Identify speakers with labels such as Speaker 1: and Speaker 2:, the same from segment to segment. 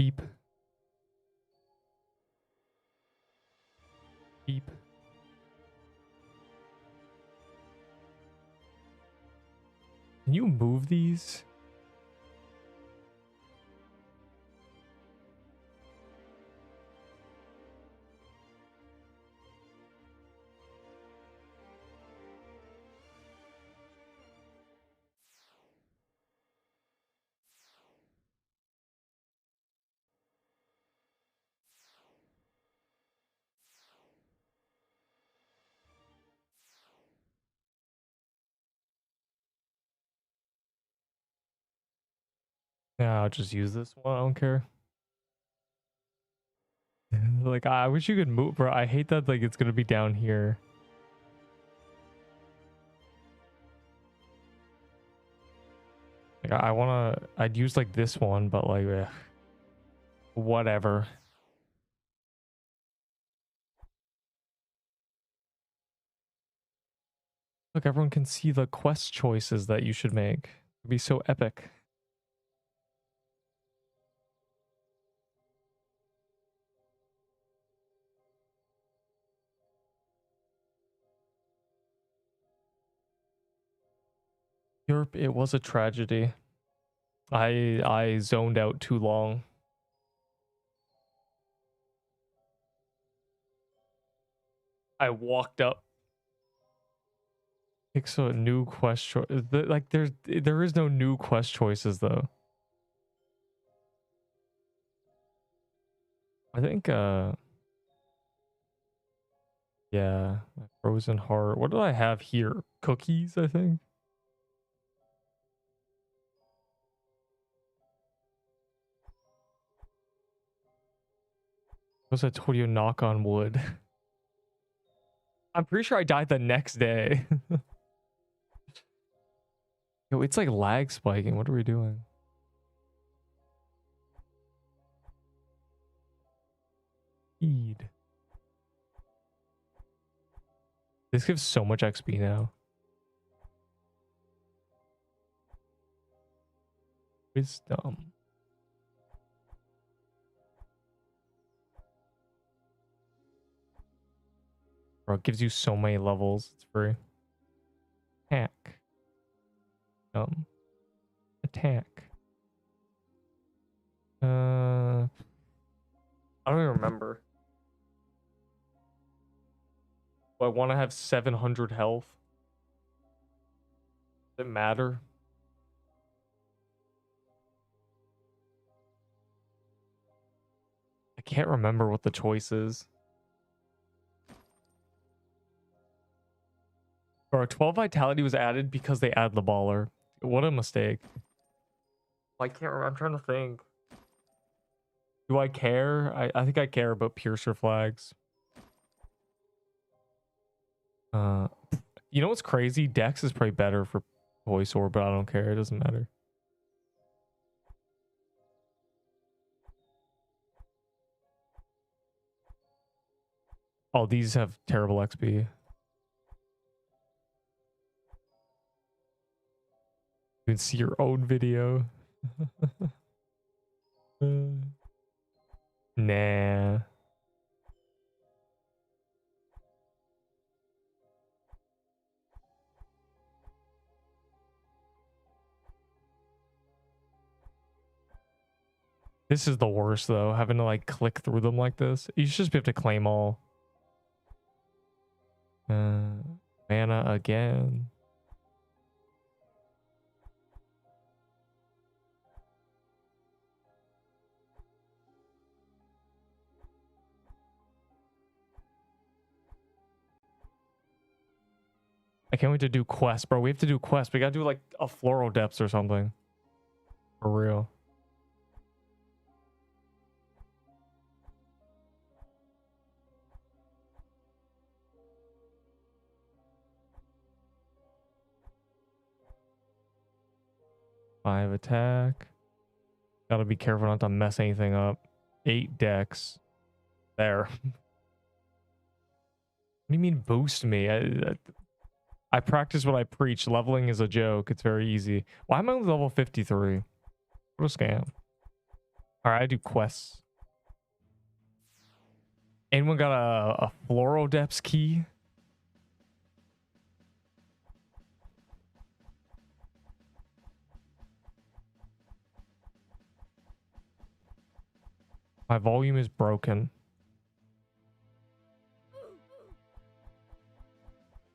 Speaker 1: Beep. Beep. Can you move these? Yeah, I'll just use this one. I don't care. Like, I wish you could move, bro. I hate that, like, it's gonna be down here. Like, I wanna... I'd use, like, this one, but, like, whatever. Look, everyone can see the quest choices that you should make. It'd be so epic. Europe, it was a tragedy. I zoned out too long. I walked up. Pick so a new quest choice. Like there is no new quest choices though. I think yeah, frozen heart. What do I have here? Cookies, I think. What was I told you? Knock on wood. I'm pretty sure I died the next day. Yo, it's like lag spiking. What are we doing? Speed. This gives so much XP now. Wisdom. Bro, it gives you so many levels. It's free. Attack. Attack. I don't even remember. I want to have 700 health. Does it matter? I can't remember what the choice is. Bro, 12 vitality was added because they add the baller. What a mistake. I can't remember. I'm trying to think. Do I care? I think I care about piercer flags. You know what's crazy? Dex is probably better for voice orb, but I don't care. It doesn't matter. Oh, these have terrible XP. You can see your own video. Nah. This is the worst though, having to like click through them like this. You should just be able to claim all. Mana again. I can't wait to do quests, bro. We have to do quests. We gotta do like a floral depths or something. For real. Five attack. Gotta be careful not to mess anything up. 8 dex. There. What do you mean boost me? I practice what I preach. Leveling is a joke. It's very easy. Why am I only level 53? What a scam. All right, I do quests. Anyone got a Floral Depths key? My volume is broken.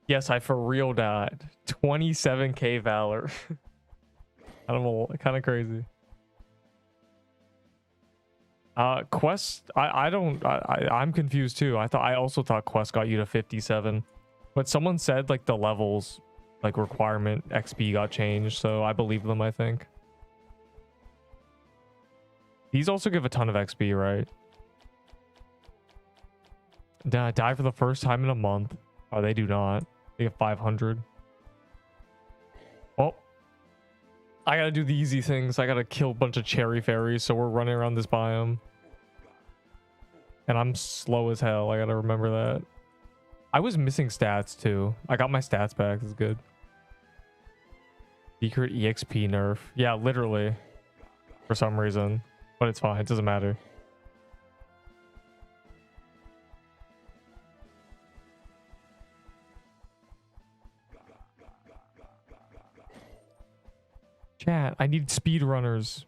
Speaker 1: Yes, I for real died. 27k valor. I don't know, kind of crazy. Quest, I'm confused too. I also thought quest got you to 57, but someone said like the levels, like requirement XP got changed, so I believe them. I think these also give a ton of XP, right? Die for the first time in a month. Oh, they do not. They get 500. Oh, I gotta do the easy things. I gotta kill a bunch of cherry fairies, so we're running around this biome. And I'm slow as hell. I gotta remember that. I was missing stats too. I got my stats back. That's good. Secret EXP nerf. Yeah, literally. For some reason. But it's fine. It doesn't matter. Chat, I need speedrunners.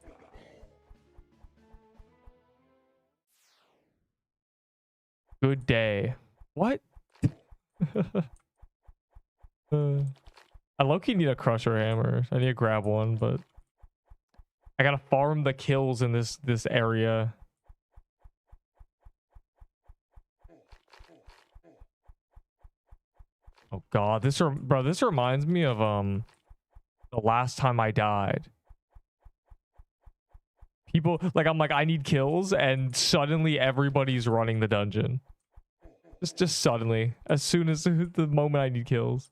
Speaker 1: Good day. What? I low-key need a crusher hammer. I need to grab one, but I gotta farm the kills in this area. Oh god, this reminds me of the last time I died. People I'm like, I need kills, and suddenly everybody's running the dungeon. Just suddenly, as soon as the moment I need kills.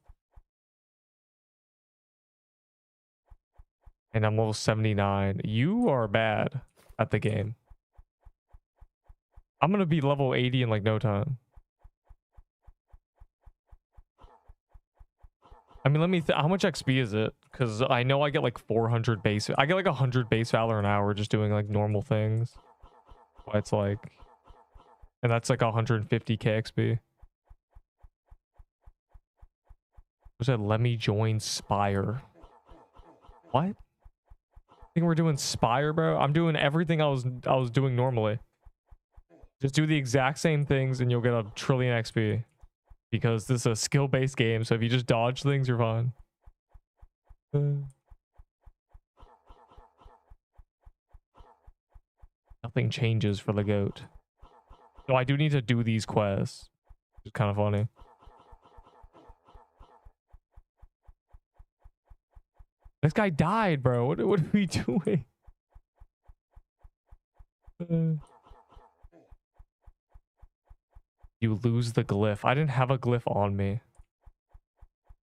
Speaker 1: And I'm level 79. You are bad at the game. I'm gonna be level 80 in like no time. I mean, let me how much XP is it? Because I know I get like 400 base. I get like 100 base valor an hour just doing like normal things. It's like, and that's like 150k XP. What's that? Let me join Spire. What? I think we're doing Spire, bro. I'm doing everything I was doing normally. Just do the exact same things and you'll get a trillion XP. Because this is a skill-based game, so if you just dodge things, you're fine. Nothing changes for the goat. So I do need to do these quests. It's kind of funny. This guy died, bro. What are we doing? You lose the glyph. I didn't have a glyph on me.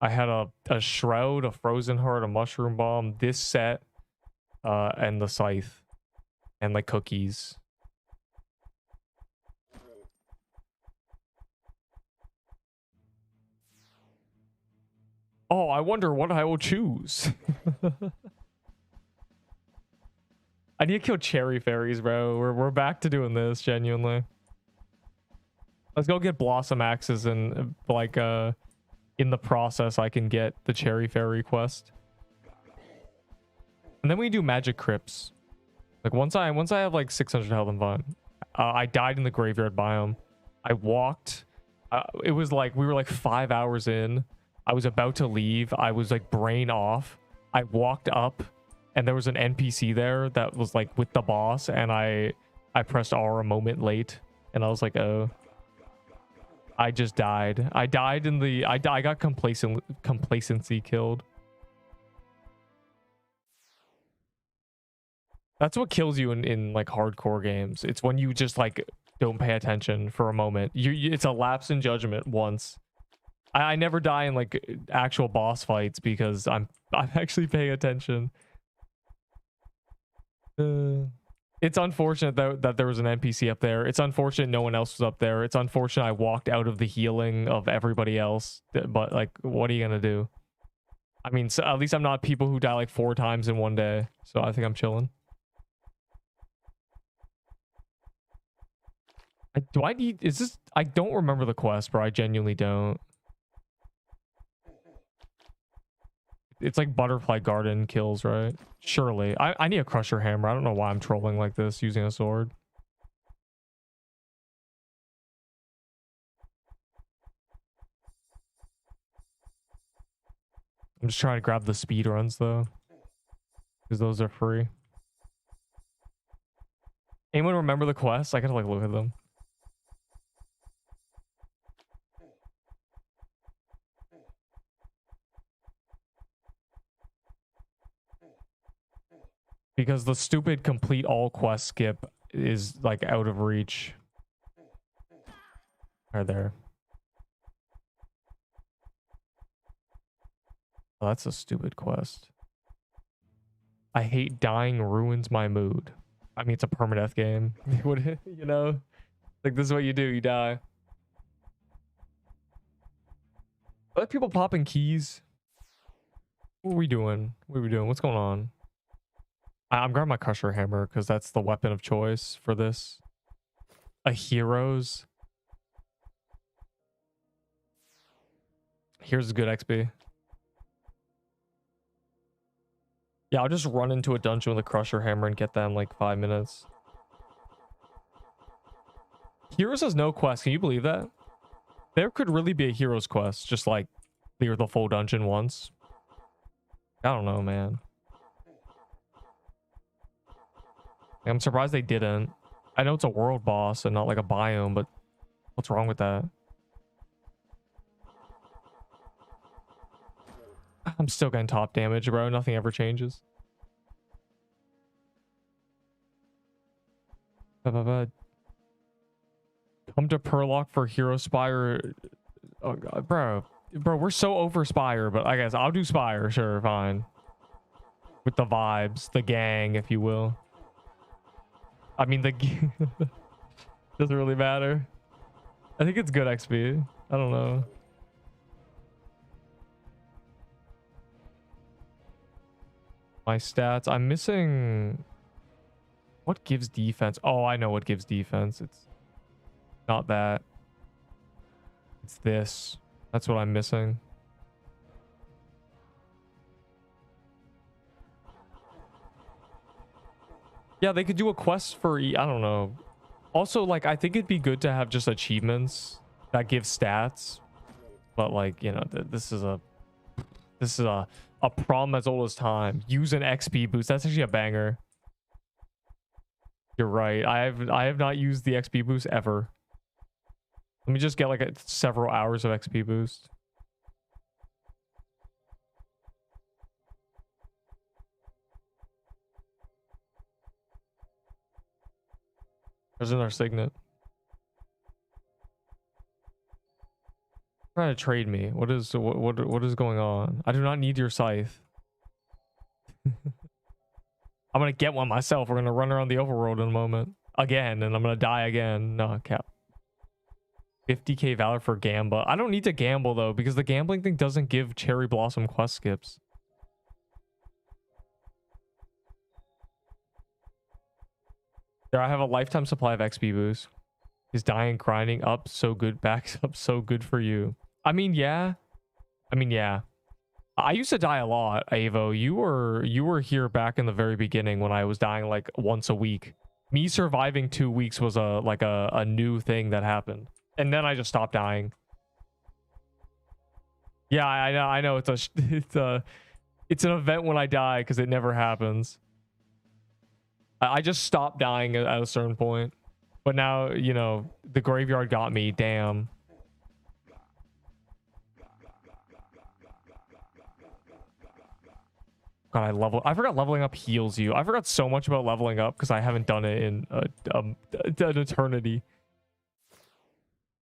Speaker 1: I had a shroud, a frozen heart, a mushroom bomb, this set, and the scythe, and like cookies. Oh, I wonder what I will choose. I need to kill cherry fairies, bro. We're back to doing this, genuinely. Let's go get blossom axes, and like in the process I can get the cherry fairy quest. And then we do magic crypts. Like once I have like 600 health, I'm fine. I died in the graveyard biome. I walked. It was like we were like 5 hours in. I was about to leave. I was like brain off. I walked up and there was an NPC there that was like with the boss, and I pressed R a moment late, and I was like, oh. I just died. I died in the I got complacency killed. That's what kills you in like hardcore games. It's when you just like don't pay attention for a moment. It's a lapse in judgment once. I never die in like actual boss fights because I'm actually paying attention. It's unfortunate that there was an NPC up there. It's unfortunate no one else was up there. It's unfortunate I walked out of the healing of everybody else. But like, what are you gonna do? I mean, so at least I'm not people who die like 4 times in one day. So I think I'm chilling. Do I need... Is this... I don't remember the quest, bro. I genuinely don't. It's like butterfly garden kills, right? Surely. I need a crusher hammer. I don't know why I'm trolling like this using a sword. I'm just trying to grab the speed runs though, because those are free. Anyone remember the quests? I gotta like look at them. Because the stupid complete all quest skip is like out of reach. Right there. Oh, that's a stupid quest. I hate dying ruins my mood. I mean, it's a permadeath game. You know? Like, this is what you do. You die. Are people popping keys? What are we doing? What are we doing? What's going on? I'm grabbing my crusher hammer because that's the weapon of choice for this. A hero's. Here's a good XP. Yeah, I'll just run into a dungeon with a crusher hammer and get that in like 5 minutes. Heroes has no quest. Can you believe that? There could really be a hero's quest. Just like clear the full dungeon once. I don't know, man. I'm surprised they didn't. I know it's a world boss and not like a biome, but what's wrong with that? I'm still getting top damage, bro. Nothing ever changes. Come to Perlock for Hero Spire. Oh god, bro, we're so over Spire, but I guess I'll do Spire. Sure, fine. With the vibes, the gang, if you will. I mean, doesn't really matter. I think it's good XP. I don't know. My stats. I'm missing. What gives defense? Oh, I know what gives defense. It's not that. It's this. That's what I'm missing. Yeah, they could do a quest for I don't know. Also, like, I think it'd be good to have just achievements that give stats. But like, you know, this is a problem as old as time. Use an XP boost. That's actually a banger. You're right. I have not used the XP boost ever. Let me just get like several hours of XP boost. There's another signet. Trying to trade me. What is going on? I do not need your scythe. I'm gonna get one myself. We're gonna run around the overworld in a moment again, and I'm gonna die again. No cap. 50k valor for gamble. I don't need to gamble though, because the gambling thing doesn't give cherry blossom quest skips. There, I have a lifetime supply of XP boost. Is dying grinding up so good, backs up so good for you. I mean, yeah. I used to die a lot, Avo. You were here back in the very beginning when I was dying like once a week. Me surviving 2 weeks was a new thing that happened. And then I just stopped dying. Yeah, I know it's an event when I die because it never happens. I just stopped dying at a certain point. But now, you know, the graveyard got me. Damn. God, I forgot leveling up heals you. I forgot so much about leveling up because I haven't done it in an eternity.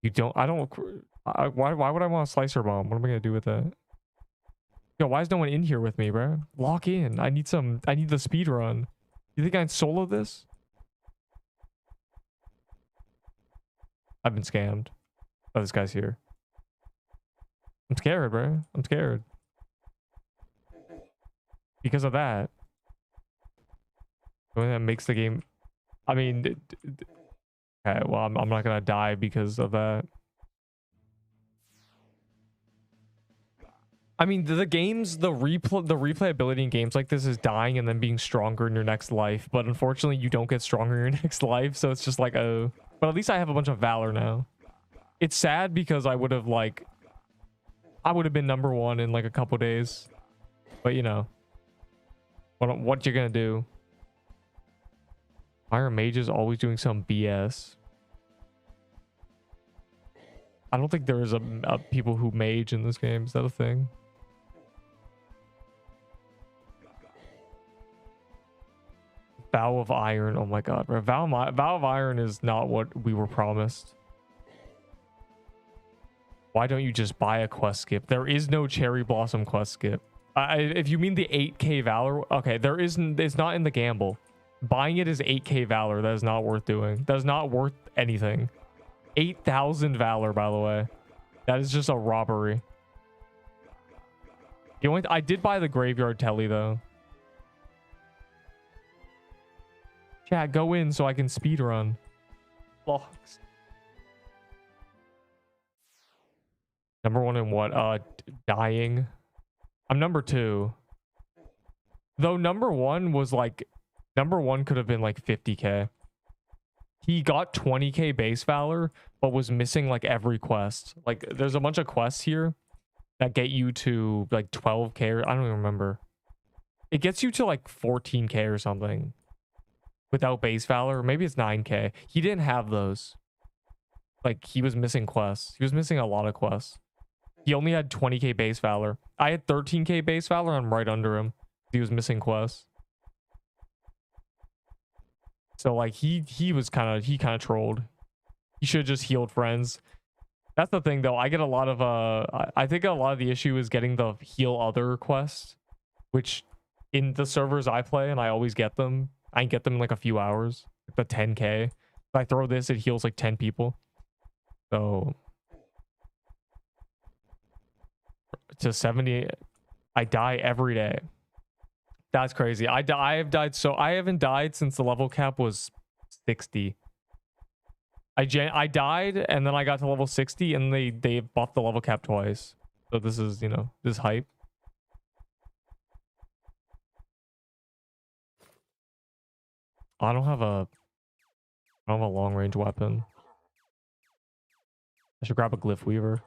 Speaker 1: Why would I want a slicer bomb? What am I gonna do with that? Yo, why is no one in here with me, bro? Lock in. I need the speed run. You think I'd solo this? I've been scammed. Oh, this guy's here. I'm scared, bro. I'm scared. Because of that. The only thing that makes the game... I mean... Okay, well, I'm not gonna die because of that. I mean, the games, the replayability in games like this is dying and then being stronger in your next life. But unfortunately, you don't get stronger in your next life. So it's just like, oh. But at least I have a bunch of valor now. It's sad because I would have been #1 in like a couple days. But you know, what you're gonna do? Fire Mage is always doing some BS. I don't think there is a people who mage in this game. Is that a thing? Vow of Iron. Oh my god, bro. Vow of Iron is not what we were promised. Why don't you just buy a quest skip? There is no Cherry Blossom quest skip. If you mean the 8k Valor, okay, it's not in the gamble. Buying it is 8k Valor. That is not worth doing. That is not worth anything. 8,000 Valor, by the way. That is just a robbery. I did buy the Graveyard Telly, though. Chat, go in so I can speedrun. Blocks. #1 in what? Dying. I'm #2. Though #1 was like... #1 could have been like 50k. He got 20k base Valor, but was missing like every quest. Like, there's a bunch of quests here that get you to like 12k. I don't even remember. It gets you to like 14k or something. Without base Valor. Maybe it's 9k. He didn't have those. Like, he was missing quests. He was missing a lot of quests. He only had 20k base Valor. I had 13k base Valor. I'm right under him. He was missing quests. So like he kind of trolled. He should have just healed friends. That's the thing though. I get a lot of I think a lot of the issue is getting the heal other quest, which in the servers I play and I always get them. I can get them in like a few hours. The 10k. If I throw this, it heals like 10 people. So to 70, I die every day. That's crazy. I have died, so I haven't died since the level cap was 60. I died and then I got to level 60 and they buffed the level cap twice. So this is, you know, this hype. I don't have a long range weapon. I should grab a Glyph Weaver.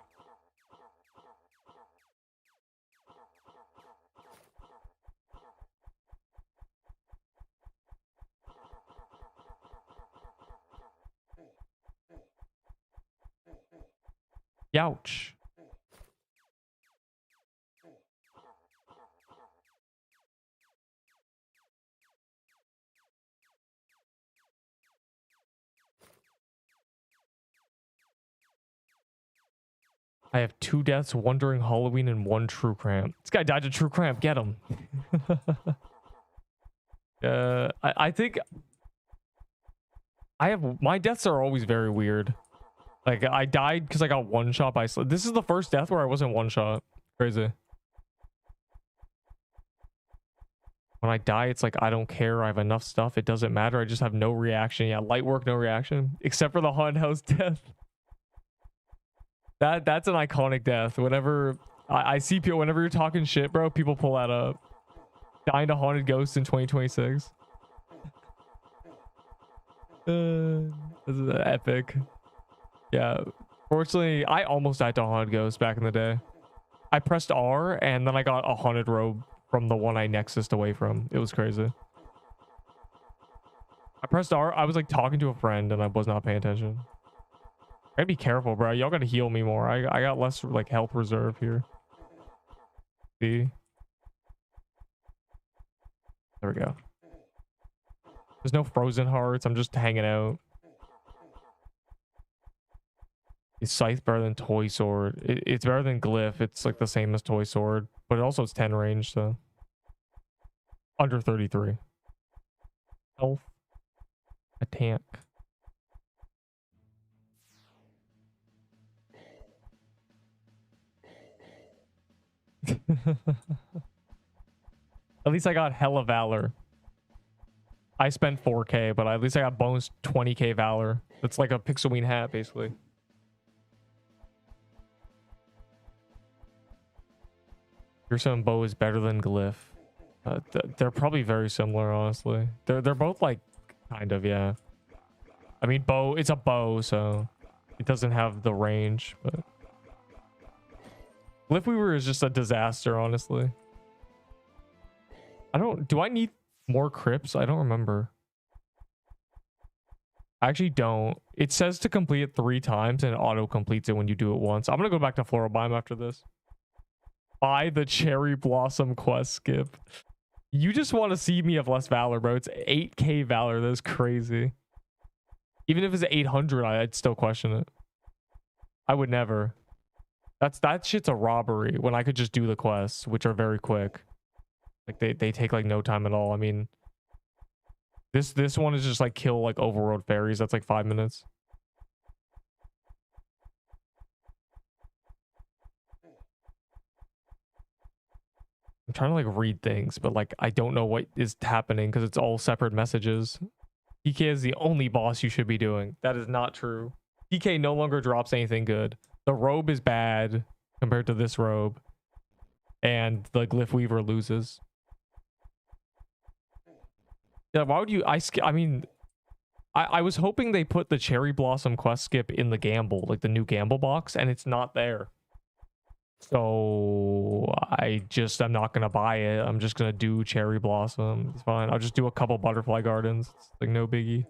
Speaker 1: Youch. I have 2 deaths, 1 during Halloween and 1 true cramp. This guy died to true cramp. Get him. I think I have... My deaths are always very weird. Like, I died because I got one shot by... This is the first death where I wasn't one shot. Crazy. When I die, it's like, I don't care. I have enough stuff. It doesn't matter. I just have no reaction. Yeah, light work, no reaction. Except for the haunted house death. That's an iconic death. Whenever I see people, whenever you're talking shit, bro, people pull that up. Dying to haunted ghosts in 2026. This is epic. Yeah. Fortunately, I almost died to a haunted ghost back in the day. I pressed R and then I got a haunted robe from the one I nexused away from. It was crazy. I pressed R. I was like talking to a friend and I was not paying attention. Gotta be careful, bro. Y'all gotta heal me more. I got less like health reserve here. See? There we go. There's no frozen hearts. I'm just hanging out. Is Scythe better than Toy Sword? It's better than Glyph. It's like the same as Toy Sword, but it also it's 10 range, so under 33. Health. A tank. At least I got hella valor. I spent 4K, but at least I got bonus 20K Valor. That's like a Pixelween hat, basically. Your bow is better than Glyph. They're probably very similar, honestly. They're both like kind of, yeah. I mean, bow. It's a bow, so it doesn't have the range. But Glyph Weaver is just a disaster, honestly. Do I need more crypts? I don't remember. I actually don't. It says to complete it 3 times and it auto completes it when you do it once. I'm gonna go back to Floral Biome after this. Buy the Cherry Blossom quest skip. You just want to see me have less Valor, bro. It's 8K Valor. That's crazy. Even if it's 800, I'd still question it. I would never. That shit's a robbery when I could just do the quests, which are very quick. Like they take like no time at all. I mean, this one is just like kill like overworld fairies. That's like 5 minutes. I'm trying to like read things, but like I don't know what is happening because it's all separate messages. TK is the only boss you should be doing. That is not true. TK no longer drops anything good. The robe is bad compared to this robe. And the Glyph Weaver loses. Yeah, why would you... I mean... I was hoping they put the Cherry Blossom quest skip in the gamble, like the new gamble box, and it's not there. So I'm not gonna buy it. I'm just gonna do Cherry Blossom. It's fine. I'll just do a couple Butterfly Gardens. It's like no biggie.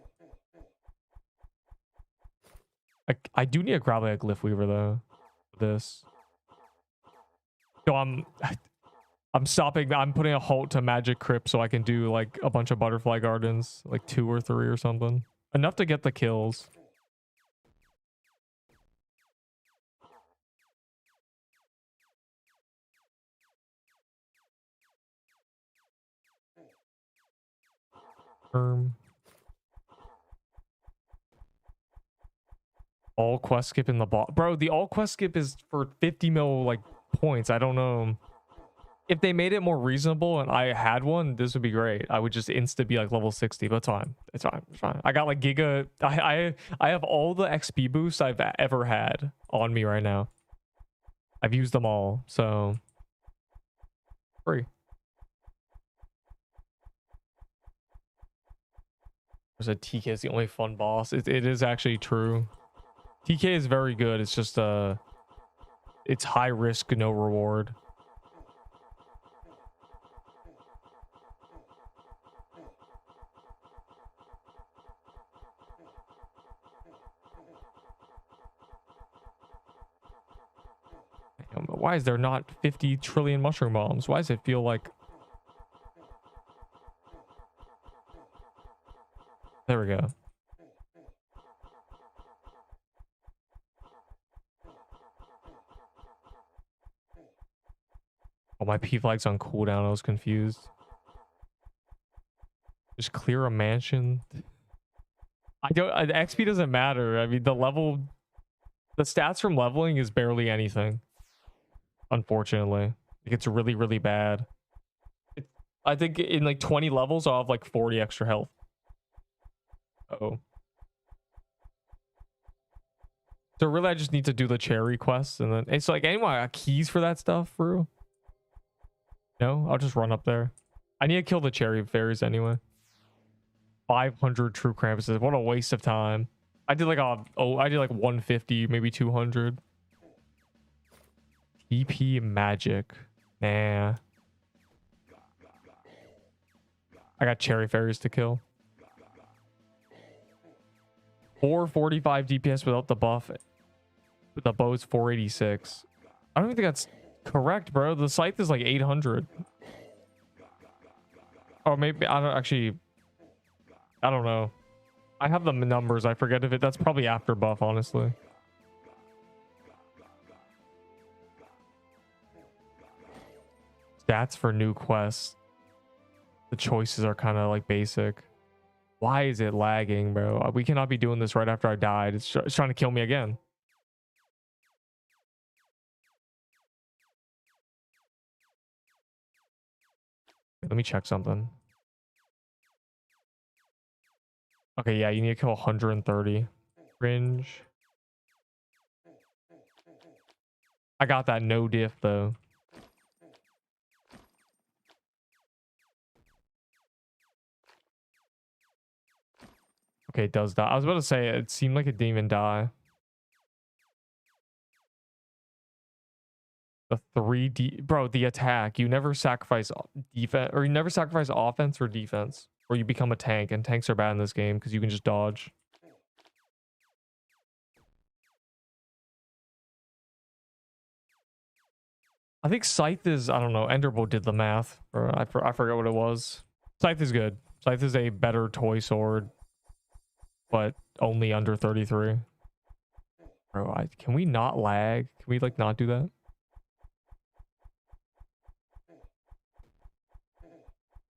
Speaker 1: I do need to grab like a Glyph Weaver though. This. So I'm stopping. I'm putting a halt to Magic Crypt so I can do like a bunch of Butterfly Gardens, like 2 or 3 or something. Enough to get the kills. All quest skip in the boss. Bro, the all quest skip is for 50 mil like points. I don't know. If they made it more reasonable and I had one, this would be great. I would just insta be like level 60, but it's fine. It's fine. It's fine. I got like Giga. I have all the XP boosts I've ever had on me right now. I've used them all, so free. There's a TK is the only fun boss. It is actually true. TK is very good. It's just it's high risk, no reward. Why is there not 50 trillion mushroom bombs? Why does it feel like... There we go. Oh, my P flag's on cooldown. I was confused. Just clear a mansion. The XP doesn't matter. I mean, the stats from leveling is barely anything. Unfortunately, it gets really, really bad. I think in like 20 levels, I'll have like 40 extra health. Uh-oh. So really, I just need to do the cherry quests, and then it's like, anyone got keys for that stuff, bro? No, I'll just run up there. I need to kill the cherry fairies anyway. 500 true Krampuses. What a waste of time. I did like 150, maybe 200. TP magic. Nah. I got cherry fairies to kill. 445 DPS without the buff. The bow's 486. I don't even think that's correct, bro. The scythe is like 800. Or maybe I don't know. I have the numbers. I forget if that's probably after buff, honestly. Stats for new quests. The choices are kind of like basic. Why is it lagging, bro? We cannot be doing this right after I died. It's trying to kill me again. Let me check something. Okay, yeah, you need to kill 130. Cringe. I got that no diff though. Okay, it does die. I was about to say it seemed like it didn't even die. The 3D, bro, the attack. You never sacrifice defense, or you never sacrifice offense or defense, or you become a tank, and tanks are bad in this game because you can just dodge. I think Scythe is, I don't know, Enderbolt did the math. Or I forgot what it was. Scythe is good. Scythe is a better toy sword, but only under 33. Bro, can we not lag? Can we like not do that?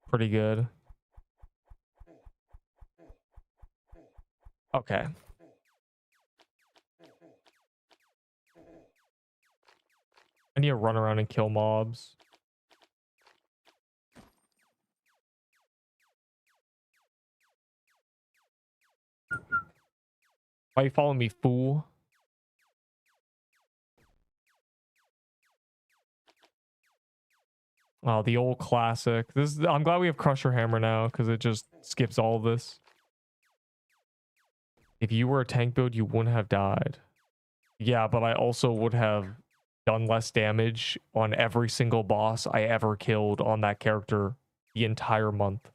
Speaker 1: Pretty good. Okay. I need to run around and kill mobs. Why you following me, fool? Oh, the old classic. I'm glad we have Crusher Hammer now because it just skips all of this. If you were a tank build, you wouldn't have died. Yeah, but I also would have done less damage on every single boss I ever killed on that character the entire month.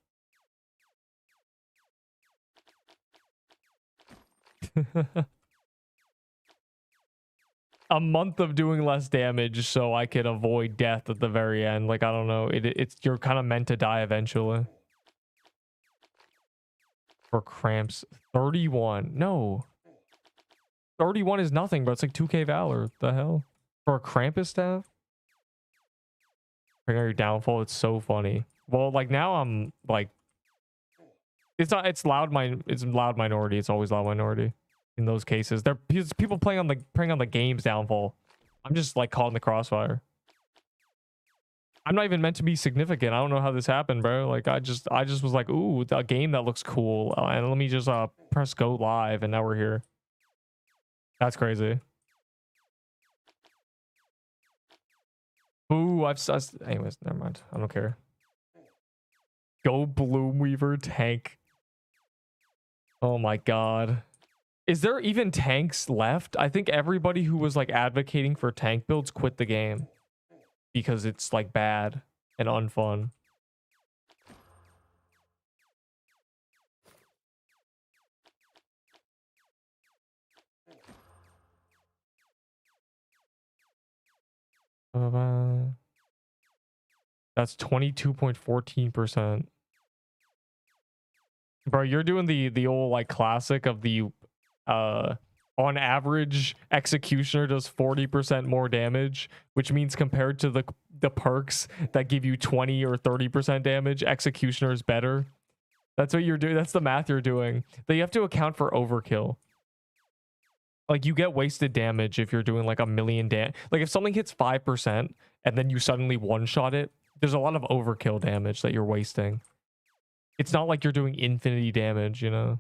Speaker 1: A month of doing less damage so I could avoid death at the very end. Like, I don't know. It's you're kind of meant to die eventually. For cramps, 31. No. 31 is nothing, but it's like 2k Valor. What the hell? For a Krampus staff? Bring out your downfall. It's so funny. Well, like now I'm like, it's not. It's loud. It's loud minority. It's always loud minority. In those cases, there people playing on the game's downfall. I'm just like caught in the crossfire. I'm not even meant to be significant. I don't know how this happened, bro. Like I just was like, ooh, a game that looks cool, and let me just press go live, and now we're here. That's crazy. Ooh, anyways, never mind. I don't care. Go Bloomweaver tank. Oh my god. Is there even tanks left? I think everybody who was like advocating for tank builds quit the game because it's like bad and unfun. That's 22.14%. Bro, you're doing the old like classic of the on average executioner does 40% more damage, which means compared to the perks that give you 20 or 30% damage, executioner is better. That's what you're doing. That's the math you're doing. That you have to account for overkill. Like you get wasted damage if you're doing like a million damage. Like if something hits 5% and then you suddenly one-shot it, there's a lot of overkill damage that you're wasting. It's not like you're doing infinity damage, you know?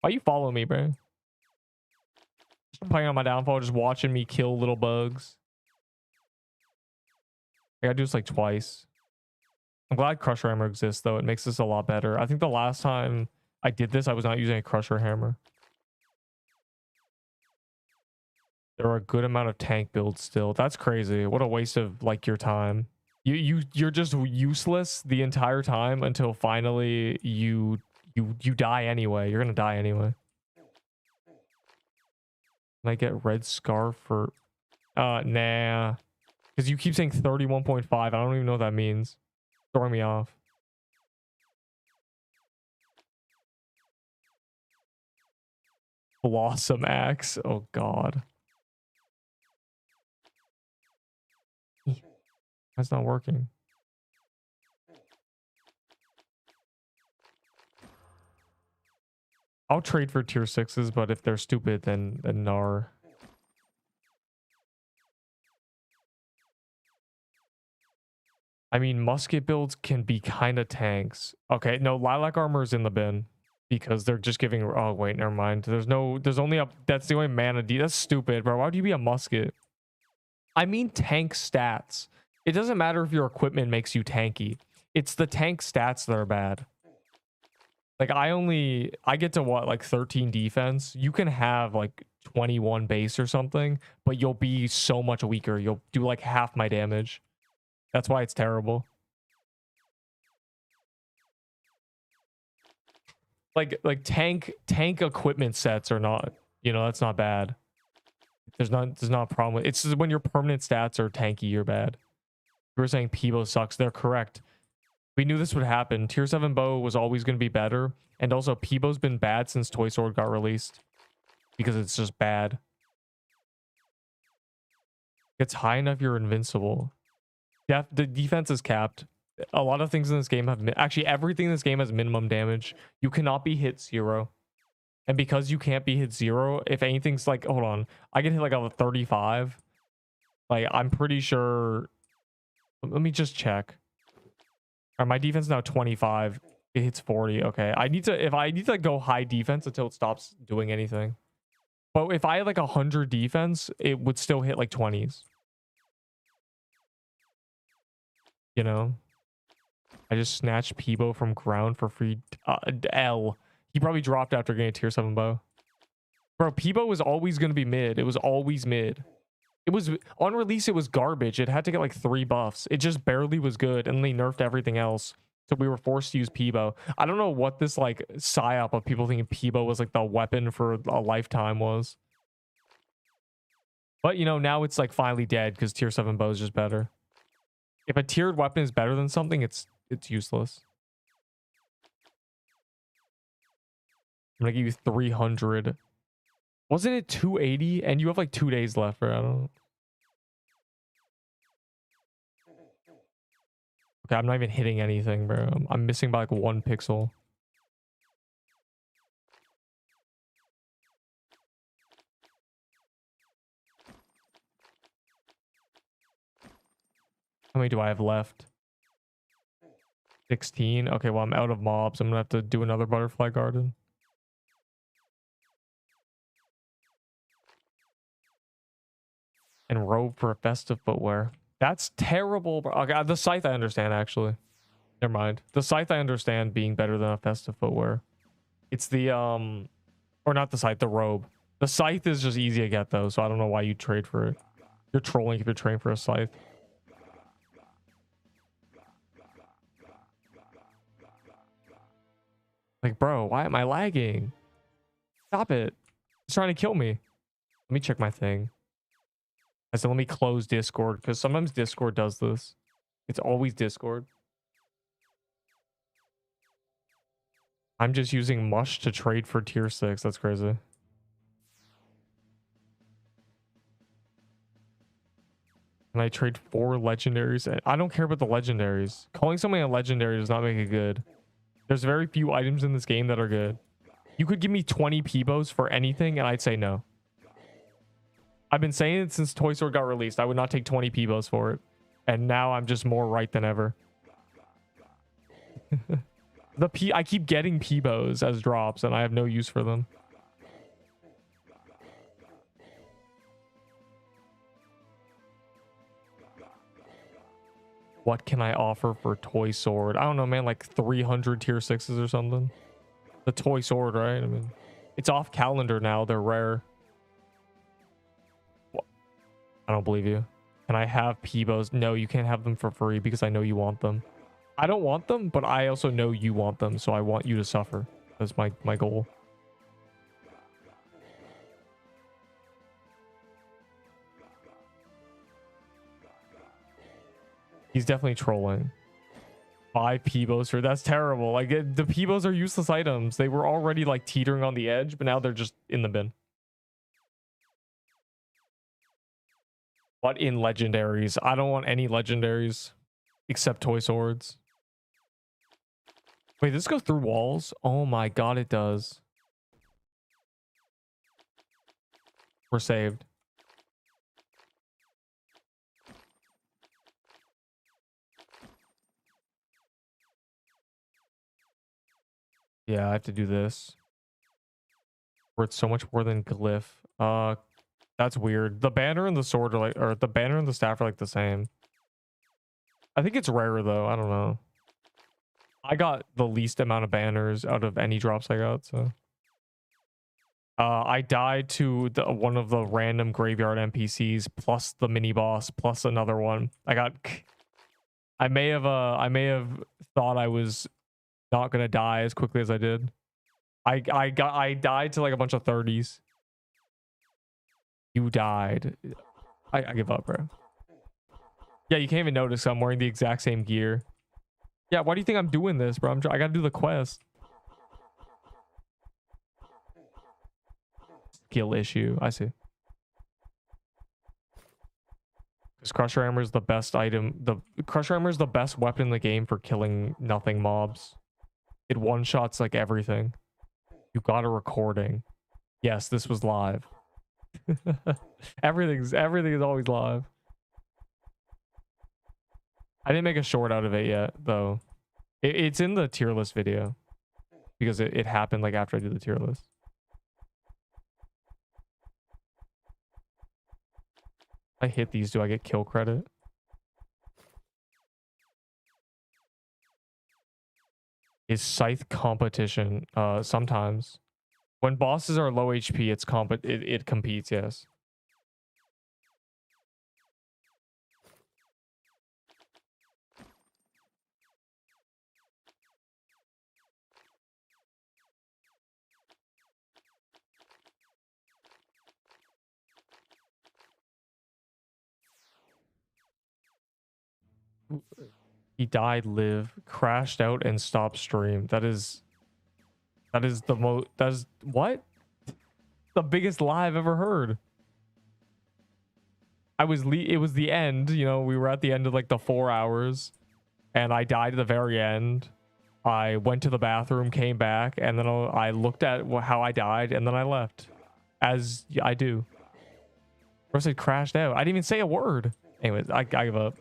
Speaker 1: Why you follow me, bro? Just playing on my downfall, just watching me kill little bugs. I gotta do this like twice. I'm glad Crusher Hammer exists, though. It makes this a lot better. I think the last time I did this, I was not using a Crusher Hammer. There are a good amount of tank builds still. That's crazy. What a waste of like your time. You're just useless the entire time until finally you die anyway. You're gonna die anyway. Can I get red scarf for nah. Because you keep saying 31.5. I don't even know what that means. Throwing me off. Blossom axe. Oh god. That's not working. I'll trade for tier 6s, but if they're stupid, then nar. I mean, musket builds can be kind of tanks. Okay, no, lilac armor is in the bin. because they're just giving. Oh wait, never mind. There's only a. That's the only mana D. That's stupid, bro. Why would you be a musket? I mean tank stats. It doesn't matter if your equipment makes you tanky. It's the tank stats that are bad. Like I get to what, like 13 defense. You can have like 21 base or something, but you'll be so much weaker. You'll do like half my damage. That's why it's terrible. Like tank equipment sets are not, that's not bad. There's not a problem with it's just when your permanent stats are tanky, you're bad. We were saying Peebo sucks. They're correct. We knew this would happen. Tier 7 bow was always going to be better. And also, Peebo's been bad since Toy Sword got released. Because it's just bad. It's high enough, you're invincible. The defense is capped. A lot of things in this game have... Actually, everything in this game has minimum damage. You cannot be hit 0. And because you can't be hit 0, if anything's like... Hold on. I get hit like a 35. Like, I'm pretty sure... Let me just check. All right, my defense now 25. It hits 40. Okay. I need to go high defense until it stops doing anything. But if I had like 100 defense, it would still hit like 20s. You know? I just snatched Peebo from ground for free. L. He probably dropped after getting a tier 7 bow. Bro, Peebo was always going to be mid. It was always mid. It was on release, it was garbage. It had to get like 3 buffs. It just barely was good, and they nerfed everything else. So we were forced to use Peebo. I don't know what this like psyop of people thinking Peebo was like the weapon for a lifetime was. But now it's like finally dead because tier 7 bow is just better. If a tiered weapon is better than something, it's useless. I'm gonna give you 300. Wasn't it 280? And you have like 2 days left, right? I don't know. Okay, I'm not even hitting anything, bro. I'm missing by like 1 pixel. How many do I have left? 16. Okay, well, I'm out of mobs. I'm gonna have to do another butterfly garden. And robe for festive footwear. That's terrible, bro. Okay, the scythe I understand, actually. Never mind. The scythe I understand being better than a festive footwear. It's the, or not the scythe, the robe. The scythe is just easy to get, though, so I don't know why you trade for it. You're trolling if you're trading for a scythe. Like, bro, why am I lagging? Stop it. It's trying to kill me. Let me check my thing. I said, let me close Discord, because sometimes Discord does this. It's always Discord. I'm just using Mush to trade for tier 6. That's crazy. And I trade 4 legendaries. I don't care about the legendaries. Calling something a legendary does not make it good. There's very few items in this game that are good. You could give me 20 Peebos for anything, and I'd say no. I've been saying it since Toy Sword got released. I would not take 20 Peebos for it. And now I'm just more right than ever. I keep getting Peebos as drops, and I have no use for them. What can I offer for Toy Sword? I don't know, man, like 300 tier 6s or something. The Toy Sword, right? I mean, it's off calendar now. They're rare. What? I don't believe you. Can I have Peebos? No, you can't have them for free because I know you want them. I don't want them, but I also know you want them, so I want you to suffer. That's my goal. He's definitely trolling. 5 Peebos for that's terrible. Like the Peebos are useless items. They were already like teetering on the edge, but now they're just in the bin. But in legendaries, I don't want any legendaries except Toy Swords. Wait, this goes through walls? Oh my god, it does. We're saved. Yeah, I have to do this. Worth so much more than glyph. That's weird. The banner and the sword are like, or the banner and the staff are like the same. I think it's rarer though. I don't know. I got the least amount of banners out of any drops I got, so. I died to one of the random graveyard NPCs plus the mini boss plus another one. I may have thought I was not gonna die as quickly as I did. I died to like a bunch of 30s. You died. I give up, bro. Yeah, you can't even notice I'm wearing the exact same gear. Yeah, why do you think I'm doing this, bro? I gotta do the quest. Skill issue. I see. Because Crusher Hammer is the best item. The Crusher Hammer is the best weapon in the game for killing nothing mobs. It one-shots like everything. You got a recording. Yes, this was live. Everything is always live. I didn't make a short out of it yet, though. It's in the tier list video. Because it happened like after I did the tier list. I hit these, do I get kill credit? Is Scythe competition? Sometimes. When bosses are low HP, it competes, yes. He died, live, crashed out, and stopped stream. That is the most. That's what? The biggest lie I've ever heard. It was the end. You know, we were at the end of like the 4 hours, and I died at the very end. I went to the bathroom, came back, and then I looked at how I died, and then I left, as I do. First, it crashed out. I didn't even say a word. Anyways, I give up.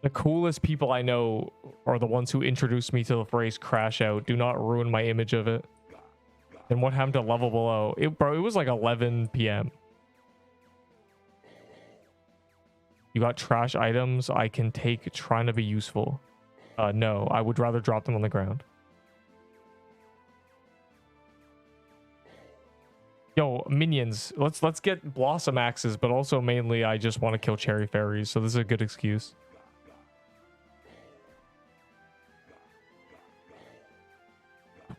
Speaker 1: The coolest people I know are the ones who introduced me to the phrase crash out. Do not ruin my image of it. And what happened to level below? Bro, it was like 11 p.m. You got trash items I can take trying to be useful. No, I would rather drop them on the ground. Yo, minions, let's get blossom axes, but also mainly I just want to kill cherry fairies, so this is a good excuse.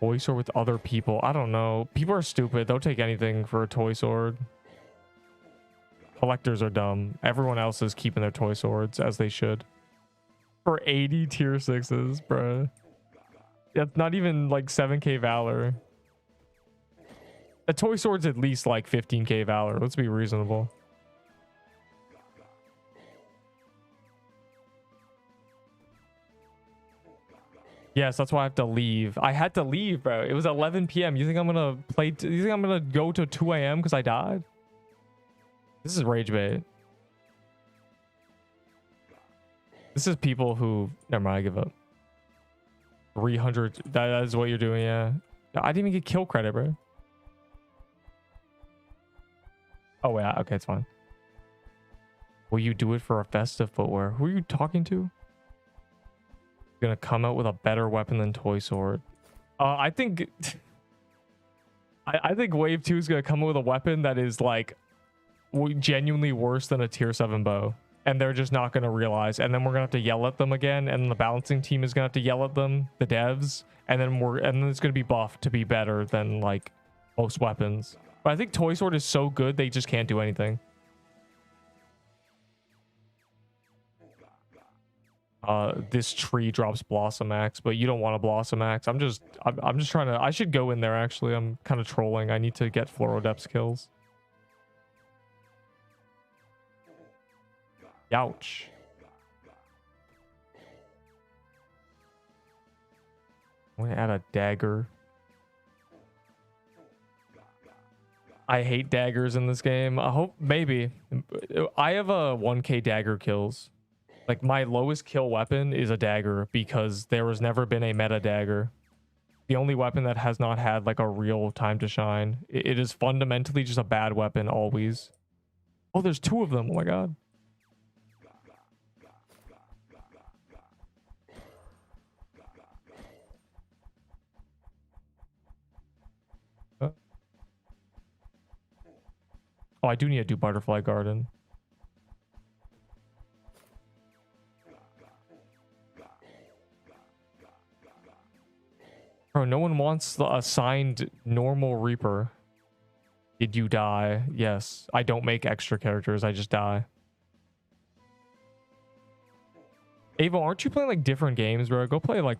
Speaker 1: Toy sword with other people. I don't know. People are stupid. They'll take anything for a toy sword. Collectors are dumb. Everyone else is keeping their toy swords as they should. For 80 tier 6s, bruh. That's not even like 7k valor. A toy sword's at least like 15k valor. Let's be reasonable. Yes, that's why I have to leave. I had to leave, bro. It was 11 p.m. You think I'm gonna play? You think I'm gonna go to 2 a.m. because I died? This is rage bait. This is people who. Never mind. I give up. 300. That is what you're doing, yeah. I didn't even get kill credit, bro. Oh yeah. Okay, it's fine. Will you do it for a festive footwear? Who are you talking to? Gonna come out with a better weapon than toy sword. I think I think wave 2 is gonna come out with a weapon that is like genuinely worse than a tier 7 bow, and they're just not gonna realize, and then we're gonna have to yell at them again, and the balancing team is gonna have to yell at them, the devs, and then it's gonna be buffed to be better than like most weapons. But I think toy sword is so good they just can't do anything. This tree drops blossom axe, but you don't want a blossom axe. I'm just trying to. I should go in there actually. I'm kind of trolling. I need to get fluorodepth kills. Ouch. I'm gonna add a dagger. I hate daggers in this game. I hope maybe I have a 1k dagger kills. Like, my lowest kill weapon is a dagger because there has never been a meta dagger. The only weapon that has not had like a real time to shine. It is fundamentally just a bad weapon always. Oh, there's two of them. Oh my god. Oh, I do need to do Butterfly Garden. Bro, no one wants the assigned normal Reaper. Did you die? Yes. I don't make extra characters. I just die. Avo, aren't you playing like different games, bro? Go play like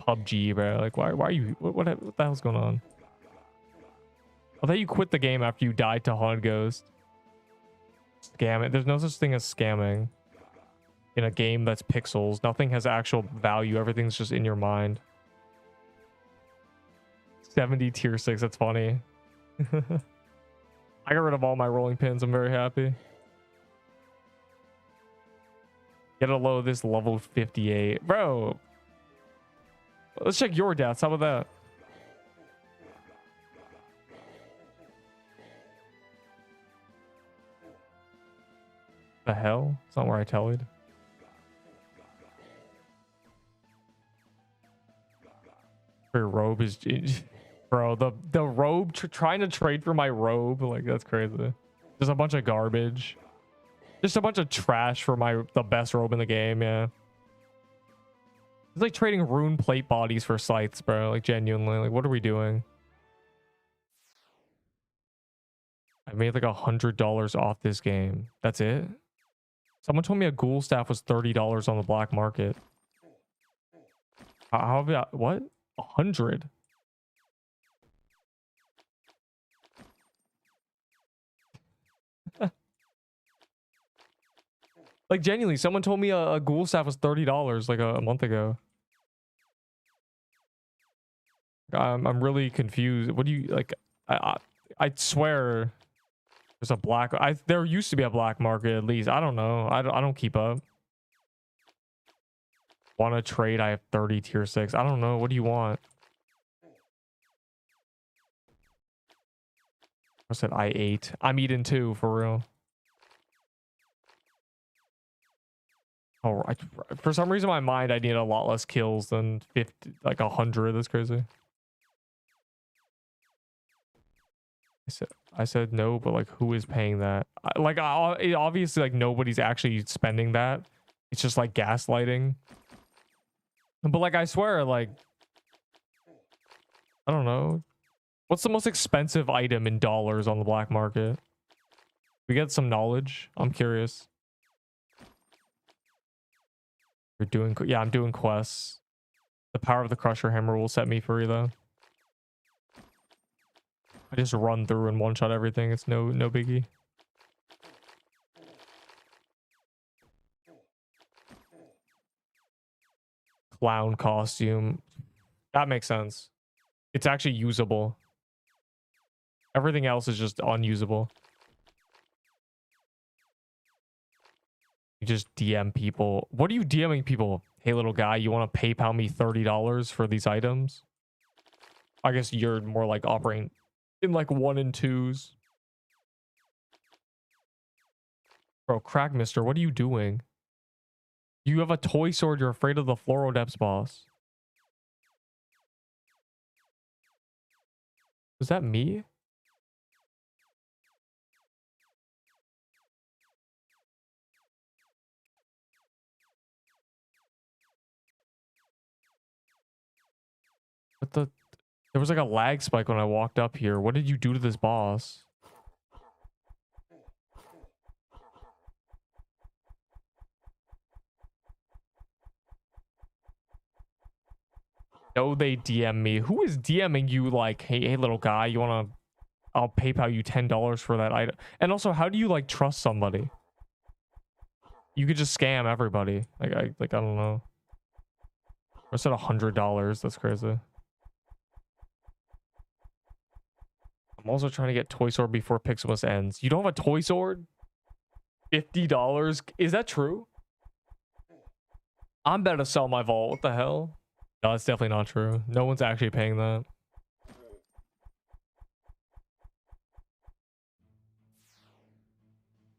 Speaker 1: PUBG, bro. Like, why are you... What the hell's going on? I thought you quit the game after you died to Haunted Ghost. Scam it. There's no such thing as scamming in a game that's pixels. Nothing has actual value. Everything's just in your mind. 70 tier 6. That's funny. I got rid of all my rolling pins. I'm very happy. Get a low this level 58. Bro. Let's check your deaths. How about that? The hell? It's not where I tallied. Your robe is... Bro, the robe... trying to trade for my robe. Like, that's crazy. Just a bunch of garbage. Just a bunch of trash for the best robe in the game, yeah. It's like trading rune plate bodies for scythes, bro. Like, genuinely. Like, what are we doing? I made like $100 off this game. That's it? Someone told me a ghoul staff was $30 on the black market. How about... What? 100? Like, genuinely, someone told me a ghoul staff was $30 like a month ago. I'm really confused. What do you like? I swear there's a black. There used to be a black market at least. I don't know. I don't keep up. Want to trade? I have 30 tier 6. I don't know. What do you want? I said I ate. I'm eating too, for real. Oh, for some reason, in my mind, I need a lot less kills than 50, like 100. That's crazy. I said no, but like, who is paying that? Obviously, like, nobody's actually spending that. It's just like gaslighting. But like, I swear, like, I don't know. What's the most expensive item in dollars on the black market? We get some knowledge. I'm curious. You're doing... Yeah, I'm doing quests. The power of the Crusher Hammer will set me free, though. I just run through and one-shot everything. It's no biggie. Clown costume. That makes sense. It's actually usable. Everything else is just unusable. You just DM people. What are you DMing people? Hey, little guy, you want to PayPal me $30 for these items? I guess you're more like operating in like 1 and 2s. Bro, Crack Mister, what are you doing? You have a toy sword. You're afraid of the Fluorodeps boss. Was that me? What the... There was like a lag spike when I walked up here. What did you do to this boss? No, they DM me. Who is DMing you like, hey little guy, you want to... I'll PayPal you $10 for that item. And also, how do you like trust somebody? You could just scam everybody. I don't know. I said $100. That's crazy. I'm also trying to get Toy Sword before Pixelmas ends. You don't have a Toy Sword? $50? Is that true? I'm better to sell my vault. What the hell? No, that's definitely not true. No one's actually paying that.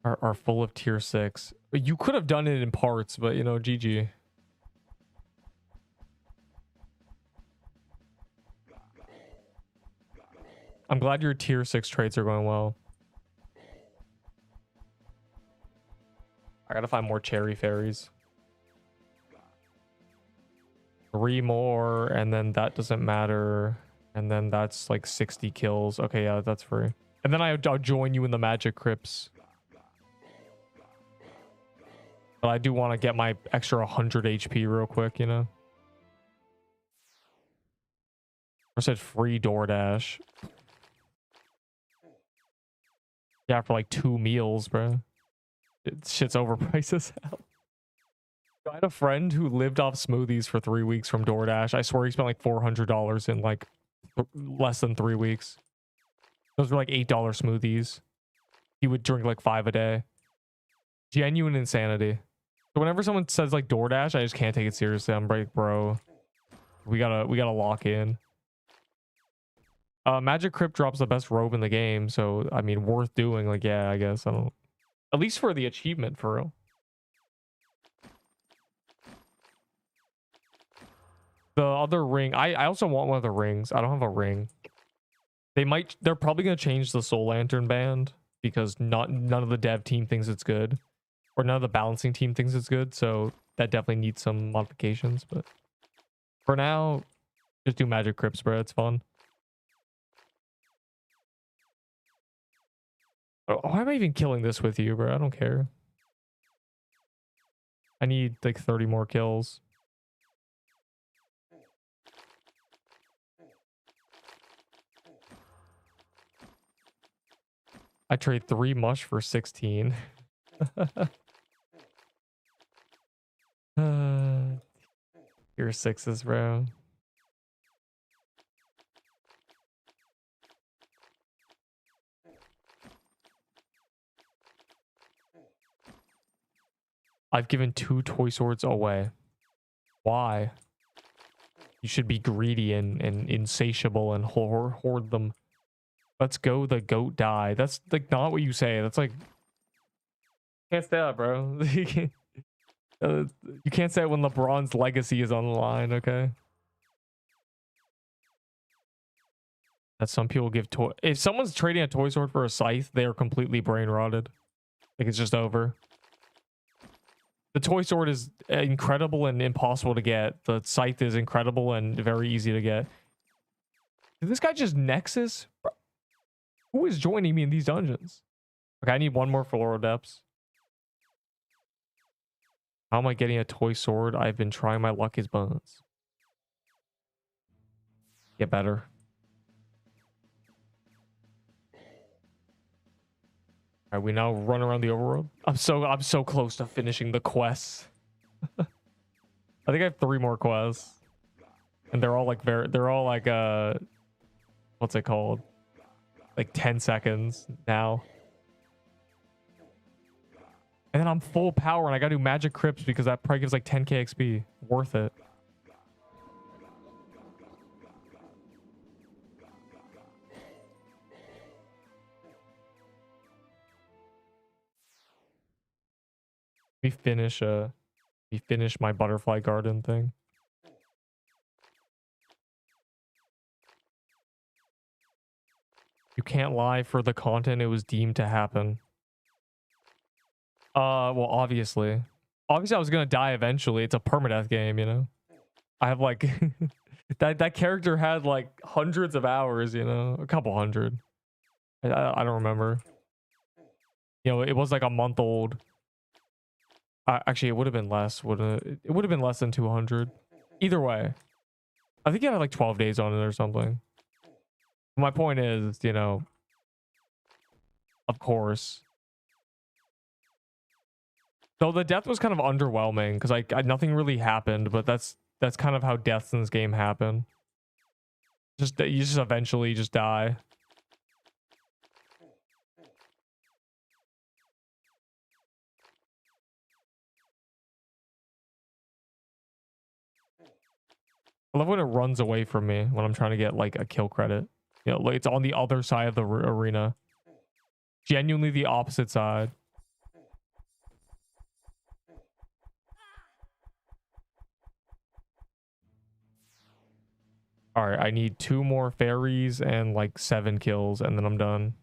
Speaker 1: Are full of tier 6. You could have done it in parts, but you know, GG. I'm glad your tier 6 traits are going well. I gotta find more cherry fairies. 3 more, and then that doesn't matter. And then that's like 60 kills. Okay, yeah, that's free. And then I'll join you in the magic crypts. But I do want to get my extra 100 HP real quick, you know? I said free DoorDash. Yeah, for like 2 meals, bro. Shit's overpriced as hell. I had a friend who lived off smoothies for 3 weeks from DoorDash. I swear he spent like $400 in like less than 3 weeks. Those were like $8 smoothies. He would drink like 5 a day. Genuine insanity. So whenever someone says like DoorDash, I just can't take it seriously. I'm like, bro, we gotta lock in. Magic Crypt drops the best robe in the game, so I mean, worth doing. Like, yeah, I guess I don't. At least for the achievement, for real. The other ring, I also want one of the rings. I don't have a ring. They're probably gonna change the Soul Lantern band because none of the dev team thinks it's good, or none of the balancing team thinks it's good. So that definitely needs some modifications. But for now, just do Magic Crypts, bro. It's fun. Why am I even killing this with you, bro? I don't care. I need like 30 more kills. I trade 3 mush for 16. Your 6s, bro. I've given 2 toy swords away. Why? You should be greedy and insatiable and hoard them. Let's go, the goat die. That's like not what you say. That's like, can't say that, bro. You can't say it when LeBron's legacy is on the line, okay? That some people give toy. If someone's trading a toy sword for a scythe, they are completely brain rotted. Like it's just over. The toy sword is incredible and impossible to get. The scythe is incredible and very easy to get. Did this guy just Nexus? Who is joining me in these dungeons? Okay, I need 1 more Floral Depths. How am I getting a toy sword? I've been trying my luck as buns. Get better. Alright, we now run around the overworld. I'm so close to finishing the quests. I think I have 3 more quests. And they're all like what's it called? Like 10 seconds now. And then I'm full power and I gotta do Magic Crypts because that probably gives like 10k XP. Worth it. We finish my butterfly garden thing. You can't lie, for the content it was deemed to happen. Well, obviously I was gonna die eventually. It's a permadeath game, you know. I have like that character had like hundreds of hours, you know, a couple hundred. I don't remember. You know, it was like a month old. Actually, it would have been less. Wouldn't it? It would have been less than 200. Either way, I think you had like 12 days on it or something. My point is, you know, of course. So the death was kind of underwhelming because like nothing really happened, but that's kind of how deaths in this game happen. You just eventually just die. I love when it runs away from me when I'm trying to get like a kill credit. You know, like it's on the other side of the arena. Genuinely the opposite side. All right, I need 2 more fairies and like 7 kills, and then I'm done.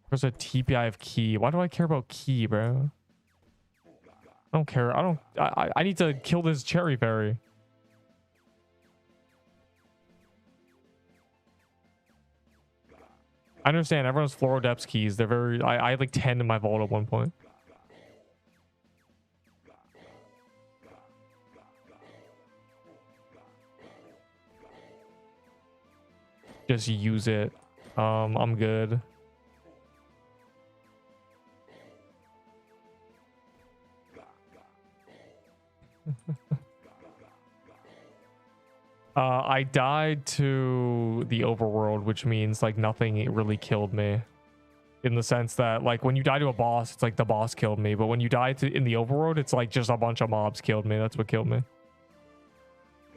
Speaker 1: There's a TP. I have key. Why do I care about key, bro? I don't care. I need to kill this cherry fairy. I understand everyone's floral depths keys. They're very. I had like 10 in my vault at one point. Just use it. I'm good. I died to the overworld, which means like nothing really killed me. In the sense that like when you die to a boss, it's like the boss killed me. But when you die in the overworld, it's like just a bunch of mobs killed me. That's what killed me.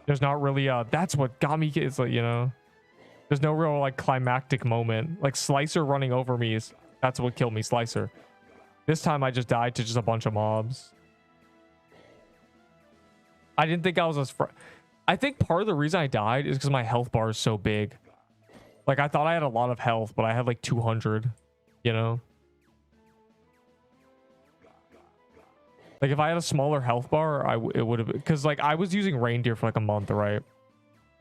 Speaker 1: There's not really that's what got me. It's like, you know, there's no real like climactic moment. Like Slicer running over me that's what killed me, Slicer. This time I just died to just a bunch of mobs. I didn't think I was as I think part of the reason I died is because my health bar is so big. Like I thought I had a lot of health, but I had like 200, you know? Like if I had a smaller health bar, it would have, because like I was using reindeer for like a month, right?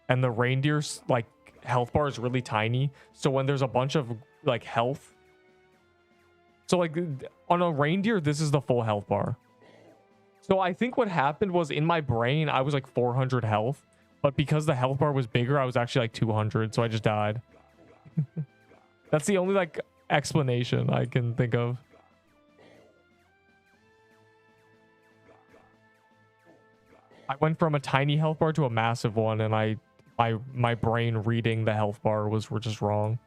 Speaker 1: And the reindeer's like health bar is really tiny. So when there's a bunch of like health, so like on a reindeer, this is the full health bar. So I think what happened was in my brain, I was like 400 health, but because the health bar was bigger, I was actually like 200. So I just died. That's the only like explanation I can think of. I went from a tiny health bar to a massive one, and my brain reading the health bar was just wrong.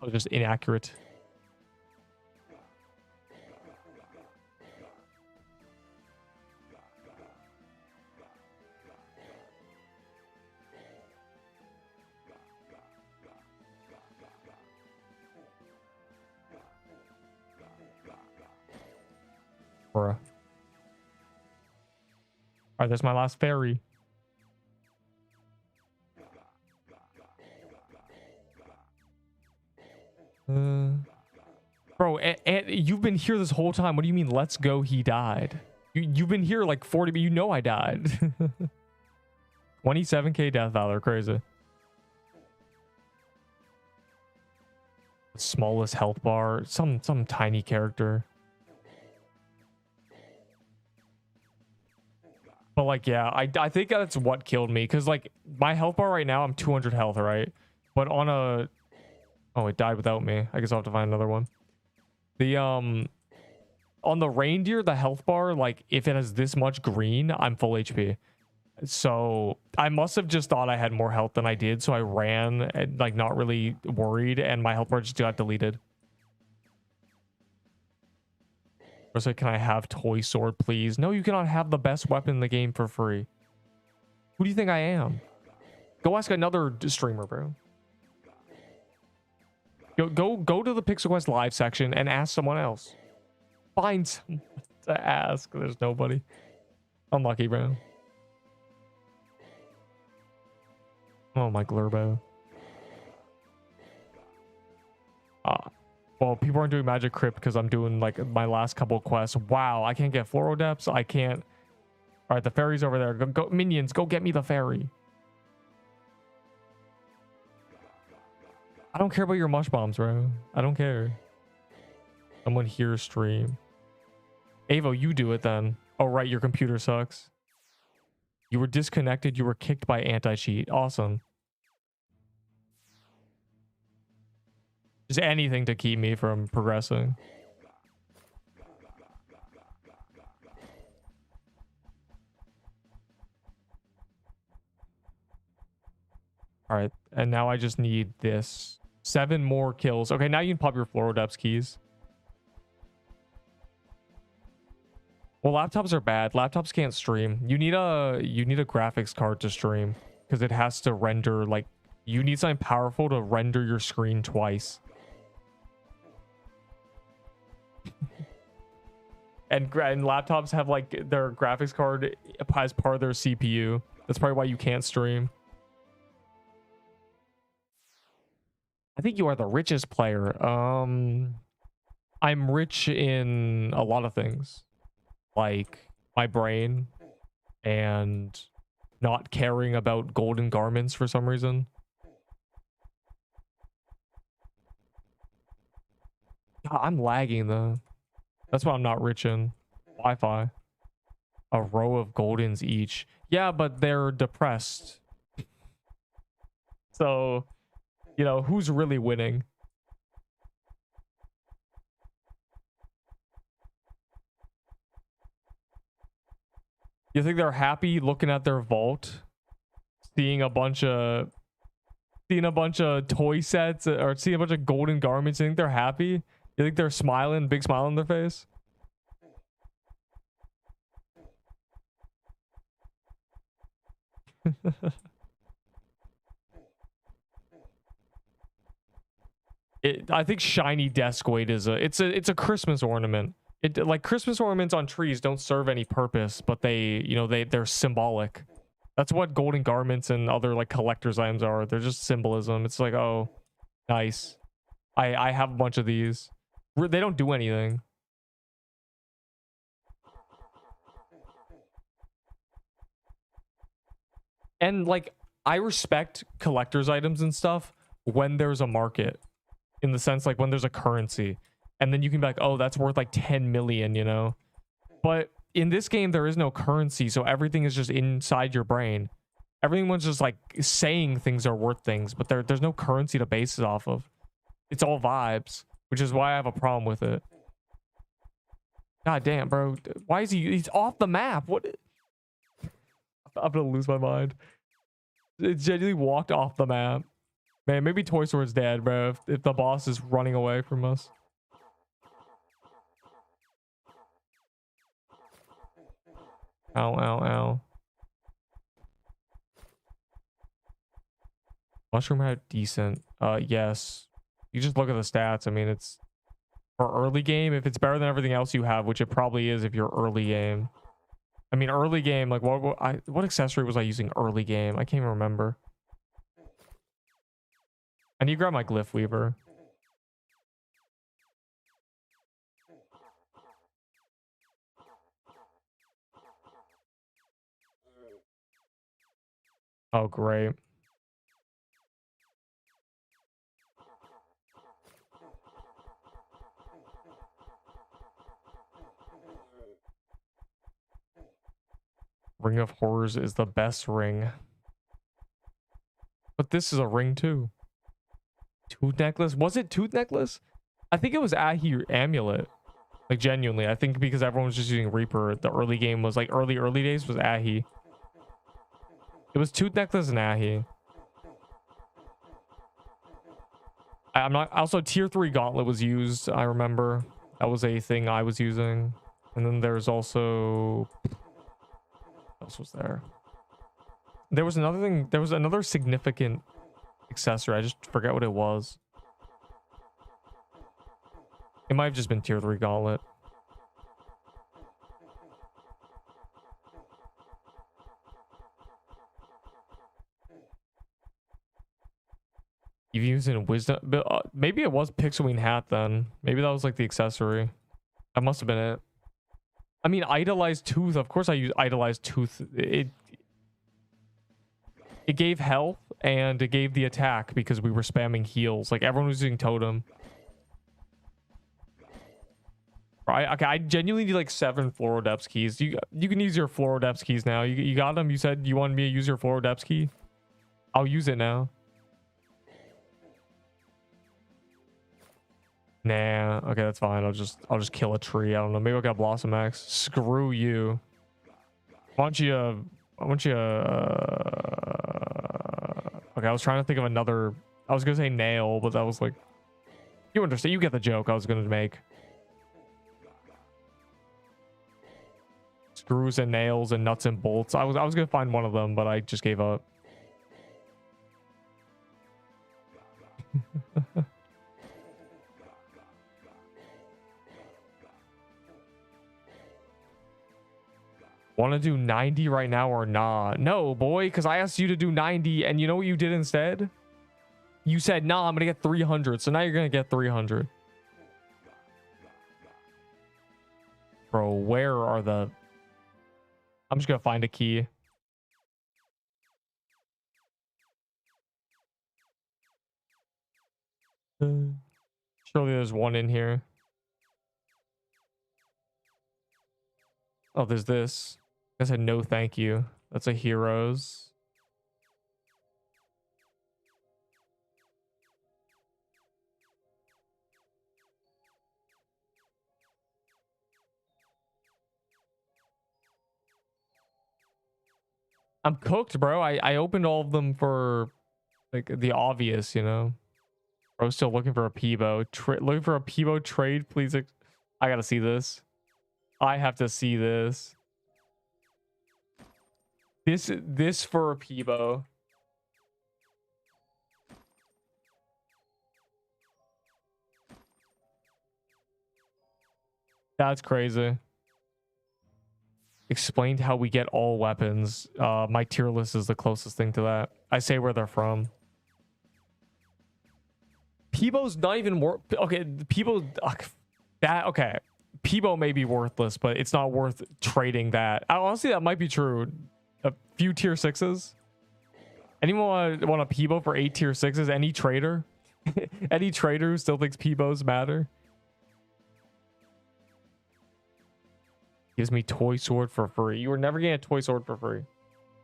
Speaker 1: I was just inaccurate. Bruh. Alright, that's my last fairy. Bro, you've been here this whole time. What do you mean, let's go, he died? You've been here like 40, but you know I died. 27k death valor, crazy. Smallest health bar, some tiny character. But like, yeah, I think that's what killed me, because like my health bar right now, I'm 200 health, right? But on a, oh, it died without me. I guess I'll have to find another one. The on the reindeer, the health bar, like if it has this much green, I'm full HP. So I must have just thought I had more health than I did, so I ran and like not really worried, and my health bar just got deleted. Or so, can I have toy sword, please? No, you cannot have the best weapon in the game for free. Who do you think I am? Go ask another streamer, bro. Go to the Pixel Quest live section and ask someone else. Find someone to ask. There's nobody. Unlucky, bro. Oh, my Glurbo. Well, people aren't doing Magic Crypt because I'm doing like my last couple of quests. Wow, I can't get Floral Depths. I can't. All right, the fairy's over there. Go, minions, go get me the fairy. I don't care about your mush bombs, bro. I don't care. Someone here stream. Avo, you do it then. Oh, right, your computer sucks. You were disconnected. You were kicked by anti-cheat. Awesome. Just anything to keep me from progressing. All right, and now I just need this. 7 more kills. Okay, now you can pop your Floral Depths keys. Well, laptops are bad. Laptops can't stream. You need a graphics card to stream because it has to render like you need something powerful to render your screen twice. And laptops have like their graphics card as part of their CPU. That's probably why you can't stream. I think you are the richest player. I'm rich in a lot of things. Like my brain and not caring about golden garments for some reason. God, I'm lagging though. That's why I'm not rich in Wi-Fi. A row of goldens each. Yeah, but they're depressed. So, you know, who's really winning? You think they're happy looking at their vault, seeing a bunch of toy sets or seeing a bunch of golden garments? You think they're happy? You think they're smiling, big smile on their face? I think shiny desk weight is it's a Christmas ornament. Like Christmas ornaments on trees don't serve any purpose, but they're symbolic. That's what golden garments and other like collector's items are. They're just symbolism. It's like, oh, nice. I have a bunch of these. They don't do anything. And like I respect collector's items and stuff when there's a market, in the sense like when there's a currency. And then you can be like, oh, that's worth like 10 million, you know? But in this game, there is no currency. So everything is just inside your brain. Everyone's just like saying things are worth things, but there's no currency to base it off of. It's all vibes, which is why I have a problem with it. God damn, bro. Why is he's off the map? What? I'm gonna lose my mind. It genuinely walked off the map. Man, maybe Toy Store's dead, bro. If the boss is running away from us. Ow, ow, ow. Mushroom had decent. Yes. You just look at the stats. I mean, it's for early game. If it's better than everything else you have, which it probably is if you're early game. I mean, early game, like what accessory was I using early game? I can't even remember. I need to grab my glyph weaver. Oh, great. Ring of Horrors is the best ring. But this is a ring too. Tooth necklace? Was it tooth necklace? I think it was Ahi amulet. Like genuinely. I think because everyone was just using Reaper, the early game was like early days was Ahi. It was tooth necklace and Ahi. I'm not also tier 3 gauntlet was used, I remember. That was a thing I was using. And then there's also what else was there? There was another thing, there was another significant accessory. I just forget what it was. It might have just been tier 3 gauntlet. You've used it in wisdom, but maybe it was Pixelwing hat then. Maybe that was like the accessory. That must have been it. I mean, idolized tooth. Of course, I use idolized tooth. It gave health and it gave the attack because we were spamming heals. Like everyone was using totem. Right? Okay, I genuinely need like 7 Fluorodepths keys. You can use your Fluorodepths keys now. You got them. You said you wanted me to use your Fluorodepths key. I'll use it now. Nah, okay, that's fine. I'll just kill a tree. I don't know. Maybe I'll get Blossom Axe. Screw you. Okay, I was trying to think of another. I was gonna say nail, but that was like, you understand. You get the joke I was gonna make. screws and nails and nuts and bolts. I was gonna find one of them, but I just gave up. Want to do 90 right now or not? No, boy, because I asked you to do 90, and you know what you did instead? You said, nah, I'm gonna get 300, so now you're gonna get 300. Bro, where are the... I'm just gonna find a key. Surely there's one in here. Oh, there's this. I said no thank you. That's a heroes. I'm cooked, bro. I opened all of them for like the obvious, you know. Bro's still looking for a Peebo. Looking for a Peebo trade, please. I gotta see this. I have to see this. This for a Peebo. That's crazy. Explained how we get all weapons. My tier list is the closest thing to that. I say where they're from. Peebo's not even worth... Okay, Peebo... that... Okay. Peebo may be worthless, but it's not worth trading that. Honestly, that might be true. A few tier 6s. Anyone want a Peebo for 8 tier 6s? Any trader? Any trader who still thinks Peebos matter? Gives me toy sword for free. You were never getting a toy sword for free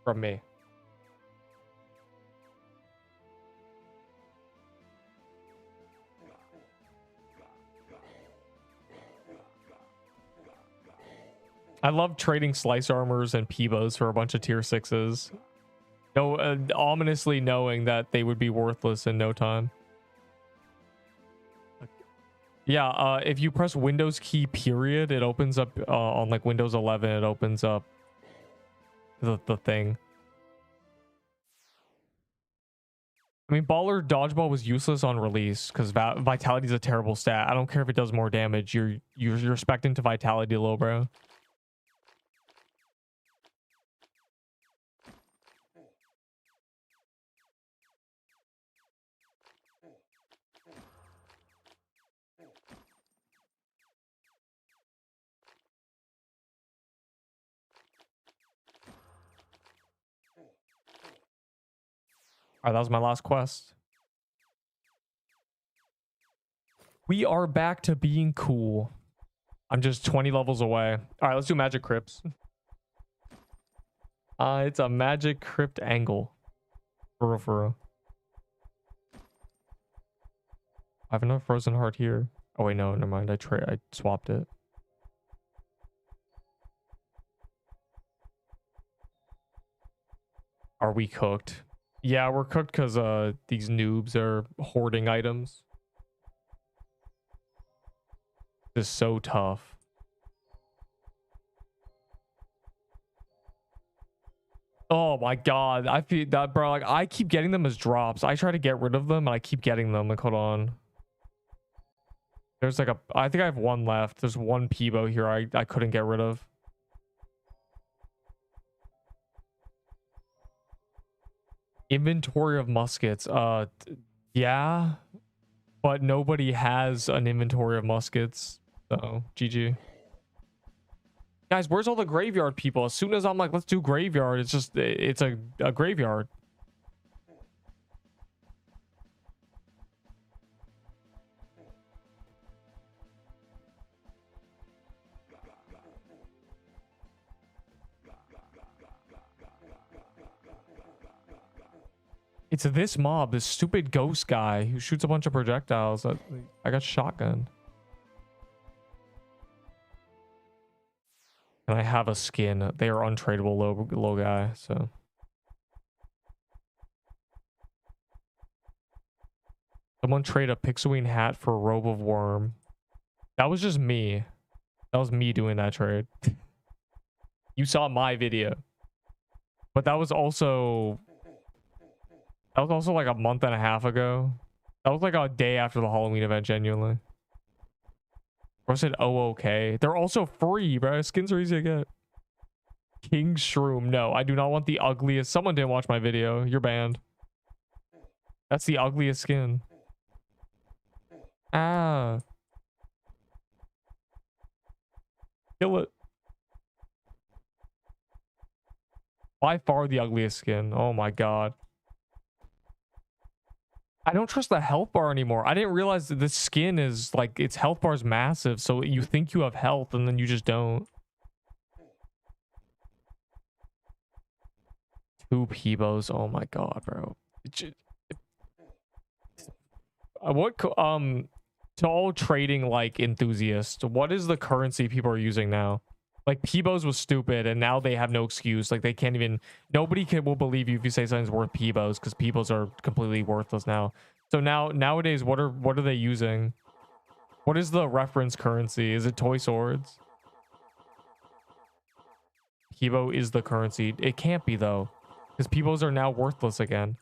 Speaker 1: from me. I love trading slice armors and Peebos for a bunch of tier 6s. No, ominously knowing that they would be worthless in no time. Yeah, if you press Windows key period, it opens up on like Windows 11. It opens up the thing. I mean, Baller Dodgeball was useless on release because Vitality is a terrible stat. I don't care if it does more damage. You're expecting to Vitality low, bro. All right, that was my last quest. We are back to being cool. I'm just 20 levels away. All right, let's do Magic Crypts. It's a Magic Crypt angle. For real. I have another Frozen Heart here. Oh wait, no, never mind. I swapped it. Are we cooked? Yeah, we're cooked because these noobs are hoarding items. This is so tough. Oh my god, I feel that, bro. Like, I keep getting them as drops. I try to get rid of them and I keep getting them. Like, hold on. There's like I think I have one left. There's one Peebo here I couldn't get rid of. Inventory of muskets. Yeah, but nobody has an inventory of muskets. So GG. Guys, where's all the graveyard people? As soon as I'm like, let's do graveyard, it's a graveyard. It's this mob, this stupid ghost guy who shoots a bunch of projectiles. I got shotgun. And I have a skin. They are untradeable low guy, so. Someone trade a Pixelween hat for a robe of worm. That was just me. That was me doing that trade. You saw my video. But that was also like a month and a half ago. That was like a day after the Halloween event, genuinely. Or said, oh, okay. They're also free, bro. Skins are easy to get. King Shroom. No, I do not want the ugliest. Someone didn't watch my video. You're banned. That's the ugliest skin. Ah. Kill it. By far the ugliest skin. Oh my god. I don't trust the health bar anymore. I didn't realize that this skin is like, its health bar is massive. So you think you have health and then you just don't. 2 Peebos. Oh my god, bro. What to all trading like enthusiasts, what is the currency people are using now? Like Peebos was stupid and now they have no excuse. Like they can't even, will believe you if you say something's worth Peebos, because Peebos are completely worthless now. So nowadays what are they using? What is the reference currency? Is it toy swords? Peebo is the currency. It can't be though, because Peebos are now worthless again.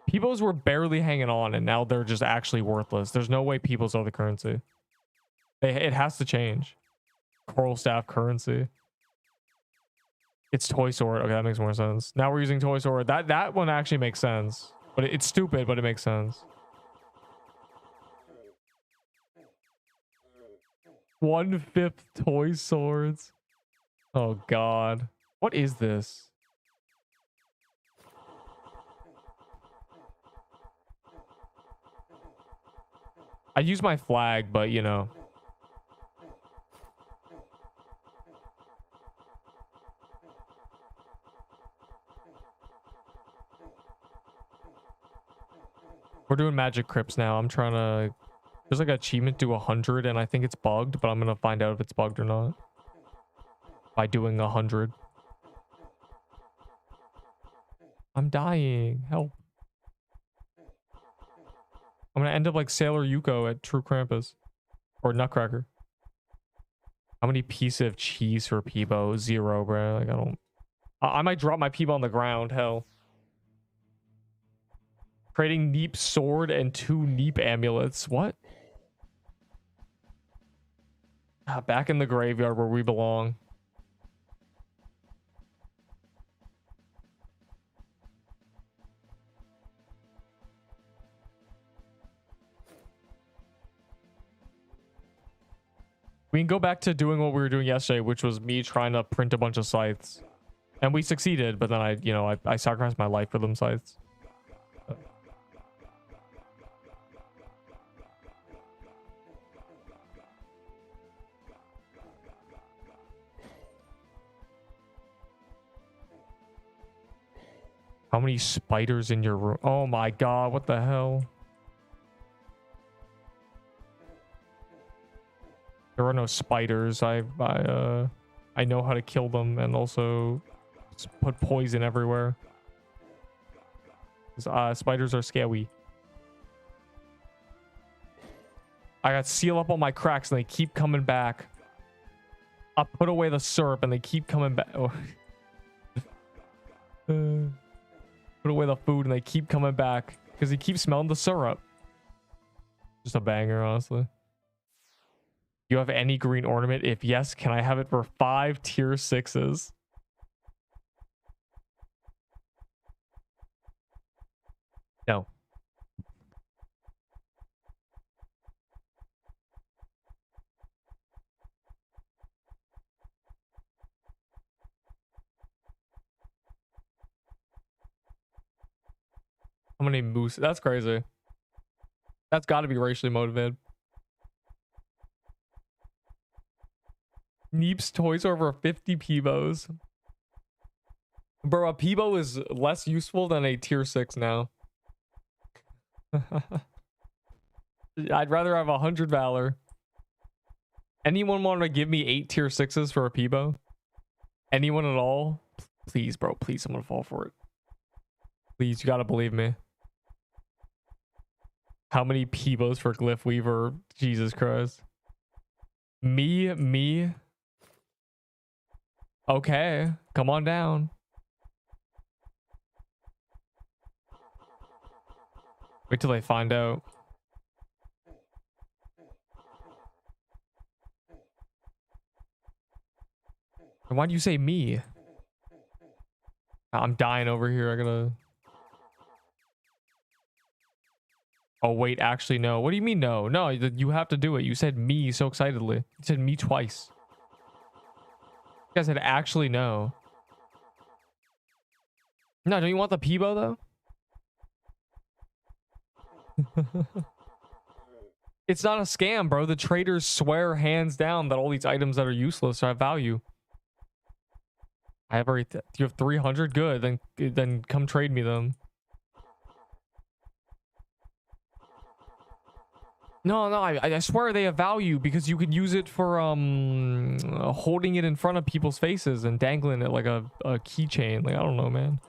Speaker 1: Peebos were barely hanging on and now they're just actually worthless. There's no way Peebos are the currency. It has to change. Coral staff currency. It's toy sword. Okay, that makes more sense. Now we're using toy sword. That one actually makes sense. But it's stupid, but it makes sense. 1/5 toy swords. Oh god. What is this? I use my flag, but you know. We're doing magic crypts now. I'm trying to... There's like an achievement to 100 and I think it's bugged, but I'm going to find out if it's bugged or not. By doing 100. I'm dying. Help. I'm going to end up like Sailor Yuko at True Krampus. Or Nutcracker. How many pieces of cheese for Peebo? 0, bro. Like I don't... I might drop my Peebo on the ground. Hell. Trading Neep sword and 2 Neep amulets. What? Back in the graveyard where we belong. We can go back to doing what we were doing yesterday, which was me trying to print a bunch of scythes. And we succeeded, but then I sacrificed my life for them scythes. How many spiders in your room? Oh my god, what the hell? There are no spiders. I know how to kill them and also put poison everywhere. Spiders are scary. I got seal up on my cracks and they keep coming back. I put away the syrup and they keep coming back. Oh. Put away the food and they keep coming back because he keeps smelling the syrup. Just a banger, honestly. You have any green ornament? If yes, can I have it for 5 tier 6s? No. How many moose? That's crazy. That's got to be racially motivated. Neep's toys are over 50 Peebos. Bro, a Peebo is less useful than a tier 6 now. I'd rather have 100 Valor. Anyone want to give me 8 tier 6s for a Peebo? Anyone at all? Please, bro. Please, someone fall for it. Please, you gotta believe me. How many Peebos for Glyph Weaver? Jesus Christ. Me. Okay, come on down. Wait till they find out. And why do you say me? I'm dying over here. I gotta... Oh, wait, actually, no. What do you mean, no? No, you have to do it. You said me so excitedly. You said me twice. You guys said actually no. No, don't you want the Peebo, though? It's not a scam, bro. The traders swear hands down that all these items that are useless have value. I have already... You have 300? Good. Then come trade me them. No, I swear they have value because you could use it for holding it in front of people's faces and dangling it like a keychain. Like, I don't know, man.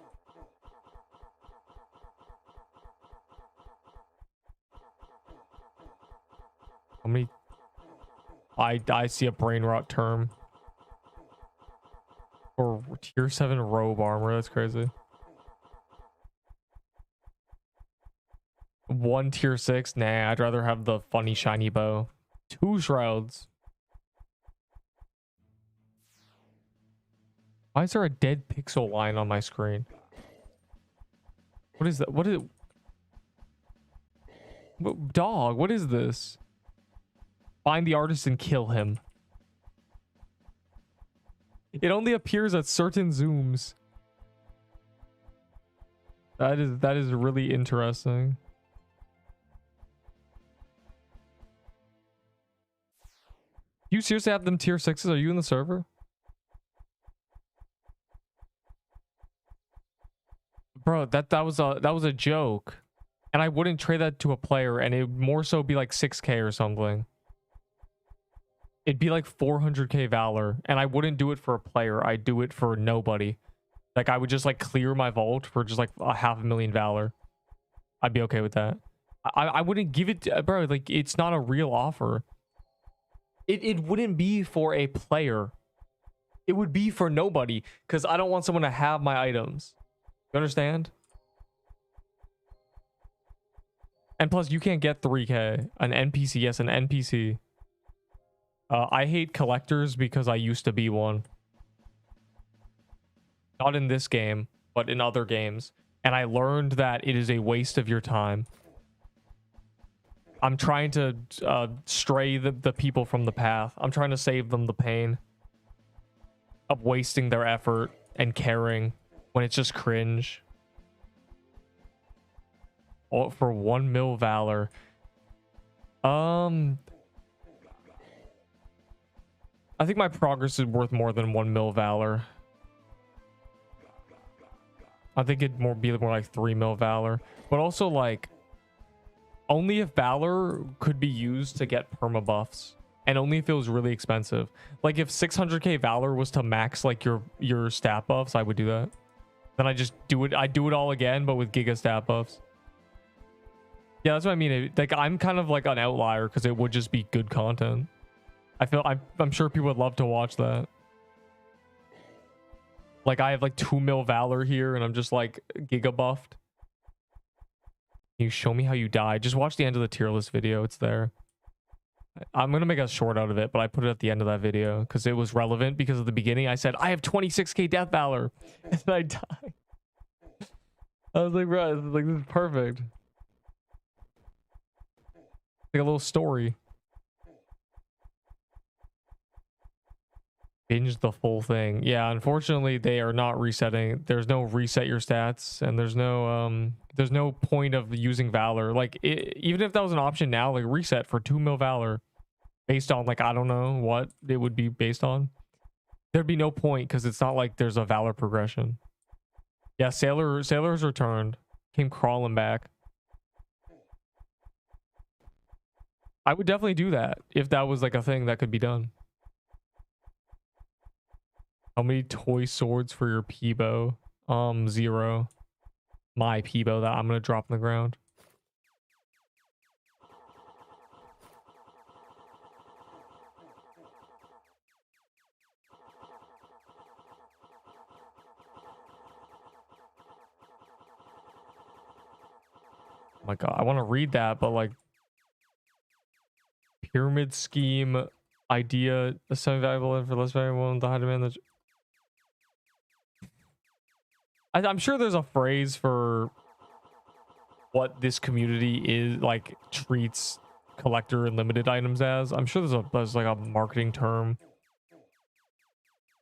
Speaker 1: How many? I see a brain rot term. Or tier 7 robe armor. That's crazy. 1 tier 6? Nah, I'd rather have the funny shiny bow. 2 shrouds. Why is there a dead pixel line on my screen? What is that? What is it? Dog, what is this? Find the artist and kill him. It only appears at certain zooms. That is really interesting. You seriously have them tier 6s? Are you in the server? Bro, that was a joke. And I wouldn't trade that to a player, and it would more so be like 6k or something. It'd be like 400k valor, and I wouldn't do it for a player. I'd do it for nobody. Like, I would just like clear my vault for just like 500,000 valor. I'd be okay with that. I wouldn't give it to, bro, like, it's not a real offer. It wouldn't be for a player. It would be for nobody, because I don't want someone to have my items. You understand? And plus, you can't get 3k. An NPC, yes, an NPC. I hate collectors because I used to be one. Not in this game, but in other games. And I learned that it is a waste of your time. I'm trying to stray the people from the path. I'm trying to save them the pain of wasting their effort and caring when it's just cringe. Oh, for 1 mil valor. I think my progress is worth more than 1 mil valor. I think it'd be more like 3 mil valor. But also, like, only if valor could be used to get perma buffs. And only if it was really expensive. Like, if 600k valor was to max, like, your stat buffs, I would do that. Then I just do it. I do it all again, but with giga stat buffs. Yeah, that's what I mean. Like, I'm kind of like an outlier because it would just be good content. I'm sure people would love to watch that. Like, I have like 2 mil valor here and I'm just like giga buffed. Can you show me how you die? Just watch the end of the tier list video. It's there. I'm gonna make a short out of it, but I put it at the end of that video because it was relevant. Because at the beginning I said I have 26k death valor and I died. I was like, bro, this is perfect. Like a little story. Binge the full thing. Yeah, unfortunately they are not resetting. There's no reset your stats, and there's no point of using valor. Like, even if that was an option now, like reset for 2 mil valor based on, like, I don't know what it would be based on. There'd be no point because it's not like there's a valor progression. Yeah, sailors returned, came crawling back. I would definitely do that if that was like a thing that could be done. How many toy swords for your Peebo? 0. My Peebo that I'm gonna drop on the ground. Oh my god, I want to read that, but like pyramid scheme idea, a semi-valuable and for less valuable, the high demand. I'm sure there's a phrase for what this community is like treats collector and limited items as. I'm sure there's like a marketing term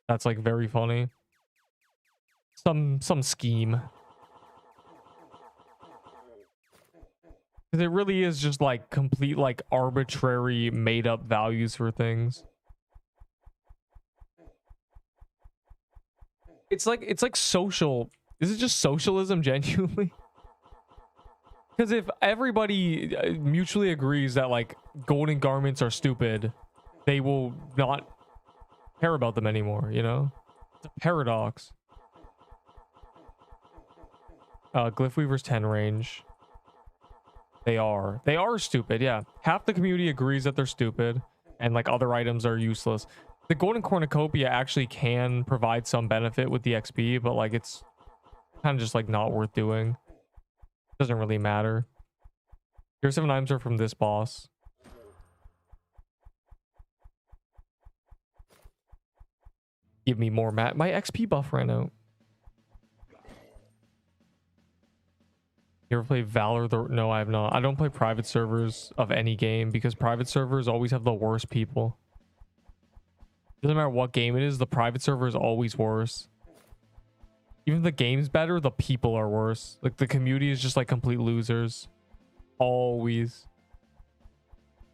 Speaker 1: that's like very funny. Some scheme. Because it really is just like complete like arbitrary made up values for things. It's like social. Is it just socialism genuinely? Because if everybody mutually agrees that like golden garments are stupid, they will not care about them anymore, you know? It's a paradox. Glyphweaver's 10 range. They are stupid, yeah. Half the community agrees that they're stupid, and like other items are useless. The golden cornucopia actually can provide some benefit with the XP, but like it's kind of just like not worth doing. Doesn't really matter. Here's 7 items are from this boss. Give me more mat. My XP buff ran out. You ever play Valor? No, I have not. I don't play private servers of any game because private servers always have the worst people. Doesn't matter what game it is, the private server is always worse. Even if the game's better, the people are worse. Like the community is just like complete losers. Always.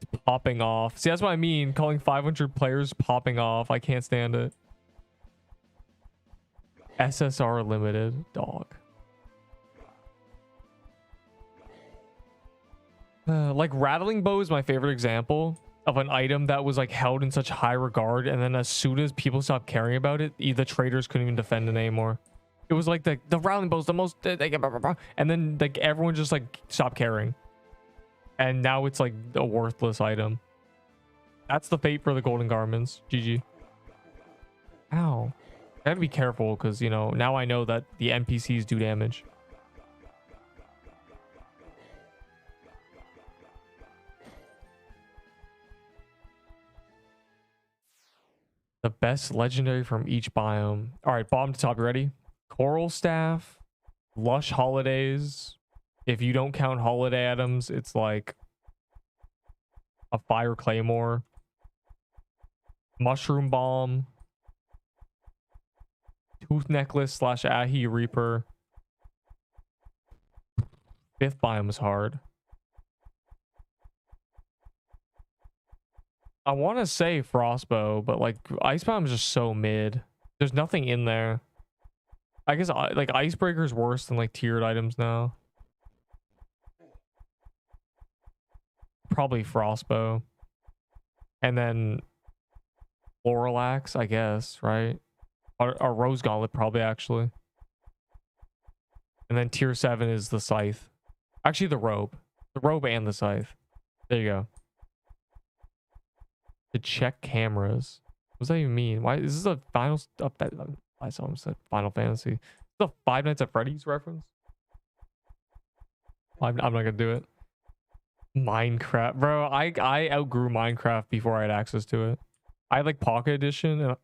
Speaker 1: It's popping off. See, that's what I mean. Calling 500 players popping off. I can't stand it. SSR limited. Dog. Like rattling bow is my favorite example of an item that was like held in such high regard, and then as soon as people stopped caring about it, the traders couldn't even defend it anymore. It was like the rattling bow is the most, and then like everyone just like stopped caring, and now it's like a worthless item. That's the fate for the golden garments. GG. Ow. I gotta be careful because, you know, now I know that the NPCs do damage. The best legendary from each biome. All right, bottom to top, you ready? Coral Staff, Lush Holidays. If you don't count holiday items, it's like a Fire Claymore, Mushroom Bomb, Tooth Necklace / Ahi Reaper. 5th biome is hard. I want to say Frostbow, but like Icebound is just so mid. There's nothing in there. I guess like Icebreaker is worse than like tiered items now. Probably Frostbow. And then Floralax, I guess, right? Or Rose Gauntlet, probably, actually. And then tier 7 is the Scythe. Actually, the Robe. The Robe and the Scythe. There you go. To check cameras. What does that even mean? Why is this a final? I saw him said Final Fantasy. Is this a Five Nights at Freddy's reference? I'm not gonna do it. Minecraft, bro. I outgrew Minecraft before I had access to it. I had like Pocket Edition. And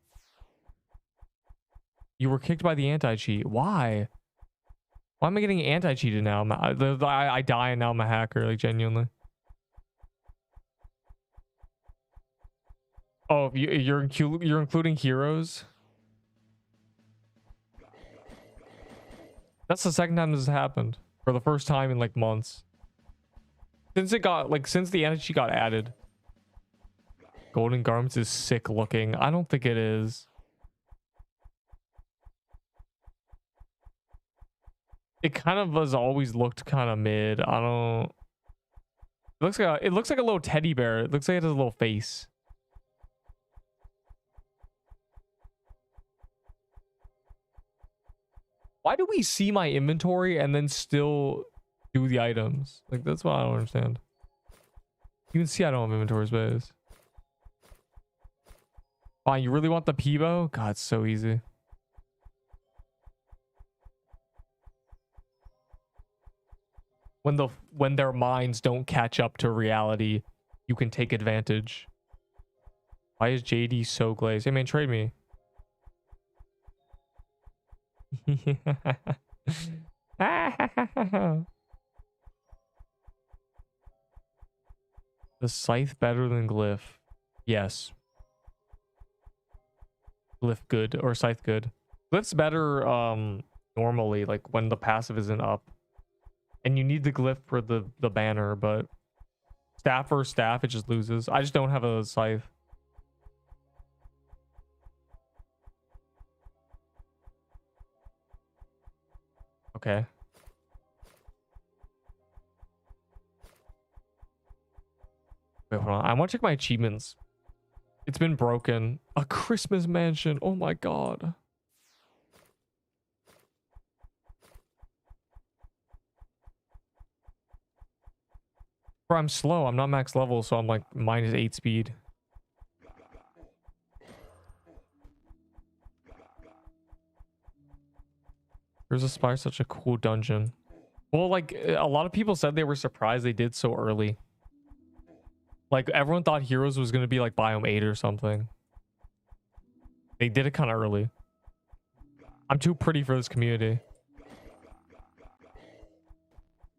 Speaker 1: you were kicked by the anti-cheat. Why? Why am I getting anti-cheated now? I die and now I'm a hacker. Like genuinely. Oh, you're including heroes? That's the second time this has happened. For the first time in like months. Since the anti-cheat got added. Golden Garments is sick looking. I don't think it is. It kind of has always looked kind of mid. I don't. It looks like a little teddy bear. It looks like it has a little face. Why do we see my inventory and then still do the items? Like, that's what I don't understand. You can see I don't have inventory space. Fine, you really want the Peebo? God, it's so easy. when their minds don't catch up to reality, you can take advantage. Why is JD so glazed? Hey man, trade me. The scythe better than glyph? Yes. Glyph good or scythe good. Glyph's better normally, like when the passive isn't up. And you need the glyph for the banner, but staff versus staff, it just loses. I just don't have a scythe. Okay. Wait, hold on. I want to check my achievements. It's been broken. A Christmas mansion. Oh my god. Bro, I'm slow. I'm not max level, so I'm like -8 speed. Here's a spire, such a cool dungeon. Well, like a lot of people said they were surprised they did so early. Like everyone thought Heroes was gonna be like biome 8 or something. They did it kind of early. I'm too pretty for this community.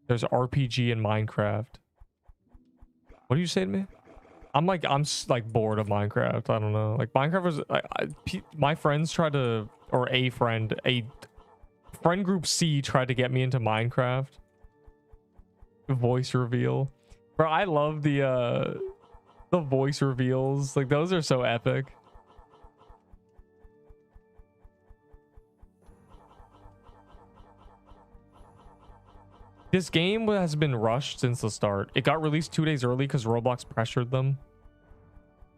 Speaker 1: There's RPG in Minecraft. What do you say to me? I'm like bored of Minecraft. I don't know. Like Minecraft was my friends tried to, or a friend group C tried to get me into Minecraft. Voice reveal. Bro, I love the voice reveals. Like those are so epic. This game has been rushed since the start. It got released 2 days early because Roblox pressured them.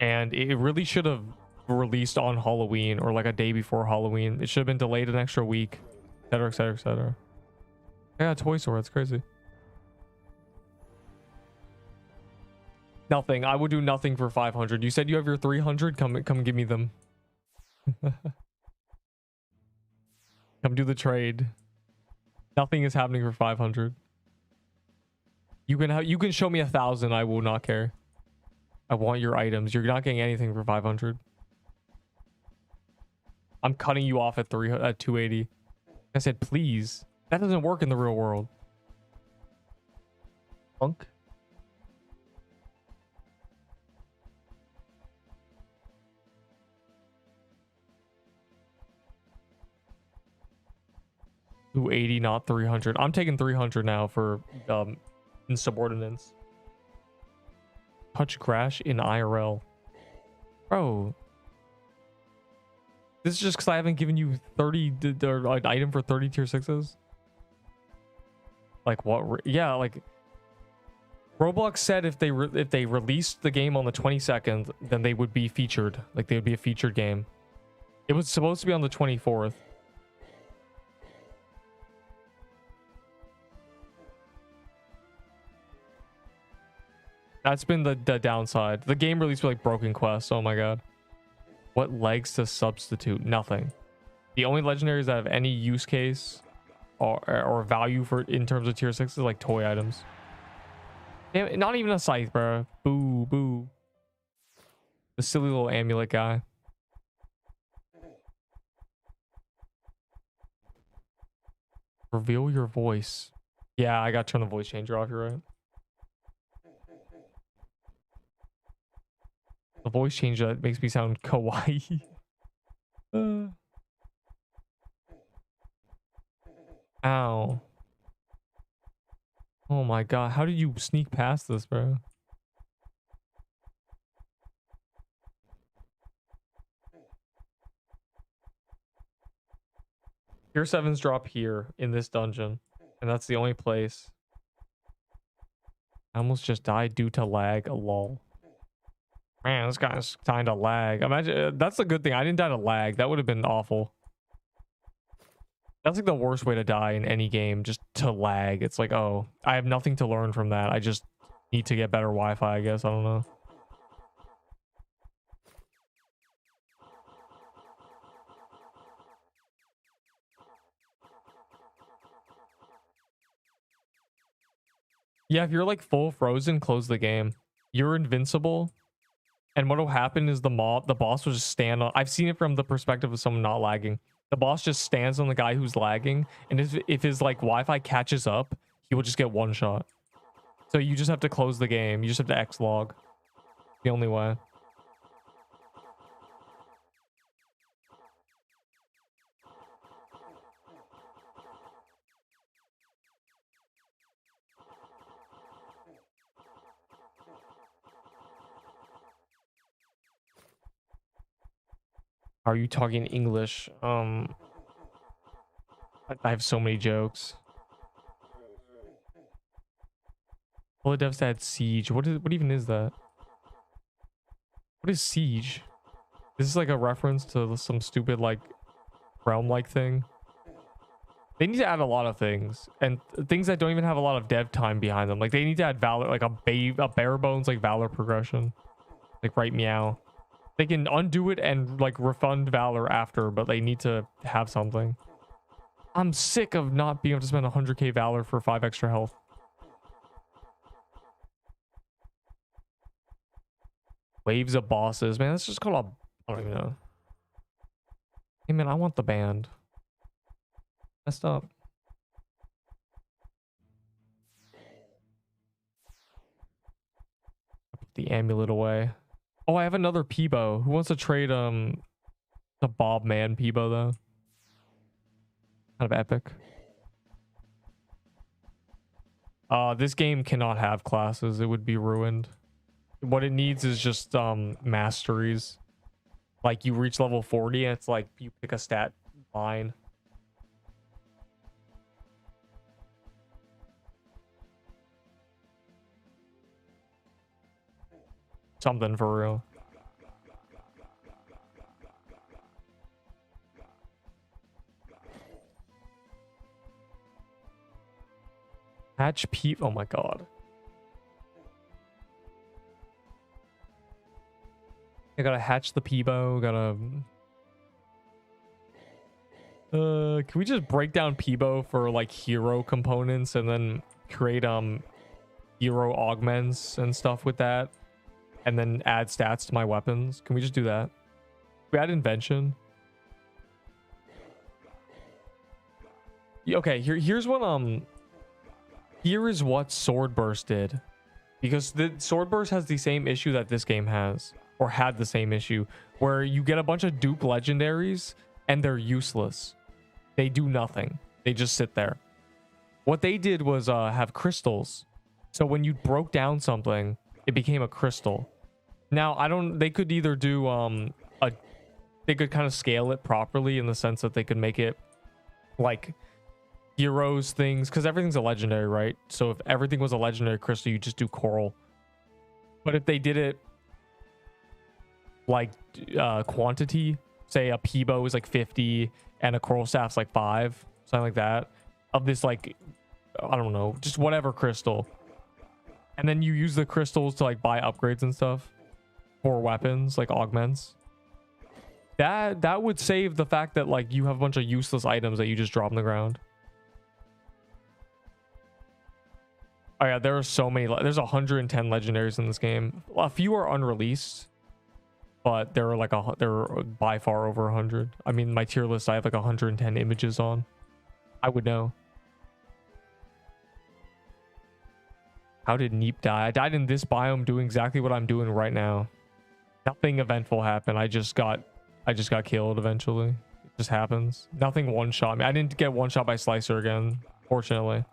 Speaker 1: And it really should have released on Halloween or like a day before Halloween. It should have been delayed an extra week, etc, etc, etc. Yeah, Toy Store, that's crazy. Nothing. I would do nothing for 500. You said you have your 300. Come give me them. Come do the trade. Nothing is happening for 500. You can show me 1,000. I will not care. I want your items. You're not getting anything for 500. I'm cutting you off at 280. I said, please. That doesn't work in the real world. Punk. $280, not 300. I'm taking 300 now for insubordinance. Touch crash in IRL. Bro. This is just because I haven't given you 30 an item for 30 tier 6s. Like what? Yeah, like Roblox said if they released the game on the 22nd, then they would be featured. Like they would be a featured game. It was supposed to be on the 24th. That's been the downside. The game released with like broken quests. Oh my god. What legs to substitute? Nothing. The only legendaries that have any use case or value for in terms of tier 6 is like toy items. Damn it, not even a scythe, bro. Boo, boo. The silly little amulet guy. Reveal your voice. Yeah, I got to turn the voice changer off. You're right. The voice change that makes me sound kawaii. Ow. Oh my god. How did you sneak past this, bro? Tier 7s drop here in this dungeon. And that's the only place. I almost just died due to lag. A lol. Man, this guy's kind of lag. Imagine that's a good thing. I didn't die to lag. That would have been awful. That's like the worst way to die in any game, just to lag. It's like, oh, I have nothing to learn from that. I just need to get better Wi-Fi, I guess. I don't know. Yeah, if you're like full frozen, close the game. You're invincible. And what'll happen is the boss will just stand on. I've seen it from the perspective of someone not lagging. The boss just stands on the guy who's lagging, and if his like Wi-Fi catches up, he will just get one shot. So you just have to close the game. You just have to X log. The only way. Are you talking English? I have so many jokes. All the devs had Siege. What even is that? What is Siege? Is this like a reference to some stupid like realm-like thing? They need to add a lot of things, and things that don't even have a lot of dev time behind them. Like they need to add valor, like a bare bones like valor progression. Like right meow. They can undo it and like refund valor after, but they need to have something. I'm sick of not being able to spend 100k valor for 5 extra health. Waves of bosses, man. That's just called a. I don't even know. Hey man, I want the band. Messed up. Put the amulet away. Oh, I have another Peebo. Who wants to trade the Bob Man Peebo though? Kind of epic. This game cannot have classes. It would be ruined. What it needs is just masteries. Like you reach level 40 and it's like you pick a stat line. Something for real. Hatch peep. Oh my god. I gotta hatch the Peebo. Gotta. Can we just break down Peebo for like hero components and then create hero augments and stuff with that, and then add stats to my weapons? Can we just do that? Can we add invention? Okay, here's what here is what Sword Burst did, because the Sword Burst has the same issue that this game has, or had the same issue, where you get a bunch of dupe legendaries and they're useless. They do nothing. They just sit there. What they did was have crystals. So when you broke down something, it became a crystal. Now, they could either do they could kind of scale it properly in the sense that they could make it like heroes things, because everything's a legendary, right? So if everything was a legendary crystal, you just do coral. But if they did it like quantity, say a Peebo is like 50 and a coral staff's like 5, something like that, of this like, I don't know, just whatever crystal, and then you use the crystals to like buy upgrades and stuff for weapons, like augments, that would save the fact that like you have a bunch of useless items that you just drop on the ground. Oh yeah, there are so many. There's 110 legendaries in this game. A few are unreleased, but there are like there are by far over 100. I mean, my tier list, I have like 110 images on. I would know. How did Neep die? I died in this biome doing exactly what I'm doing right now. Nothing eventful happened. I just got killed eventually. It just happens. Nothing one-shot me. I didn't get one-shot by Slicer again, fortunately.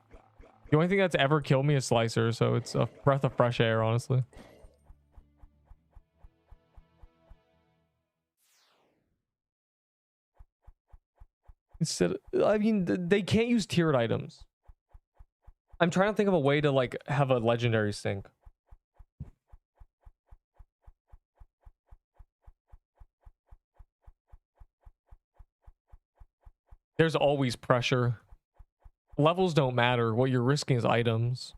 Speaker 1: The only thing that's ever killed me is Slicer, so it's a breath of fresh air, honestly. I mean, they can't use tiered items. I'm trying to think of a way to like have a legendary sync. There's always pressure. Levels don't matter. What you're risking is items.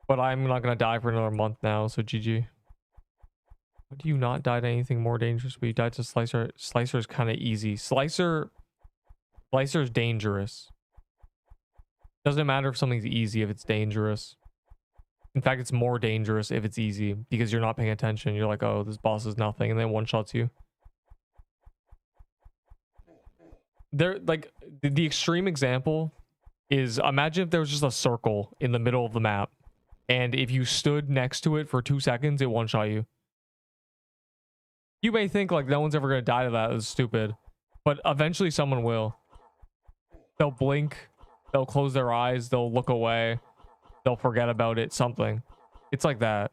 Speaker 1: But I'm not gonna die for another month now, so GG. How do you not die to anything more dangerous? But you died to Slicer. Slicer is kind of easy. Slicer's dangerous. Doesn't matter if something's easy, if it's dangerous. In fact, it's more dangerous if it's easy because you're not paying attention. You're like, oh, this boss is nothing, and then one shots you. There, like, the extreme example is, imagine if there was just a circle in the middle of the map, and if you stood next to it for 2 seconds, it one shot you. You may think like no one's ever gonna die to that. It's stupid, but eventually someone will. They'll blink, they'll close their eyes, they'll look away, they'll forget about it. Something. It's like that.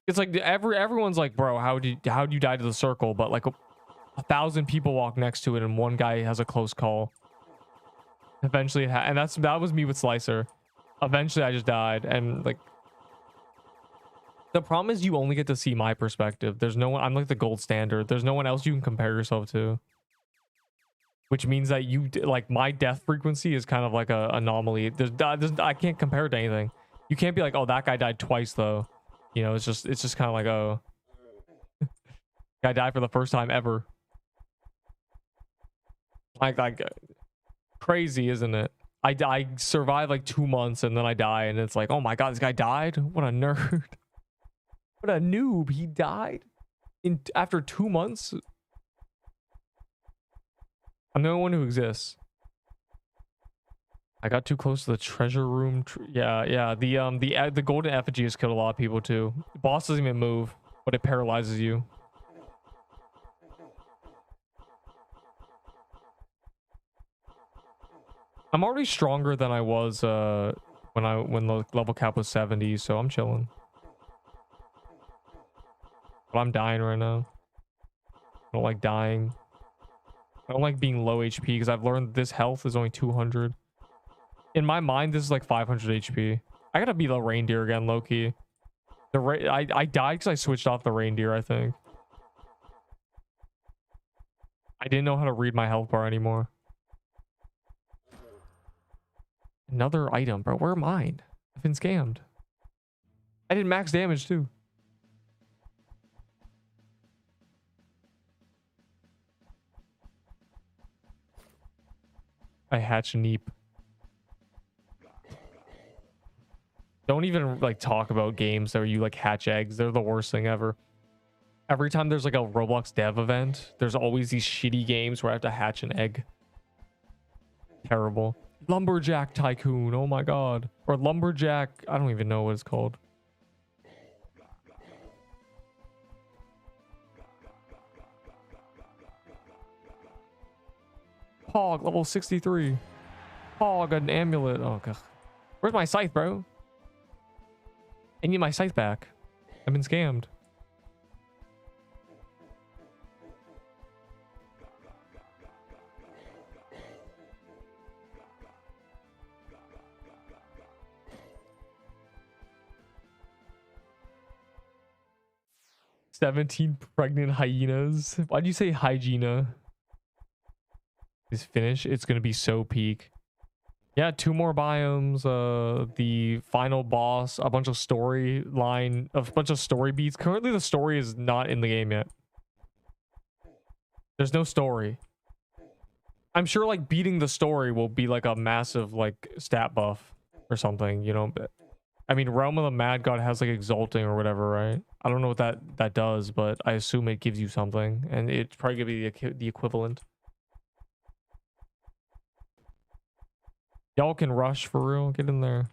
Speaker 1: It's like everyone's like, bro, how'd you die to the circle? But like 1,000 people walk next to it, and one guy has a close call. Eventually, and that was me with Slicer. Eventually, I just died, and like. The problem is you only get to see my perspective. There's no one. I'm like the gold standard. There's no one else you can compare yourself to. Which means that you like my death frequency is kind of like a anomaly. I can't compare it to anything. You can't be like, oh, that guy died twice though. You know, it's just kind of like, oh, guy died for the first time ever. Like crazy, isn't it? I survive like 2 months and then I die, and it's like, oh my god, this guy died. What a nerd. What a noob. He died after 2 months. I'm the only one who exists. I got too close to the treasure room. Yeah. The golden effigy has killed a lot of people too. The boss doesn't even move, but it paralyzes you. I'm already stronger than I was when the level cap was 70, so I'm chilling. But I'm dying right now. I don't like dying. I don't like being low HP because I've learned this health is only 200. In my mind, this is like 500 HP. I gotta be the reindeer again, low-key. I died because I switched off the reindeer, I think. I didn't know how to read my health bar anymore. Another item, bro. Where are mine? I've been scammed. I did max damage too. I hatch Neep. Don't even like talk about games where you like hatch eggs. They're the worst thing ever. Every time there's like a Roblox dev event, there's always these shitty games where I have to hatch an egg. Terrible. Lumberjack Tycoon. Oh my god. Or Lumberjack. I don't even know what it's called. Pog, level 63. Pog, an amulet. Oh god. Where's my scythe, bro? I need my scythe back. I've been scammed. "17 pregnant hyenas." Why'd you say hygiena? Is finish. It's gonna be so peak. Yeah, 2 more biomes. The final boss, a bunch of story beats. Currently, the story is not in the game yet. There's no story. I'm sure like beating the story will be like a massive like stat buff or something, you know. But I mean, Realm of the Mad God has like exalting or whatever, right? I don't know what that does, but I assume it gives you something, and it's probably gonna be the equivalent. Y'all can rush for real. Get in there.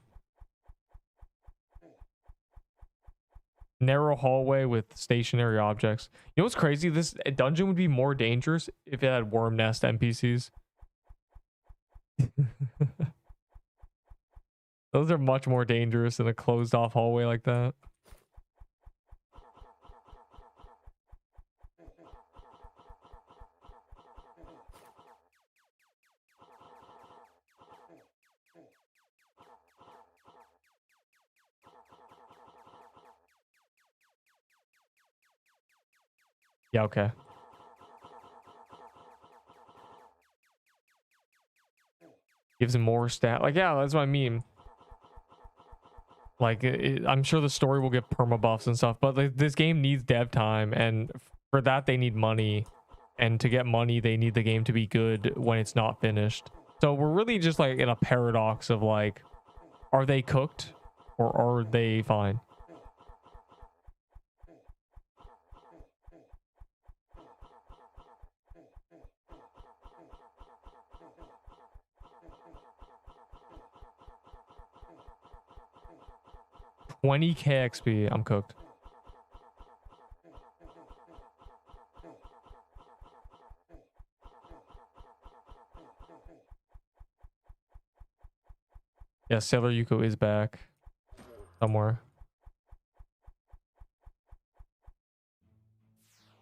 Speaker 1: Narrow hallway with stationary objects. You know what's crazy? This dungeon would be more dangerous if it had worm nest NPCs. Those are much more dangerous than a closed off hallway like that. Yeah, okay. Gives him more stat. Like, yeah, that's what I mean. Like, I'm sure the story will get perma buffs and stuff, but like, this game needs dev time, and for that they need money. and to get money, they need the game to be good when it's not finished. So we're really just like in a paradox of like, are they cooked or are they fine? $20k XP, I'm cooked. Yeah, Sailor Yuko is back somewhere.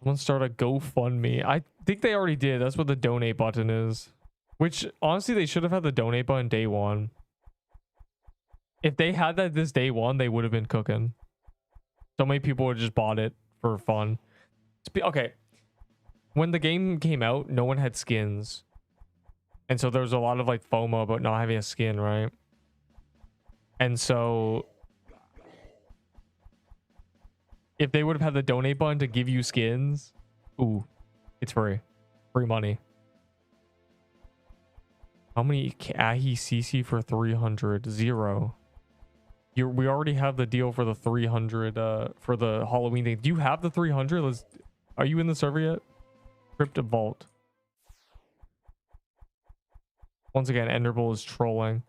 Speaker 1: Someone start a GoFundMe. I think they already did. That's what the donate button is. Which, honestly, they should have had the donate button day one. If they had that this day one, they would have been cooking. So many people would have just bought it for fun. Okay. When the game came out, no one had skins. And so there was a lot of like FOMO about not having a skin, right? And so if they would have had the donate button to give you skins, ooh, it's free. Free money. How many Ahi CC for 300? 0. We already have the deal for the 300 for the Halloween thing. Do you have the 300? Are you in the server yet? Crypto Vault. Once again, Enderbull is trolling.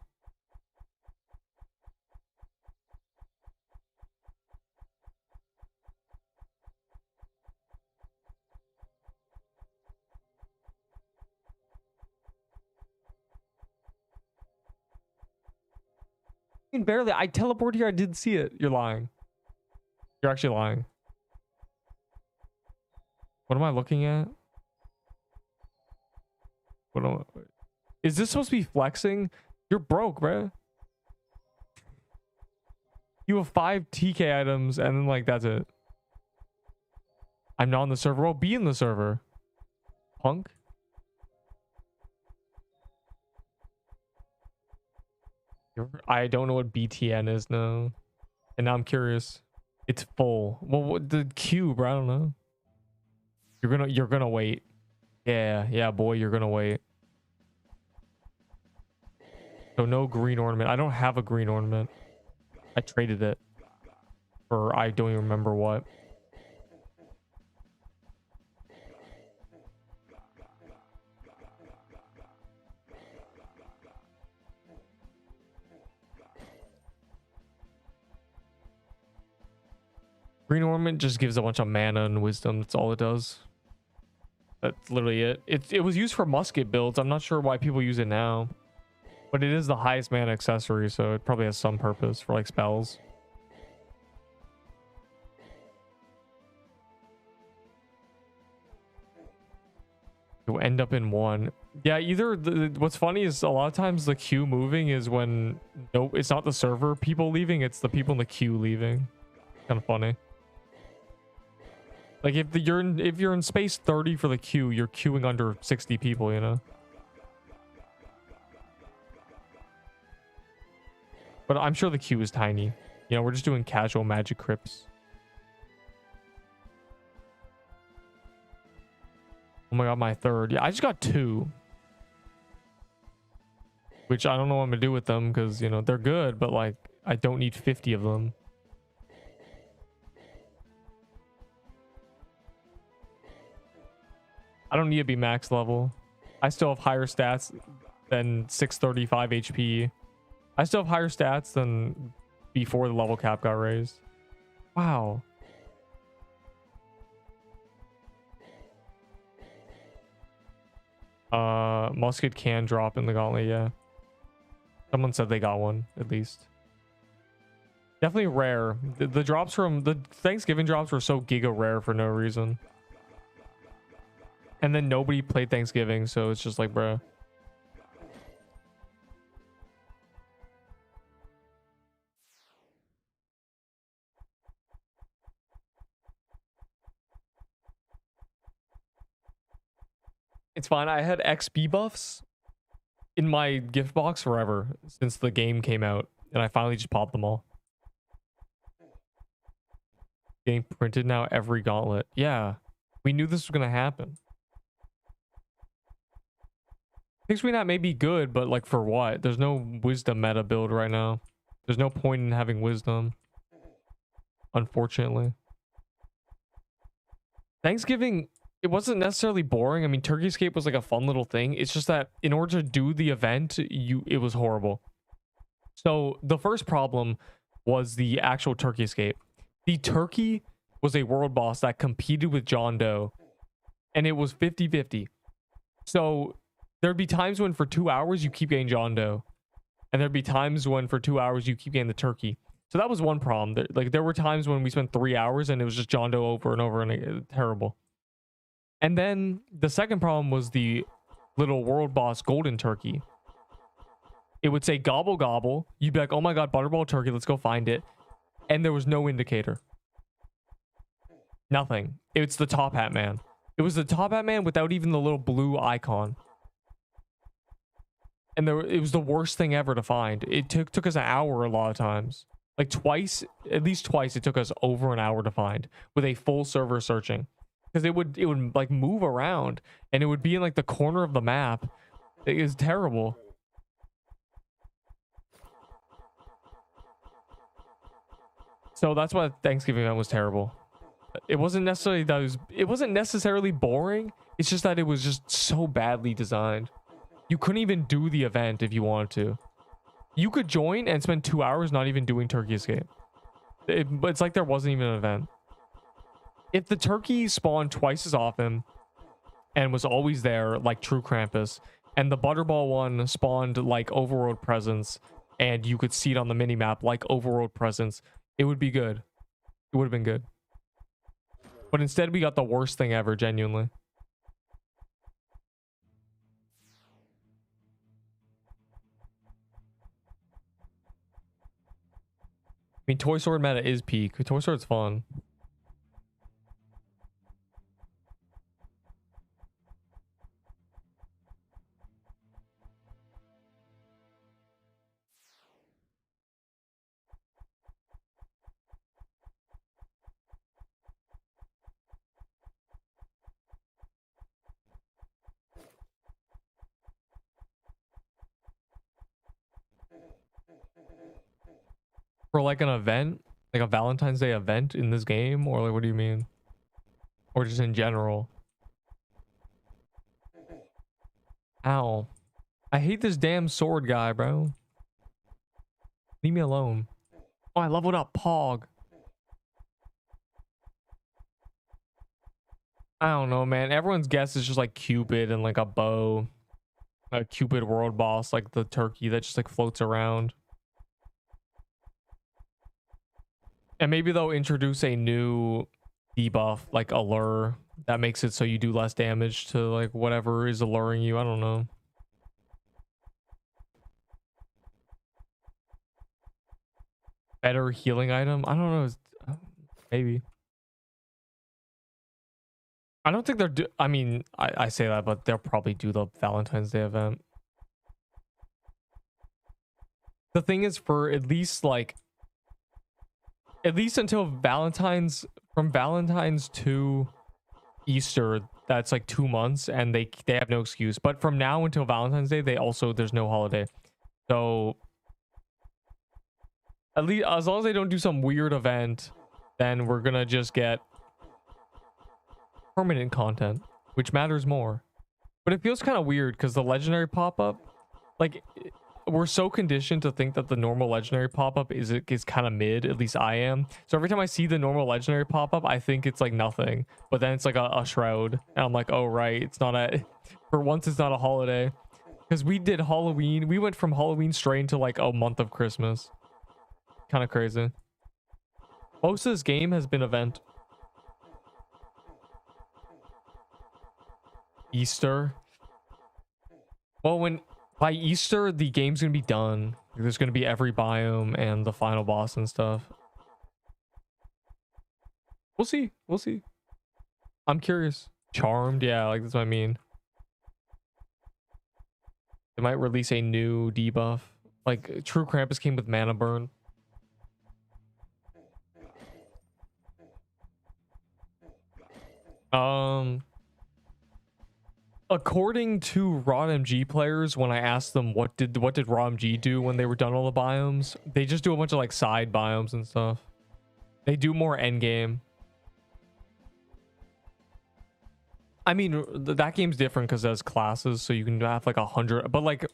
Speaker 1: Barely. I teleported here. I didn't see it. You're lying. You're actually lying. What am I looking at? Is this supposed to be flexing? You're broke, bro. You have 5 TK items and then like that's it. I'm not on the server. Well, be in the server. Punk. I don't know what BTN is now. And now I'm curious. It's full. Well, what the cube, I don't know. You're gonna wait. Yeah, boy, you're gonna wait. So no green ornament. I don't have a green ornament. I traded it for I don't even remember what. Green ornament just gives a bunch of mana and wisdom. That's all it does. That's literally it. It was used for musket builds. I'm not sure why people use it now. But it is the highest mana accessory, so it probably has some purpose for like spells. You'll end up in one. Yeah, either what's funny is a lot of times the queue moving is when it's not the server people leaving, it's the people in the queue leaving. Kind of funny. Like if you're in space 30 for the queue, you're queuing under 60 people, you know. But I'm sure the queue is tiny. You know, we're just doing casual magic crypts. Oh my god, my third. Yeah, I just got 2. Which I don't know what I'm gonna do with them because, you know, they're good, but like I don't need 50 of them. I don't need to be max level. I still have higher stats than 635 HP. I still have higher stats than before the level cap got raised. Wow. Musket can drop in the gauntlet, yeah. Someone said they got one, at least. Definitely rare. The drops from the Thanksgiving drops were so giga rare for no reason. And then nobody played Thanksgiving, so it's just like, bruh. It's fine. I had XP buffs in my gift box forever since the game came out, and I finally just popped them all. Getting printed now every gauntlet. Yeah, we knew this was gonna happen. Pig Sweet Hat may be good, but like for what? There's no wisdom meta build right now. There's no point in having wisdom, unfortunately. Thanksgiving, it wasn't necessarily boring. I mean, Turkey Escape was like a fun little thing. It's just that in order to do the event, it was horrible. So the first problem was the actual Turkey Escape. The turkey was a world boss that competed with John Doe, and it was 50-50. So there'd be times when for 2 hours you keep getting John Doe, and there'd be times when for 2 hours you keep getting the turkey. So that was one problem. Like there were times when we spent 3 hours and it was just John Doe over and over, and terrible. And then the second problem was the little world boss golden turkey. It would say gobble gobble. You'd be like, oh my god, butterball turkey, let's go find it. And there was no indicator. Nothing. It's the top hat man. It was the top hat man without even the little blue icon. And it was the worst thing ever to find. It took us an hour a lot of times. Like twice, at least twice, it took us over an hour to find with a full server searching. Because it would like move around and it would be in like the corner of the map. It is terrible. So that's why Thanksgiving event was terrible. It wasn't necessarily that it wasn't necessarily boring. It's just that it was just so badly designed. You couldn't even do the event if you wanted to. You could join and spend 2 hours not even doing Turkey Escape. But it's like there wasn't even an event. If the turkey spawned twice as often and was always there like True Krampus, and the Butterball one spawned like Overworld Presence, and you could see it on the minimap like Overworld Presence, it would be good. It would have been good. But instead we got the worst thing ever, genuinely. I mean, Toy Sword meta is peak. Toy Sword's fun. For like an event, like a Valentine's Day event in this game, or like what do you mean? Or just in general? Ow. I hate this damn sword guy, bro. Leave me alone. Oh, I leveled up Pog. I don't know, man. Everyone's guess is just like Cupid and like a bow. A Cupid world boss, like the turkey that just like floats around. And maybe they'll introduce a new debuff, like allure, that makes it so you do less damage to like whatever is alluring you. I don't know. Better healing item? I don't know. Maybe. I don't think they're I mean, I say that, but they'll probably do the Valentine's Day event. The thing is, for at least until Valentine's, from Valentine's to Easter, that's like 2 months, and they have no excuse. But from now until Valentine's Day, there's no holiday. So at least as long as they don't do some weird event, then we're gonna just get permanent content, which matters more. But it feels kind of weird because the legendary pop-up, like, we're so conditioned to think that the normal legendary pop-up is kind of mid. At least I am. So every time I see the normal legendary pop-up, I think it's like nothing, but then it's like a shroud, and I'm like, oh right, it's not for once it's not a holiday. Because we did Halloween, we went from Halloween straight into like a month of Christmas. Kind of crazy. Most of this game has been event. Easter. Well, by Easter the game's gonna be done. There's gonna be every biome and the final boss and stuff. We'll see. We'll see. I'm curious. Charmed, yeah, like that's what I mean. They might release a new debuff. Like True Krampus came with mana burn. according to ROMG players, when I asked them what did ROMG do when they were done all the biomes, they just do a bunch of like side biomes and stuff. They do more end game. I mean, that game's different because it has classes, so you can have like 100. But like,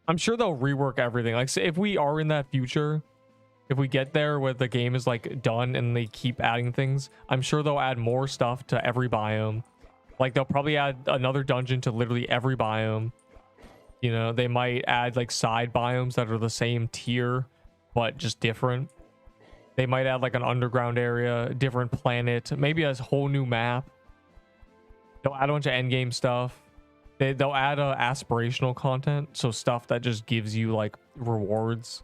Speaker 1: I'm sure they'll rework everything. Like, say if we are in that future, if we get there where the game is like done and they keep adding things, I'm sure they'll add more stuff to every biome. Like they'll probably add another dungeon to literally every biome. You know, they might add like side biomes that are the same tier, but just different. They might add like an underground area, different planet, maybe a whole new map. They'll add a bunch of endgame stuff. They'll add aspirational content, so stuff that just gives you like rewards.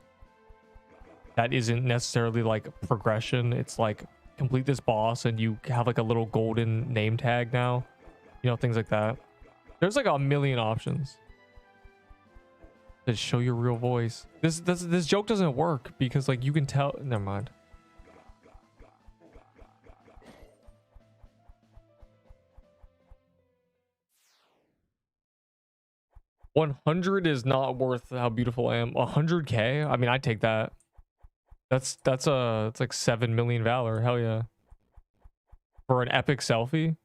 Speaker 1: That isn't necessarily like progression. It's like complete this boss and you have like a little golden name tag now. You know, things like that. There's like a million options. Just show your real voice. This joke doesn't work because like you can tell. Never mind. $100 is not worth how beautiful I am. 100K? I mean, I'd take that. It's like 7 million valor. Hell yeah. For an epic selfie?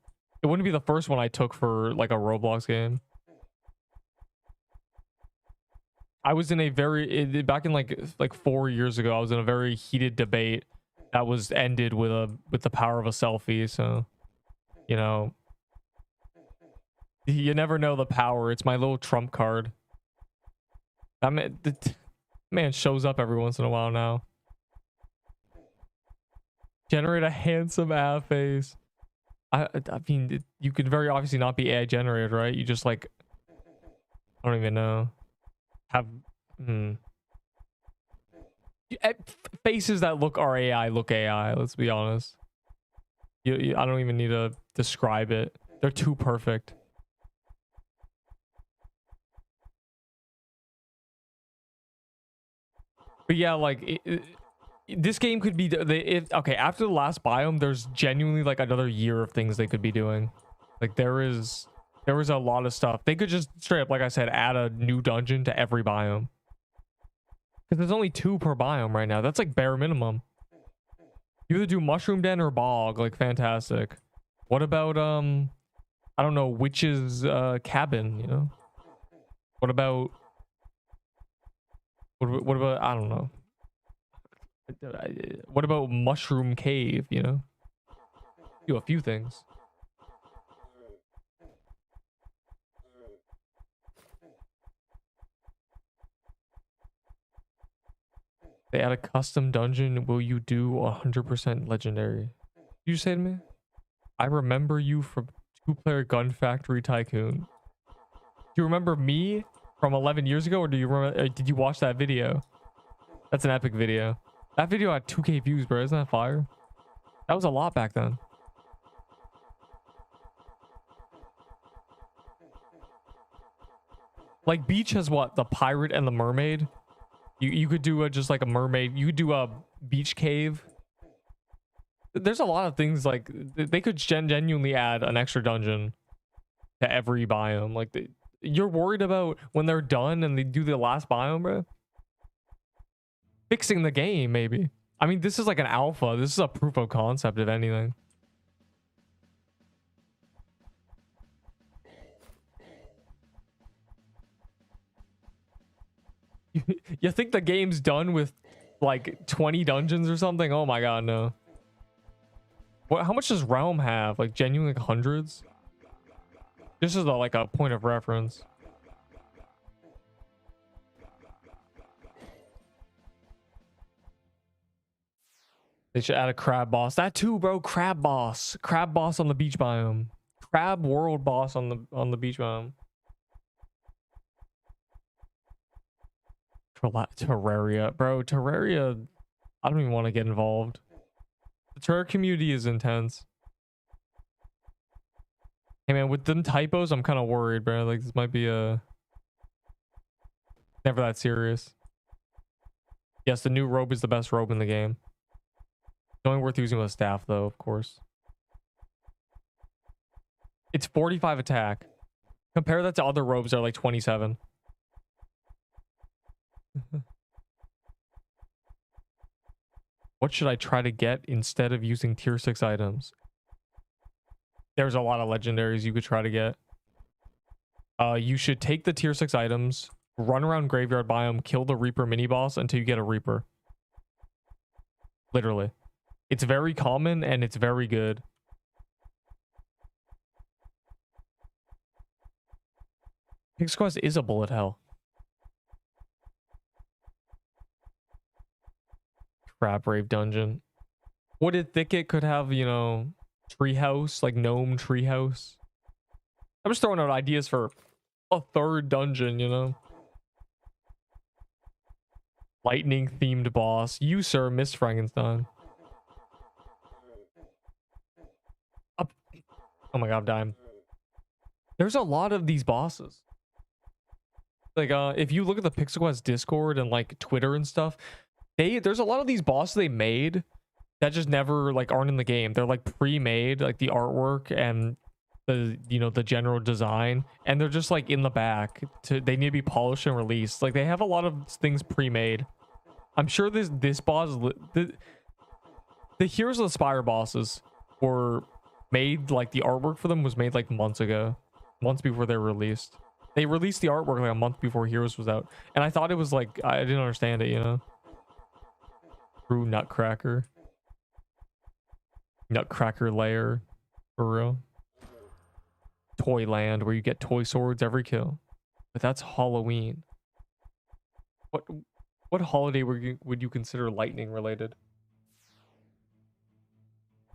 Speaker 1: It wouldn't be the first one I took for like a Roblox game. I was in a very back in like 4 years ago, I was in a very heated debate that was ended with the power of a selfie. So, you know, you never know the power. It's my little trump card. I mean, the man shows up every once in a while now. Generate a handsome ass face. I mean, you could very obviously not be AI generated, right? You just like, I don't even know. Have faces that look AI look AI. Let's be honest. I don't even need to describe it. They're too perfect. But yeah, like this game could be okay. After the last biome, there's genuinely like another year of things they could be doing. Like there was a lot of stuff. They could just straight up, like I said, add a new dungeon to every biome. Because there's only 2 per biome right now. That's like bare minimum. You either do mushroom den or bog. Like fantastic. What about I don't know, witch's cabin? You know. What about I don't know. What about mushroom cave? You know. Do a few things. They add a custom dungeon. Will you do 100% legendary? Did you say to me? I remember you from 2-player Gun Factory Tycoon. Do you remember me from 11 years ago, or do you remember? Did you watch that video? That's an epic video. That video had 2K views, bro. Isn't that fire? That was a lot back then. Like Beach has what? The pirate and the mermaid. You could do just like a mermaid. You could do a beach cave. There's a lot of things like they could genuinely add an extra dungeon to every biome. Like you're worried about when they're done and they do the last biome, bro? Fixing the game, maybe. I mean, this is like an alpha. This is a proof of concept, if anything. You think the game's done with like 20 dungeons or something? Oh my god, no. What? How much does Realm have? Like genuinely like hundreds? This is like a point of reference. They should add a crab boss. That too, bro. Crab boss. Crab boss on the beach biome. Crab world boss on the beach biome. Terraria, bro. Terraria, I don't even want to get involved. The Terraria community is intense. Hey man, with them typos, I'm kind of worried, bro. Like this might be never that serious. Yes, the new robe is the best robe in the game. It's only worth using with staff though, of course. It's 45 attack. Compare that to other robes that are like 27. What should I try to get instead of using tier 6 items? There's a lot of legendaries you could try to get. You should take the tier 6 items, run around graveyard biome, kill the Reaper mini boss until you get a Reaper. Literally. It's very common and it's very good. Pix Quest is a bullet hell. Crab Rave dungeon. Wooded Thicket could have, you know, treehouse, like gnome treehouse. I'm just throwing out ideas for a third dungeon, you know. Lightning themed boss. You, sir, Miss Frankenstein. Up. Oh my god, I'm dying. There's a lot of these bosses. Like, if you look at the Pixel Quest Discord and like Twitter and stuff, there's a lot of these bosses they made that just never like aren't in the game. They're like pre-made, like the artwork and the, you know, the general design, and they're just like in the back they need to be polished and released. Like they have a lot of things pre-made. I'm sure this boss, the Heroes of the Spire bosses were made, like the artwork for them was made like months ago, months before they were released. They released the artwork like a month before Heroes was out, and I thought it was like, I didn't understand it, you know. True Nutcracker. Nutcracker lair, for real. Toyland, where you get toy swords every kill. But that's Halloween. What holiday would you consider lightning related?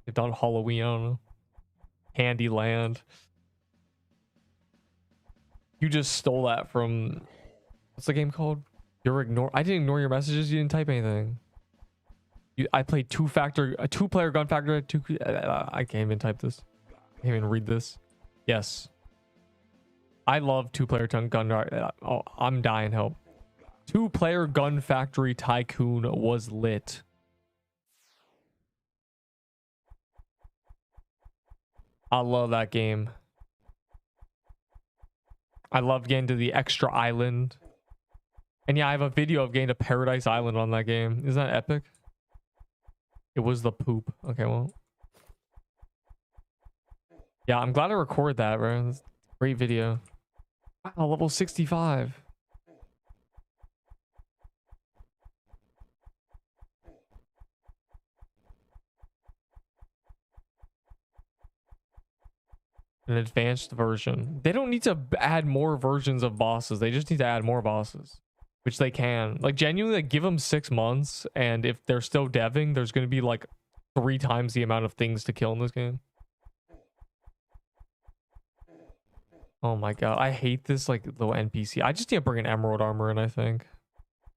Speaker 1: If not Halloween, I don't know. Candyland. You just stole that from, what's the game called? I didn't ignore your messages. You didn't type anything. I played a two-player gun factor. I can't even type this. I can't even read this. Yes. I love two-player gun. Oh, I'm dying. Help. Two-player gun factory tycoon was lit. I love that game. I love getting to the extra island. And yeah, I have a video of getting to Paradise Island on that game. Isn't that epic? It was the poop. Okay, well. Yeah, I'm glad I recorded that, bro. That's a great video. Wow, level 65. An advanced version. They don't need to add more versions of bosses. They just need to add more bosses, which they can. Like, genuinely, like, give them 6 months, and if they're still deving, there's going to be like 3 times the amount of things to kill in this game. Oh my god, I hate this like little NPC. I just need to bring an emerald armor in, I think.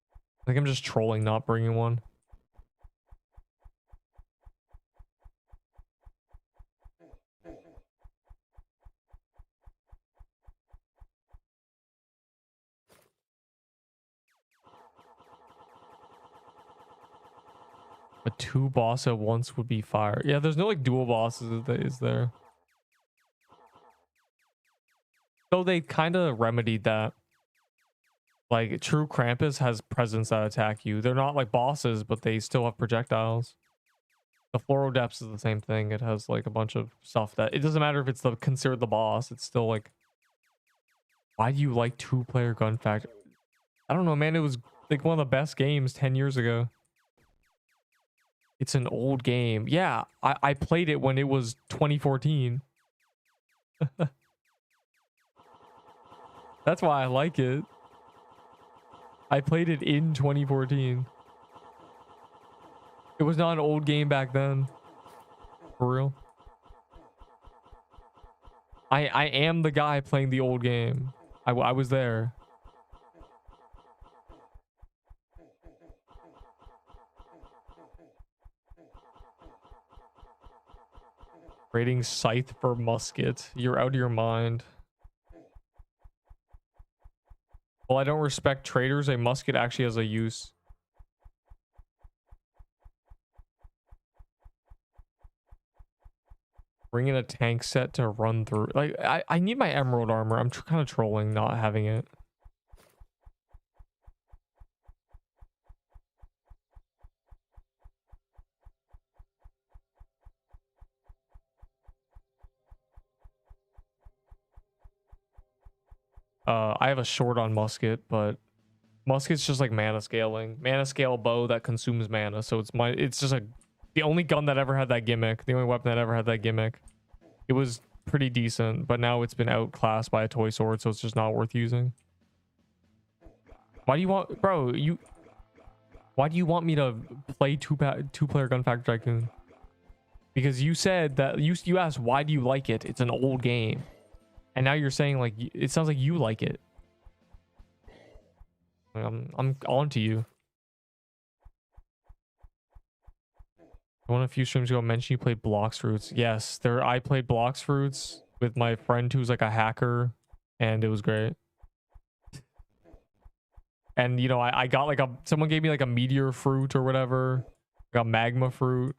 Speaker 1: I think I'm just trolling not bringing one. A 2 boss at once would be fire. Yeah, there's no like dual bosses, is there? So they kind of remedied that. Like, true Krampus has presents that attack you. They're not like bosses, but they still have projectiles. The Floral Depths is the same thing. It has like a bunch of stuff that it doesn't matter if it's considered the boss. It's still like, why do you like 2-player gun factory? I don't know, man. It was like one of the best games 10 years ago. It's an old game. Yeah, I played it when it was 2014. That's why I like it. I played it in 2014. It was not an old game back then. For real. I am the guy playing the old game. I was there. Rating scythe for musket. You're out of your mind. Well, I don't respect traders. A musket actually has a use. Bring in a tank set to run through. Like, I need my emerald armor. I'm kind of trolling not having it. I have a short on musket, but musket's just like mana scaling. Mana scale bow that consumes mana. So it's just the only gun that ever had that gimmick. The only weapon that ever had that gimmick. It was pretty decent, but now it's been outclassed by a toy sword, so it's just not worth using. Why do you want, bro? Why do you want me to play two-player Gun Factory Tycoon? Because you said that you asked why do you like it? It's an old game, and now you're saying like it sounds like you like it. I'm on to you. One a few streams ago mentioned you played Blocks Fruits. Yes, I played Blocks Fruits with my friend who's like a hacker, and it was great. And you know, I got like someone gave me like a meteor fruit or whatever, like a magma fruit.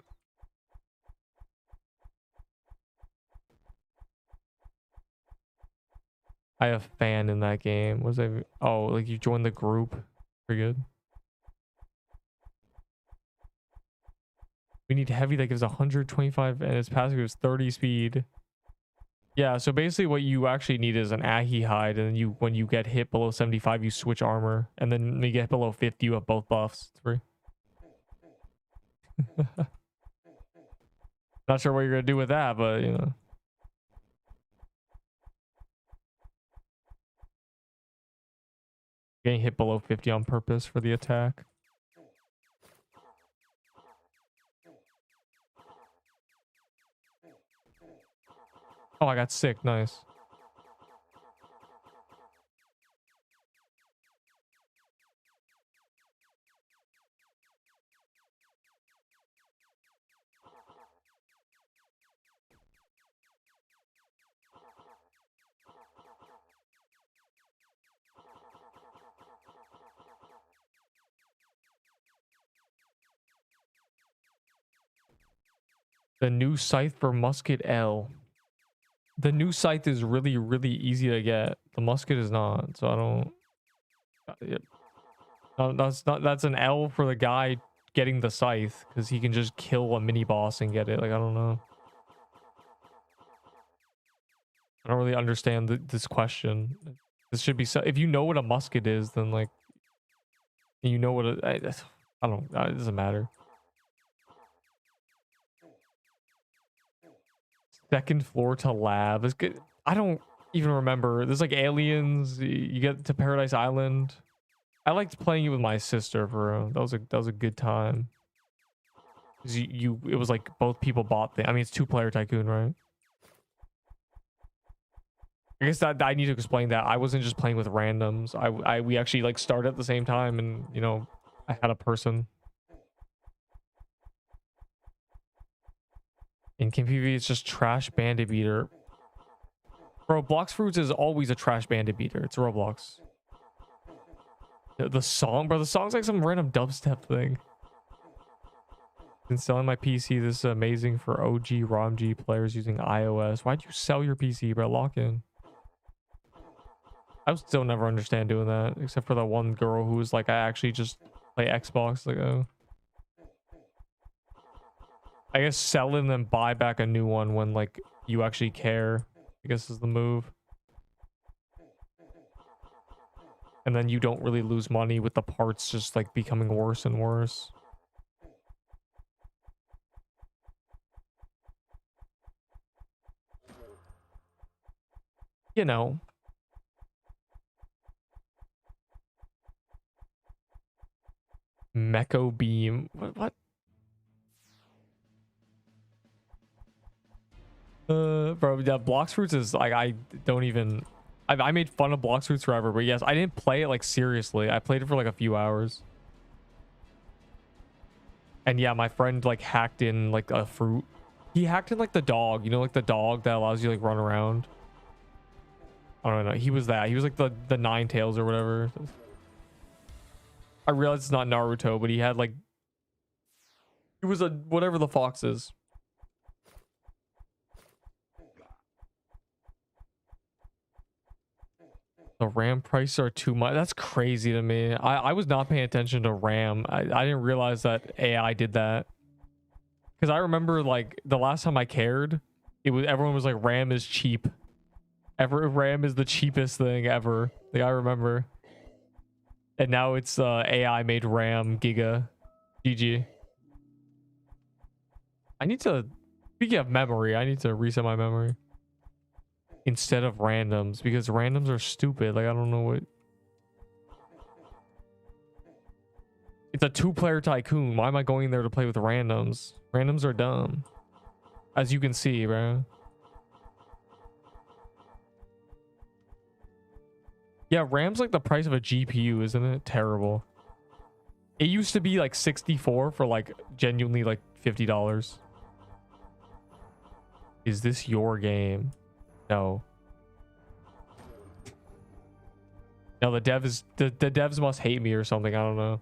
Speaker 1: I have fan in that game. Was I? Oh, like you joined the group. Pretty good. We need heavy that gives 125 and its passive gives 30 speed. Yeah, so basically what you actually need is an ahi hide, and then when you get hit below 75, you switch armor, and then when you get below 50, you have both buffs. It's free. Not sure what you're gonna do with that, but you know. Getting hit below 50 on purpose for the attack. Oh, I got sick. Nice. The new scythe for musket L. The new scythe is really, really easy to get. The musket is not, so I don't. No, that's an L for the guy getting the scythe, because he can just kill a mini boss and get it. Like, I don't know. I don't really understand this question. This should be so. If you know what a musket is, then like, you know what I don't. It doesn't matter. Second floor to lab is good. I don't even remember. There's like aliens. You get to Paradise Island. I liked playing it with my sister, bro. That was a good time. It was like both people bought the. I mean, it's two-player Tycoon, right? I guess that I need to explain that I wasn't just playing with randoms. We actually like started at the same time, and you know, I had a person. In PvP, it's just trash bandit beater. Bro, Blocks Fruits is always a trash bandit beater. It's Roblox. The song, bro, the song's like some random dubstep thing. Been selling my PC. This is amazing for OG ROMG players using iOS. Why'd you sell your PC, bro? Lock in. I still never understand doing that, except for that one girl who was like, I actually just play Xbox. Like, oh. I guess sell and then buy back a new one when like you actually care, I guess is the move. And then you don't really lose money with the parts just like becoming worse and worse. You know. Mecho beam. What? Bro, yeah, Blocks Fruits is like, I don't even. I made fun of Blocks Fruits forever, but yes, I didn't play it like seriously. I played it for like a few hours. And yeah, my friend like hacked in like a fruit. He hacked in like the dog, you know, like the dog that allows you like run around. I don't know. He was that. He was like the Nine Tails or whatever. I realized it's not Naruto, but he had like, he was a whatever the fox is. The RAM prices are too much. That's crazy to me. I was not paying attention to RAM. I didn't realize that AI did that. Because I remember like the last time I cared, it was everyone was like RAM is cheap. RAM is the cheapest thing ever. Like I remember. And now it's AI made RAM Giga. GG. I need to, speaking of memory, I need to reset my memory. Instead of randoms, because randoms are stupid. Like I don't know what. It's a 2-player tycoon. Why am I going there to play with randoms? Randoms are dumb. As you can see, bro. Yeah, RAM's like the price of a GPU, isn't it? Terrible. It used to be like 64 for like genuinely like $50. Is this your game? No. No, the devs must hate me or something. I don't know.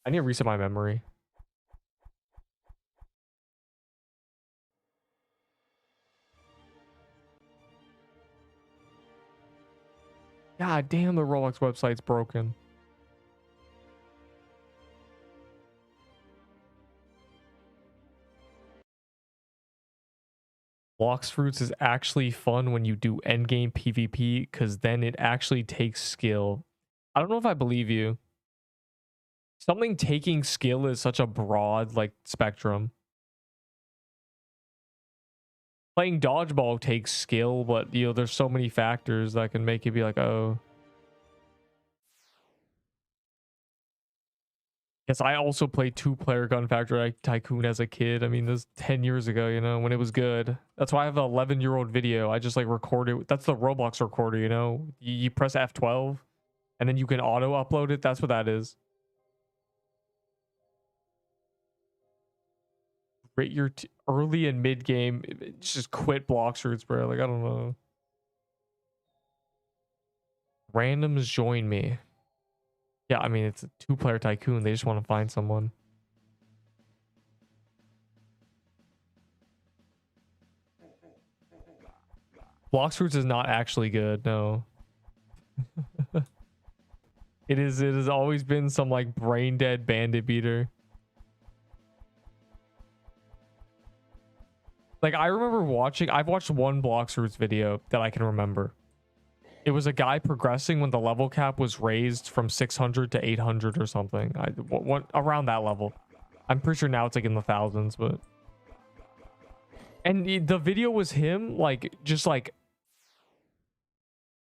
Speaker 1: I need to reset my memory. God damn, the Roblox website's broken. Blox Fruits is actually fun when you do endgame PvP, because then it actually takes skill. I don't know if I believe you. Something taking skill is such a broad like spectrum. Playing dodgeball takes skill, but you know there's so many factors that can make you be like, oh. Yes, I also played 2-player Gun Factory Tycoon as a kid. I mean, this was 10 years ago, you know, when it was good. That's why I have an 11-year-old video. I just like recorded. That's the Roblox recorder, you know. You press F12 and then you can auto upload it. That's what that is. Rate your early and mid game. Just quit Blox Fruits, bro. Like, I don't know. Randoms join me. Yeah, I mean, it's a 2-player tycoon. They just want to find someone. Blox Fruits is not actually good, no. It has always been some like brain dead bandit beater. Like I remember watching, I've watched one Blox Fruits video that I can remember. It was a guy progressing when the level cap was raised from 600 to 800 or something. What around that level. I'm pretty sure now it's like in the thousands, but. And the video was him like just like,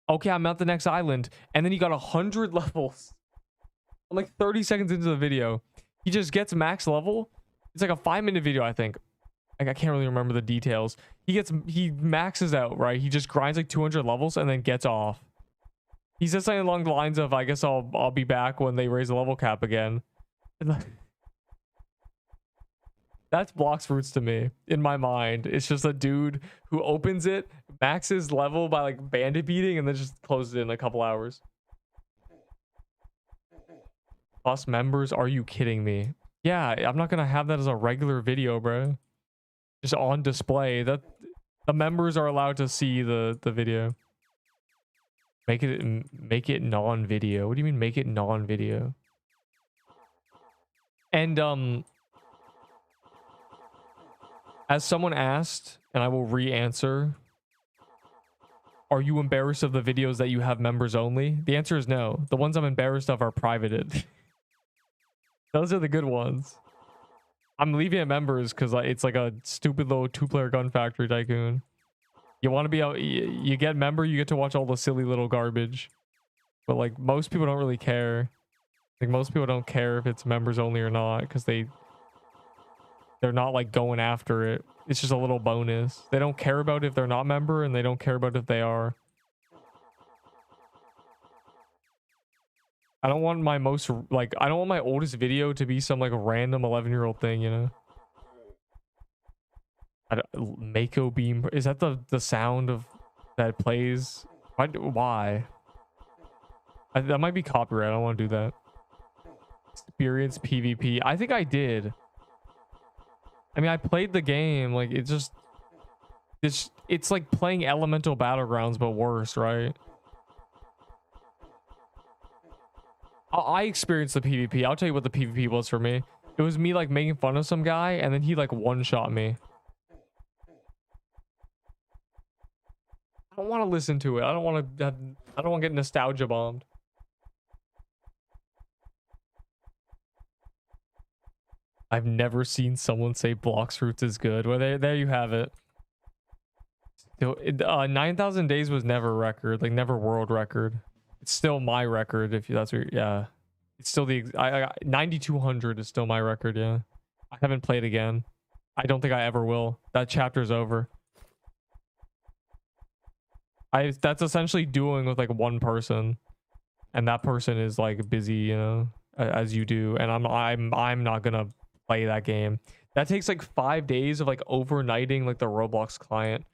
Speaker 1: okay, I'm at the next island, and then he got 100 levels. I'm like 30 seconds into the video, he just gets max level. It's like a 5-minute video, I think. Like I can't really remember the details. He maxes out, right? He just grinds like 200 levels and then gets off. He says something along the lines of, "I guess I'll be back when they raise the level cap again." That's Blox Fruits to me in my mind. It's just a dude who opens it, maxes level by like bandit beating, and then just closes it in a couple hours. Plus members? Are you kidding me? Yeah, I'm not gonna have that as a regular video, bro. Just on display. That the members are allowed to see the video. Make it non-video. What do you mean make it non-video? And as someone asked, and I will re-answer, are you embarrassed of the videos that you have members only? The answer is no. The ones I'm embarrassed of are privated. Those are the good ones. I'm leaving it members because it's like a stupid little 2-player Gun Factory Tycoon. You want to be out, you get member, you get to watch all the silly little garbage. But like most people don't really care. Like most people don't care if it's members only or not because they're not like going after it. It's just a little bonus. They don't care about if they're not member, and they don't care about if they are. I don't want my I don't want my oldest video to be some like random 11-year-old thing, you know? Mako beam, is that the sound of that plays? Why? That might be copyright. I don't want to do that. Experience PvP. I think I did. I mean, I played the game. Like it's like playing Elemental Battlegrounds but worse, right? I experienced the PvP. I'll tell you what the PvP was for me. It was me like making fun of some guy, and then he like one-shot me. I don't want to listen to it. I don't want to get nostalgia bombed. I've never seen someone say Blox Roots is good. Well, there you have it. 9,000 days was never record, like never world record. It's still my record if that's what, yeah. It's still the 9,200 is still my record, yeah. I haven't played again. I don't think I ever will. That chapter's over. That's essentially doing with like one person, and that person is like busy, you know, as you do, and I'm not gonna play that game. That takes like 5 days of like overnighting like the Roblox client,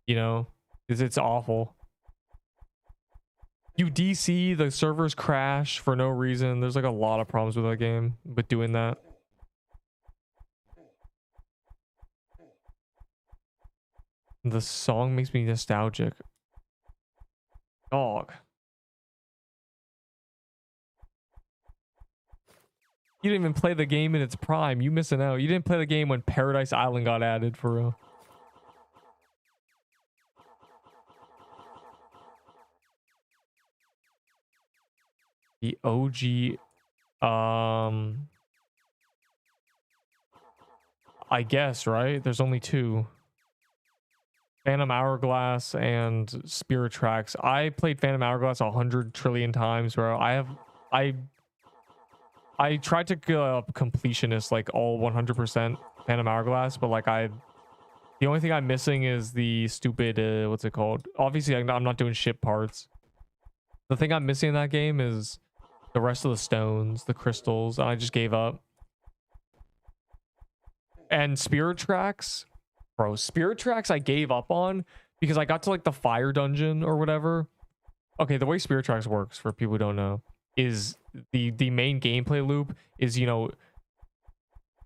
Speaker 1: you know, because it's awful. You DC, the servers crash for no reason. There's like a lot of problems with that game with doing that. The song makes me nostalgic. Dog. You didn't even play the game in its prime. You missing out. You didn't play the game when Paradise Island got added, for real. The OG, I guess, right? There's only two. Phantom Hourglass and Spirit Tracks. I played Phantom Hourglass 100 trillion times, bro. I tried to go completionist, like all 100% Phantom Hourglass, but like the only thing I'm missing is the stupid, what's it called? Obviously, I'm not doing ship parts. The thing I'm missing in that game is the rest of the stones, the crystals, and I just gave up. And Spirit Tracks, bro, Spirit Tracks I gave up on because I got to like the fire dungeon or whatever. Okay, the way Spirit Tracks works, for people who don't know, is the main gameplay loop is, you know,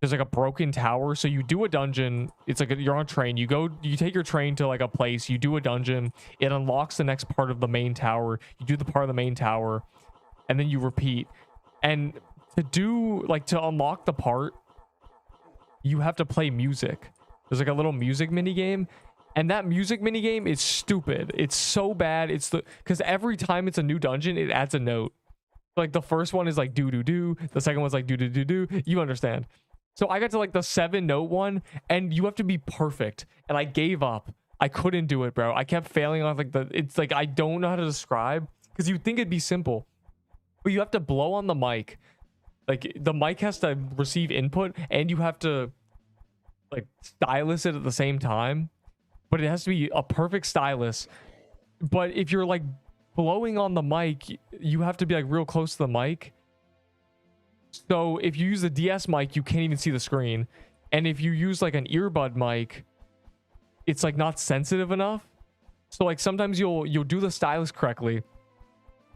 Speaker 1: there's like a broken tower, so you do a dungeon. It's like you're on a train, you take your train to like a place, you do a dungeon, it unlocks the next part of the main tower, you do the part of the main tower, and then you repeat. And to unlock the part, you have to play music. There's like a little music mini game, and that music mini game is stupid. It's so bad. Because every time it's a new dungeon, it adds a note. Like the first one is like do do do, the second one's like do do do do. You understand? So I got to like the 7-note one, and you have to be perfect, and I gave up. I couldn't do it, bro. I kept failing on like it's like I don't know how to describe, because you'd think it'd be simple, but you have to blow on the mic. Like the mic has to receive input, and you have to like stylus it at the same time, but it has to be a perfect stylus. But if you're like blowing on the mic, you have to be like real close to the mic. So if you use the DS mic, you can't even see the screen. And if you use like an earbud mic, it's like not sensitive enough. So like sometimes you'll do the stylus correctly,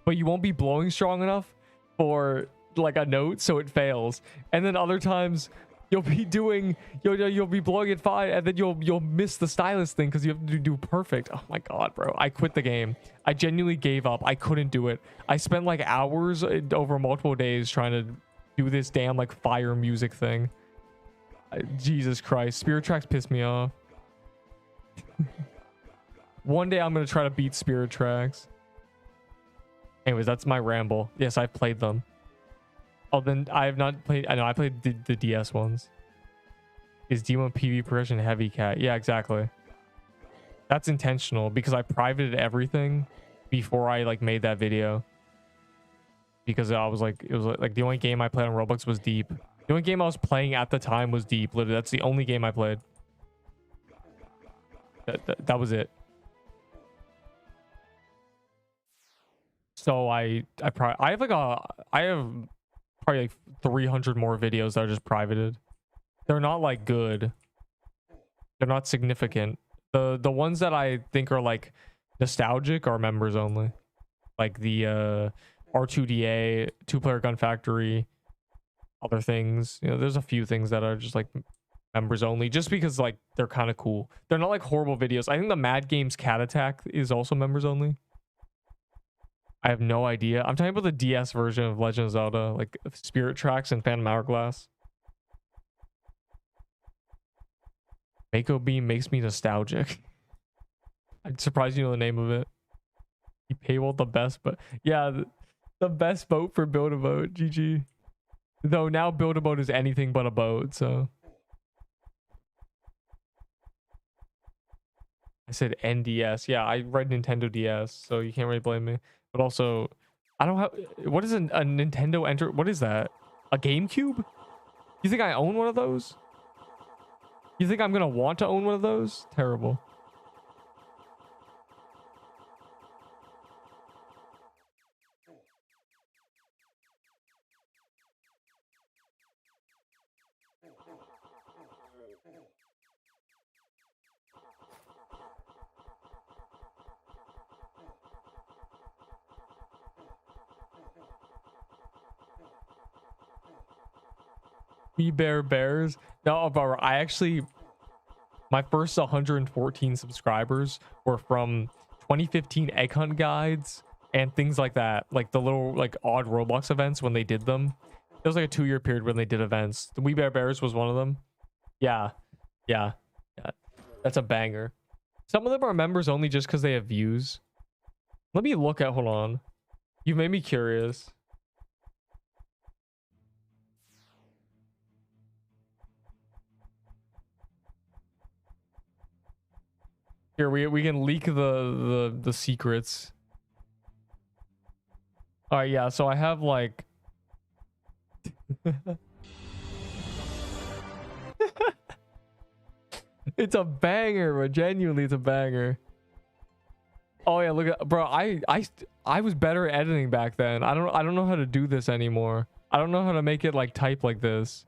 Speaker 1: but you won't be blowing strong enough for like a note, so it fails. And then other times you'll be blowing it fine, and then you'll miss the stylus thing because you have to do perfect. Oh my god, bro, I quit the game. I genuinely gave up. I couldn't do it. I spent like hours over multiple days trying to do this damn like fire music thing. Jesus Christ, Spirit Tracks pissed me off. One day I'm gonna try to beat Spirit Tracks. Anyways, that's my ramble. Yes, I've played them. Oh, then I have not played. I know I played the DS ones. Is D1 PV progression heavy, cat? Yeah, exactly. That's intentional because I privated everything before I like made that video. Because I was like, it was like the only game I played on Roblox was Deep. The only game I was playing at the time was Deep. Literally, that's the only game I played. That was it. So I have probably like 300 more videos that are just privated. They're not like good. They're not significant. The ones that I think are like nostalgic are members only. Like the R2DA, 2-player gun factory, other things. You know, there's a few things that are just like members only, just because like they're kind of cool. They're not like horrible videos. I think the Mad Games Cat Attack is also members only. I have no idea. I'm talking about the DS version of Legend of Zelda, like Spirit Tracks and Phantom Hourglass. Mako Beam makes me nostalgic. I'm surprised you know the name of it. You paywalled the best, but yeah, the best boat for Build a Boat. GG. Though now Build a Boat is anything but a boat, so. I said NDS. Yeah, I read Nintendo DS, so you can't really blame me. But also, I don't have. What is a Nintendo Enter? What is that? A GameCube? You think I own one of those? You think I'm gonna want to own one of those? Terrible. We Bear Bears. No, bro, I actually, my first 114 subscribers were from 2015 Egg Hunt guides and things like that, like the little like odd Roblox events when they did them. It was like a 2-year period when they did events. The We Bear Bears was one of them. Yeah, yeah, yeah. That's a banger. Some of them are members only just because they have views. Let me look at. Hold on. You've made me curious. Here, we can leak the secrets. All right, yeah. So I have like. It's a banger, bro. Genuinely, it's a banger. Oh yeah, look at, bro. I was better at editing back then. I don't know how to do this anymore. I don't know how to make it like type like this.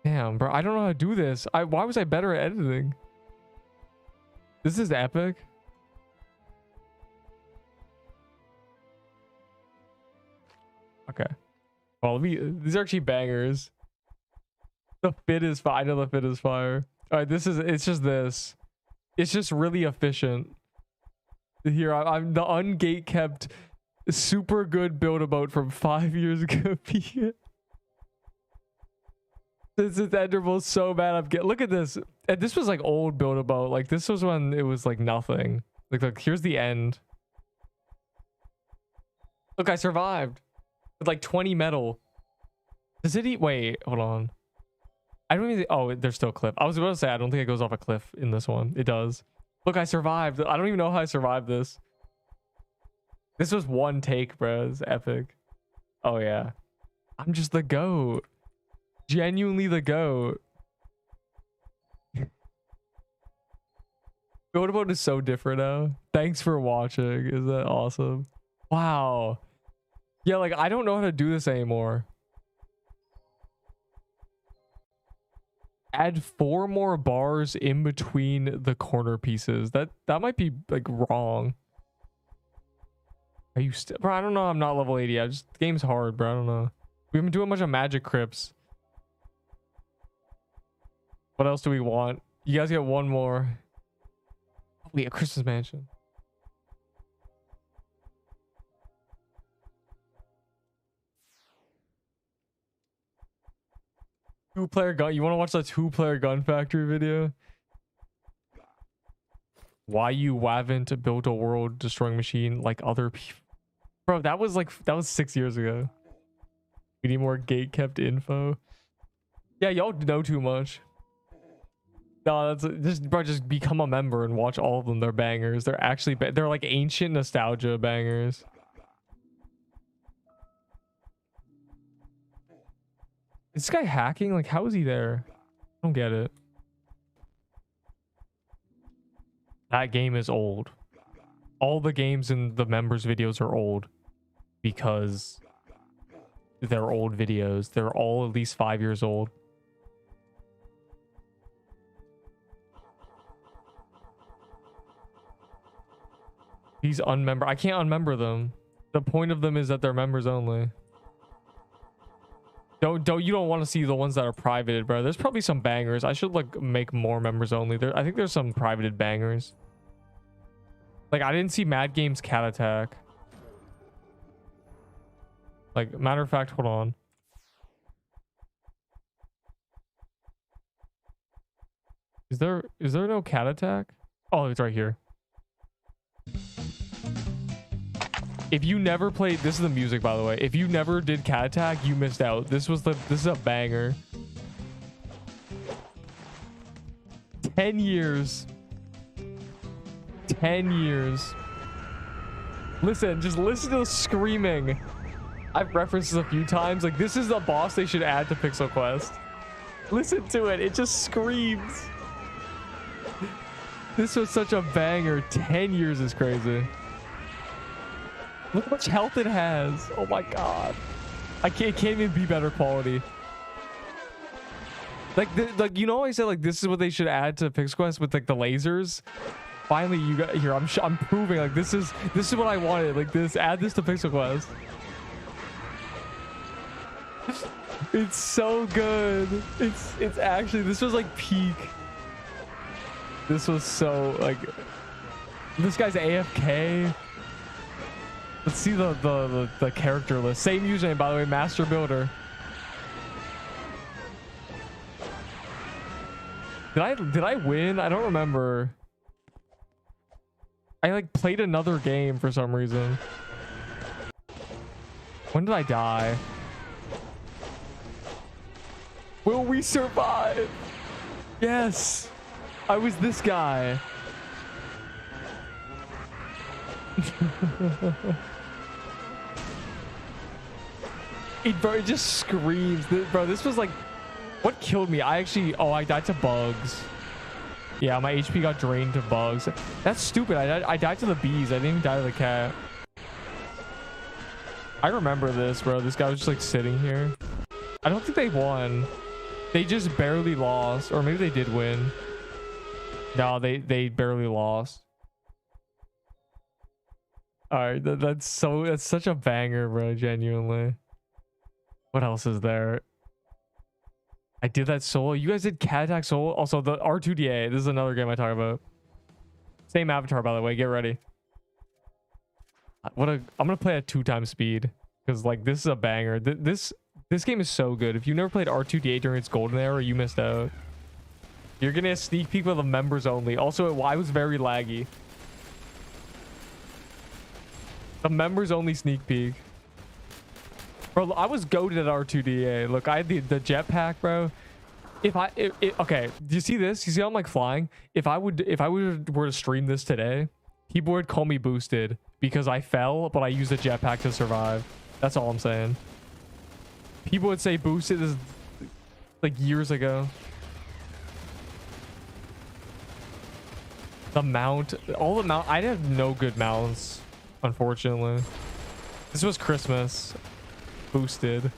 Speaker 1: Damn, bro. I don't know how to do this. Why was I better at editing? This is epic. Okay. Well, these are actually bangers. The fit is fire. I know the fit is fire. All right, it's just this. It's just really efficient. Here, I'm the ungate kept super good Build-A-Boat from 5 years ago. This is interval so bad. Look at this. And this was like old Build-A-Boat. Like this was when it was like nothing. Like, look, here's the end. Look, I survived with like 20 metal. Does it eat? Wait, hold on. I don't even. Oh, there's still a cliff. I was about to say I don't think it goes off a cliff in this one. It does. Look, I survived. I don't even know how I survived this. This was one take, bro. It's epic. Oh yeah, I'm just the GOAT. Genuinely the GOAT. Build-A-Boat is so different now. Thanks for watching. Is that awesome? Wow. Yeah, like I don't know how to do this anymore. Add 4 more bars in between the corner pieces. That might be like wrong. Are you still, bro? I don't know. I'm not level 80. The game's hard, bro. I don't know. We've been doing a bunch of magic crypts. What else do we want? You guys get one more. Oh, wait, a Christmas mansion. Two-player gun. You want to watch that 2-player gun factory video? Why you haven't built a world destroying machine like other people? Bro, that was 6 years ago. We need more gate kept info. Yeah, y'all know too much. No, that's just, bro, just become a member and watch all of them. They're bangers. They're actually they're like ancient nostalgia bangers. Is this guy hacking? Like, how is he there? I don't get it. That game is old. All the games in the members videos are old because they're old videos. They're all at least 5 years old. These unmember. I can't unmember them. The point of them is that they're members only. You don't want to see the ones that are privated, bro. There's probably some bangers. I should like make more members only. I think there's some privated bangers. Like, I didn't see Mad Game's cat attack. Like, matter of fact, hold on. Is there no cat attack? Oh, it's right here. If you never played, this is the music, by the way. If you never did cat attack, you missed out. This is a banger. 10 years. 10 years. Listen, just listen to the screaming. I've referenced this a few times. Like, this is the boss they should add to Pixel Quest. Listen to it. It just screams. This was such a banger. 10 years is crazy. Look how much health it has. Oh my god. It can't even be better quality. Like, you know, I said like this is what they should add to Pixel Quest with like the lasers. Finally, you got here. I'm proving like this is what I wanted. Like this, add this to Pixel Quest. It's so good. It's actually, this was like peak. This was so like, this guy's AFK. Let's see the character list. Same username, by the way, Master Builder. Did I win? I don't remember. I like played another game for some reason. When did I die? Will we survive? Yes. I was this guy. It just screams. Bro, this was like, what killed me? I died to bugs. Yeah, my HP got drained to bugs. That's stupid. I died to the bees. I didn't even die to the cat. I remember this, bro. This guy was just like sitting here. I don't think they won. They just barely lost. Or maybe they did win. No, they barely lost. All right, that's such a banger, bro. Genuinely. What else is there? I did that solo. You guys did cat attack solo. Also, the R2DA. This is another game I talk about. Same avatar, by the way. Get ready. I'm gonna play at 2x speed because like this is a banger. This game is so good. If you never played R2DA during its golden era, you missed out. You're getting a sneak peek with the members only. Also, I was very laggy. The members only sneak peek. Bro, I was goated at R2DA. Look, I had the jetpack, bro. Okay, do you see this? You see how I'm like flying? If I were to stream this today, people would call me boosted because I fell, but I used a jetpack to survive. That's all I'm saying. People would say boosted is like years ago. The mount, I have no good mounts, unfortunately. This was Christmas. Boosted.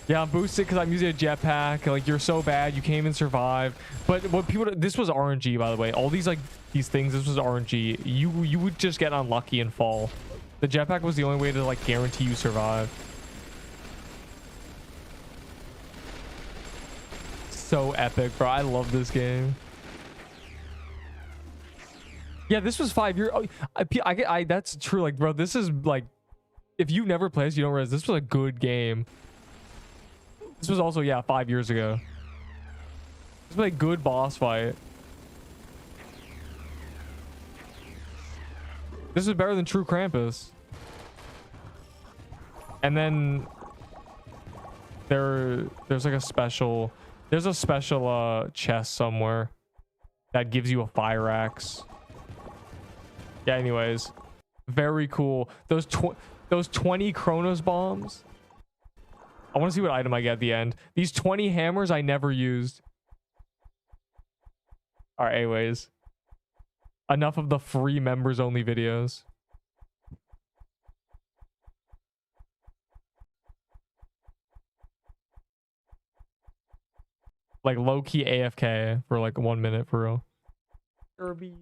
Speaker 1: Yeah, I'm boosted because I'm using a jetpack. Like, you're so bad, you can't even survive. But what people, this was RNG, by the way. All these things, this was RNG. You would just get unlucky and fall. The jetpack was the only way to like guarantee you survive. So epic, bro. I love this game. Yeah, this was 5 years. That's true. Like, bro, this is like, if you never played this, you don't realize this was a good game. This was also, yeah, 5 years ago. This was a good boss fight. This is better than True Krampus. And then there's like a special, chest somewhere that gives you a fire axe. Yeah, anyways, very cool. Those 20 Chronos bombs. I want to see what item I get at the end. These 20 hammers I never used. All right, anyways. Enough of the free members only videos. Like low-key AFK for like 1 minute for real. Kirby.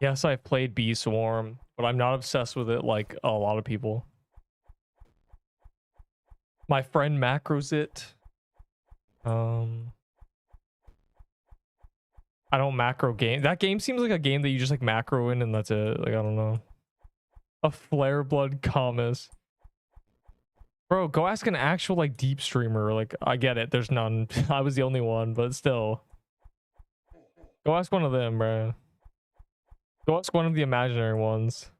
Speaker 1: Yes, I've played Bee Swarm, but I'm not obsessed with it like a lot of people. My friend macros it. I don't macro game. That game seems like a game that you just like macro in and that's it. Like, I don't know. A Flare Blood Commas. Bro, go ask an actual like deep streamer. Like, I get it. There's none. I was the only one, but still. Go ask one of them, bro. Go ask one of the imaginary ones.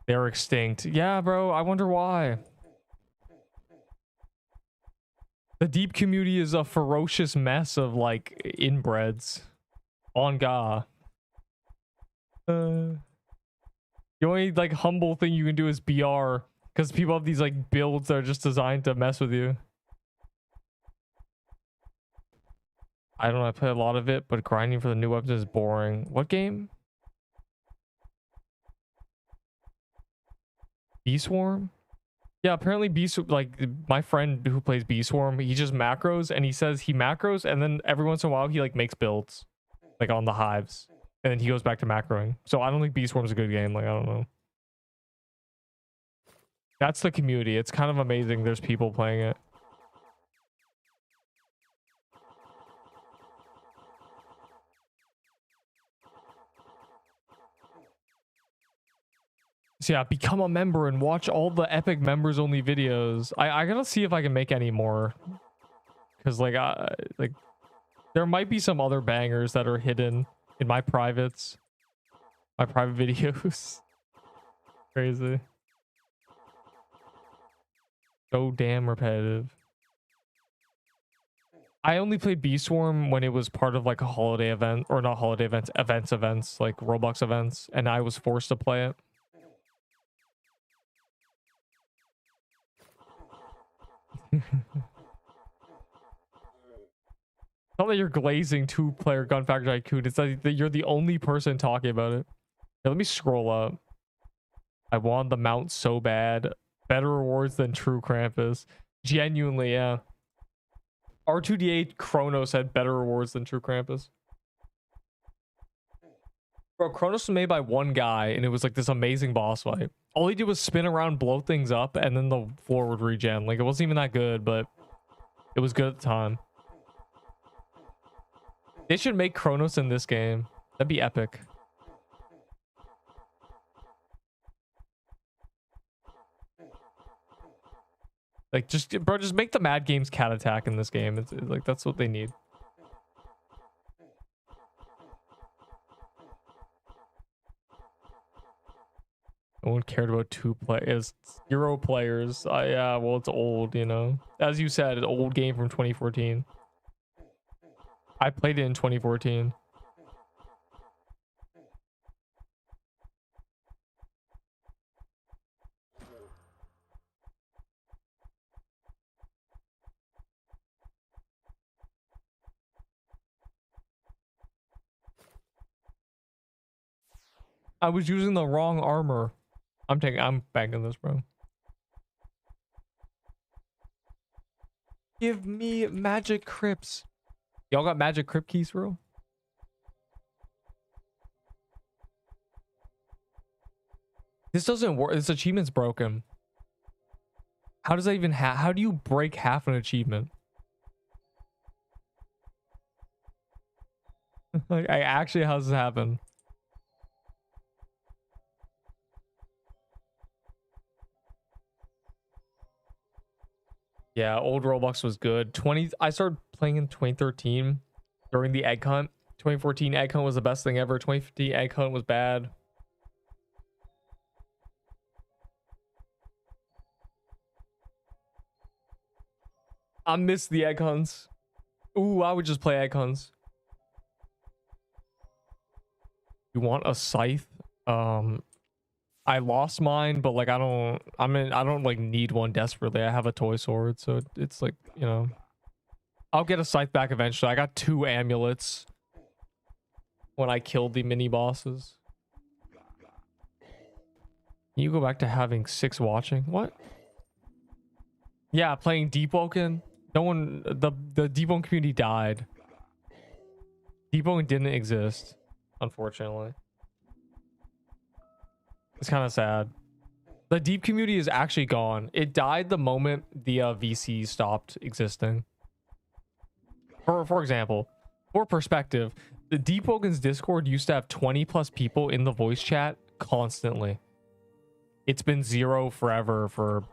Speaker 1: They're extinct. Yeah, bro. I wonder why. The deep community is a ferocious mess of like inbreds. On ga. The only like humble thing you can do is BR because people have these like builds that are just designed to mess with you. I don't know. I play a lot of it, but grinding for the new weapons is boring. What game? Bee Swarm? Yeah, apparently like my friend who plays Bee Swarm, he just macros and he says he macros and then every once in a while he like makes builds like on the hives and then he goes back to macroing. So I don't think Bee Swarm's a good game. Like, I don't know. That's the community. It's kind of amazing there's people playing it. So yeah, become a member and watch all the epic members only videos. I gotta see if I can make any more. Cause like there might be some other bangers that are hidden in my privates. My private videos. Crazy. So damn repetitive. I only played Bee Swarm when it was part of like a holiday event, or not holiday events, events, like Roblox events, and I was forced to play it. Not that you're glazing 2-player Gun Factory Tycoon. It's that you're the only person talking about it. Here, let me scroll up. I want the mount so bad. Better rewards than True Krampus. Genuinely, yeah. R2D8 Kronos had better rewards than True Krampus. Bro, Kronos was made by one guy, and it was like this amazing boss fight. All he did was spin around, blow things up, and then the floor would regen. Like, it wasn't even that good, but it was good at the time. They should make Kronos in this game. That'd be epic. Like, just make the Mad Games cat attack in this game. It's like, that's what they need. No one cared about 2 players. 0 players. Yeah, well, it's old, you know. As you said, an old game from 2014. I played it in 2014. I was using the wrong armor. I'm banging this, bro. Give me magic crypts. Y'all got magic crypt keys, bro? This doesn't work. This achievement's broken. How does that even how do you break half an achievement? Like, actually, how does this happen? Yeah, old Roblox was good. I started playing in 2013 during the egg hunt. 2014 egg hunt was the best thing ever. 2015 egg hunt was bad. I miss the egg hunts. Ooh, I would just play egg hunts. You want a scythe? I lost mine, but like I don't like need one desperately. I have a toy sword, so it's like, you know, I'll get a scythe back eventually. I got 2 amulets when I killed the mini bosses. Can you go back to having 6 watching? What? Yeah, playing Deepwoken. No one, the Deepwoken community died. Deepwoken didn't exist. unfortunately. It's kind of sad. The deep community is actually gone. It died the moment the VC stopped existing. For example, for perspective, the Deepwoken's Discord used to have 20 plus people in the voice chat constantly. It's been 0 forever for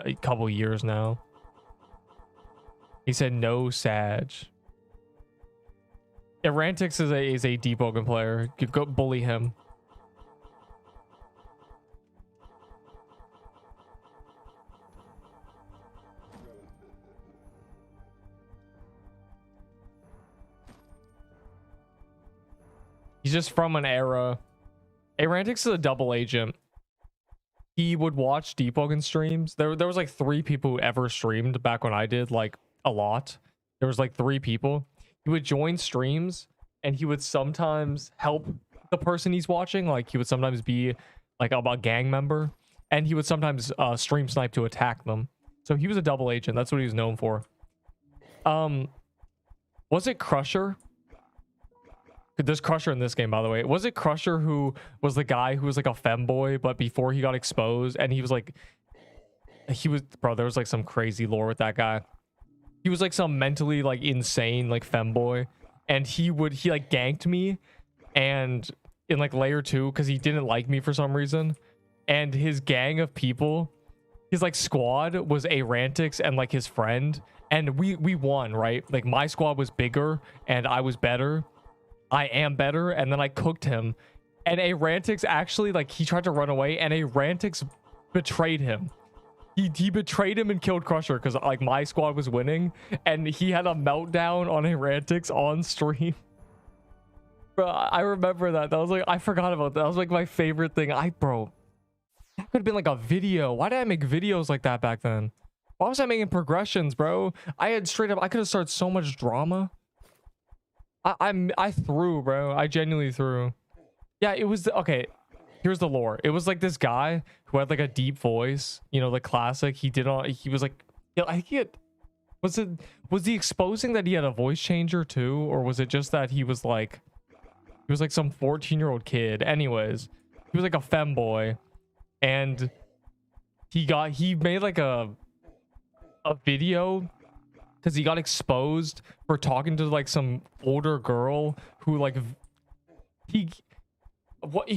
Speaker 1: a couple years now. He said no Sag. Erantix is a Deepwoken player. You go bully him. He's just from an era. Erantix is a double agent. He would watch Deepwoken streams. There was like 3 people who ever streamed back when I did, like a lot. There was like 3 people. He would join streams and he would sometimes help the person he's watching. Like he would sometimes be like a gang member, and he would sometimes stream snipe to attack them. So he was a double agent. That's what he was known for. Was it Crusher? There's Crusher in this game, by the way. Was it Crusher who was the guy who was like a femboy, but before he got exposed, and he was like, bro, there was like some crazy lore with that guy. He was like some mentally like insane like femboy, and he like ganked me, and in like layer 2 because he didn't like me for some reason, and his gang of people, his like squad was Erantix and like his friend, and we won, right? Like my squad was bigger and I was better. I am better, and then I cooked him, and Erantix actually, like, he tried to run away, and Erantix betrayed him. He betrayed him and killed Crusher because like my squad was winning, and he had a meltdown on Erantix on stream. Bro, I remember that. That was like, I forgot about that. That was like my favorite thing. Bro, that could have been like a video. Why did I make videos like that back then? Why was I making progressions, bro? I had straight up, I could have started so much drama. I threw, bro. I genuinely threw. Yeah, it was okay. Here's the lore. It was like this guy who had like a deep voice, you know, the classic. He was like, yeah, I think he had, was he exposing that he had a voice changer too, or was it just that he was some 14-year-old kid? Anyways, he was like a femboy, and he made like a video because he got exposed for talking to like some older girl who like he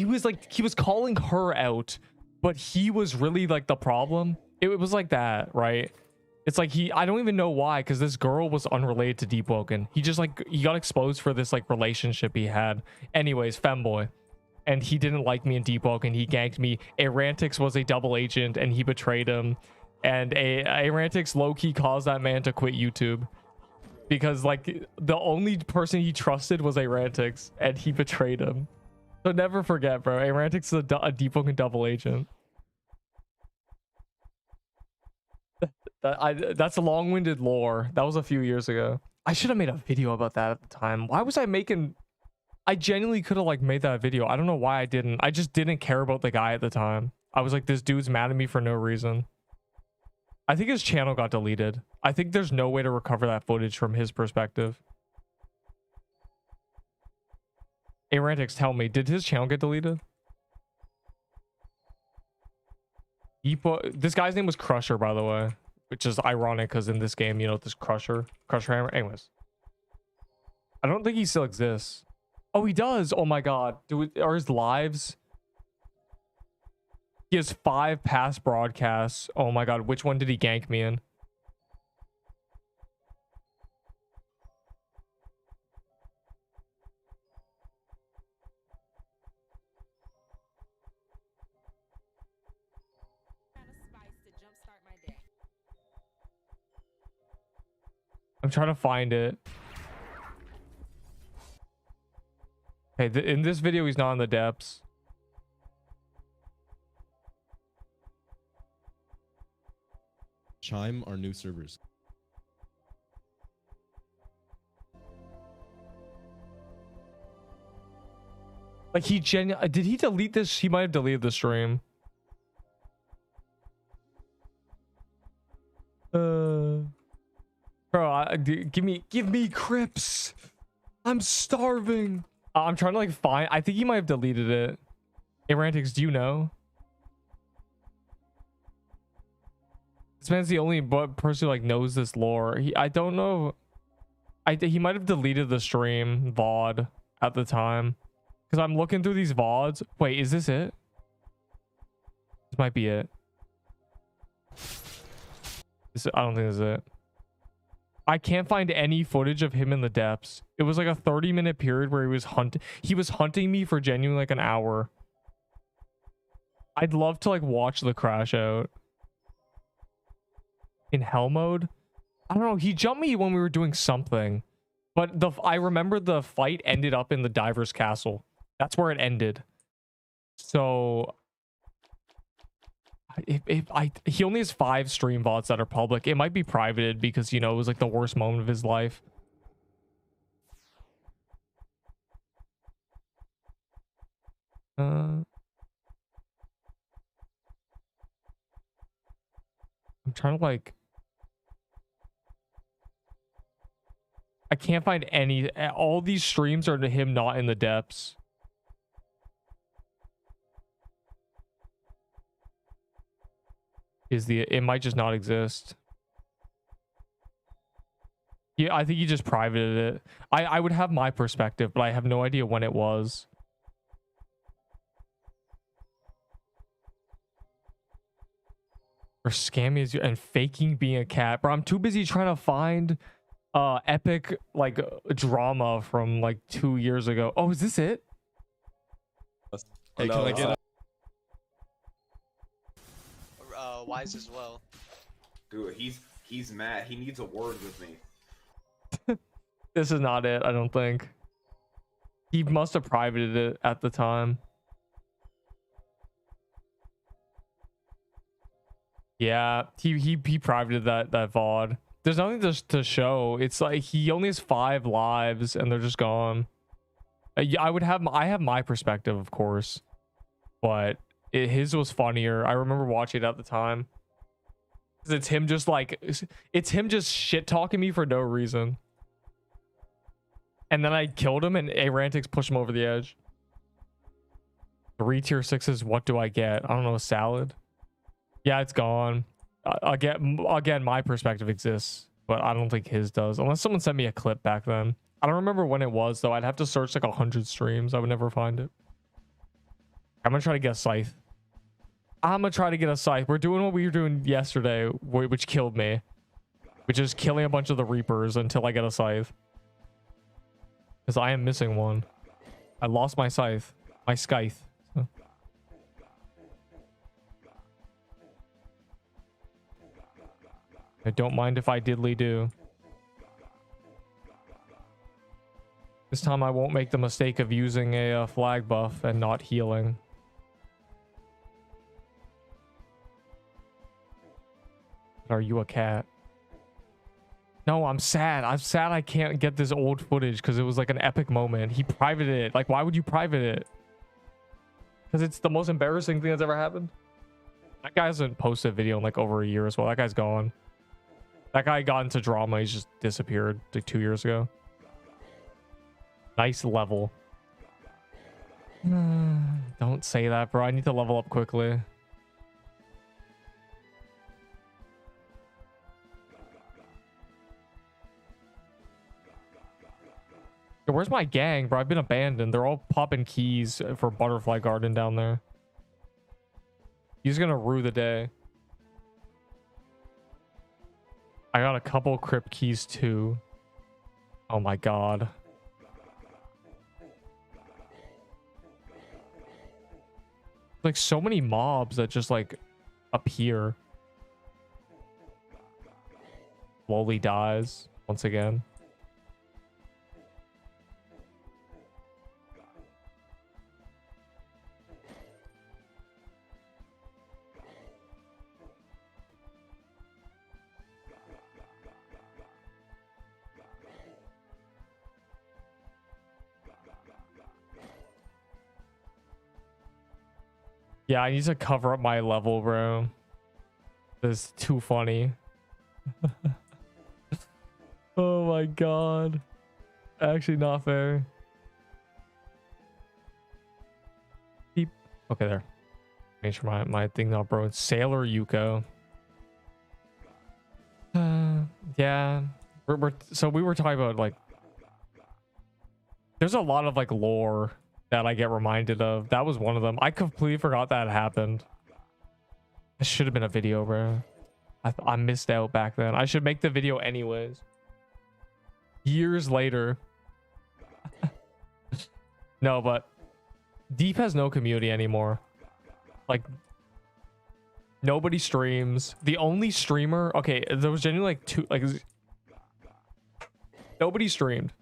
Speaker 1: was calling her out, but he was really like the problem. It was like that, right? It's like I don't even know why, because this girl was unrelated to Deepwoken. He just like he got exposed for this like relationship he had. Anyways, femboy, and he didn't like me in Deepwoken. He ganked me. Erantix was a double agent and he betrayed him. And Erantix low-key caused that man to quit YouTube because like the only person he trusted was Erantix, and he betrayed him. So never forget, bro. Erantix is a Deepwoken double agent. That's a long-winded lore. That was a few years ago. I should have made a video about that at the time. Why was I making... I genuinely could have like made that video. I don't know why I didn't. I just didn't care about the guy at the time. I was like, this dude's mad at me for no reason. I think his channel got deleted. I think there's no way to recover that footage from his perspective. Erantix, tell me, did his channel get deleted? This guy's name was Crusher, by the way, which is ironic because in this game, you know, this Crusher Hammer. Anyways, I don't think he still exists. Oh, he does. Oh my God. Are his lives? He has 5 past broadcasts. Oh my God. Which one did he gank me in? I'm trying to find it. Okay, in this video, he's not in the depths.
Speaker 2: Chime are new servers.
Speaker 1: Like did he delete this? He might have deleted the stream. Bro, give me Crips. I'm starving. I'm trying to like find. I think he might have deleted it. Arantics, do you know? This man's the only person who like knows this lore. I don't know. He might have deleted the stream VOD at the time. Because I'm looking through these VODs. Wait, is this it? This might be it. I don't think this is it. I can't find any footage of him in the depths. It was like a 30-minute period where he was hunting me for genuinely like an hour. I'd love to like watch the crash out. In hell mode? I don't know. He jumped me when we were doing something. But I remember the fight ended up in the diver's castle. That's where it ended. So he only has 5 stream VODs that are public. It might be privated because, you know, it was like the worst moment of his life. I'm trying to like... I can't find any... All these streams are to him not in the depths. It might just not exist. Yeah, I think he just privated it. I would have my perspective, but I have no idea when it was. Or scamming is and faking being a cat. Bro, I'm too busy trying to find epic like drama from like 2 years ago. Oh, is this it?
Speaker 2: Hey, can I get
Speaker 3: Wise as well.
Speaker 4: Dude, he's mad. He needs a word with me.
Speaker 1: This is not it, I don't think. He must have privated it at the time. Yeah, he privated that VOD. There's nothing to show. It's like he only has 5 lives and they're just gone. I have my perspective, of course, but his was funnier. I remember watching it at the time. It's him just like shit talking me for no reason. And then I killed him and Arantics pushed him over the edge. 3 tier 6s, what do I get? I don't know, a salad? Yeah, it's gone. Again, my perspective exists, but I don't think his does. Unless someone sent me a clip back then. I don't remember when it was, though. I'd have to search like 100 streams. I would never find it. I'm gonna try to get a scythe. We're doing what we were doing yesterday, which killed me. Which is killing a bunch of the Reapers until I get a scythe. Because I am missing one. I lost my scythe. My scythe. So. I don't mind if I diddly do. This time I won't make the mistake of using a flag buff and not healing. Are you a cat? No, I'm sad. I'm sad I can't get this old footage because it was like an epic moment. He privated it. Like, why would you private it? Because it's the most embarrassing thing that's ever happened. That guy hasn't posted a video in like over a year as well. That guy's gone. That guy got into drama. He's just disappeared like 2 years ago. Nice level. Don't say that, bro. I need to level up quickly. Yo, where's my gang, bro? I've been abandoned. They're all popping keys for Butterfly Garden down there. He's gonna rue the day. I got a couple crypt keys too. Oh my god. Like so many mobs that just like appear. Slowly dies once again. Yeah, I need to cover up my level, bro. This is too funny. Oh my god. Actually not fair. Okay, there. Make sure my thing not broken. Sailor Yuko. Yeah. So we were talking about like there's a lot of like lore that I get reminded of. That was one of them. I completely forgot that happened. It should have been a video, bro. I missed out back then. I should make the video anyways. Years later. No, but Deep has no community anymore. Like nobody streams. The only streamer, okay, there was genuinely like two, like nobody streamed.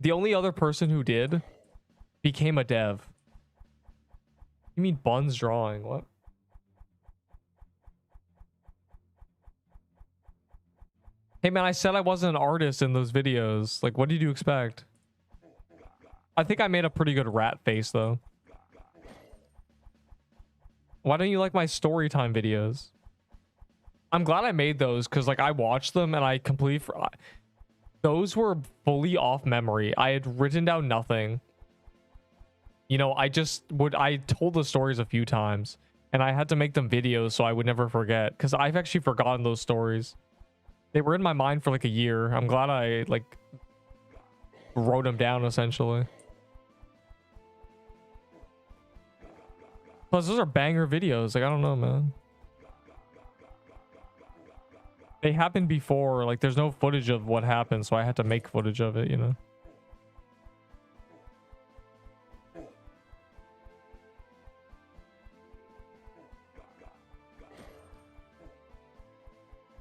Speaker 1: The only other person who did became a dev. You mean Bun's drawing? What? Hey man, I said I wasn't an artist in those videos. Like, what did you expect? I think I made a pretty good rat face though. Why don't you like my story time videos? I'm glad I made those because like I watched them and I completely forgot. Those were fully off memory. I had written down nothing. You know, I told the stories a few times and I had to make them videos so I would never forget because I've actually forgotten those stories. They were in my mind for like a year. I'm glad I like wrote them down essentially. Plus, those are banger videos. Like, I don't know, man. They happened before. Like, there's no footage of what happened, so I had to make footage of it, you know?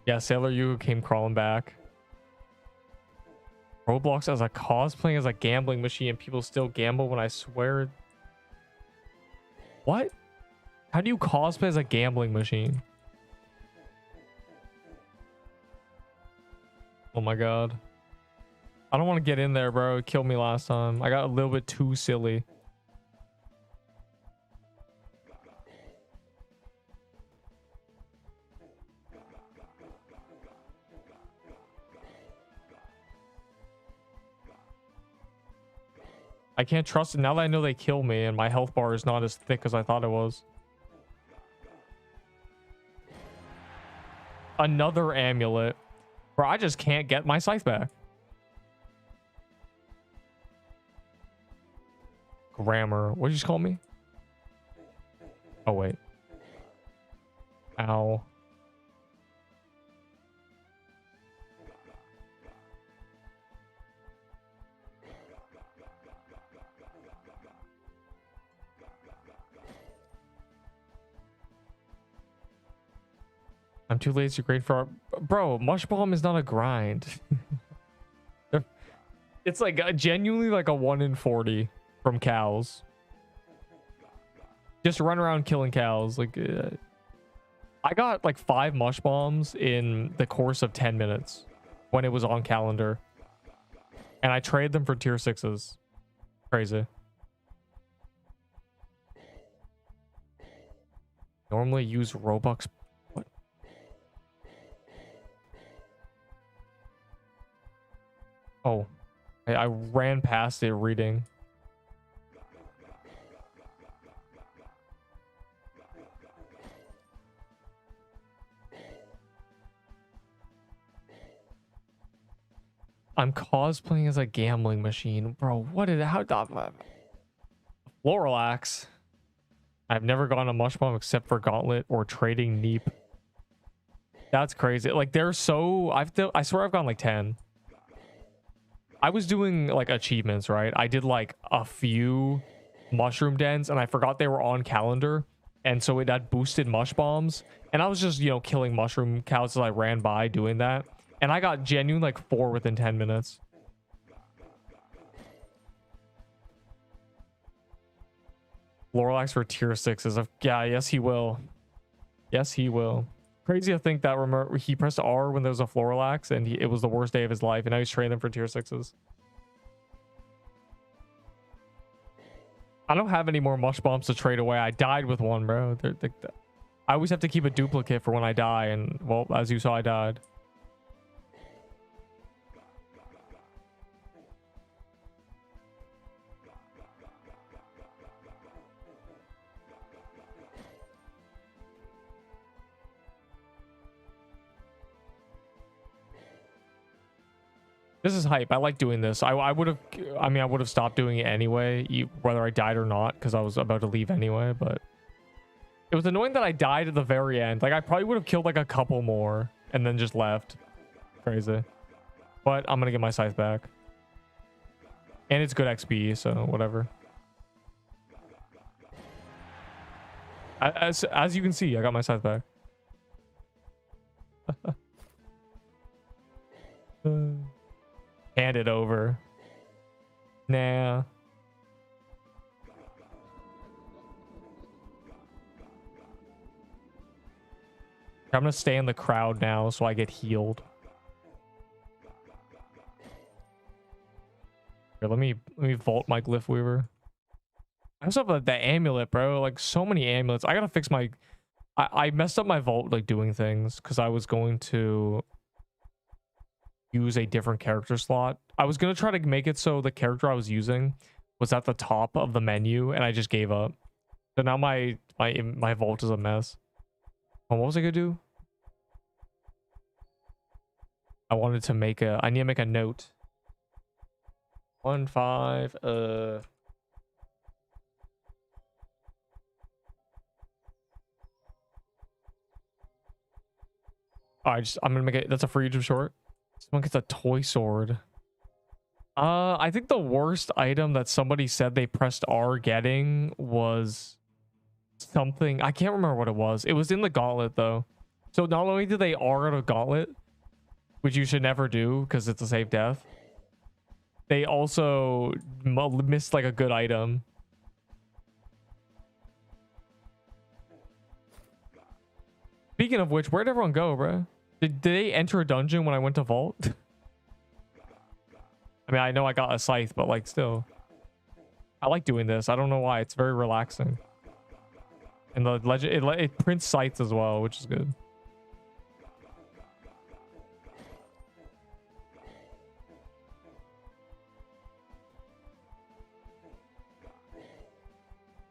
Speaker 1: Yeah, Sailor Yu came crawling back. Roblox as a cosplaying as a gambling machine and people still gamble when I swear. What? How do you cosplay as a gambling machine? Oh my god. I don't want to get in there, bro. It killed me last time. I got a little bit too silly. I can't trust it now that I know they kill me and my health bar is not as thick as I thought it was. Another amulet. Bro, I just can't get my scythe back. Grammar. What did you just call me? Oh, wait. Ow. I'm too lazy to grade for our... Bro, Mush Bomb is not a grind. It's like genuinely like a 1 in 40 from cows. Just run around killing cows. Like, I got like 5 Mush Bombs in the course of 10 minutes when it was on calendar. And I traded them for tier 6s. Crazy. Normally use Robux... Oh, I ran past it reading. I'm cosplaying as a gambling machine. Bro, what did... How... Floralax. I've never gone a Mush Bomb except for Gauntlet or trading Neep. That's crazy. Like, they're so... I swear I've gone like 10. I was doing like achievements, right? I did like a few mushroom dens and I forgot they were on calendar. And so it had boosted mush bombs. And I was just, you know, killing mushroom cows as I ran by doing that. And I got genuine like 4 within 10 minutes. Lorelax for tier 6s. Yeah, yes, he will. Yes, he will. Crazy to think that remember he pressed R when there was a Floralax and it was the worst day of his life and now he's trading them for tier 6s. I don't have any more Mush Bombs to trade away. I died with one, bro. I always have to keep a duplicate for when I die and, well, as you saw, I died. This is hype. I like doing this. I would have, I mean, I would have stopped doing it anyway, whether I died or not, because I was about to leave anyway, but it was annoying that I died at the very end. Like, I probably would have killed like a couple more and then just left. Crazy. But I'm going to get my scythe back. And it's good XP, so whatever. As you can see, I got my scythe back. Hand it over. Nah. I'm gonna stay in the crowd now so I get healed. Here, let me vault my glyph weaver. I also have the amulet, bro. Like, so many amulets. I gotta fix my... I messed up my vault, like, doing things because I was going to use a different character slot. I was gonna try to make it so the character I was using was at the top of the menu, and I just gave up. So now my vault is a mess. Oh, what was I gonna do? I wanted to make a... I need to make a note. 1-5, I'm gonna make it. That's a free YouTube short. Someone gets a toy sword. I think the worst item that somebody said they pressed R getting was something. I can't remember what it was. It was in the gauntlet though. So not only did they R out a gauntlet, which you should never do because it's a safe death, they also missed like a good item. Speaking of which, where'd everyone go, bro? Did they enter a dungeon when I went to vault? I mean, I know I got a scythe, but like still. I like doing this. I don't know why. It's very relaxing. And the legend, it prints scythes as well, which is good.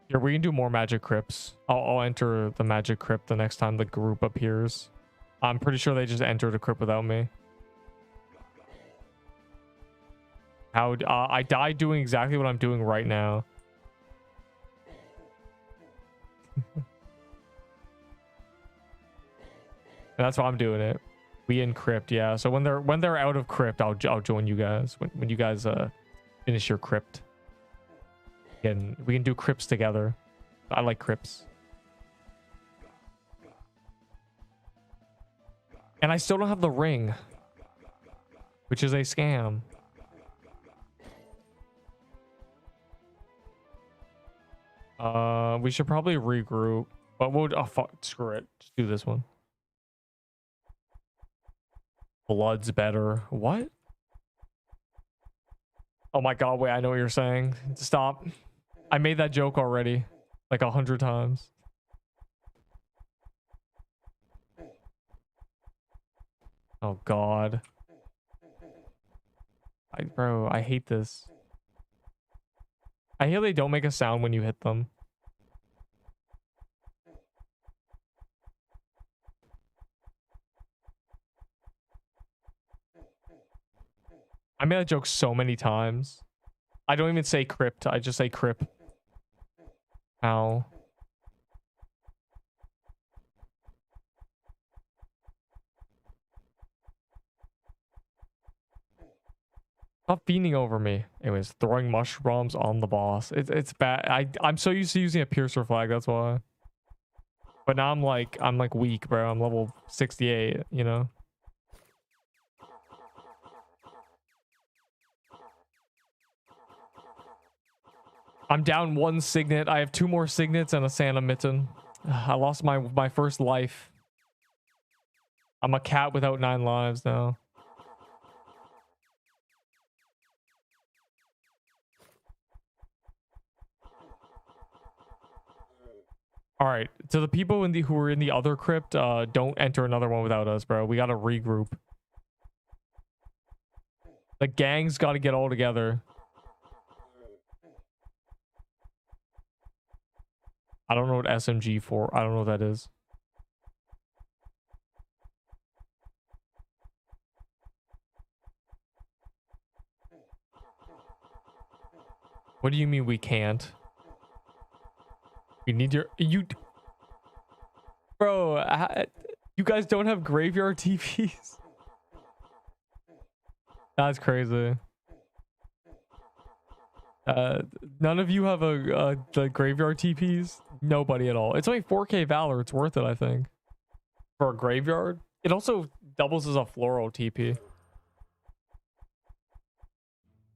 Speaker 1: Here, we can do more magic crypts. I'll enter the magic crypt the next time the group appears. I'm pretty sure they just entered a crypt without me. How I died doing exactly what I'm doing right now. And that's why I'm doing it. We in crypt, yeah. So when they're out of crypt, I'll join you guys when you guys finish your crypt. And we can do crypts together. I like crypts. And I still don't have the ring, which is a scam. We should probably regroup, but we'll... Oh, fuck. Screw it. Just do this one. Blood's better. What? Oh my god, wait, I know what you're saying. Stop. I made that joke already. Like 100 times. Oh god. Bro, I hate this. I hear they don't make a sound when you hit them. I made that joke so many times. I don't even say crypt. I just say crypt. Ow. Stop fiending over me. Anyways, throwing mushrooms on the boss. It's bad. I'm so used to using a piercer flag, that's why. But now I'm like weak, bro. I'm level 68, you know? I'm down 1 signet. I have 2 more signets and a Santa mitten. I lost my first life. I'm a cat without 9 lives now. All right, to the people who are in the other crypt, don't enter another one without us, bro. We gotta regroup. The gang's gotta get all together. I don't know what SMG for. I don't know what that is. What do you mean we can't? We need you, bro. You guys don't have graveyard TPs. That's crazy. None of you have the graveyard TPs. Nobody at all. It's only 4K Valor. It's worth it, I think, for a graveyard. It also doubles as a floral TP.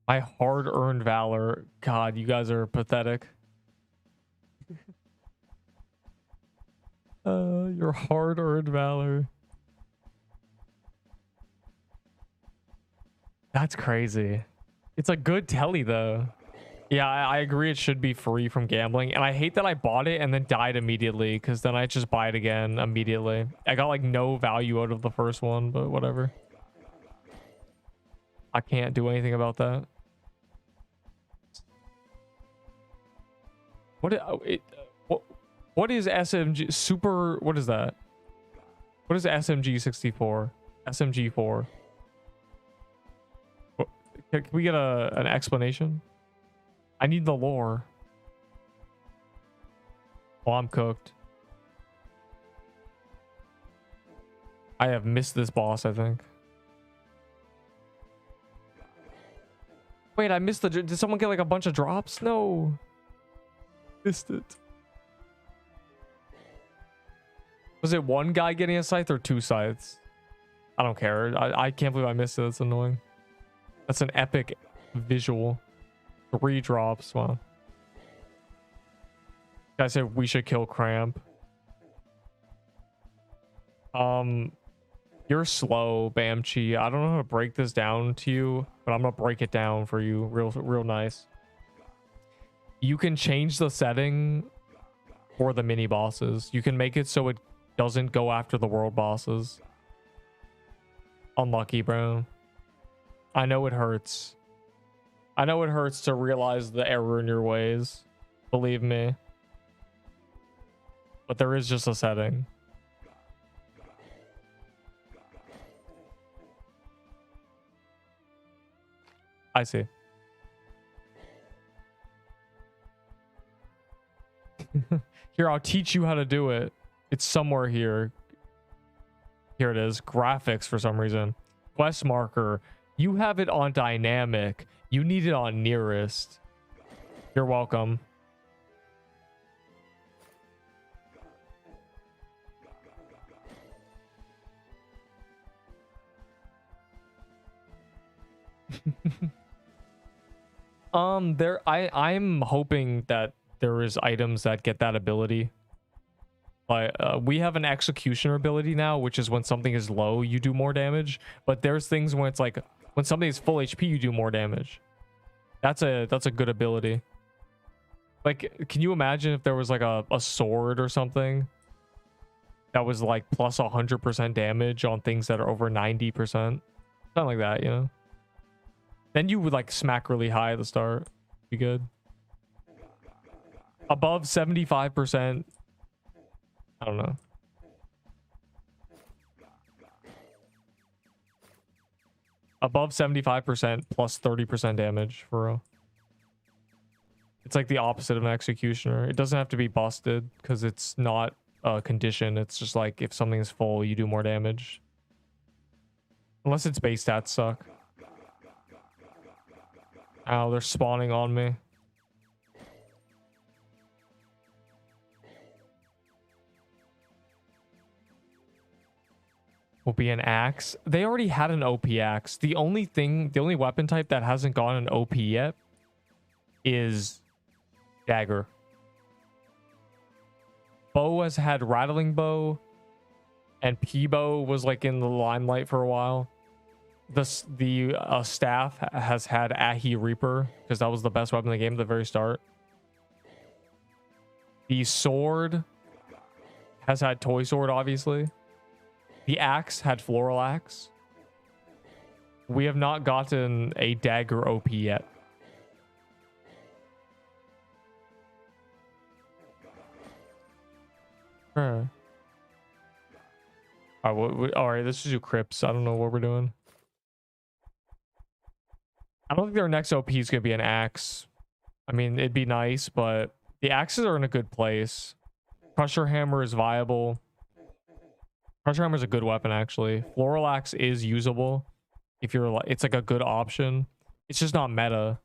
Speaker 1: My hard-earned Valor. God, you guys are pathetic. Your hard-earned Valor. That's crazy. It's a good telly, though. Yeah, I agree it should be free from gambling. And I hate that I bought it and then died immediately, because then I just buy it again immediately. I got like no value out of the first one, but whatever. I can't do anything about that. What is SMG super? What is that? What is SMG 64? SMG 4? Can we get an explanation? I need the lore. Oh, I'm cooked. I have missed this boss, I think. Wait, I missed the... Did someone get like a bunch of drops? No. Missed it. Was it one guy getting a scythe or two scythes? I don't care. I can't believe I missed it. That's annoying. That's an epic visual. 3 drops. Wow. Guy said we should kill Cramp. You're slow, Bamchi. I don't know how to break this down to you, but I'm gonna break it down for you real nice. You can change the setting for the mini bosses. You can make it so it doesn't go after the world bosses. Unlucky, bro. I know it hurts. I know it hurts to realize the error in your ways. Believe me. But there is just a setting. I see. Here, I'll teach you how to do it. It's somewhere here. Here it is. Graphics for some reason. Quest marker. You have it on dynamic. You need it on nearest. You're welcome. I'm hoping that there is items that get that ability. Like we have an executioner ability now, which is when something is low, you do more damage. But there's things when it's like when something is full HP, you do more damage. That's a good ability. Like, can you imagine if there was like a sword or something that was like plus 100% damage on things that are over 90%? Something like that, you know? Then you would like smack really high at the start. Be good. Above 75%. I don't know. Above 75% plus 30% damage for real. It's like the opposite of an executioner. It doesn't have to be busted because it's not a condition. It's just like if something is full, you do more damage. Unless its base stats suck. Ow, they're spawning on me. Will be an axe. They already had an OP axe. The only weapon type that hasn't gone an OP yet is dagger. Bow has had rattling bow, and P-bow was like in the limelight for a while. The staff has had Ahi Reaper because that was the best weapon in the game at the very start. The sword has had Toy Sword, obviously. The axe had Floral Axe. We have not gotten a dagger OP yet. All right, let's just do crypts. I don't know what we're doing. I don't think their next OP is going to be an axe. I mean, it'd be nice, but the axes are in a good place. Crusher hammer is viable. Crusher hammer is a good weapon, actually. Floral axe is usable if you're like, it's like a good option. It's just not meta.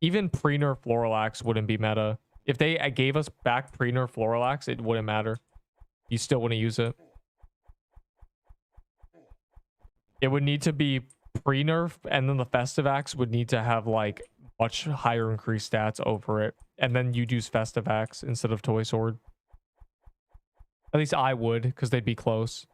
Speaker 1: Even pre-nerf floral axe wouldn't be meta. If they gave us back pre-nerf floral axe, it wouldn't matter. You still wouldn't use it. It would need to be pre-nerf, and then the festive axe would need to have like much higher increased stats over it, and then you'd use festive axe instead of toy sword. At least I would, because they'd be close.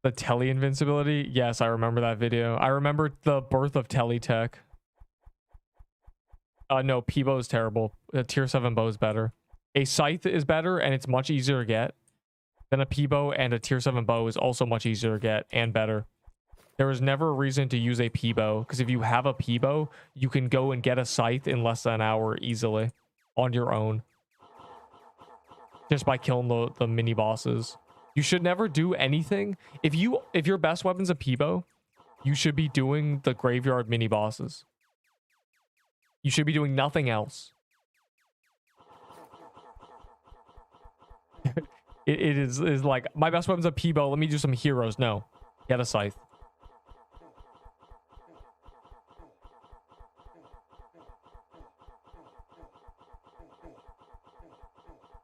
Speaker 1: The Telly invincibility? Yes, I remember that video. I remember the birth of Telly tech. No, P-bow is terrible. Tier 7 bow is better. A scythe is better, and it's much easier to get than a P-bow, and a tier 7 bow is also much easier to get and better. There was never a reason to use a P-bow, because if you have a P-bow, you can go and get a scythe in less than an hour easily on your own. Just by killing the mini bosses. You should never do anything. If your best weapon's a P-bow, you should be doing the graveyard mini bosses. You should be doing nothing else. it is like, my best weapon's a P-bow, let me do some heroes. No. Get a scythe.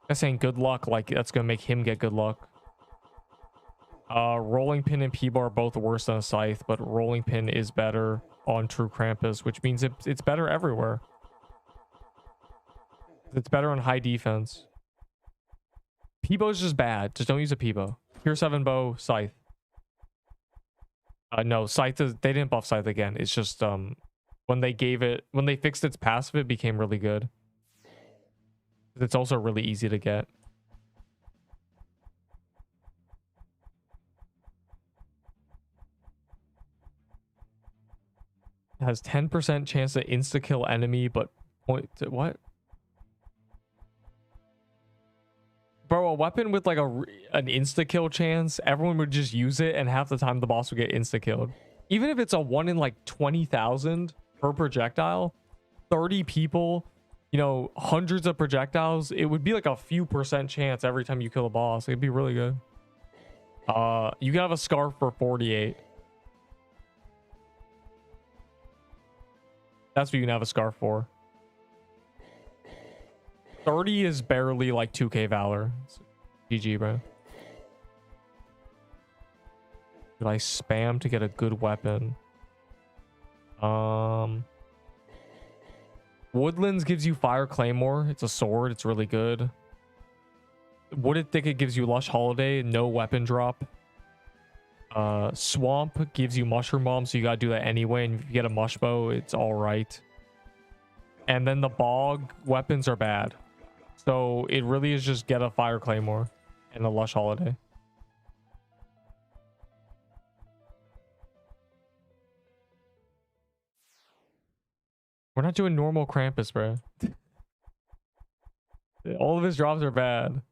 Speaker 1: I'm saying good luck, like that's gonna make him get good luck. Rolling pin and P-bar are both worse than a scythe, but rolling pin is better on True Krampus, which means it's better everywhere. It's better on high defense. P-bow is just bad. Just don't use a P-bow. Tier 7 bow, scythe. No, scythe they didn't buff scythe again. It's just when they fixed its passive, it became really good. It's also really easy to get. It has 10% chance to insta-kill enemy, but what? Bro, a weapon with like an insta-kill chance, everyone would just use it, and half the time the boss would get insta-killed. Even if it's a 1 in like 20,000 per projectile, 30 people, you know, hundreds of projectiles, it would be like a few % chance every time you kill a boss. It'd be really good. You can have a scarf for 48. That's what you can have a scarf for. 30 is barely like 2k valor. GG, bro. Did I spam to get a good weapon? Woodlands gives you Fire Claymore. It's a sword. It's really good. Wooded Thicket gives you Lush Holiday. No weapon drop. Swamp gives you Mushroom Bomb, so you gotta do that anyway. And if you get a Mush Bow, it's alright. And then the Bog weapons are bad. So it really is just get a Fire Claymore and a Lush Holiday. We're not doing normal Krampus, bro. All of his drops are bad.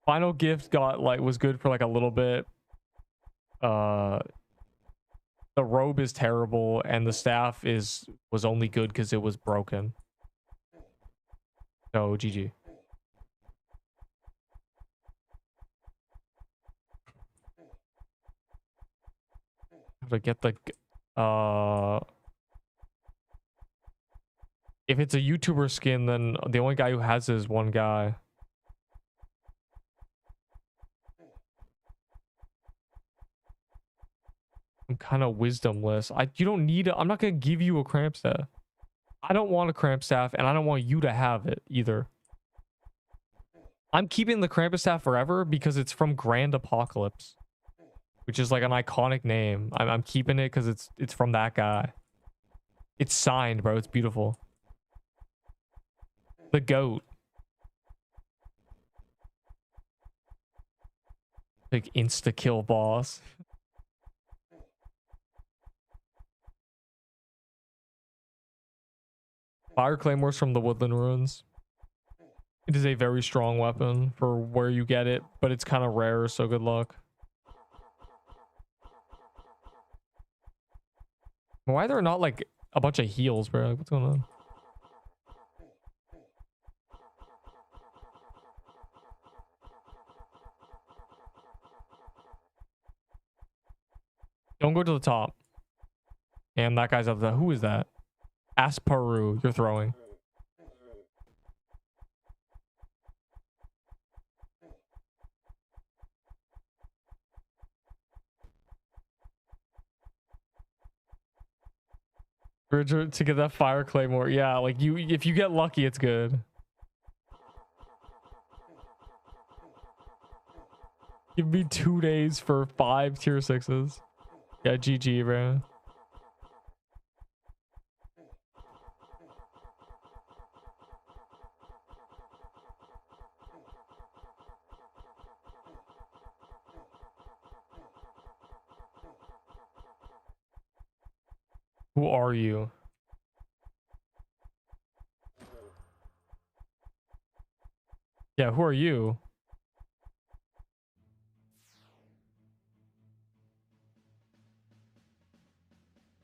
Speaker 1: Final Gift was good for like a little bit. The robe is terrible, and the staff was only good because it was broken. So GG. Have to get the if it's a YouTuber skin, then the only guy who has it is one guy. I'm kind of wisdomless. You don't need it. I'm not gonna give you a cramp staff. I don't want a cramp staff, and I don't want you to have it either. I'm keeping the Krampus staff forever because it's from Grand Apocalypse, which is like an iconic name. I'm keeping it because it's from that guy. It's signed, bro. It's beautiful. The goat. Like insta kill boss. Fire Claymores from the Woodland Ruins. It is a very strong weapon for where you get it, but it's kind of rare, so good luck. Why are there not like a bunch of heals, bro. Like, what's going on? Don't go to the top. And that guy's up there. Who is that? Asparu, you're throwing. Bridger to get that fire claymore. Yeah, like if you get lucky, it's good. Give me 2 days for 5 tier 6s. Yeah, GG, bro. Who are you? Yeah, who are you?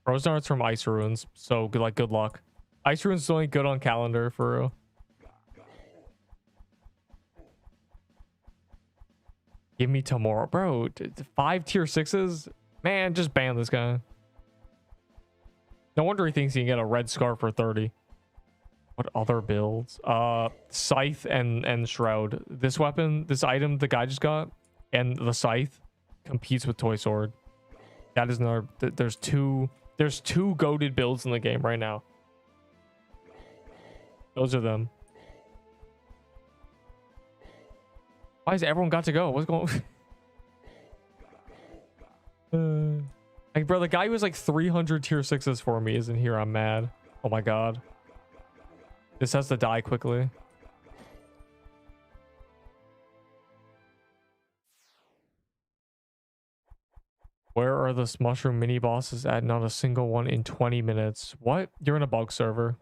Speaker 1: Frozen Art's from Ice Ruins, so good luck. Ice Ruins is only good on calendar for real. Give me tomorrow, bro. 5 tier 6s, man. Just ban this guy. No wonder he thinks he can get a red scarf for 30. What other builds? Scythe and Shroud. This weapon, this item the guy just got, and the Scythe competes with Toy Sword. That is another. There's two goated builds in the game right now. Those are them. Why has everyone got to go? What's going on? Like, bro, the guy who was like 300 tier 6s for me isn't here. I'm mad. Oh my god. This has to die quickly. Where are the mushroom mini bosses at? Not a single one in 20 minutes. What? You're in a bug server.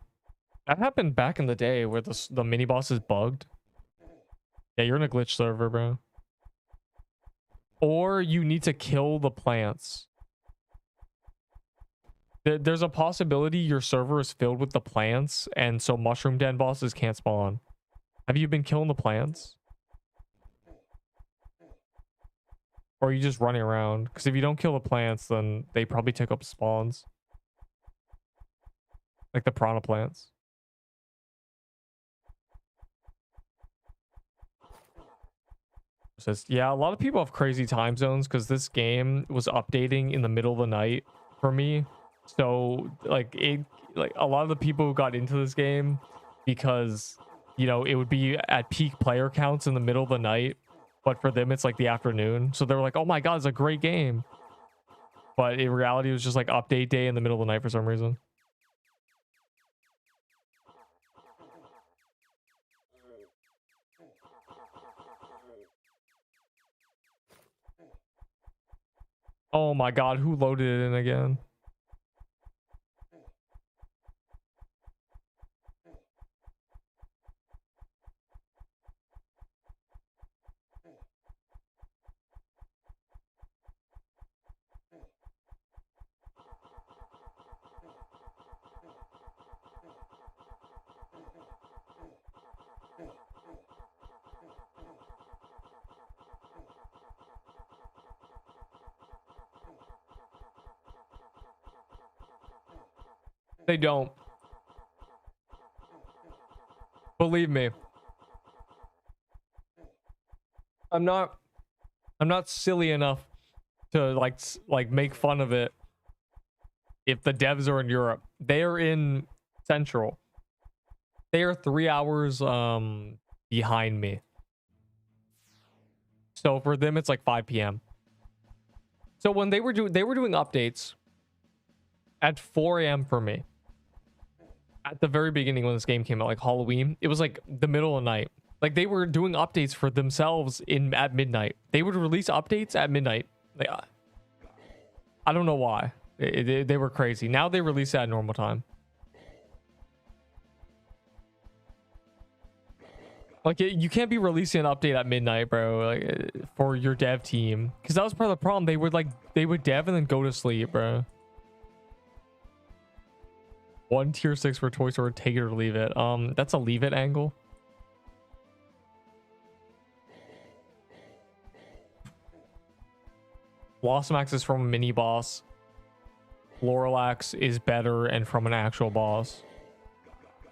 Speaker 1: That happened back in the day where the mini boss is bugged. Yeah, you're in a glitch server, bro. Or you need to kill the plants. There's a possibility your server is filled with the plants, and so mushroom den bosses can't spawn. Have you been killing the plants? Or are you just running around? Because if you don't kill the plants, then they probably take up spawns. Like the piranha plants. Says, yeah, a lot of people have crazy time zones because this game was updating in the middle of the night for me. So like a lot of the people who got into this game because, you know, it would be at peak player counts in the middle of the night, but for them it's like the afternoon. So they were like, oh my god, it's a great game. But in reality it was just like update day in the middle of the night for some reason. Oh my god, who loaded it in again? They don't. Believe me. I'm not silly enough to like make fun of it if the devs are in Europe. They are in Central. They are 3 hours behind me. So for them it's like 5 p.m. So when they were doing updates at 4 a.m. for me. At the very beginning when this game came out, like Halloween, it was like the middle of the night. Like they were doing updates for themselves at midnight. They would release updates at midnight. Like, I don't know why. They were crazy. Now they release it at normal time. Like you can't be releasing an update at midnight, bro. Like for your dev team, because that was part of the problem. They would dev and then go to sleep, bro. One tier 6 for Toy Store, take it or leave it. That's a leave it angle. Blossomax is from a mini boss. Floralax is better and from an actual boss.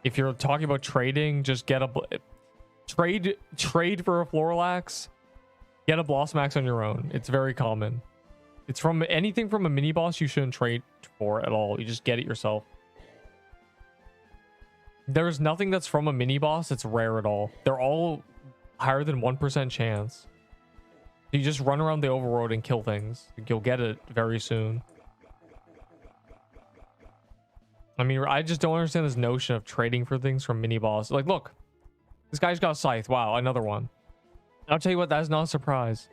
Speaker 1: If you're talking about trading, just get a trade for a Floralax. Get a Blossomax on your own. It's very common. It's from anything from a mini boss you shouldn't trade for at all. You just get it yourself. There's nothing that's from a mini boss that's rare at all. They're all higher than 1% chance. You just run around the overworld and kill things. You'll get it very soon. I mean, I just don't understand this notion of trading for things from mini boss. Like, look, this guy's got Scythe. Wow, another one. I'll tell you what, that's not a surprise.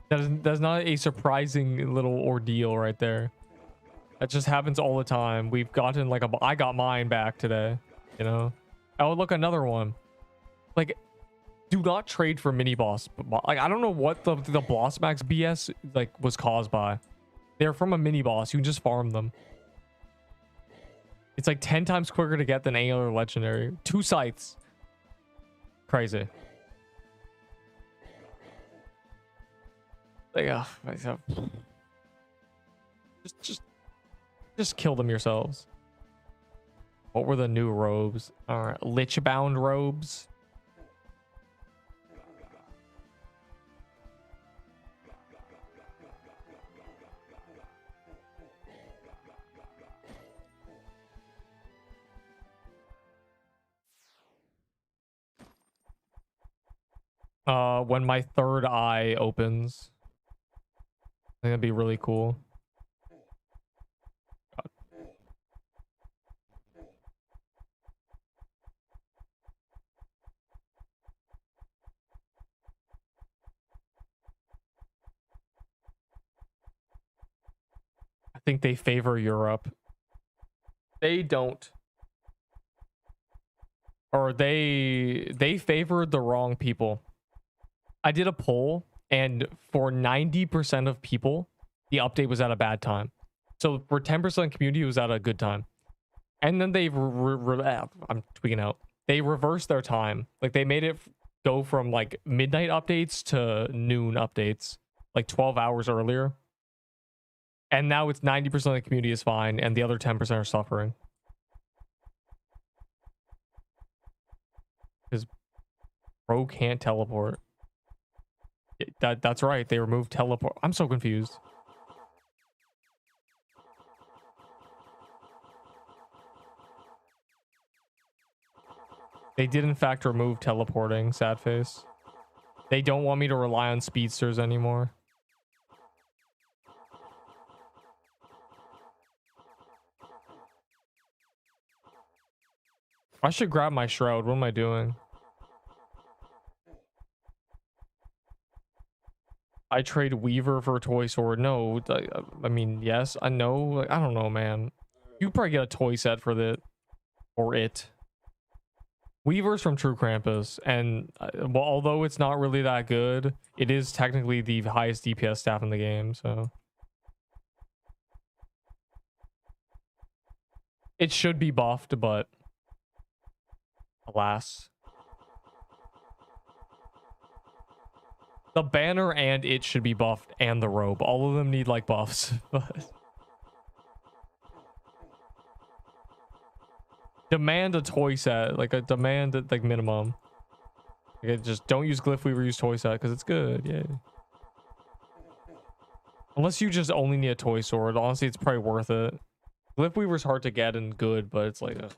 Speaker 1: That's not a surprising little ordeal right there. That just happens all the time. We've gotten like I got mine back today, you know? Oh, look, another one. Like, do not trade for mini boss. Like, I don't know what the Blossomax BS like was caused by. They're from a mini boss. You can just farm them. It's like 10 times quicker to get than any other legendary. 2 scythes. Crazy. Like, myself. Just kill them yourselves. What were the new robes? All right, Lich-bound robes. When my third eye opens. I think that'd be really cool. God. I think they favor Europe. They don't. Or they favored the wrong people. I did a poll, and for 90% of people, the update was at a bad time. So for 10% community, it was at a good time. And then they I'm tweaking out. They reversed their time. Like, they made it go from like midnight updates to noon updates, like 12 hours earlier. And now it's 90% of the community is fine, and the other 10% are suffering. Because bro can't teleport. That's right. They removed teleport. I'm so confused. They did in fact remove teleporting. Sad face. They don't want me to rely on speedsters anymore. I should grab my shroud. What am I doing? I trade Weaver for a toy sword. No, I mean, yes, I know. Like, I don't know, man. You probably get a toy set for that, or it. Weaver's from True Krampus, and well, although it's not really that good, it is technically the highest DPS staff in the game. So it should be buffed, but alas. The banner and it should be buffed, and the robe. All of them need like buffs. Demand a toy set, like a demand at like minimum. Okay, just don't use Glyph Weaver, use toy set because it's good. Yeah. Unless you just only need a toy sword, honestly, it's probably worth it. Glyph Weaver's hard to get and good, but it's like a...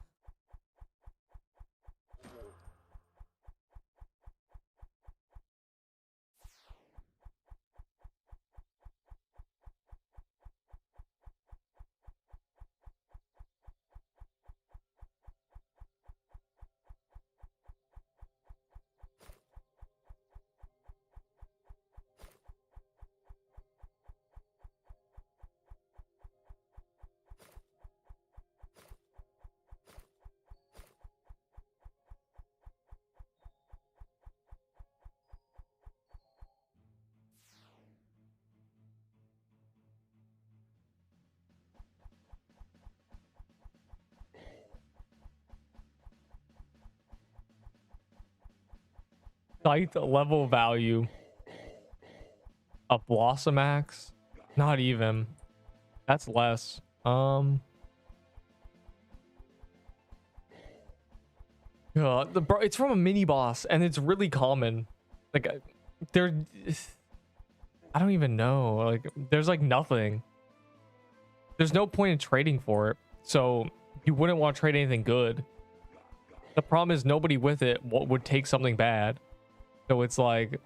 Speaker 1: Scythe level value. A Blossomax? Not even. That's less. Yeah, it's from a mini boss and it's really common. Like there, I don't even know. Like there's like nothing. There's no point in trading for it. So you wouldn't want to trade anything good. The problem is nobody with it would take something bad. So it's like,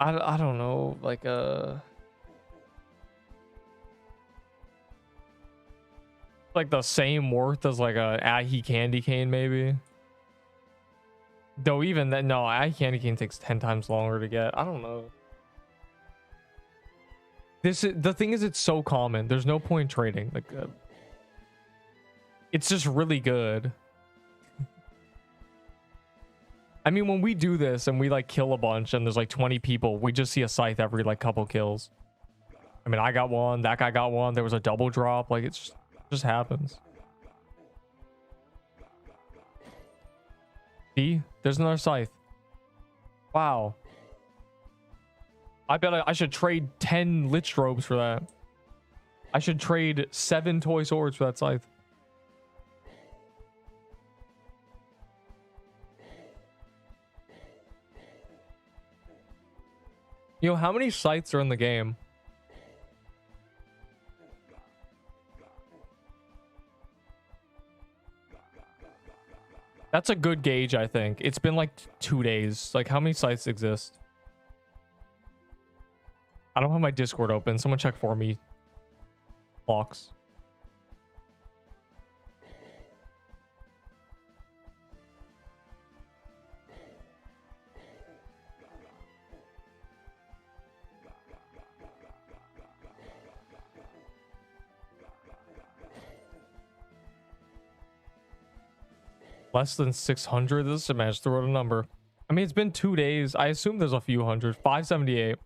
Speaker 1: I don't know, like the same worth as like a Ahi candy cane maybe. Though even that, no, Ahi candy cane takes 10 times longer to get. I don't know. The thing is, it's so common. There's no point in trading. Like, it's just really good. I mean, when we do this and we like kill a bunch and there's like 20 people, we just see a scythe every like couple kills. I mean, I got one, that guy got one, there was a double drop. Like, it just happens. See, there's another scythe. Wow. I bet I should trade 10 lich robes for that. I should trade 7 toy swords for that scythe. You know, how many scythes are in the game? That's a good gauge, I think. It's been like 2 days. Like, how many scythes exist? I don't have my Discord open. Someone check for me. Locks. Less than 600. This is a match. Throw out a number. I mean, it's been 2 days. I assume there's a few hundred. 578.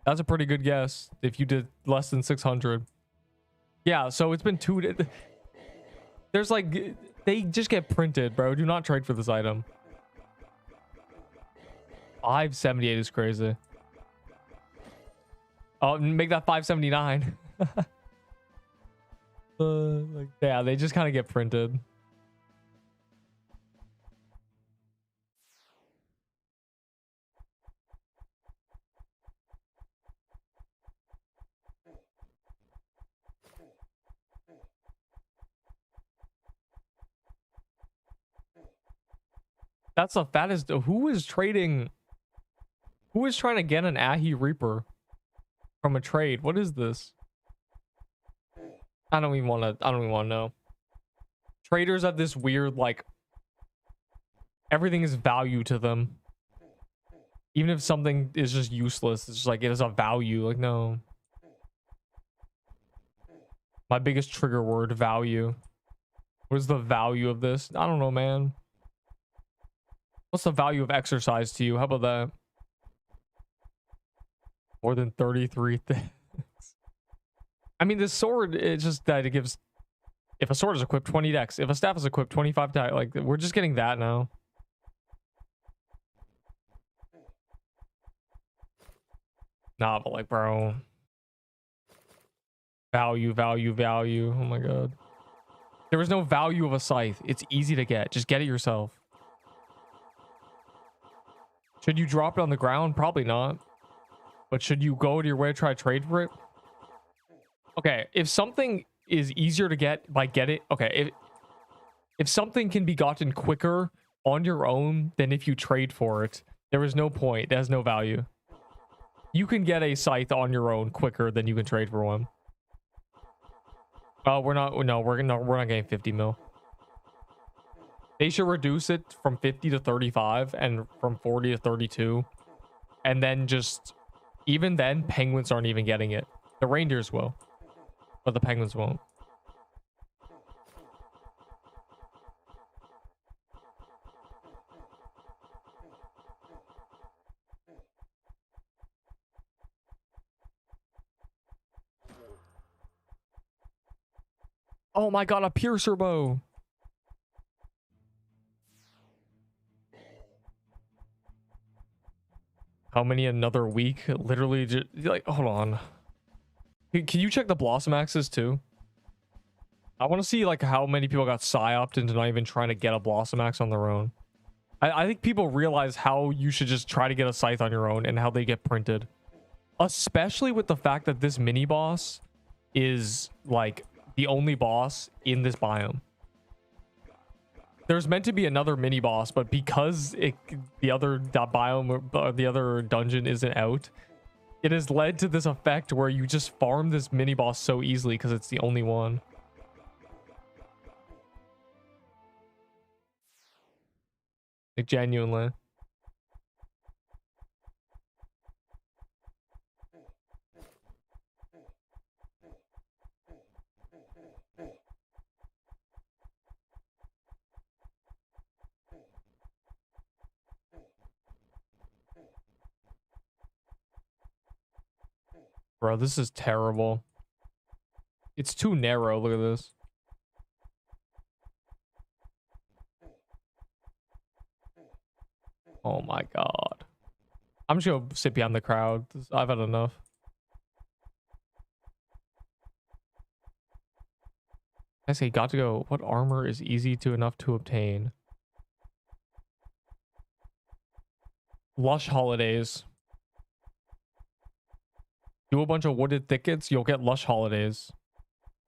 Speaker 1: That's a pretty good guess if you did less than 600. Yeah, so it's been 2 days. There's like, they just get printed, bro. Do not trade for this item. 578 is crazy. Oh, make that 579. Like, yeah, they just kind of get printed. That's the fattest. Who is trading? Who is trying to get an Ahi Reaper from a trade? What is this? I don't even want to know. Traders have this weird, like, everything is value to them. Even if something is just useless, it's just like, it has a value. Like, no. My biggest trigger word, value. What is the value of this? I don't know, man. What's the value of exercise to you? How about that? More than 33 things. I mean, this sword, it's just that it gives... If a sword is equipped, 20 dex. If a staff is equipped, 25 dex. Like, we're just getting that now. Nah, but like, bro. Value, value, value. Oh my god. There is no value of a scythe. It's easy to get. Just get it yourself. Should you drop it on the ground? Probably not. But should you go to your way to try to trade for it? Okay, if something is easier to get by get it. Okay, if something can be gotten quicker on your own than if you trade for it, there is no point. It has no value. You can get a scythe on your own quicker than you can trade for one. Oh, we're not getting 50 mil. They should reduce it from 50 to 35 and from 40 to 32. And then just, even then, penguins aren't even getting it. The reindeers will, but the penguins won't. Oh my god, a piercer bow. How many another week? Literally just like, hold on. Can you check the Blossom Axes too? I want to see like how many people got psyoped into not even trying to get a Blossom Axe on their own. I think people realize how you should just try to get a scythe on your own and how they get printed. Especially with the fact that this mini boss is like the only boss in this biome. There's meant to be another mini boss, but because the other biome or the other dungeon isn't out, it has led to this effect where you just farm this mini boss so easily because it's the only one. Like genuinely. Bro, this is terrible. It's too narrow. Look at this. Oh my god. I'm just gonna sit behind the crowd. I've had enough. I say got to go. What armor is easy to enough to obtain? Lush holidays. Do a bunch of wooded thickets, you'll get lush holidays.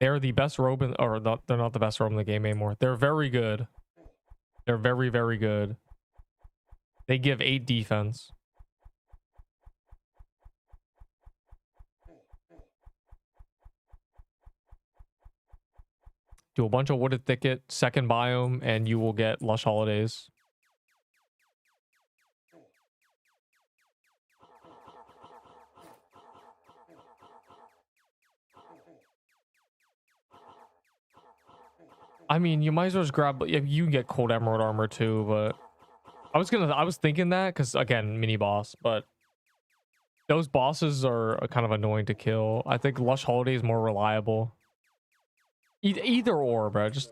Speaker 1: They're the best robe in, or not, they're not the best robe in the game anymore. They're very good. They're very, very good. They give 8 defense. Do a bunch of wooded thicket, second biome, and you will get lush holidays. I mean, you might as well just grab. You can get cold emerald armor too, but I was thinking that because again, mini boss, but those bosses are kind of annoying to kill. I think lush holiday is more reliable. Either or, bro. Just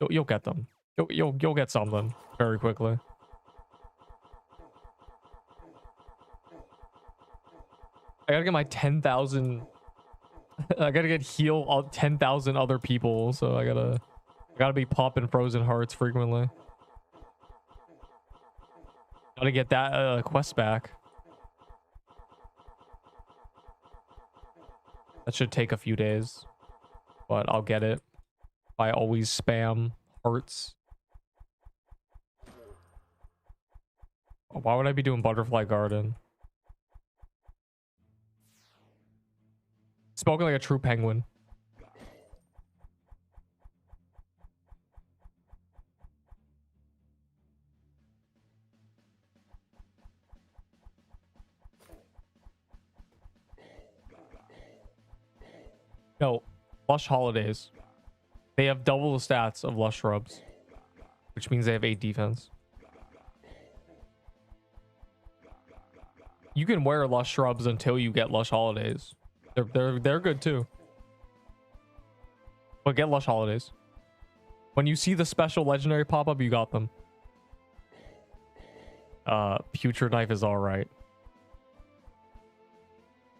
Speaker 1: you'll get them. You'll get something very quickly. I gotta get my 10,000. I gotta get heal all 10,000 other people, so I gotta be popping frozen hearts frequently. Gotta get that quest back. That should take a few days, but I'll get it. I always spam hearts. Why would I be doing Butterfly Garden? Spoken like a true penguin. No, lush holidays. They have double the stats of lush shrubs, which means they have 8 defense. You can wear lush shrubs until you get lush holidays. They're good too. But get lush holidays. When you see the special legendary pop up, you got them. Putrid knife is all right.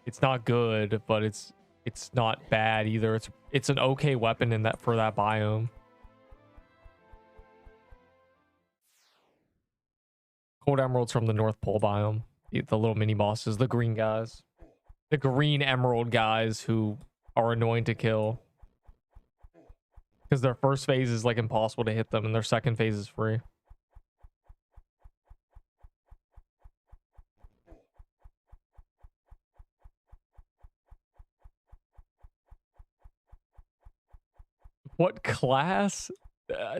Speaker 1: It's not good, but it's not bad either. It's an okay weapon in that for that biome. Cold emeralds from the North Pole biome. The little mini bosses, the green guys. The green emerald guys who are annoying to kill. Because their first phase is like impossible to hit them and their second phase is free. What class?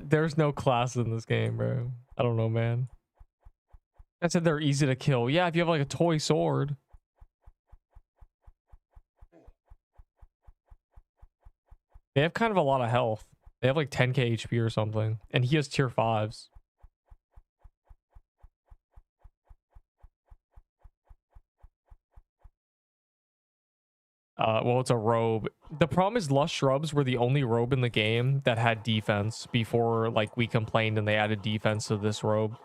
Speaker 1: There's no class in this game, bro. I don't know, man. I said they're easy to kill. Yeah, if you have like a toy sword. They have kind of a lot of health. They have like 10k HP or something. And he has tier 5s. Well, it's a robe. The problem is lush shrubs were the only robe in the game that had defense before like we complained and they added defense to this robe.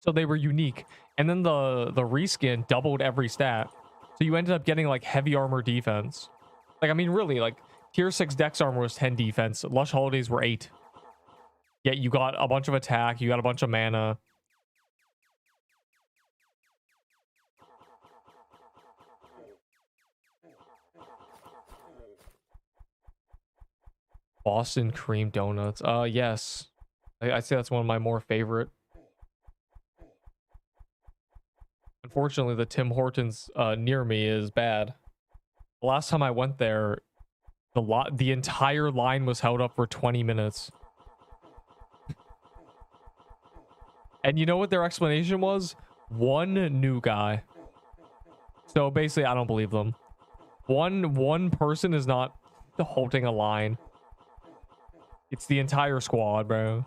Speaker 1: So they were unique. And then the reskin doubled every stat. So you ended up getting like heavy armor defense. Like, I mean, really, like tier 6 dex armor was 10 defense. Lush holidays were 8. Yet you got a bunch of attack, you got a bunch of mana. Boston cream donuts. Yes. I'd say that's one of my more favorite. Unfortunately, the Tim Hortons near me is bad. The last time I went there, the entire line was held up for 20 minutes. And you know what their explanation was? One new guy. So basically, I don't believe them. One person is not holding a line. It's the entire squad, bro.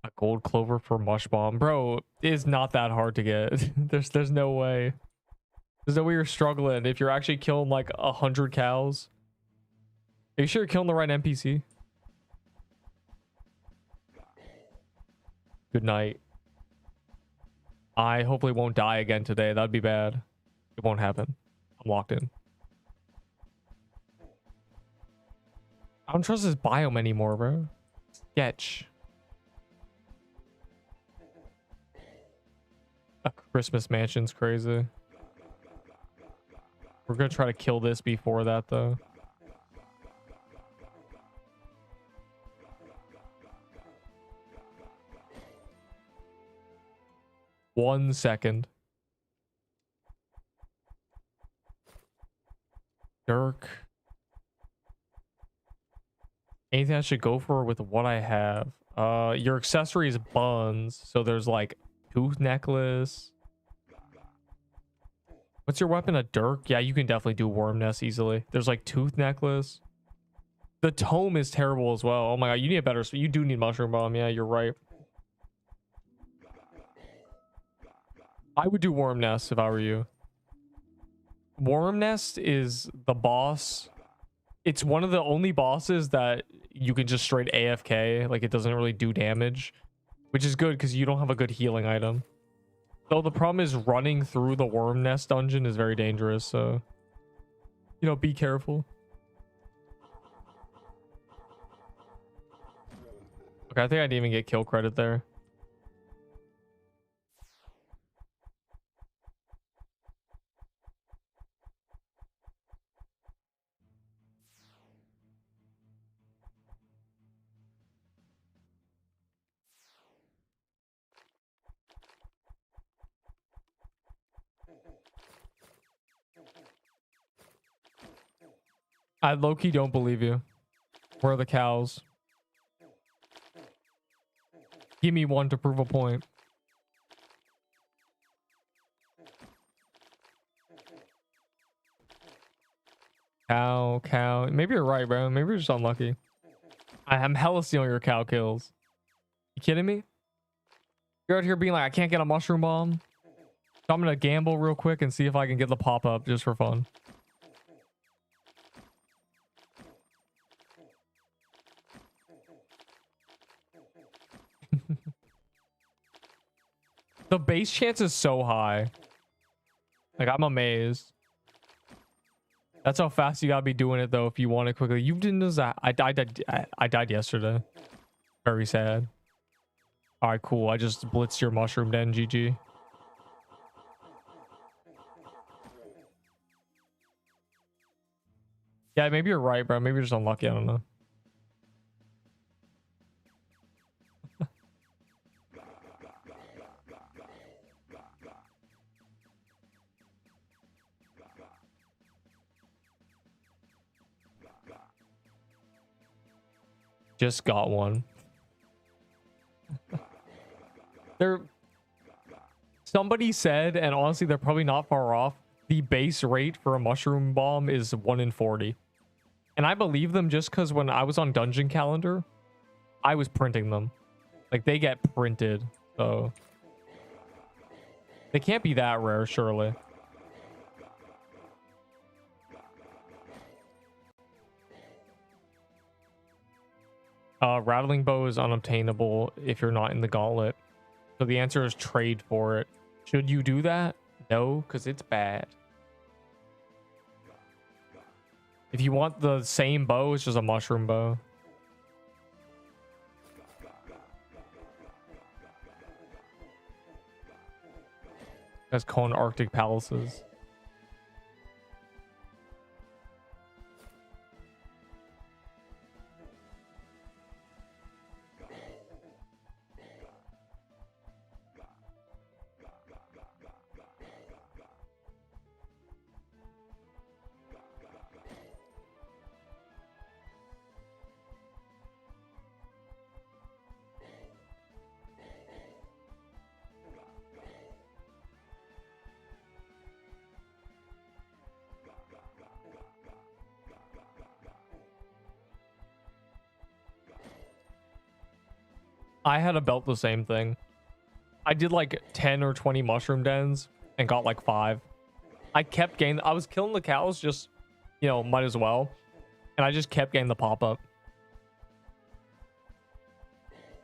Speaker 1: A gold clover for mush bomb, bro. It is not that hard to get. There's no way. There's no way you're struggling if you're actually killing like 100 cows. Are you sure you're killing the right NPC? Good night. I hopefully won't die again today. That'd be bad. It won't happen. I'm locked in. I don't trust this biome anymore, bro. Sketch. A Christmas mansion's crazy. We're gonna try to kill this before that, though. One second. Dirk. Anything I should go for with what I have? Your accessory is buns. So there's like tooth necklace. What's your weapon? A dirk? Yeah, you can definitely do worm nest easily. There's like tooth necklace. The tome is terrible as well. Oh my god, you need a better. You do need mushroom bomb. Yeah, you're right. I would do worm nest if I were you. Worm nest is the boss. It's one of the only bosses that you can just straight AFK. Like, it doesn't really do damage, which is good because you don't have a good healing item. Though the problem is running through the worm nest dungeon is very dangerous. So, you know, be careful. Okay, I think I didn't even get kill credit there. I low-key don't believe you. Where are the cows? Give me one to prove a point. Cow. Maybe you're right, bro. Maybe you're just unlucky. I'm hella stealing your cow kills. You kidding me? You're out here being like, I can't get a mushroom bomb. So I'm gonna gamble real quick and see if I can get the pop-up just for fun. The base chance is so high. Like, I'm amazed. That's how fast you gotta be doing it, though, if you want it quickly. You didn't know that. I died yesterday. Very sad. All right, cool. I just blitzed your mushroom den. GG. Yeah, maybe you're right, bro. Maybe you're just unlucky. I don't know. Just got one. Somebody said, and honestly, they're probably not far off. The base rate for a mushroom bomb is 1 in 40. And I believe them just because when I was on Dungeon Calendar, I was printing them. Like, they get printed, so they can't be that rare, surely. Rattling bow is unobtainable if you're not in the gauntlet. So the answer is trade for it. Should you do that? No, because it's bad. If you want the same bow, it's just a mushroom bow. That's Cone Arctic Palaces. I had a belt the same thing. I did like 10 or 20 mushroom dens and got like 5. I kept getting, I was killing the cows just, you know, might as well. And I just kept getting the pop-up.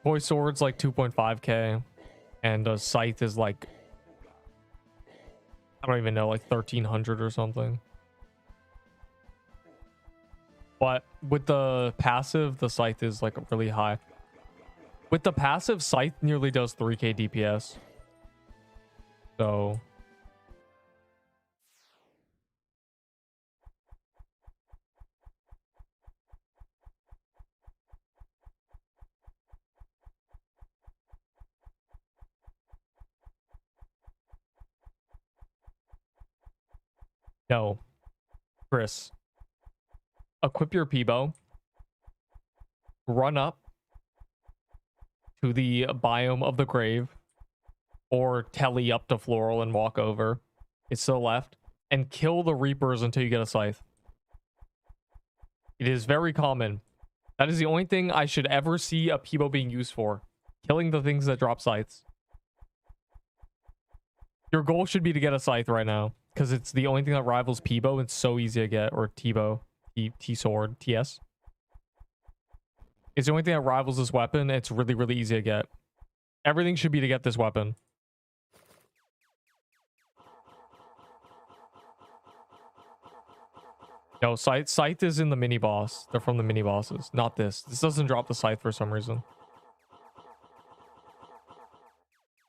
Speaker 1: Boy sword's like 2.5k. And a scythe is like, I don't even know, like 1300 or something. But with the passive, the scythe is like really high. With the passive, scythe nearly does 3k DPS. So no, Chris, equip your Peebo, run up to the biome of the grave, or tele up to Floral and walk over. It's to the left, and kill the Reapers until you get a scythe. It is very common. That is the only thing I should ever see a Peebo being used for. Killing the things that drop scythes. Your goal should be to get a scythe right now, because it's the only thing that rivals Peebo. It's so easy to get, or T-bow, T-sword, TS. It's the only thing that rivals this weapon. It's really, really easy to get. Everything should be to get this weapon. No, scythe is in the mini boss. They're from the mini bosses, not this. This doesn't drop the scythe for some reason.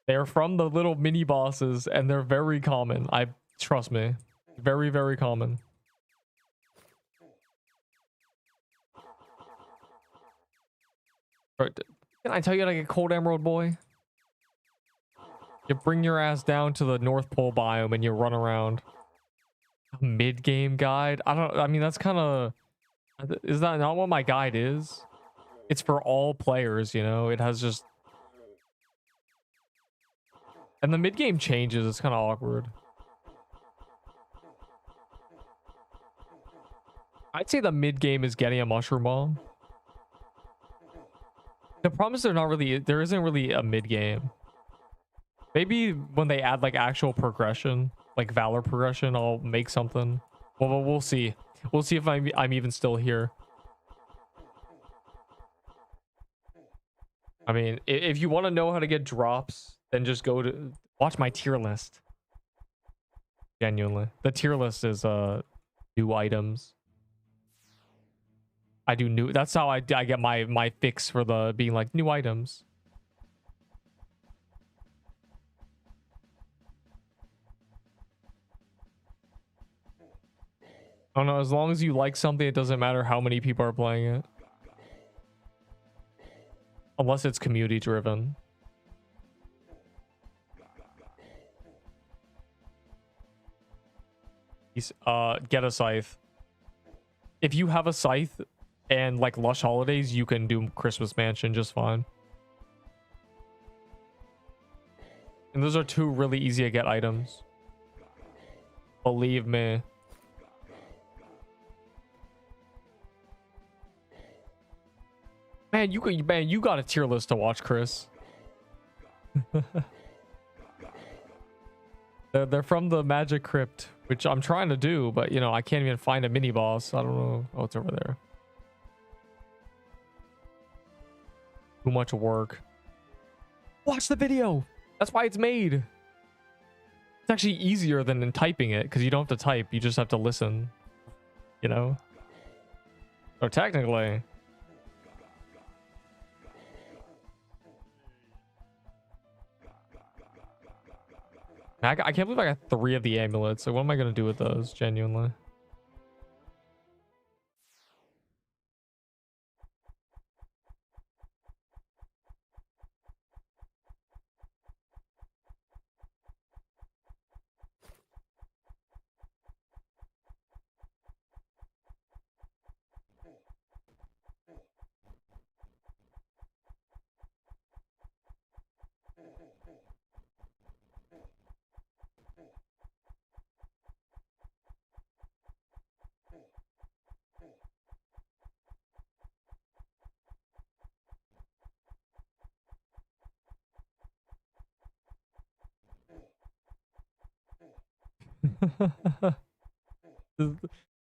Speaker 1: They're from the little mini bosses, and they're very common. Trust me, very, very common. Can I tell you how to get Cold Emerald, boy? You bring your ass down to the North Pole biome and you run around. Mid-game guide? I mean, that's kind of... Is that not what my guide is? It's for all players, you know? It has just... And the mid-game changes. It's kind of awkward. I'd say the mid-game is getting a Mushroom Bomb. The problem is there isn't really a mid-game. Maybe when they add like actual progression, like Valor progression, I'll make something. Well, we'll see. We'll see if I'm even still here. I mean, if you want to know how to get drops, then just watch my tier list. Genuinely. The tier list is new items. I do new. That's how I get my fix for the being like new items. I don't know. As long as you like something, it doesn't matter how many people are playing it, unless it's community driven. Get a scythe. If you have a scythe and like Lush Holidays, you can do Christmas Mansion just fine. And those are 2 really easy to get items. Believe me. Man, you got a tier list to watch, Chris. They're from the Magic Crypt, which I'm trying to do, but you know, I can't even find a mini boss. I don't know. Oh, it's over there. Too much work. Watch the video. That's why it's made. It's actually easier than in typing it because you don't have to type. You just have to listen. You know? So technically... I can't believe I got 3 of the amulets. So what am I going to do with those, genuinely?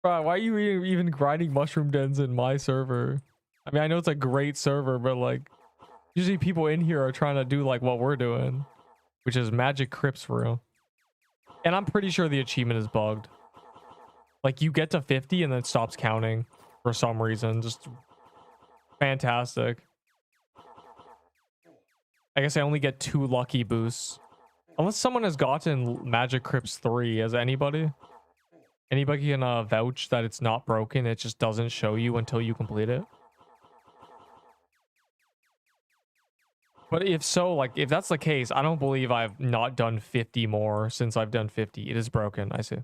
Speaker 1: Bro, why are you even grinding mushroom dens in my server? I mean, I know it's a great server, but like, usually people in here are trying to do like what we're doing, which is magic crypts for real. And I'm pretty sure the achievement is bugged. Like, you get to 50 and then it stops counting for some reason. Just fantastic. I guess I only get 2 lucky boosts. Unless someone has gotten Magic Crypts 3. Has anybody? Anybody can vouch that it's not broken. It just doesn't show you until you complete it. But if so, like, if that's the case, I don't believe I've not done 50 more since I've done 50. It is broken. I see.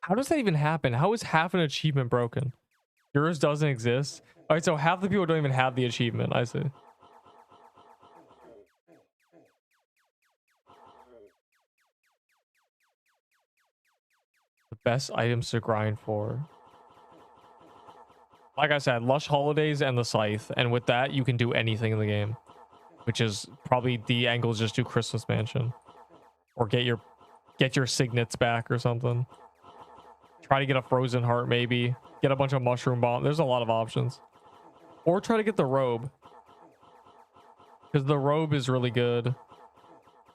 Speaker 1: How does that even happen? How is half an achievement broken? Yours doesn't exist? All right, so half the people don't even have the achievement. I see. The best items to grind for. Like I said, Lush Holidays and the Scythe. And with that, you can do anything in the game. Which is probably the angle is just do Christmas Mansion. Or get your signets back or something. Try to get a Frozen Heart, maybe. Get a bunch of Mushroom Bomb. There's a lot of options. Or try to get the robe. Because the robe is really good.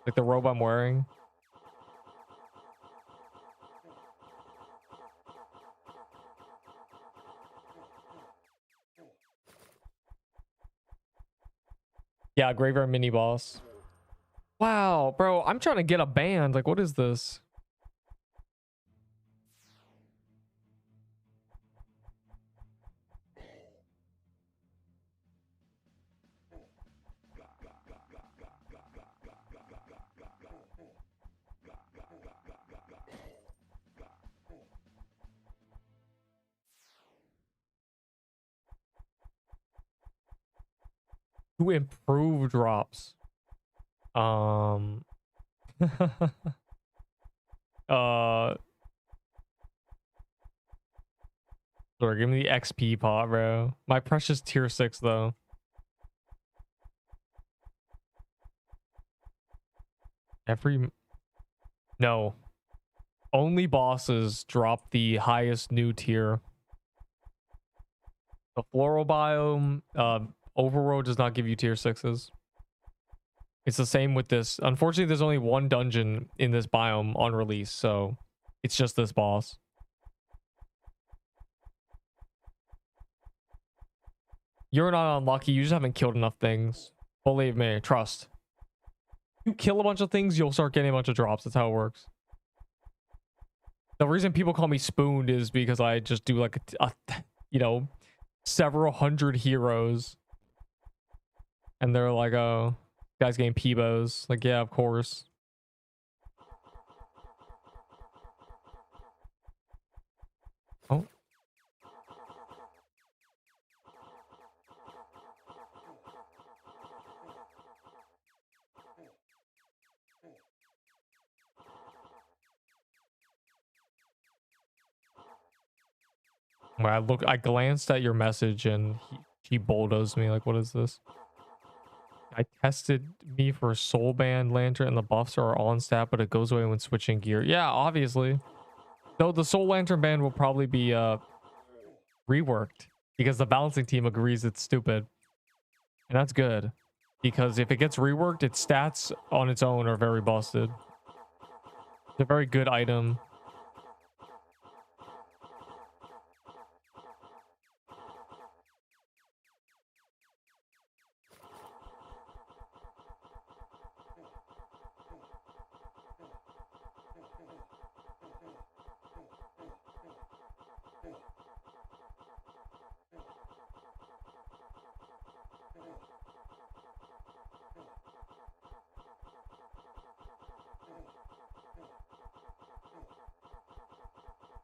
Speaker 1: Like the robe I'm wearing. Yeah, Graveyard Mini Boss. Wow, bro, I'm trying to get a band. Like, what is this? To improve drops. Sorry, give me the XP pot, bro. My precious tier 6 though. No. Only bosses drop the highest new tier. The floral biome, Overworld does not give you tier 6s. It's the same with this. Unfortunately, there's only 1 dungeon in this biome on release, so it's just this boss. You're not unlucky. You just haven't killed enough things. Believe me. Trust. You kill a bunch of things, you'll start getting a bunch of drops. That's how it works. The reason people call me Spooned is because I just do like you know, several hundred heroes. And they're like, oh, guys getting Peebos. Like, yeah, of course. Oh. When I glanced at your message and he bulldozed me. Like, what is this? I tested me for Soul Band Lantern and the buffs are all on stat, but it goes away when switching gear. Yeah, obviously. Though the Soul Lantern band will probably be reworked because the balancing team agrees it's stupid. And that's good. Because if it gets reworked, its stats on its own are very busted. It's a very good item.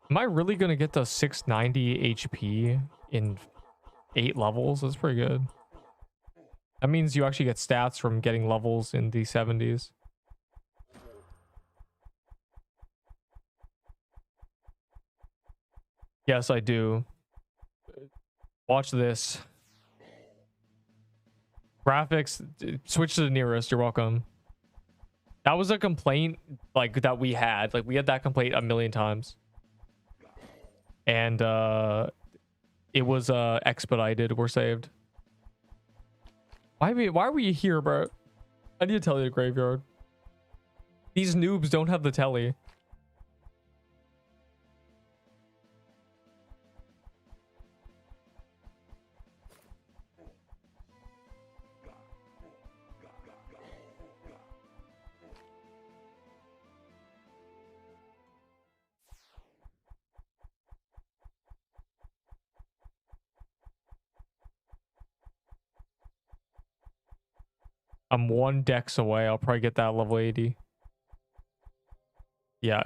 Speaker 1: Am I really going to get the 690 HP in 8 levels? That's pretty good. That means you actually get stats from getting levels in the 70s. Yes, I do. Watch this. Graphics, switch to the nearest. You're welcome. That was a complaint like that we had. Like we had that complaint a million times. And it was expedited. We're saved. Why are we here, bro? I need to tell you the graveyard. These noobs don't have the telly. I'm 1 dex away. I'll probably get that level 80. Yeah.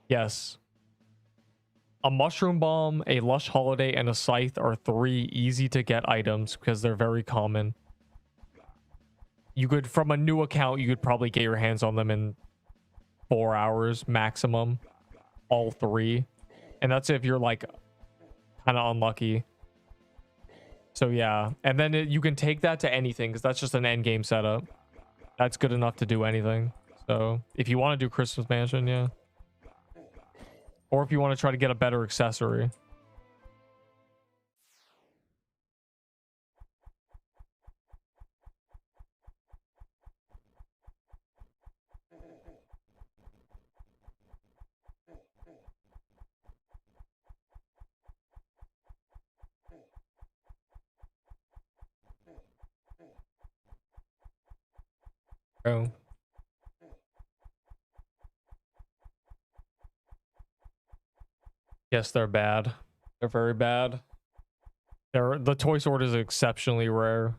Speaker 1: Yes. A Mushroom Bomb, a Lush Holiday, and a Scythe are 3 easy to get items because they're very common. You could, from a new account, you could probably get your hands on them in 4 hours maximum. All 3. And that's if you're like kind of unlucky. So yeah, and then you can take that to anything because that's just an end game setup. That's good enough to do anything. So if you want to do Christmas Mansion, yeah. Or if you want to try to get a better accessory. Oh. Yes, they're bad. They're very bad. The toy sword is exceptionally rare.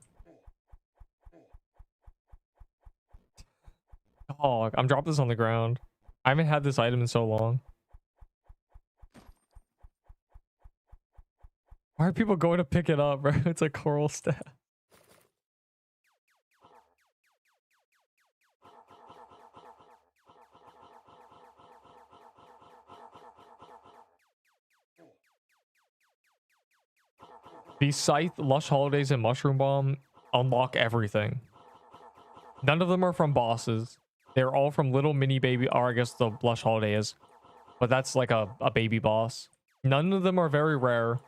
Speaker 1: Oh, I'm dropping this on the ground. I haven't had this item in so long. Why are people going to pick it up, bro? It's a coral staff. The Scythe, Lush Holidays, and Mushroom Bomb unlock everything. None of them are from bosses. They're all from little mini baby, or I guess the Lush Holiday is. But that's like a baby boss. None of them are very rare.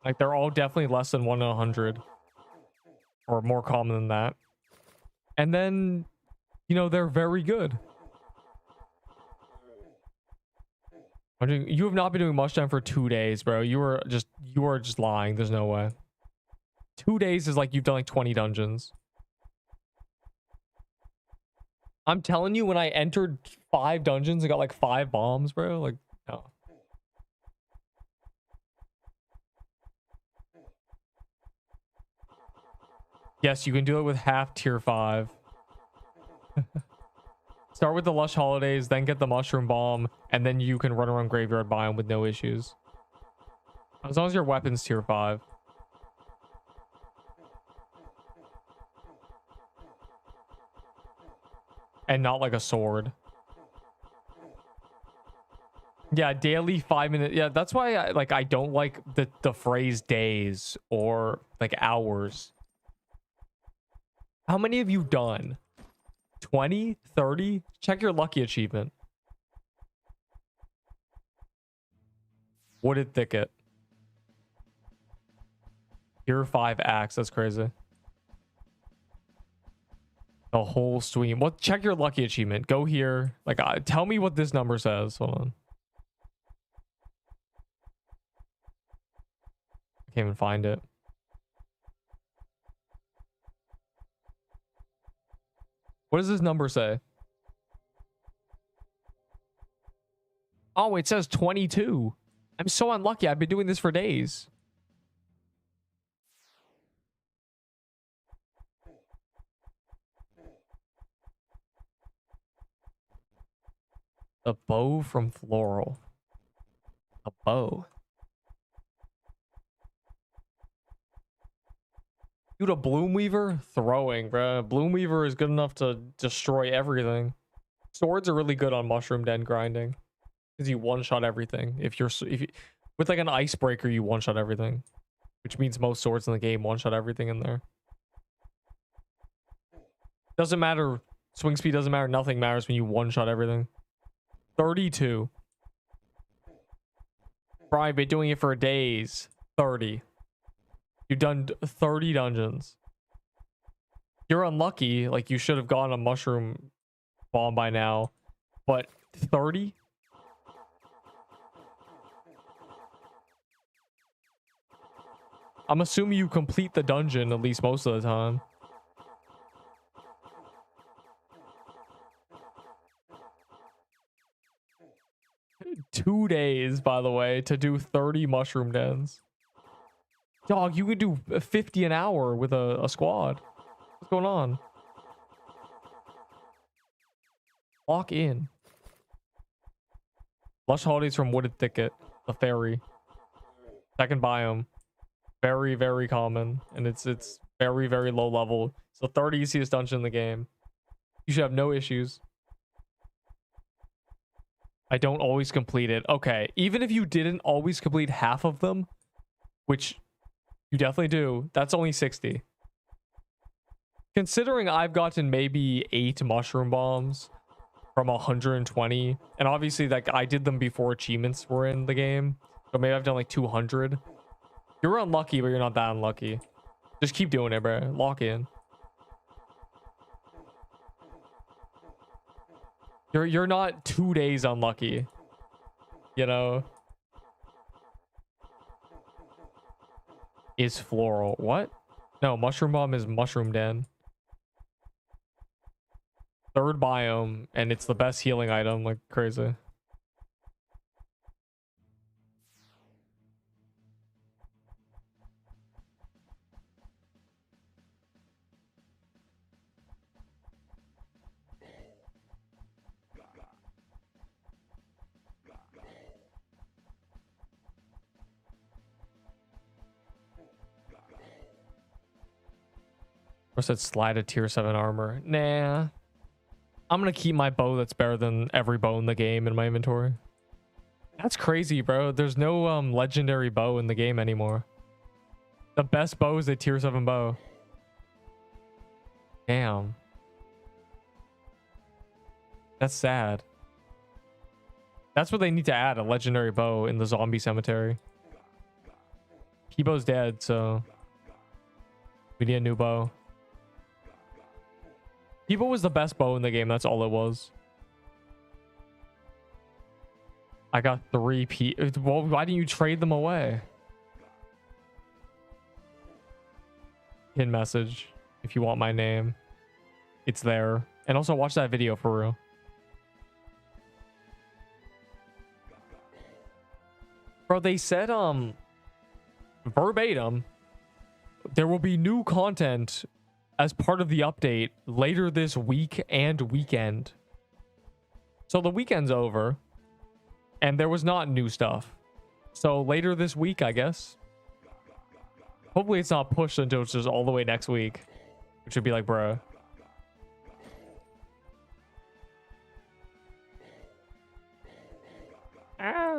Speaker 1: Like, they're all definitely less than 1 in 100. Or more common than that. And then, you know, they're very good. You have not been doing much time for 2 days, bro. You are just lying. There's no way. 2 days is like you've done like 20 dungeons. I'm telling you, when I entered 5 dungeons and got like 5 bombs, bro, like, no. Yes, you can do it with half tier 5. Start with the Lush Holidays, then get the Mushroom Bomb, and then you can run around Graveyard Biome with no issues. As long as your weapon's tier 5. And not like a sword. Yeah, daily 5 minute. Yeah, that's why I don't like the phrase days or like hours. How many have you done? 20, 30? Check your lucky achievement. Wooded thicket. Tier 5 axe. That's crazy. The whole stream. What? Check your lucky achievement. Go here. Like, tell me what this number says. Hold on. I can't even find it. What does this number say? Oh, it says 22. I'm so unlucky. I've been doing this for days. A bow from Floral. A bow. Dude, a Bloomweaver? Throwing, bro. Bloomweaver is good enough to destroy everything. Swords are really good on Mushroom Den grinding. Because you one-shot everything. If you with like an icebreaker, you one-shot everything. Which means most swords in the game one-shot everything in there. Doesn't matter. Swing speed doesn't matter. Nothing matters when you one-shot everything. 32. Bro, I've been doing it for days. 30. You've done 30 dungeons. You're unlucky. Like, you should have gone a mushroom bomb by now. But 30? I'm assuming you complete the dungeon at least most of the time. Two days, by the way, to do 30 mushroom dens. Dog, you could do 50 an hour with a squad. What's going on? Lock in. Lush holidays from Wooded Thicket. The fairy. Second biome. Very, very common. And it's very, very low level. So 30 easiest dungeon in the game. You should have no issues. I don't always complete it. Okay, even if you didn't always complete half of them, which you definitely do, that's only 60. Considering I've gotten maybe 8 mushroom bombs from 120, and obviously like I did them before achievements were in the game, so maybe I've done like 200. You're unlucky, but you're not that unlucky. Just keep doing it, bro. Lock in. You're not 2 days unlucky. You know? Is Floral. What? No, Mushroom Bomb is Mushroom Den. Third biome, and it's the best healing item, like crazy. Or said slide a tier 7 armor. Nah. I'm gonna keep my bow that's better than every bow in the game in my inventory. That's crazy, bro. There's no legendary bow in the game anymore. The best bow is a tier 7 bow. Damn. That's sad. That's what they need to add, a legendary bow in the zombie cemetery. Peebo's dead, so we need a new bow. Peebo was the best bow in the game. That's all it was. I got 3 Well, why didn't you trade them away? Hidden message. If you want my name, it's there. And also watch that video for real. Bro, they said verbatim, there will be new content as part of the update later this week and weekend. So the weekend's over and there was not new stuff. So later this week, I guess. Hopefully it's not pushed until it's just all the way next week, which would be like, bruh. Ah.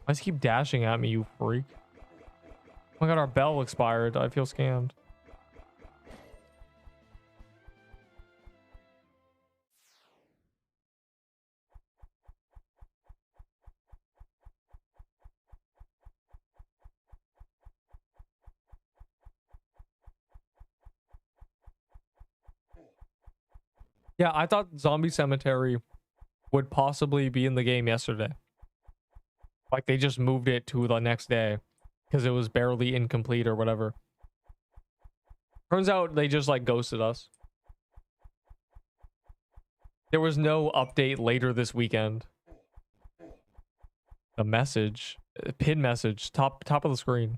Speaker 1: Why does he keep dashing at me, you freak? Oh my god, our bell expired. I feel scammed. Yeah, I thought Zombie Cemetery would possibly be in the game yesterday. Like they just moved it to the next day because it was barely incomplete or whatever. Turns out they just like ghosted us. There was no update later this weekend. The message, pin message, top of the screen.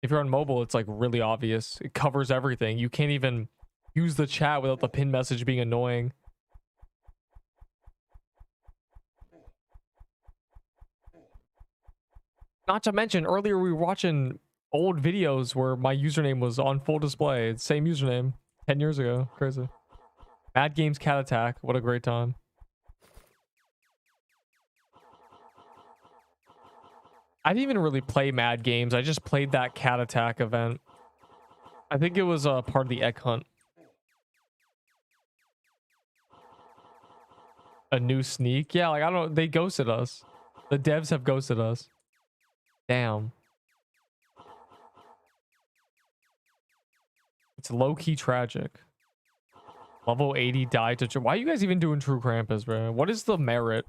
Speaker 1: If you're on mobile, it's like really obvious. It covers everything. You can't even use the chat without the pin message being annoying. Not to mention, earlier we were watching old videos where my username was on full display. It's same username 10 years ago. Crazy. Mad Games Cat Attack. What a great time. I didn't even really play Mad Games. I just played that Cat Attack event. I think it was a part of the Egg Hunt. A new sneak? Yeah, like I don't. They ghosted us. The devs have ghosted us. Damn. It's low-key tragic. Level 80 died to... Why are you guys even doing True Krampus, bro? What is the merit?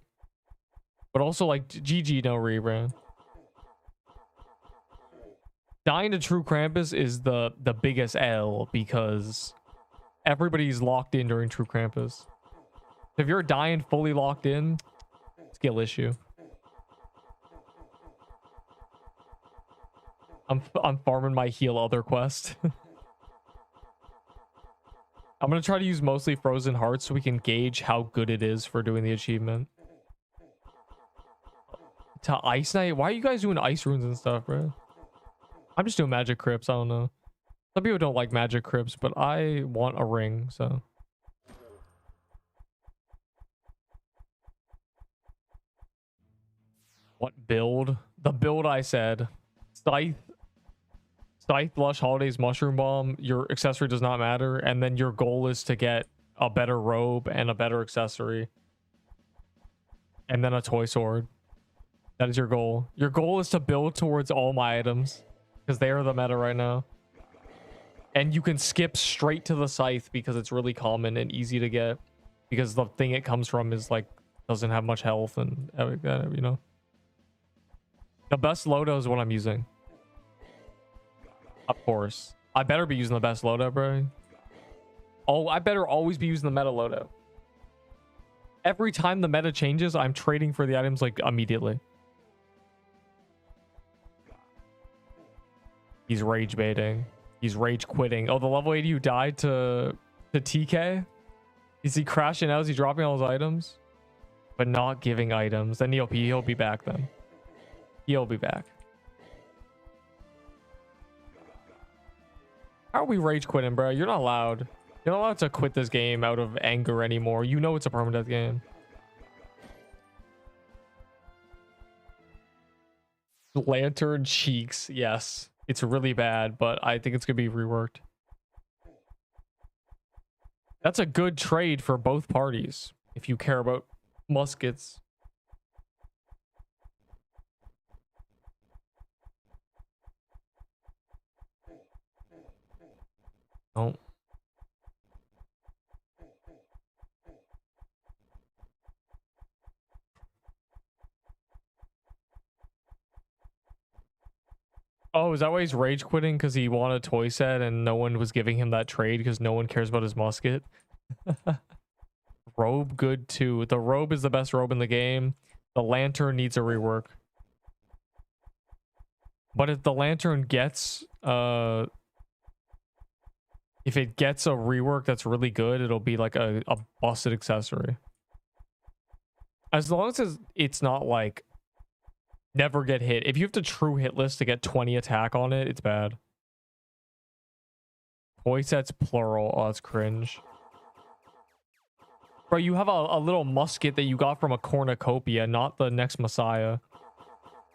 Speaker 1: But also, like, GG no re, bro. Dying to True Krampus is the biggest L because everybody's locked in during True Krampus. If you're dying fully locked in, skill issue. I'm farming my heal other quest. I'm gonna try to use mostly Frozen Hearts so we can gauge how good it is for doing the achievement. To Ice Knight? Why are you guys doing ice runes and stuff, bro? I'm just doing magic crypts. I don't know. Some people don't like magic crypts, but I want a ring, so. What build? The build I said. Scythe, Lush, Holidays, Mushroom Bomb. Your accessory does not matter. And then your goal is to get a better robe and a better accessory. And then a toy sword. That is your goal. Your goal is to build towards all my items. Because they are the meta right now. And you can skip straight to the Scythe because it's really common and easy to get. Because the thing it comes from is like, doesn't have much health and everything, you know. The best Lodo is what I'm using. Of course. I better be using the best Lodo, bro. Oh, I better always be using the meta Lodo. Every time the meta changes, I'm trading for the items like immediately. He's rage baiting. He's rage quitting. Oh, the level 80 who died to TK? Is he crashing out? Is he dropping all his items? But not giving items. Then he'll be back then. He'll be back. How are we rage quitting, bro? You're not allowed. You're not allowed to quit this game out of anger anymore. You know it's a permadeath game. Lantern cheeks. Yes. It's really bad, but I think it's going to be reworked. That's a good trade for both parties if you care about muskets. Oh. Oh, is that why he's rage quitting? Because he wanted a toy set and no one was giving him that trade because no one cares about his musket? Robe, good too. The robe is the best robe in the game. The lantern needs a rework. But if the lantern gets if it gets a rework that's really good, it'll be like a busted accessory. As long as it's not like never get hit. If you have to true hit list to get 20 attack on it, it's bad. Toy sets plural. Oh, that's cringe. Bro, you have a little musket that you got from a cornucopia, not the next Messiah.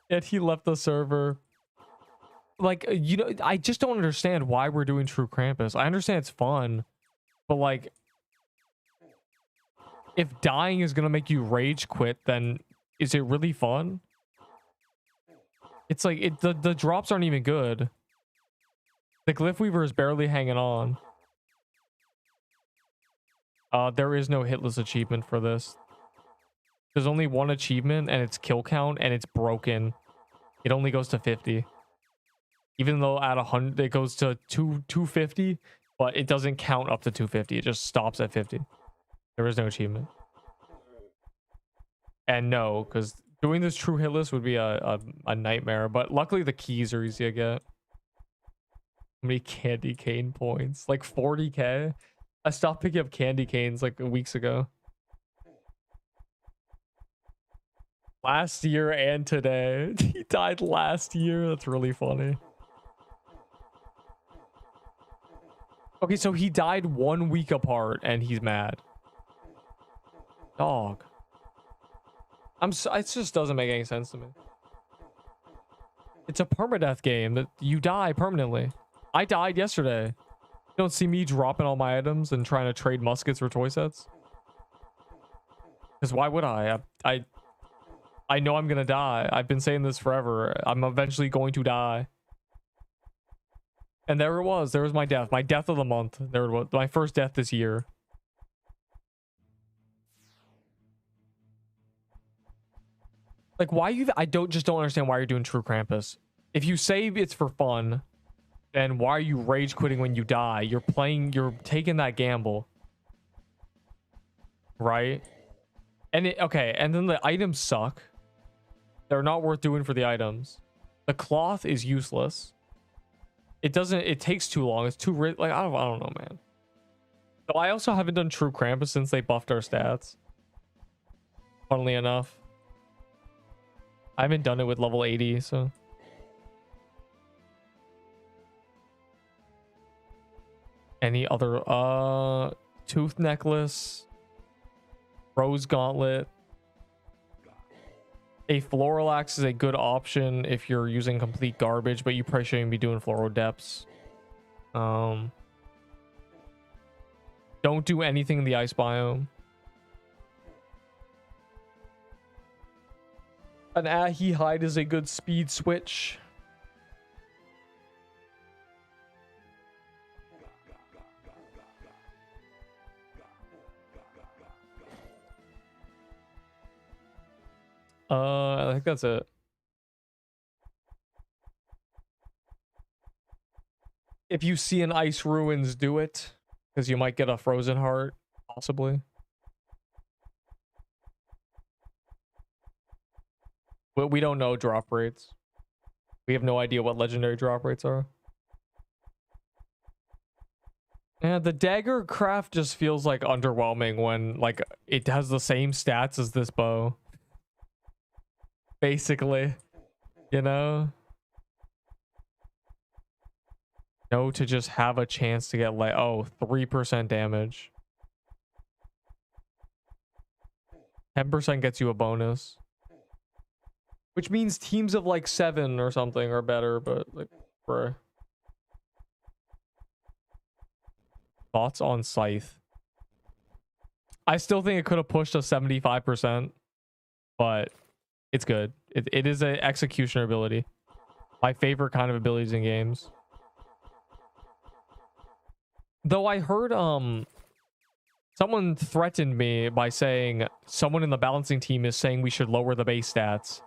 Speaker 1: Yet he left the server. Like, you know, I just don't understand why we're doing True Krampus. I understand it's fun, but like, if dying is gonna make you rage quit, then is it really fun? It's like the drops aren't even good. The Glyph Weaver is barely hanging on. There is no hitless achievement for this. There's only one achievement, and it's kill count, and it's broken. It only goes to 50. Even though at 100 it goes to 250, but it doesn't count up to 250. It just stops at 50. There is no achievement. And no, because doing this true hit list would be a nightmare. But luckily the keys are easy to get. How many candy cane points? Like 40k? I stopped picking up candy canes like weeks ago. Last year and today. He died last year. That's really funny. Okay, so he died 1 week apart and he's mad. Dog. It just doesn't make any sense to me. It's a permadeath game that you die permanently. I died yesterday. You don't see me dropping all my items and trying to trade muskets for toy sets. Because why would I? I know I'm gonna die. I've been saying this forever. I'm eventually going to die. And there it was. There was my death. My death of the month. There it was. My first death this year. Like, why you... I just don't understand why you're doing True Krampus. If you say it's for fun, then why are you rage quitting when you die? You're taking that gamble. Right? And okay, and then the items suck. They're not worth doing for the items. The cloth is useless. It takes too long. It's too like I don't know, man. So I also haven't done True Krampus since they buffed our stats. Funnily enough. I haven't done it with level 80, so. Any other tooth necklace, rose gauntlet. A floral axe is a good option if you're using complete garbage, but you probably shouldn't be doing floral depths. Don't do anything in the ice biome. An Ahi hide is a good speed switch. I think that's it. If you see an ice ruins, do it, because you might get a frozen heart, possibly. But we don't know drop rates. We have no idea what legendary drop rates are. Yeah, the dagger craft just feels like underwhelming when like it has the same stats as this bow. Basically, you know? No, to just have a chance to get like 3% damage. 10% gets you a bonus. Which means teams of like 7 or something are better, but like, bruh. Thoughts on Scythe? I still think it could have pushed to 75%, but it's good. It is an executioner ability. My favorite kind of abilities in games. Though I heard someone threatened me by saying someone in the balancing team is saying we should lower the base stats.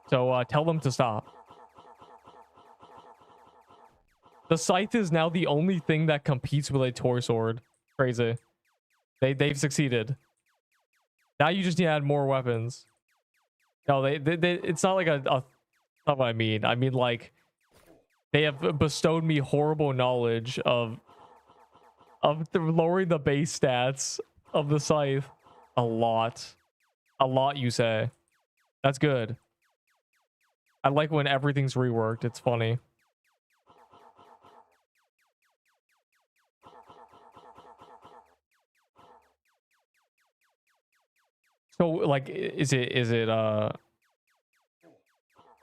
Speaker 1: So tell them to stop. The Scythe is now the only thing that competes with a toy sword. Crazy. They've succeeded. Now you just need to add more weapons. No, it's not like a not what I mean. I mean like they have bestowed me horrible knowledge of lowering the base stats of the Scythe a lot. A lot, you say. That's good. I like when everything's reworked. It's funny. So like is it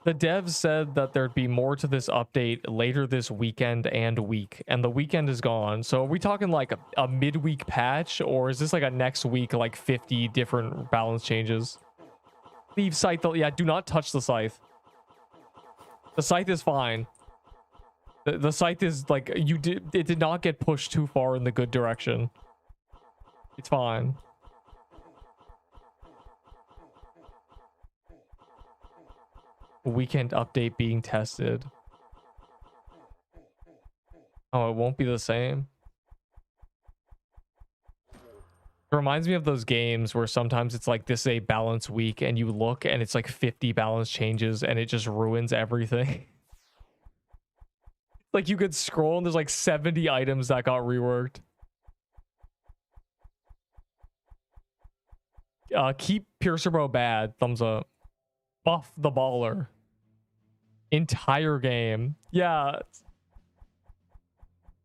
Speaker 1: The devs said that there'd be more to this update later this weekend and week, and the weekend is gone. So are we talking like a midweek patch, or is this like a next week, like 50 different balance changes? Leave scythe. Yeah, do not touch the scythe. The scythe is fine. The scythe is like, it did not get pushed too far in the good direction. It's fine. Weekend update being tested. Oh, it won't be the same. It reminds me of those games where sometimes it's like, this is a balance week, and you look and it's like 50 balance changes and it just ruins everything. Like you could scroll and there's like 70 items that got reworked. Keep Piercer Bro bad. Thumbs up. Buff the baller. Entire game. Yeah.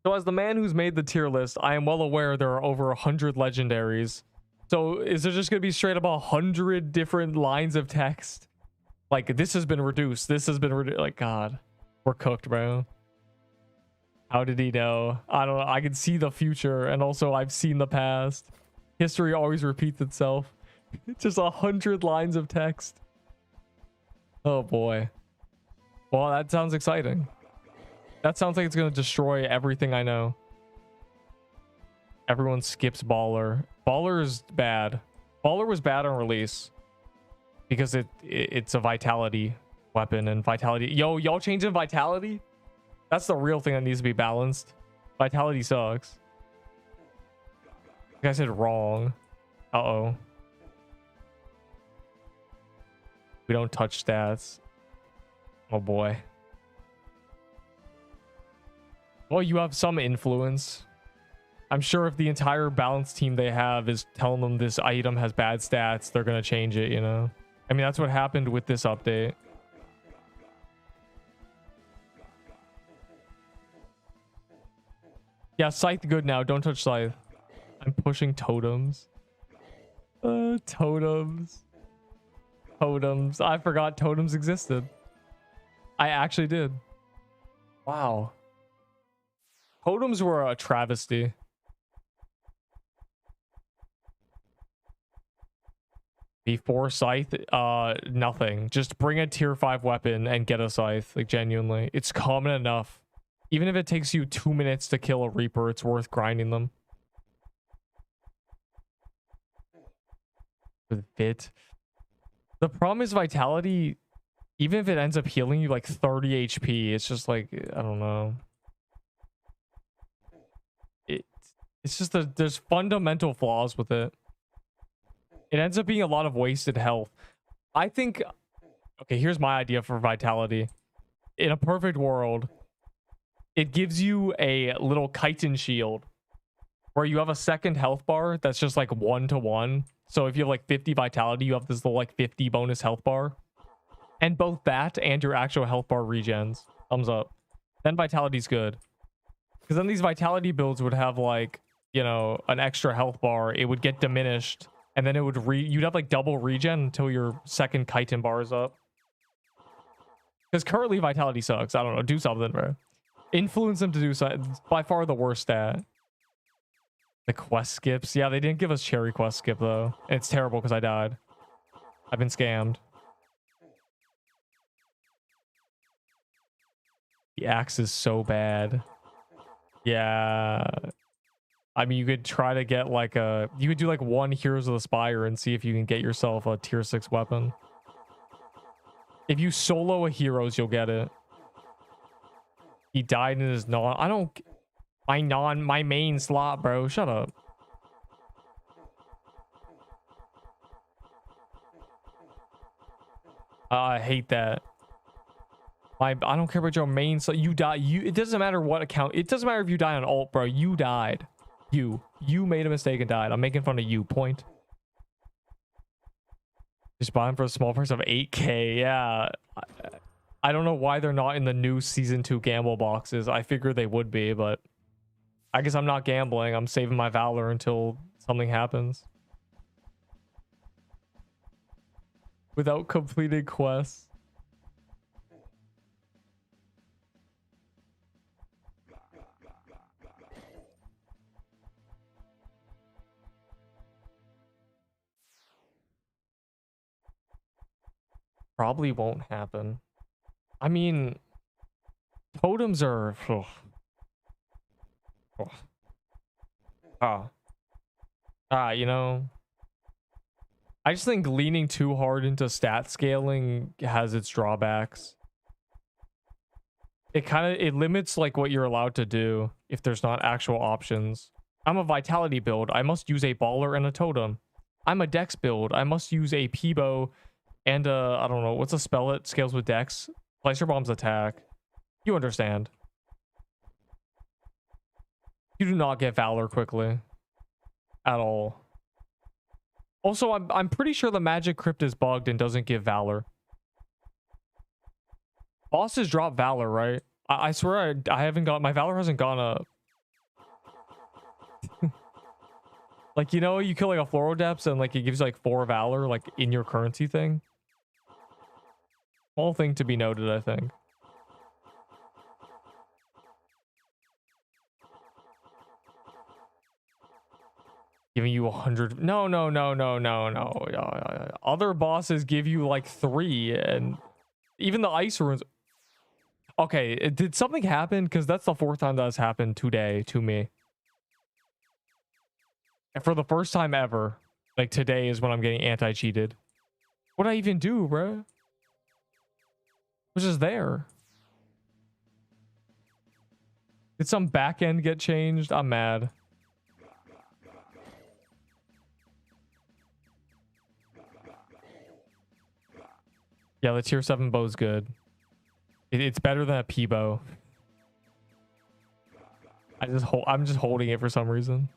Speaker 1: So as the man who's made the tier list, I am well aware there are over 100 legendaries. So is there just going to be straight up 100 different lines of text? Like, this has been reduced. This has been reduced. Like, God. We're cooked, bro. How did he know? I don't know. I can see the future, and also I've seen the past. History always repeats itself. Just 100 lines of text. Oh boy. Well, that sounds exciting. That sounds like it's going to destroy everything I know. Everyone skips Baller. Baller is bad. Baller was bad on release because it's a vitality weapon, and vitality. Yo, y'all changing vitality? That's the real thing that needs to be balanced. Vitality sucks. I said wrong. Uh-oh. We don't touch stats. Oh boy. Well, you have some influence. I'm sure if the entire balance team they have is telling them this item has bad stats, they're going to change it, you know? I mean, that's what happened with this update. Yeah, Scythe good now. Don't touch Scythe. I'm pushing totems. Totems. Totems. I forgot totems existed. I actually did. Wow. Totems were a travesty. Before Scythe, nothing. Just bring a tier 5 weapon and get a Scythe. Like, genuinely. It's common enough. Even if it takes you 2 minutes to kill a Reaper, it's worth grinding them. With Fit. The problem is vitality, even if it ends up healing you like 30 HP, it's just like, I don't know. It's just there's fundamental flaws with it. It ends up being a lot of wasted health. I think, okay, here's my idea for vitality. In a perfect world, it gives you a little chitin shield where you have a second health bar that's just like 1-to-1. So if you have like 50 vitality, you have this little like 50 bonus health bar. And both that and your actual health bar regens. Thumbs up. Then vitality's good. Because then these vitality builds would have like, you know, an extra health bar. It would get diminished. And then it would you'd have like double regen until your second chitin bar is up. Because currently vitality sucks. I don't know. Do something, bro. Influence them to do something. It's by far the worst stat. The quest skips. Yeah, they didn't give us cherry quest skip though. And it's terrible because I died. I've been scammed. The axe is so bad. Yeah. I mean, you could try to get like you could do like one Heroes of the Spire and see if you can get yourself a tier 6 weapon. If you solo a Heroes, you'll get it. He died in his my main slot, bro. Shut up. I hate that. I don't care about your main slot. You die. It doesn't matter what account. It doesn't matter if you die on alt, bro. You died. You made a mistake and died. I'm making fun of you. Point. Just buy them for a small price of 8K. Yeah. I don't know why they're not in the new season 2 gamble boxes. I figured they would be, but I guess I'm not gambling. I'm saving my valor until something happens. Without completed quests. probably won't happen. I mean, totems are... you know, I just think leaning too hard into stat scaling has its drawbacks. It limits like what you're allowed to do if there's not actual options. I'm a vitality build. I must use a baller and a totem. I'm a dex build. I must use a Peebo and a, I don't know, what's a spell that scales with dex? Slicer bomb's attack. You understand. You do not get valor quickly at all. Also, I'm pretty sure the magic crypt is bugged and doesn't give valor. Bosses drop valor, right? I swear I haven't got, my valor hasn't gone up. Like, you know, you kill like a floral depths and like it gives you like 4 valor like in your currency thing. Small thing to be noted, I think. Giving you 100. No. Other bosses give you like 3, and even the ice runes. Okay, did something happen? Because that's the 4th time that has happened today to me. And for the first time ever, like today is when I'm getting anti-cheated. What'd I even do, bro? It was just there. Did some back end get changed? I'm mad. Yeah, the tier 7 bow's good. It's better than a Peebo. I'm just holding it for some reason.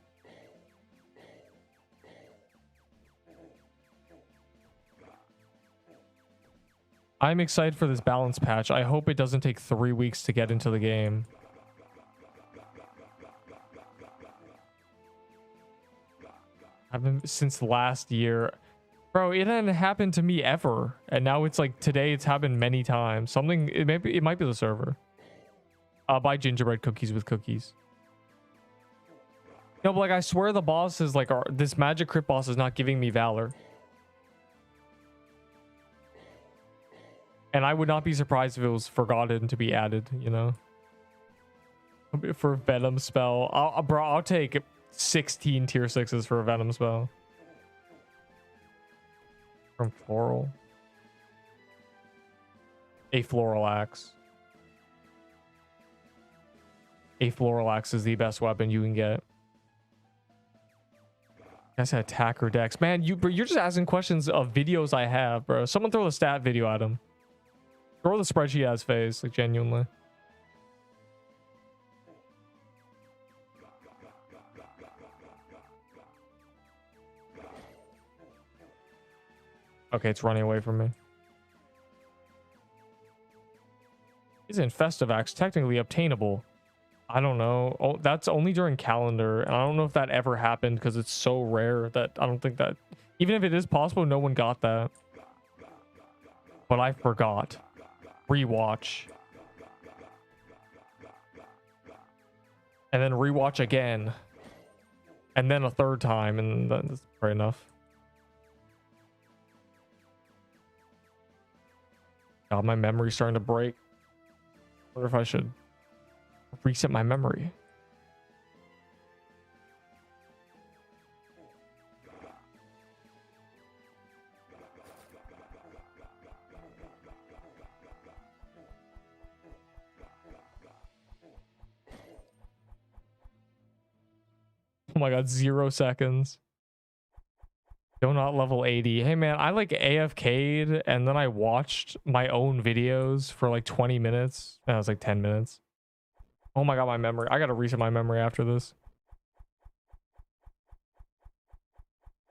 Speaker 1: I'm excited for this balance patch. I hope it doesn't take 3 weeks to get into the game. I've been since last year. Bro, it hadn't happened to me ever. And now it's like today it's happened many times. Something, it might be the server. I'll buy gingerbread cookies with cookies. No, but like I swear the boss is like, this magic crypt boss is not giving me valor. And I would not be surprised if it was forgotten to be added, you know? For Venom spell. Bro, I'll take 16 tier 6s for a Venom spell. From Floral. A Floral Axe. A Floral Axe is the best weapon you can get. I said attacker dex. Man, you're just asking questions of videos I have, bro. Someone throw the stat video at him. Throw the spreadsheet at his face, like genuinely. Okay, it's running away from me. Isn't Festive Axe technically obtainable? I don't know. Oh, that's only during calendar. And I don't know if that ever happened because it's so rare that I don't think that... Even if it is possible, no one got that. But I forgot. Rewatch. And then rewatch again. And then a 3rd time. And that's fair enough. God, my memory's starting to break. I wonder if I should reset my memory. Oh my god, 0 seconds. Donut level 80. Hey man, I like AFK'd and then I watched my own videos for like 20 minutes. That was like 10 minutes. Oh my god, my memory. I gotta reset my memory after this.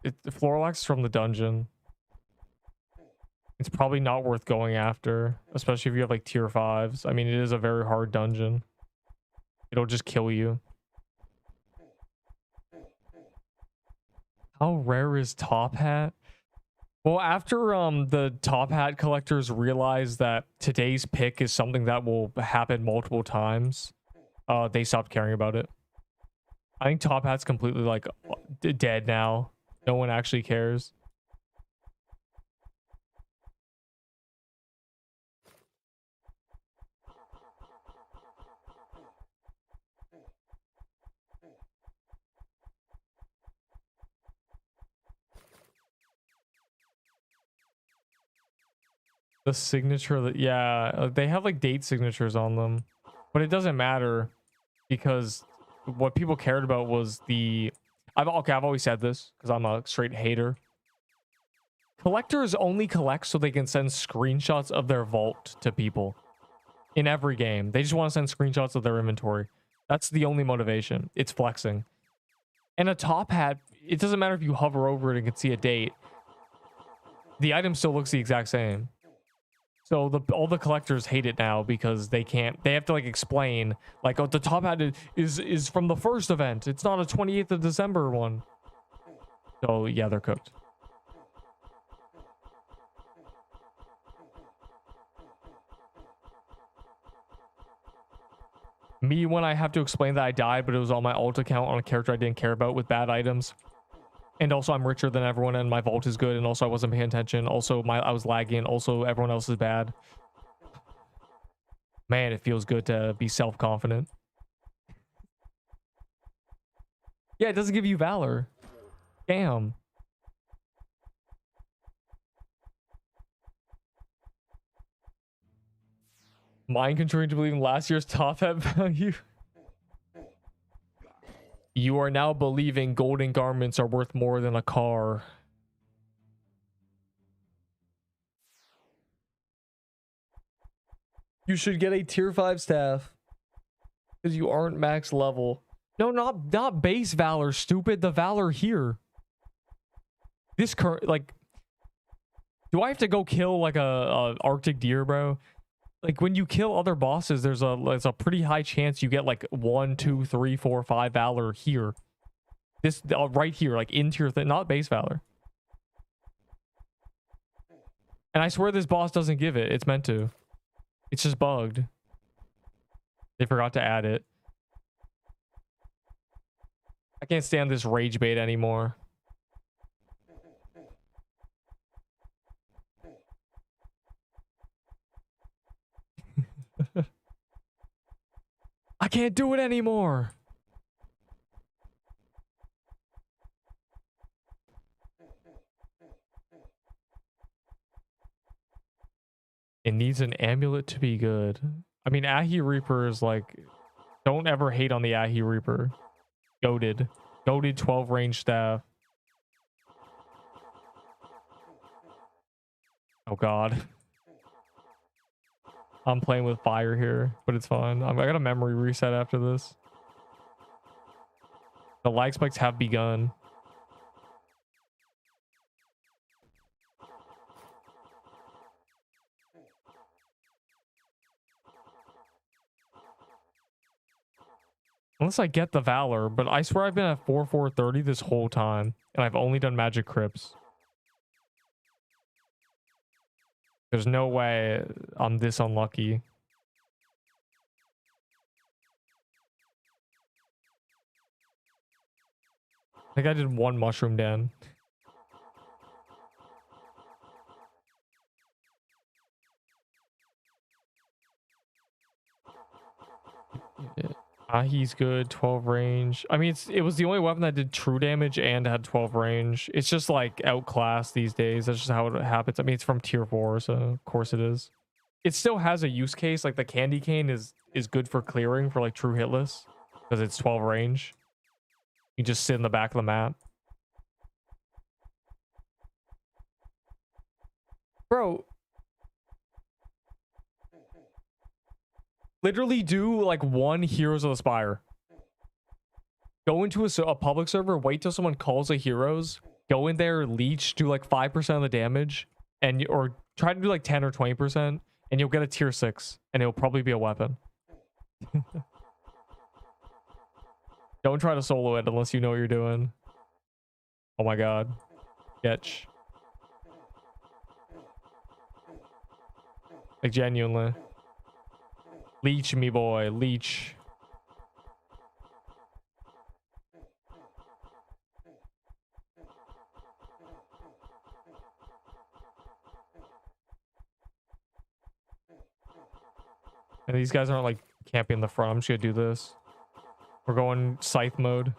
Speaker 1: The Floralax is from the dungeon. It's probably not worth going after, especially if you have like tier 5s. I mean, it is a very hard dungeon. It'll just kill you. How rare is Top Hat? Well, after the Top Hat collectors realized that today's pick is something that will happen multiple times, they stopped caring about it. I think Top Hat's completely like dead now. No one actually cares. The signature that, yeah, they have like date signatures on them, but it doesn't matter because what people cared about was I've always said this because I'm a straight hater. Collectors only collect so they can send screenshots of their vault to people in every game. They just want to send screenshots of their inventory. That's the only motivation. It's flexing. And a top hat, it doesn't matter if you hover over it and can see a date. The item still looks the exact same. So all the collectors hate it now because they have to like explain like, oh, the top hat is from the first event. It's not a 28th of December one. So yeah, they're cooked. Me when I have to explain that I died, but it was on my alt account on a character I didn't care about with bad items. And also I'm richer than everyone and my vault is good. And also I wasn't paying attention. Also I was lagging. Also everyone else is bad. Man, it feels good to be self-confident. Yeah, it doesn't give you valor. Damn. Mind controlling to believe in last year's top hat value. You are now believing golden garments are worth more than a car. You should get a tier 5 staff. Because you aren't max level. No, not base valor, stupid. The valor here. This current, like... Do I have to go kill like a Arctic deer, bro? Like when you kill other bosses, there's a pretty high chance you get like 1, 2, 3, 4, 5 valor here. This right here, like in tier thing, not base valor. And I swear this boss doesn't give it. It's meant to. It's just bugged. They forgot to add it. I can't stand this rage bait anymore. I can't do it anymore. It needs an amulet to be good. I mean, Ahi Reaper is like... Don't ever hate on the Ahi Reaper. Goated. Goated 12 range staff. Oh god. I'm playing with fire here, but it's fine. I got a memory reset after this. The lag spikes have begun. Unless I get the Valor, but I swear I've been at 430 this whole time, and I've only done Magic Crypts. There's no way I'm this unlucky. I think I did one Mushroom Den. He's good, 12 range. I mean, it was the only weapon that did true damage and had 12 range. It's just like outclassed these days. That's just how it happens. I mean, it's from tier 4, so of course it is. It still has a use case. Like the candy cane is good for clearing for like true hitless because it's 12 range. You just sit in the back of the map. Bro. Literally do like one Heroes of the Spire. Go into a public server, wait till someone calls a Heroes, go in there, leech, do like 5% of the damage, and or try to do like 10 or 20%, and you'll get a tier 6, and it'll probably be a weapon. Don't try to solo it unless you know what you're doing. Oh my god. Sketch. Like genuinely. Leech me boy, leech. And these guys aren't like camping in the front. I'm just gonna do this. We're going scythe mode.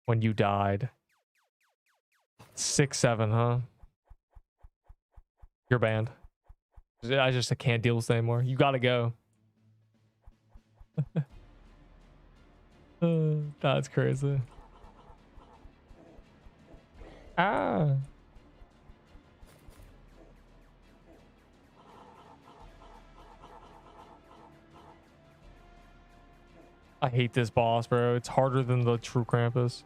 Speaker 1: when you died. 6-7, huh? You're banned. I can't deal with this anymore. You gotta go. That's crazy. Ah. I hate this boss, bro. It's harder than the true Krampus.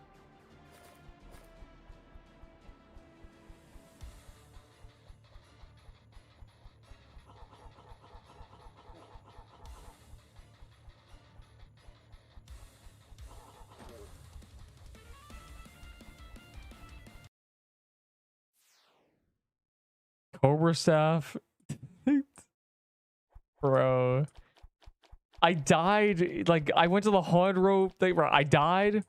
Speaker 1: Cobra Staff. Bro. I died. Like, I went to the haunted rope thing, bro. I died.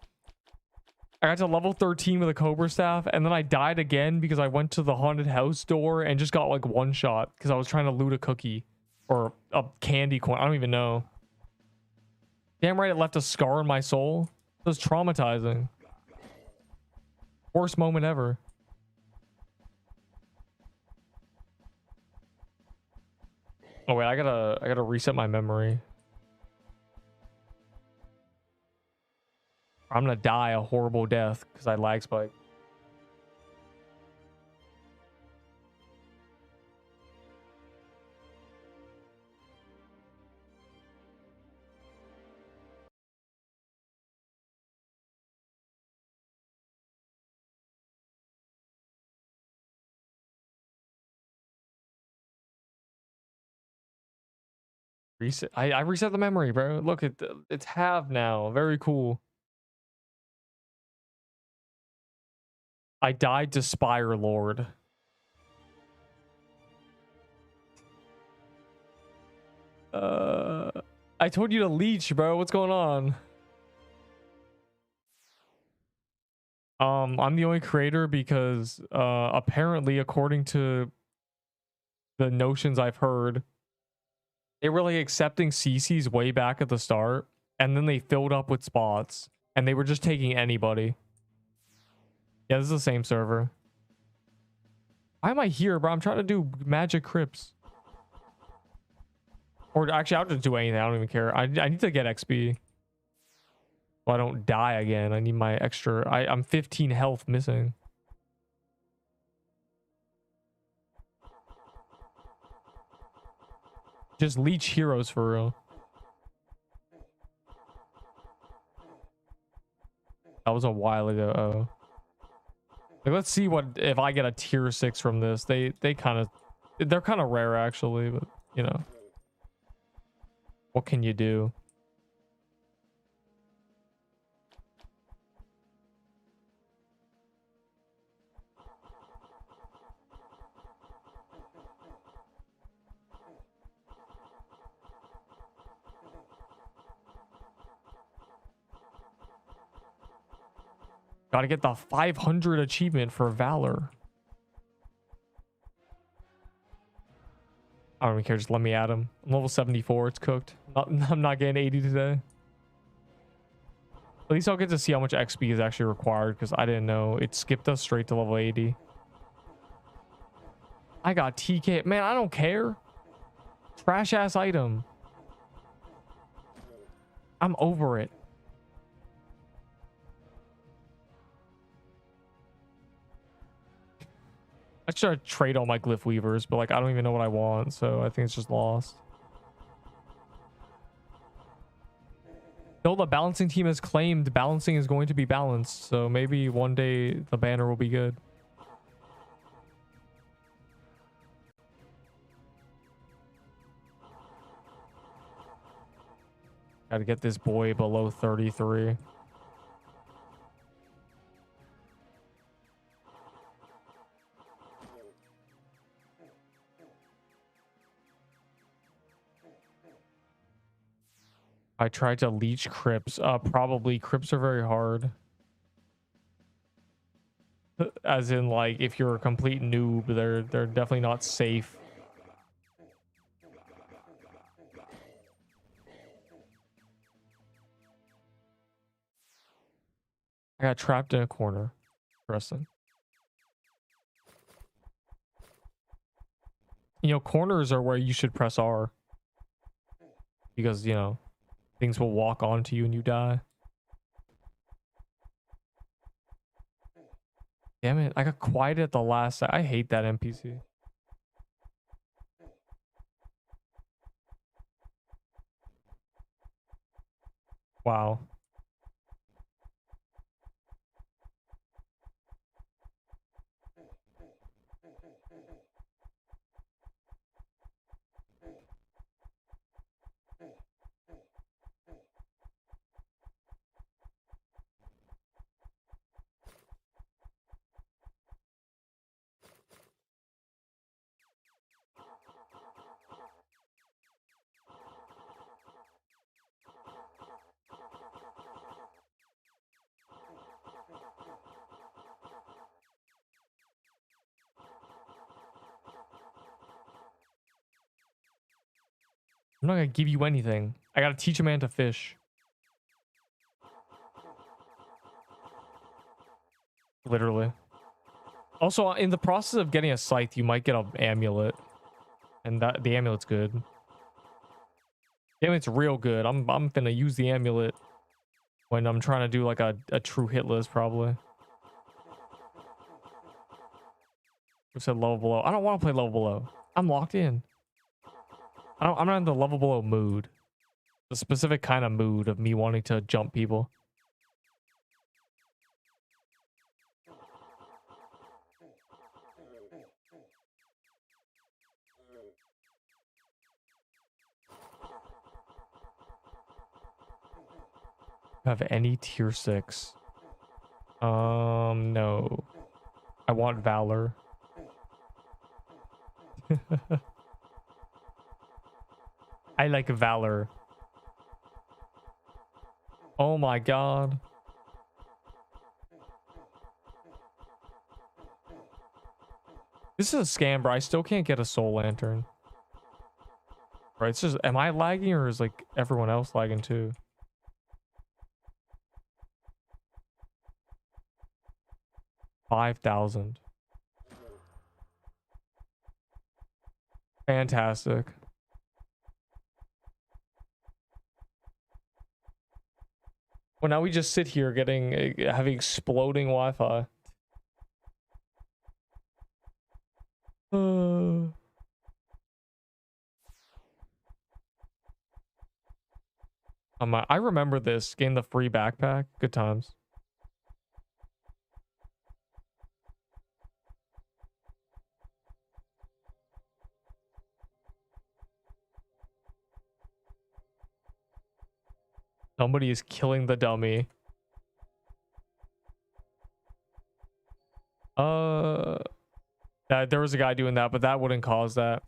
Speaker 1: I got to level 13 with a Cobra Staff, and then I died again because I went to the haunted house door and just got like one shot because I was trying to loot a cookie or a candy corn. I don't even know. Damn right, it left a scar in my soul. It was traumatizing. Worst moment ever. Oh wait, I gotta reset my memory. I'm gonna die a horrible death because I lag spike. Reset. I reset the memory, bro. Look at it's halved now. Very cool. I died to Spire Lord. I told you to leech, bro. What's going on? I'm the only creator because apparently, according to the notions I've heard, they were like accepting CCs way back at the start, and then they filled up with spots, and they were just taking anybody. Yeah, this is the same server. Why am I here, bro? I'm trying to do magic crypts. Or actually, I'll just do anything. I don't even care. I need to get XP. So I don't die again. I need my extra. I'm 15 health missing. Just leech heroes for real. That was a while ago. Oh. Like, let's see what if I get a tier 6 from this. They're kind of rare actually, but you know. What can you do? Gotta get the 500 achievement for Valor. I don't even care. Just let me add him. I'm level 74. It's cooked. I'm not getting 80 today. At least I'll get to see how much XP is actually required because I didn't know. It skipped us straight to level 80. I got TK. Man, I don't care. Trash ass item. I'm over it. I should trade all my glyph weavers, but like I don't even know what I want, so I think it's just lost. No, the balancing team has claimed balancing is going to be balanced, so maybe one day the banner will be good. Gotta get this boy below 33. I tried to leech crypts. Probably crypts are very hard. As in, like, if you're a complete noob, they're definitely not safe. I got trapped in a corner. Interesting. You know, corners are where you should press R. Because, you know, things will walk onto you and you die. Damn it, I got quiet at the last. I hate that NPC. Wow. I'm not gonna give you anything. I gotta teach a man to fish. Literally. Also, in the process of getting a scythe, you might get an amulet. And that the amulet's good. The amulet's real good. I'm gonna use the amulet when I'm trying to do like a true hit list, probably. Who said level below? I don't want to play level below. I'm locked in. I'm not in the level below mood. The specific kind of mood of me wanting to jump people. Have any tier 6? No. I want valor. I like valor. Oh my god. This is a scam, bro. I still can't get a soul lantern. Right, it's just, am I lagging or is like everyone else lagging too? $5,000. Fantastic. Well, now we just sit here having exploding Wi-Fi. I remember this. Getting the free backpack. Good times. Somebody is killing the dummy. There was a guy doing that, but that wouldn't cause that.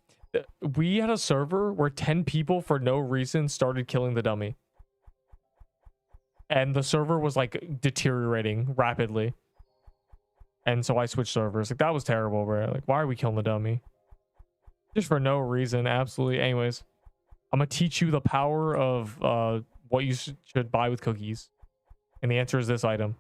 Speaker 1: We had a server where 10 people for no reason started killing the dummy. And the server was like deteriorating rapidly. And so I switched servers. Like, that was terrible, bro. Like, why are we killing the dummy? Just for no reason, absolutely. Anyways, I'm gonna teach you the power of what you should buy with cookies. And the answer is this item.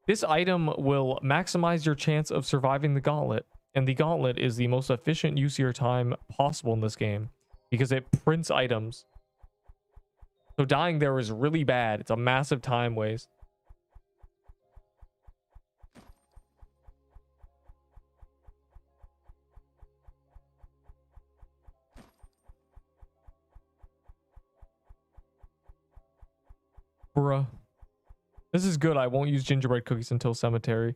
Speaker 1: This item will maximize your chance of surviving the gauntlet. And the gauntlet is the most efficient use of your time possible in this game, because it prints items. So dying there is really bad. It's a massive time waste. Bruh. This is good. I won't use gingerbread cookies until cemetery.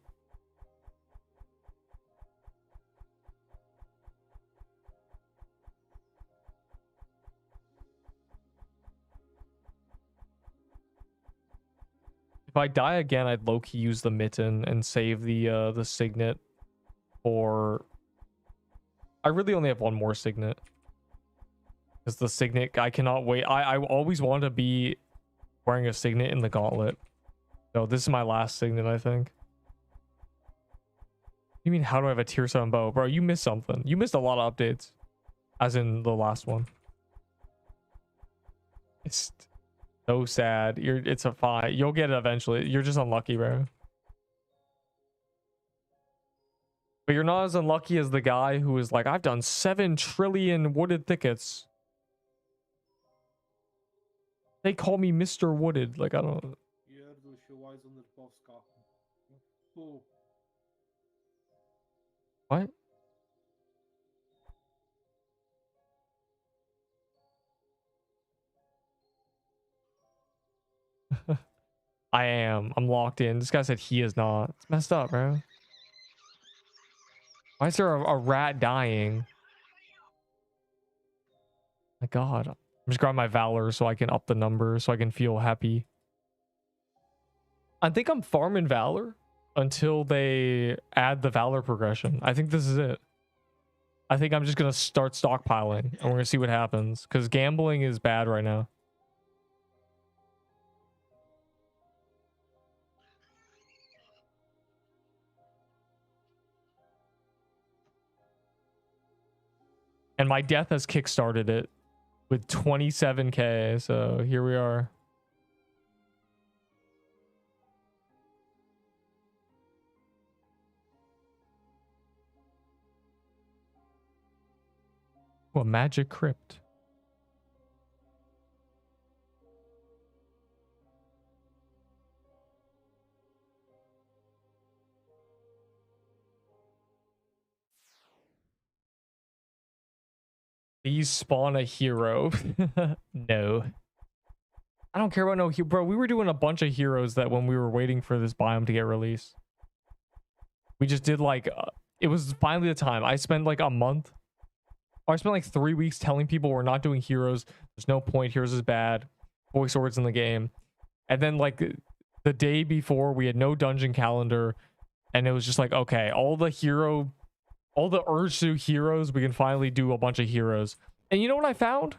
Speaker 1: If I die again, I'd low-key use the mitten and save the signet for... I really only have one more signet. Because the signet, I cannot wait. I always want to be wearing a signet in the gauntlet. So this is my last signet, I think. You mean, how do I have a tier 7 bow? Bro, you missed something. You missed a lot of updates. As in the last one. So sad. It's a fine. You'll get it eventually. You're just unlucky, bro. But you're not as unlucky as the guy who is like, I've done 7 trillion wooded thickets. They call me Mr. Wooded. Like, I don't. What? I am. I'm locked in. This guy said he is not. It's messed up, bro. Why is there a rat dying? My God. I'm just grabbing my valor so I can up the number so I can feel happy. I think I'm farming valor until they add the valor progression. I think this is it. I think I'm just going to start stockpiling and we're going to see what happens because gambling is bad right now. And my death has kickstarted it with 27k. So here we are. Oh, a magic crypt. Please spawn a hero. No. I don't care about no hero. Bro, we were doing a bunch of heroes that when we were waiting for this biome to get released. We just did like, it was finally the time. I spent like a month. I spent like 3 weeks telling people we're not doing heroes. There's no point. Heroes is bad. Voice swords in the game. And then like the day before we had no dungeon calendar. And it was just like, okay, all the urge to heroes, we can finally do a bunch of heroes. And you know what I found?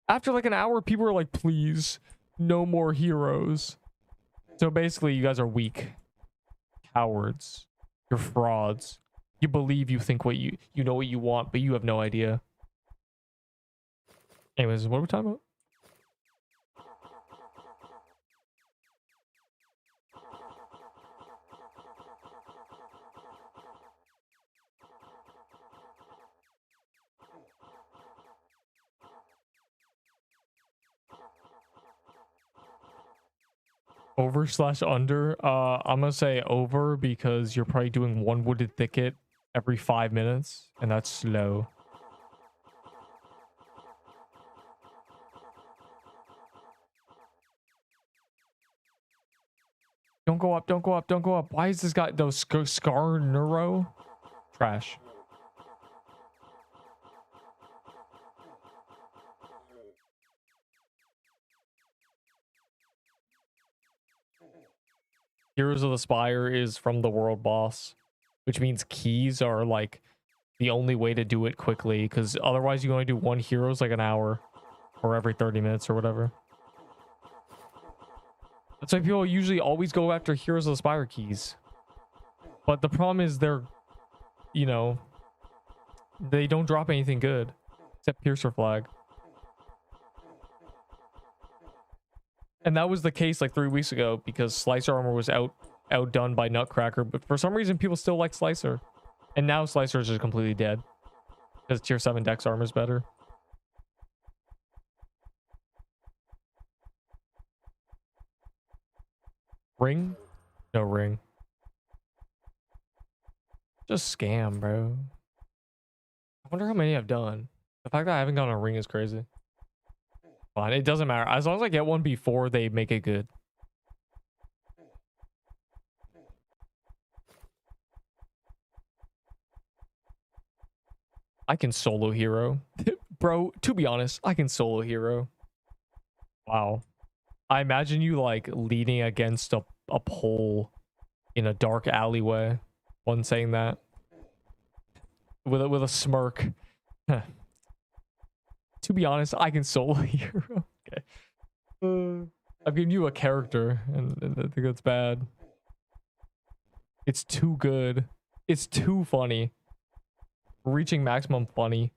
Speaker 1: After like an hour, people were like, please, no more heroes. So basically, you guys are weak. Cowards. You're frauds. You believe you think what you know what you want, but you have no idea. Anyways, what are we talking about? Over/under. I'm gonna say over because you're probably doing one wooded thicket every 5 minutes, and that's slow. Don't go up, don't go up, don't go up. Why is this guy those scar neuro? Trash. Heroes of the Spire is from the world boss, which means keys are like the only way to do it quickly, because otherwise you only do one heroes like an hour or every 30 minutes or whatever. That's why people usually always go after Heroes of the Spire keys. But the problem is they're, you know, they don't drop anything good except Piercer Flag. And that was the case like 3 weeks ago because Slicer Armor was outdone by Nutcracker, but for some reason people still like Slicer. And now Slicer is just completely dead because tier 7 Dex Armor is better. Ring? No ring. Just scam, bro. I wonder how many I've done. The fact that I haven't gotten a ring is crazy. Fine, it doesn't matter. As long as I get one before they make it good. I can solo hero. Bro, to be honest, I can solo hero. Wow. I imagine you like leaning against a pole in a dark alleyway. One saying that. With a smirk. To be honest, I can solo hero. Okay. I've given you a character, and I think that's bad. It's too good. It's too funny. Reaching maximum funny.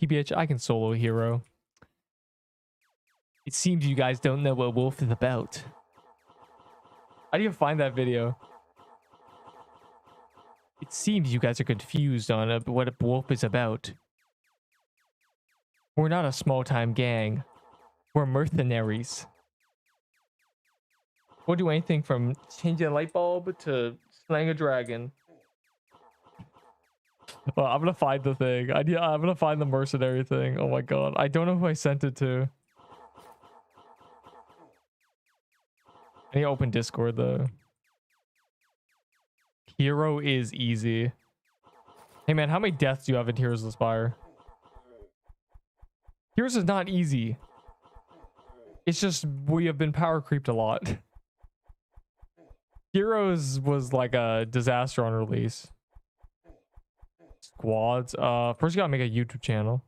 Speaker 1: TBH, I can solo hero. It seems you guys don't know what wolf is about. How do you find that video? It seems you guys are confused on what a wolf is about. We're not a small-time gang. We're mercenaries. We'll do anything from changing a light bulb to slaying a dragon. Well, I'm gonna find the thing. I'm gonna find the mercenary thing. Oh my god. I don't know who I sent it to. I need to open Discord though. Hero is easy. Hey man, how many deaths do you have in Heroes of the Spire? Heroes is not easy. It's just we have been power creeped a lot. Heroes was like a disaster on release. Squads. First you gotta make a YouTube channel.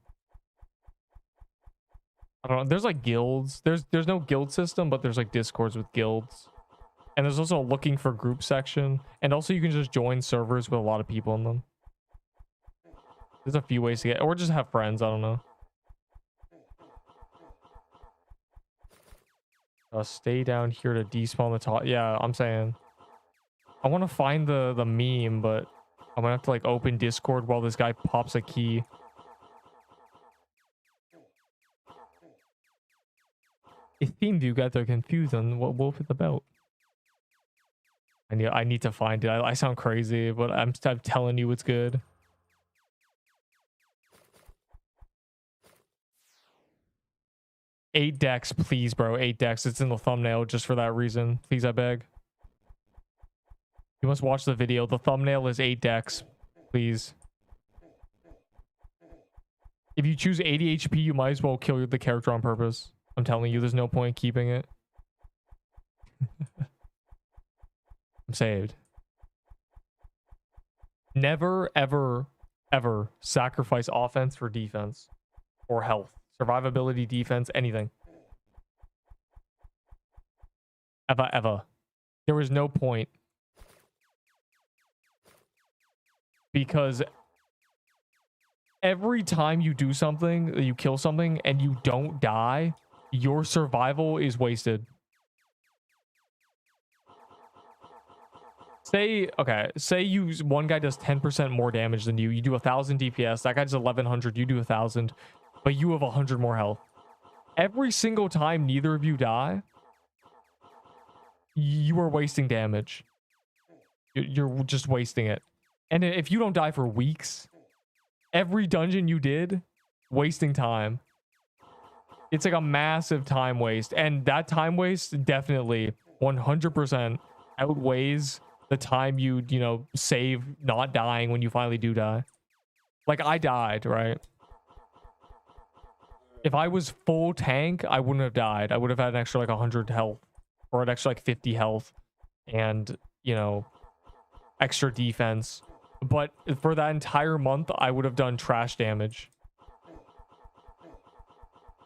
Speaker 1: I don't know. There's like guilds. There's no guild system, but there's like Discords with guilds. And there's also a looking for group section. And also you can just join servers with a lot of people in them. There's a few ways to get, or just have friends. I don't know. Stay down here to despawn the top. Yeah, I'm saying. I want to find the meme, but I'm gonna have to like open Discord while this guy pops a key. It seems you guys are confused on what wolf is about. I need to find it. I sound crazy, but I'm telling you it's good. Eight decks, please, bro. 8 decks. It's in the thumbnail just for that reason. Please, I beg. You must watch the video. The thumbnail is 8 decks. Please. If you choose 80 HP, you might as well kill the character on purpose. I'm telling you, there's no point keeping it. I'm saved. Never, ever, ever sacrifice offense for defense or health. Survivability, defense, anything. Ever. There was no point. Because every time you do something, you kill something, and you don't die, your survival is wasted. Say one guy does 10% more damage than you. You do 1,000 DPS. That guy does 1,100. You do 1,000. But you have 100 more health. Every single time neither of you die, you are wasting damage. You're just wasting it. And if you don't die for weeks, every dungeon you did, wasting time. It's like a massive time waste. And that time waste definitely 100% outweighs the time you know, save not dying when you finally do die. Like, I died, right? If I was full tank, I wouldn't have died. I would have had an extra like 100 health or an extra like 50 health and, you know, extra defense. But for that entire month, I would have done trash damage.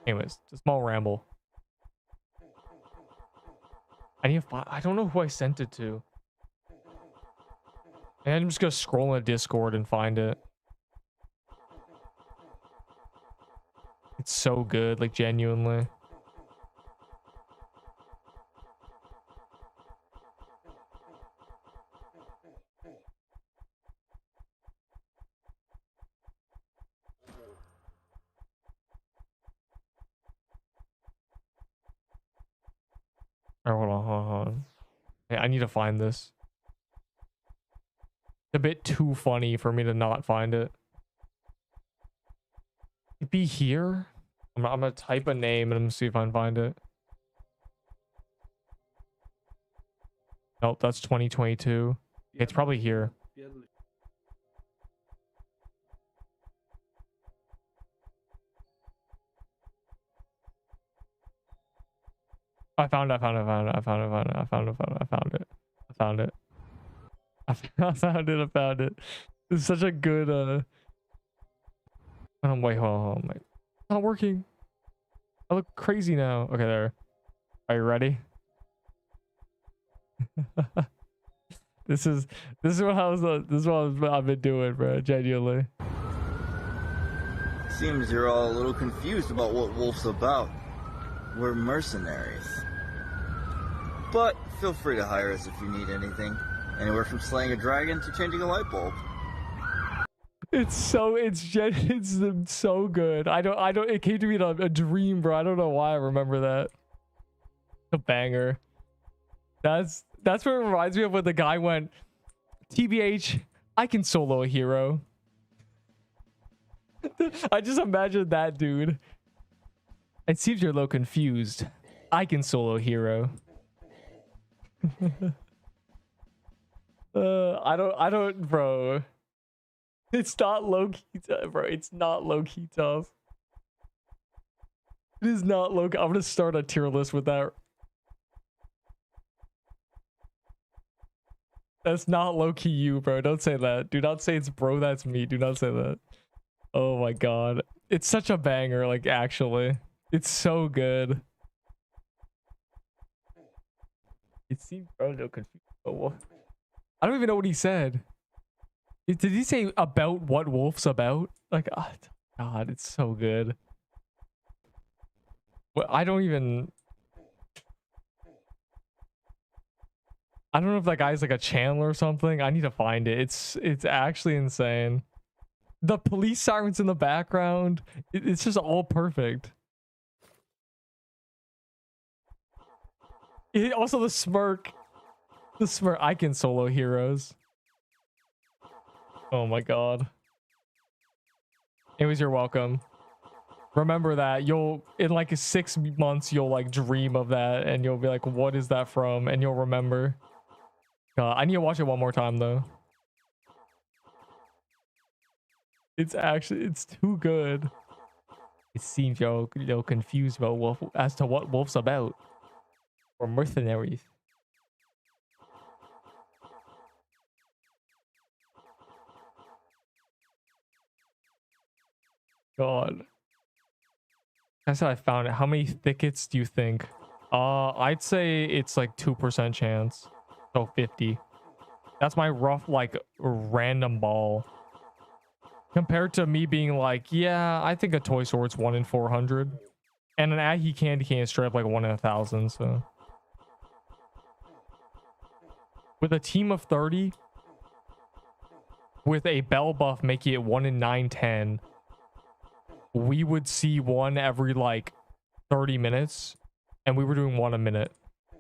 Speaker 1: Anyways, a small ramble. I don't know who I sent it to. And I'm just gonna scroll in Discord and find it. It's so good, like genuinely. Alright, hold on. Hey, I need to find this. It's a bit too funny for me to not find it. It'd be here. I'm gonna type a name and I'm gonna see if I can find it. Nope, that's 2022. It's probably here. I found it. It's such a good wait, hold on. It's not working. I look crazy now. Okay, there. Are you ready? This is what I've been doing, bro. Genuinely.
Speaker 5: Seems you're all a little confused about what Wolf's about. We're mercenaries. But feel free to hire us if you need anything. Anywhere from slaying a dragon to changing a light bulb.
Speaker 1: It's so good. I don't it came to me in a dream, bro. I don't know why I remember that. A banger. That's what it reminds me of when the guy went, TBH, I can solo a hero. I just imagined that dude. It seems you're a little confused. I can solo a hero. I don't, bro. It's not low-key tough, bro. It's not low-key tough. It is not low-key. I'm gonna start a tier list with that. That's not low-key you, bro. Don't say that. Do not say it's bro, that's me. Do not say that. Oh my god. It's such a banger, like, actually. It's so good. It seems bro no confused. Oh, I don't even know what he said. Did he say about what Wolf's about? Like, oh, god, it's so good. Well, I don't know if that guy's like a channel or something. I need to find it. It's actually insane. The police sirens in the background. It's just all perfect. Also the smirk. The smirk. I can solo heroes. Oh my god. Anyways, you're welcome. Remember that. You'll, in like 6 months, you'll like dream of that and you'll be like, what is that from? And you'll remember. I need to watch it one more time though. It's too good. It seems you're confused about Wolf as to what Wolf's about. Or mercenaries. God. I said I found it. How many thickets do you think? I'd say it's like 2% chance. So 50. That's my rough, like, random ball. Compared to me being like, yeah, I think a toy sword's 1 in 400. And an Aggie candy cane is straight up like 1 in 1,000, so. With a team of 30, with a bell buff making it 1 in 910, we would see one every like 30 minutes, and we were doing 1 a minute.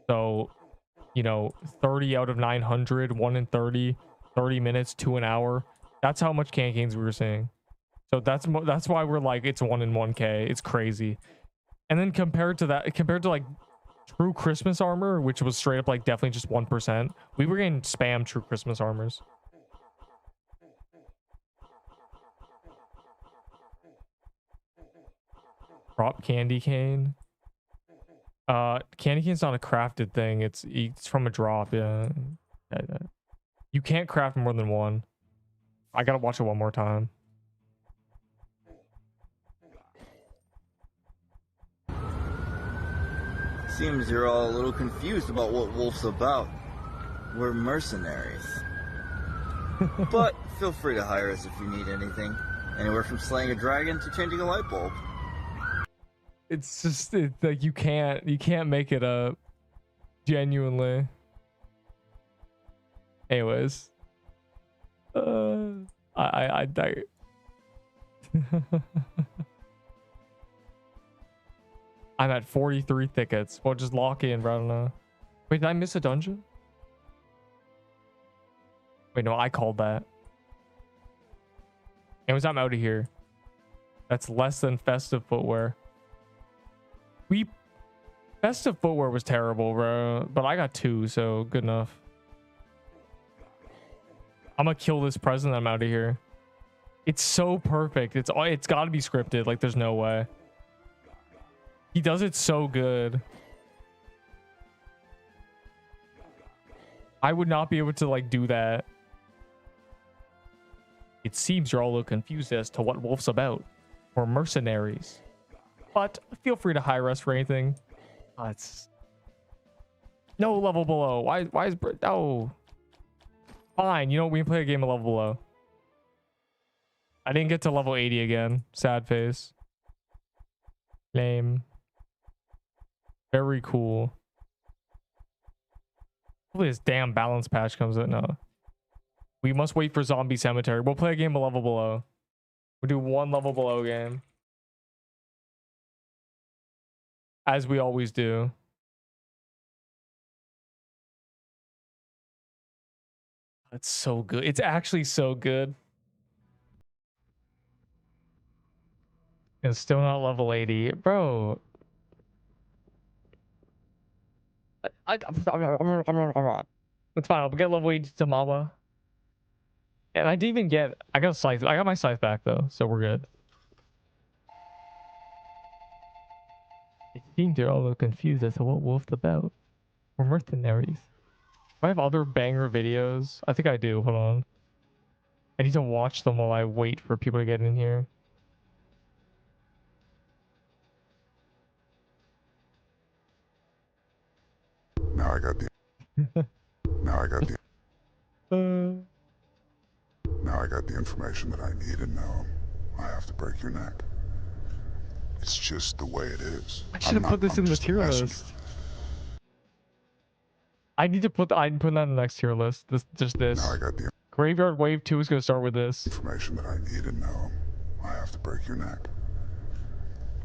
Speaker 1: So, you know, 30 out of 900, 1 in 30, 30 minutes, 2 an hour. That's how much candy canes we were seeing. So that's why we're like, it's 1 in 1K. It's crazy. And then compared to like true Christmas armor, which was straight up like definitely just 1%, we were getting spam true Christmas armors. Drop candy cane. Candy cane's not a crafted thing. It's from a drop. Yeah. You can't craft more than one. I gotta watch it one more time.
Speaker 5: Seems you're all a little confused about what Wolf's about. We're mercenaries. But feel free to hire us if you need anything. Anywhere from slaying a dragon to changing a light bulb.
Speaker 1: It's just like you can't make it up. Genuinely. Anyways. I I'm at 43 thickets. Well, just lock in, bro. I don't know. Wait, did I miss a dungeon? Wait, no, I called that. Anyways, I'm out of here. That's less than festive footwear. Festive footwear was terrible, bro. But I got 2, so good enough. I'm gonna kill this present. I'm out of here. It's so perfect. It's got to be scripted. Like, there's no way. He does it so good. I would not be able to like do that. It seems you're all a little confused as to what Wolf's about. We're mercenaries. But feel free to hire us for anything. It's no level below. Why is no? Fine, you know, we can play a game of level below. I didn't get to level 80 again. Sad face. Lame. Very cool. Hopefully this damn balance patch comes out. No. We must wait for Zombie Cemetery. We'll play a game a level below. We'll do one level below game. As we always do. It's so good. It's actually so good. It's still not level 80. Bro. It's fine. I'll get level 80 tomorrow. And I didn't even get... I got scythe. I got my scythe back though, so we're good. I think they're all a little confused as to what Wolf's about. We're mercenaries. Do I have other banger videos? I think I do. Hold on. I need to watch them while I wait for people to get in here.
Speaker 6: Now I got the now I got the now I got the information that I need, and now I have to break your neck. It's just the way it is.
Speaker 1: I should have put this in the tier list. I need to put I'm putting that in the next tier list. Just this.
Speaker 6: Now I got the
Speaker 1: Graveyard Wave 2 is gonna start with this.
Speaker 6: information that I need, and now I have to break your neck.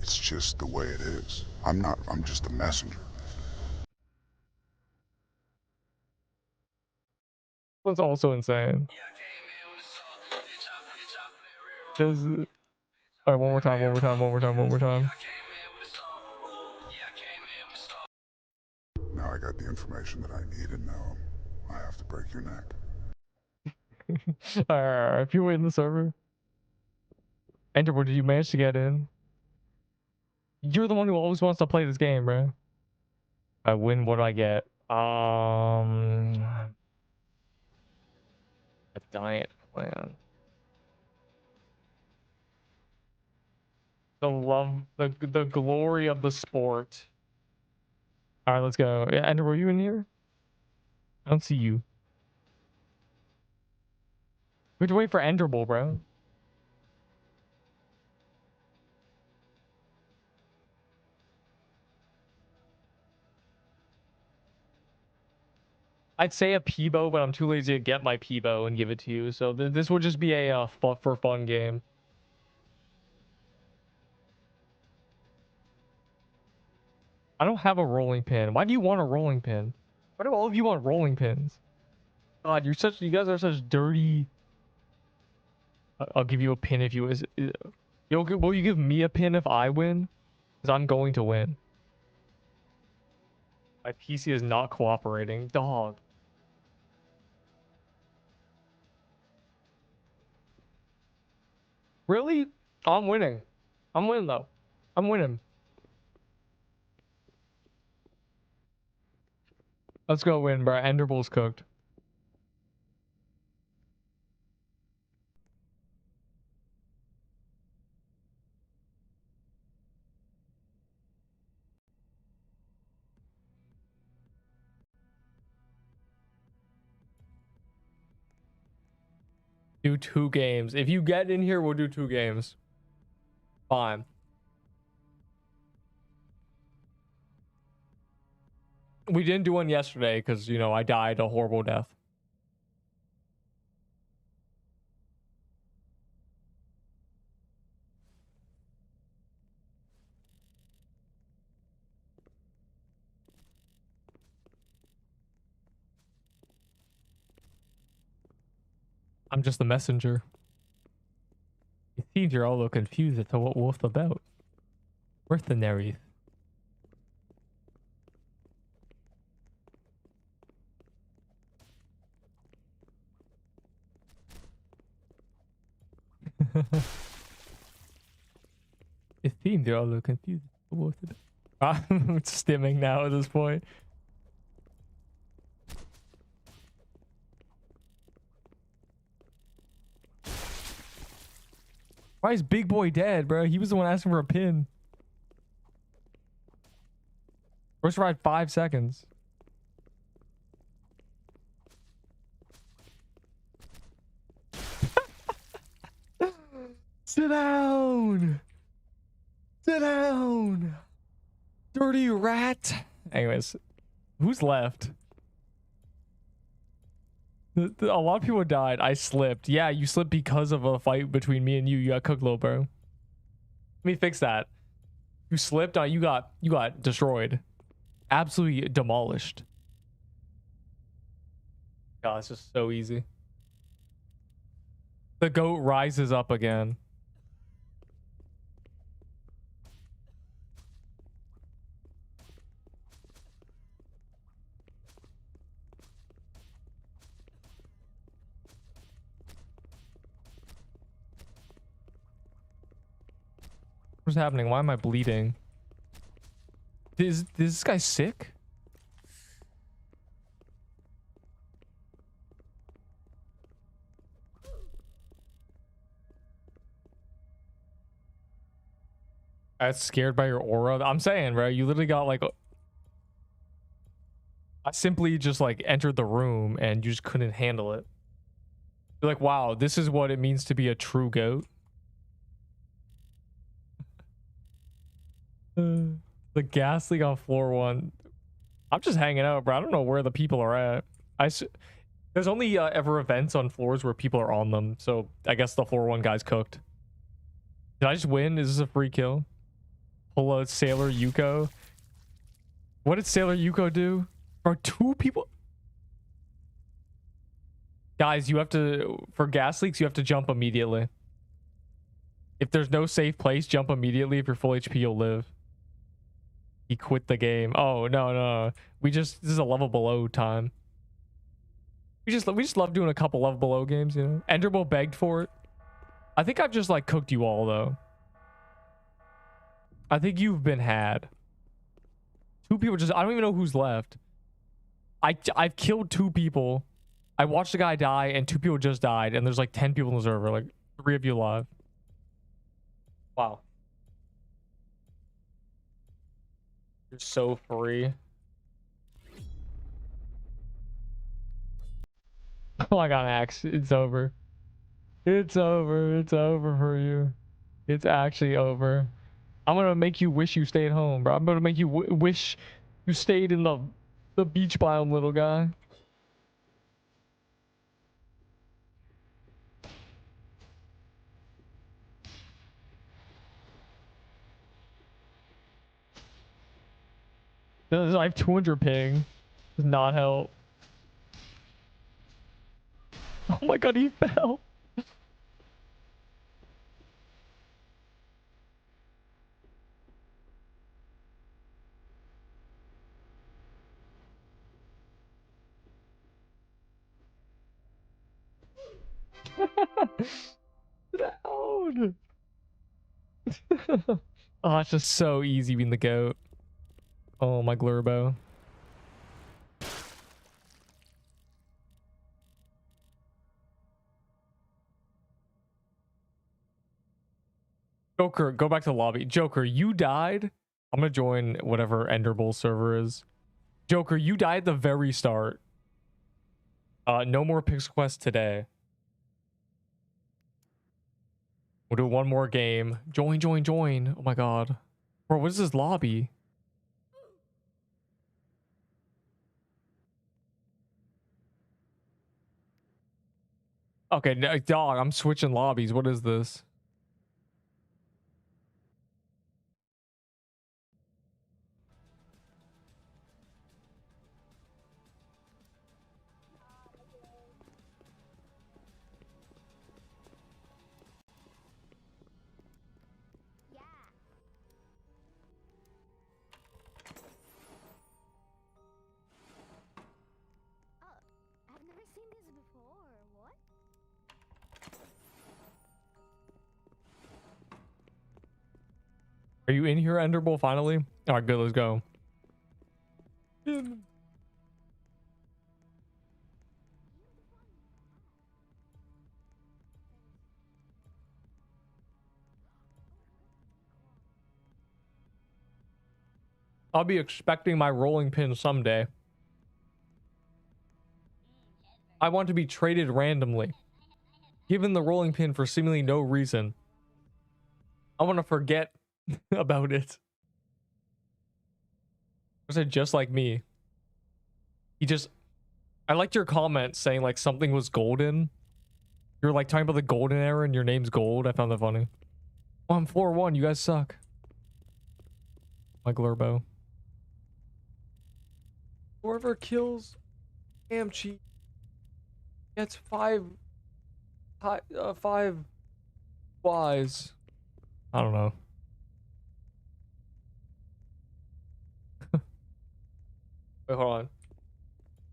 Speaker 6: It's just the way it is. I'm just a messenger.
Speaker 1: That's also insane. Does alright, one more time.
Speaker 6: Now I got the information that I need, and now I have to break your neck.
Speaker 1: Alright, if you wait in the server. Enderwood, did you manage to get in? You're the one who always wants to play this game, bro. I win, what do I get? A diet plan. The glory of the sport. Alright, let's go. Yeah, Ender, were you in here? I don't see you. We have to wait for Enderbull, bro. I'd say a Peebo, but I'm too lazy to get my Peebo and give it to you. So this would just be a for fun game. I don't have a rolling pin. Why do you want a rolling pin? Why do all of you want rolling pins? God, you guys are such dirty. I'll give you a pin if you will you give me a pin if I win? Because I'm going to win. My PC is not cooperating. Dog. Really? I'm winning. I'm winning though. I'm winning. Let's go win, bro. Enderbull's cooked. Do 2 games. If you get in here, we'll do 2 games. Fine. We didn't do one yesterday because, you know, I died a horrible death. I'm just the messenger. It seems you're all a little confused as to what Wolf's about. Mercenaries. It seems you're all a little confused. What's it? I'm stimming now at this point. Why is Big Boy dead, bro? He was the one asking for a pin. First ride 5 seconds. Sit down. Sit down. Dirty rat. Anyways, who's left? A lot of people died. I slipped. Yeah, you slipped because of a fight between me and you. You got cooked, little bro. Let me fix that. You slipped. You got destroyed. Absolutely demolished. God, it's just so easy. The goat rises up again. What's happening? Why am I bleeding? Is this guy sick? I'm scared by your aura. I'm saying, bro, you literally got like... I simply just like entered the room and you just couldn't handle it. You're like, wow, this is what it means to be a true goat. The gas leak on floor 1. I'm just hanging out, bro. I don't know where the people are at. There's only ever events on floors where people are on them. So I guess the floor 1 guy's cooked. Did I just win? Is this a free kill? Pull out Sailor Yuko. What did Sailor Yuko do? Are 2 people? Guys, you have to... For gas leaks, you have to jump immediately. If there's no safe place, jump immediately. If you're full HP, you'll live. He quit the game. Oh, no. This is a level below time. We just love doing a couple level below games, you know? Enderbo begged for it. I think I've just like cooked you all though. I think you've been had. 2 people just... I don't even know who's left. I've killed 2 people. I watched a guy die and 2 people just died. And there's like 10 people in the server. Like 3 of you alive. Wow. You're so free. Oh, I got an axe. It's over. It's over. It's over for you. It's actually over. I'm gonna make you wish you stayed home, bro. I'm gonna make you wish you stayed in the beach biome, little guy. I have 200 ping. Does not help. Oh my god, he fell. Down. Oh, it's just so easy being the goat. Oh, my Glurbo. Joker, go back to the lobby. Joker, you died. I'm gonna join whatever Enderbull server is. Joker, you died at the very start. No more Pixel Quest today. We'll do one more game. Join. Oh my god. Bro, what is this lobby? Okay, dog, I'm switching lobbies. What is this? Are you in here, Enderbull, finally? All right, good, let's go. I'll be expecting my rolling pin someday. I want to be traded randomly. Given the rolling pin for seemingly no reason. I want to forget about it. I said just like me. He just, I liked your comment saying like something was golden. You're like talking about the golden era and your name's Gold. I found that funny. Oh, I'm 4-1. You guys suck. My Glurbo. Whoever kills Amchi gets 5 Ys. I don't know. Wait, hold on.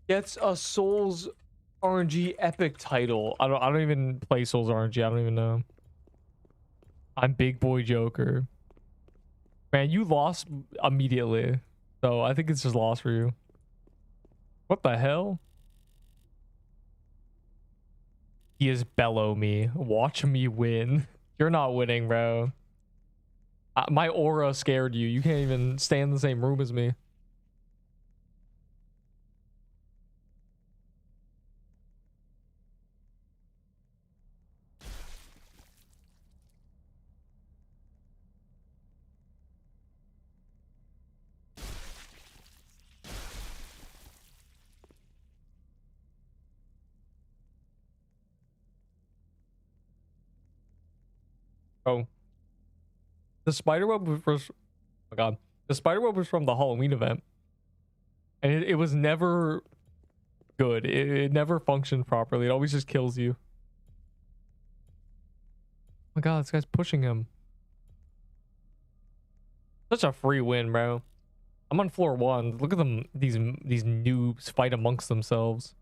Speaker 1: Gets a Souls RNG epic title. I don't even play Souls RNG. I don't even know. I'm Big Boy Joker. Man, you lost immediately. So I think it's just lost for you. What the hell? He is bellow me. Watch me win. You're not winning, bro. My aura scared you. You can't even stay in the same room as me. Oh. The spiderweb was, oh my god. The spiderweb was from the Halloween event. And it was never good. It never functioned properly. It always just kills you. Oh my god, this guy's pushing him. Such a free win, bro. I'm on floor 1. Look at them, these noobs fight amongst themselves.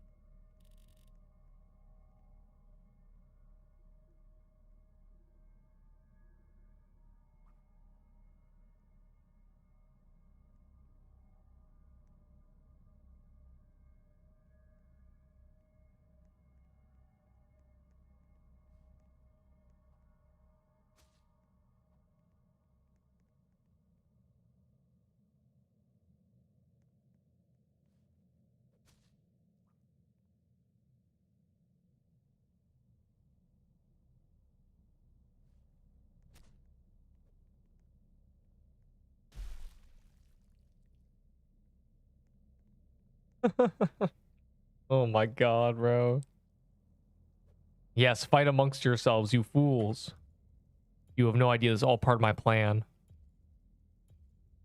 Speaker 1: Oh my god, bro. Yes, fight amongst yourselves, you fools. You have no idea this is all part of my plan.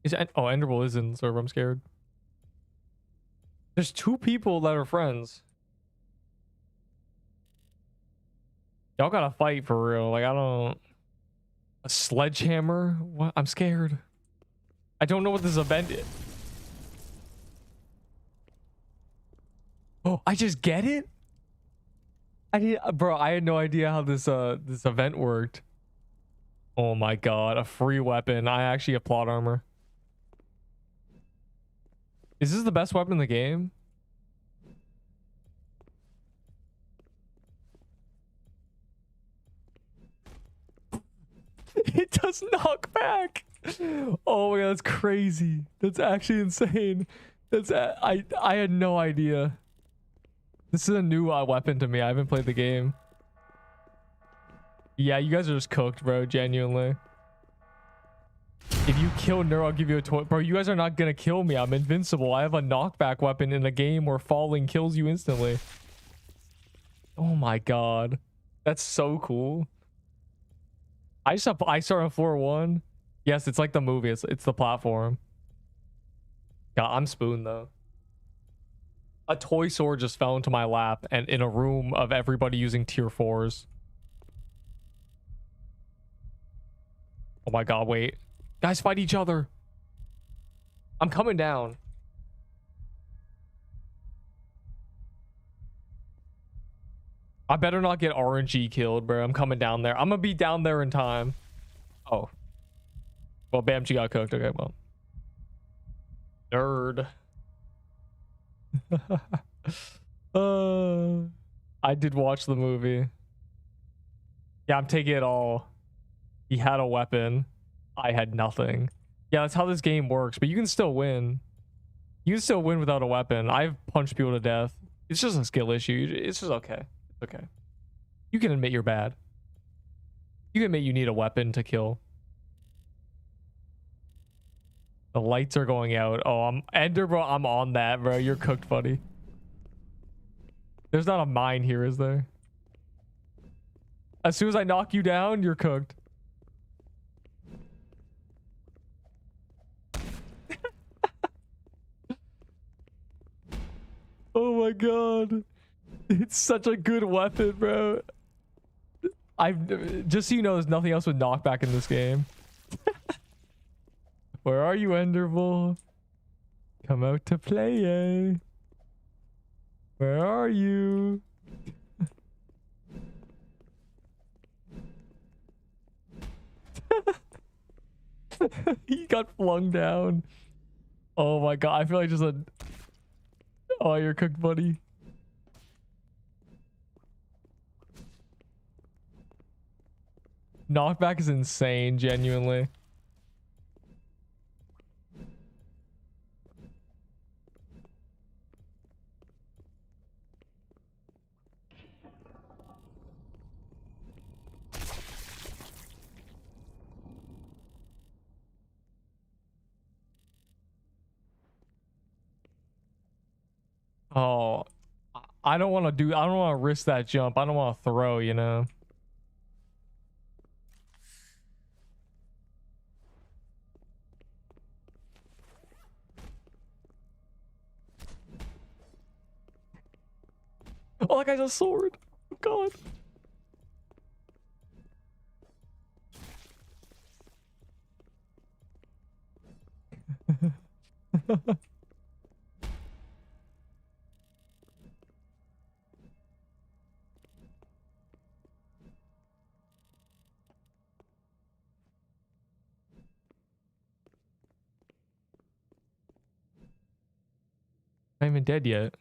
Speaker 1: Oh, Enderbull is in the server. I'm scared. There's 2 people that are friends. Y'all gotta fight for real. Like, I don't... A sledgehammer? What? I'm scared. I don't know what this event is. Oh, I just get it? Bro, I had no idea how this event worked. Oh my god, a free weapon. I actually have plot armor. Is this the best weapon in the game? It does knock back. Oh my god, that's crazy. That's actually insane. I had no idea. This is a new weapon to me. I haven't played the game. Yeah, you guys are just cooked, bro. Genuinely. If you kill Nerp, I'll give you a toy. Bro, you guys are not gonna kill me. I'm invincible. I have a knockback weapon in a game where falling kills you instantly. Oh my god. That's so cool. I start on floor 1. Yes, it's like the movie. It's the platform. God, I'm spooned though. A toy sword just fell into my lap and in a room of everybody using tier 4s. Oh my god, wait. Guys, fight each other. I'm coming down. I better not get RNG killed, bro. I'm coming down there. I'm gonna be down there in time. Oh. Well, Bamchi got cooked. Okay, well. Nerd. I did watch the movie. Yeah, I'm taking it all. He had a weapon. I had nothing. Yeah, that's how this game works, but you can still win. You can still win without a weapon. I've punched people to death. It's just a skill issue. It's just okay. It's okay. You can admit you're bad. You can admit you need a weapon to kill. The lights are going out. Oh, I'm Ender, bro. I'm on that, bro. You're cooked, buddy. There's not a mine here, is there? As soon as I knock you down, you're cooked. Oh my god. It's such a good weapon, bro. I've just so you know, there's nothing else with knockback in this game. Where are you, Enderbull? Come out to play, eh? Where are you? He got flung down. Oh my god, I feel like just a... Oh, you're cooked, buddy. Knockback is insane, genuinely. Oh, I don't want to do, I don't want to risk that jump. I don't want to throw, you know? Oh, that guy's a sword. Oh, God. I'm even dead yet.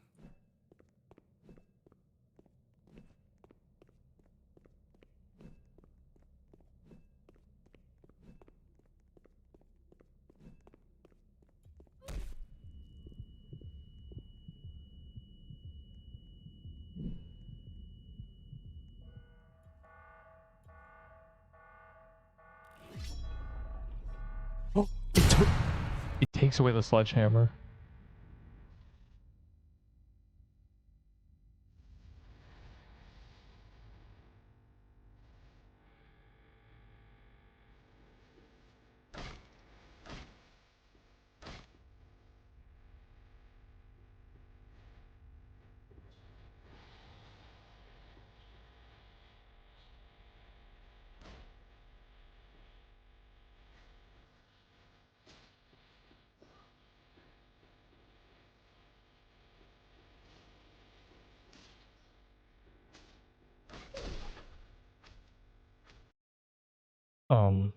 Speaker 1: Oh, it takes away the sledgehammer. Um.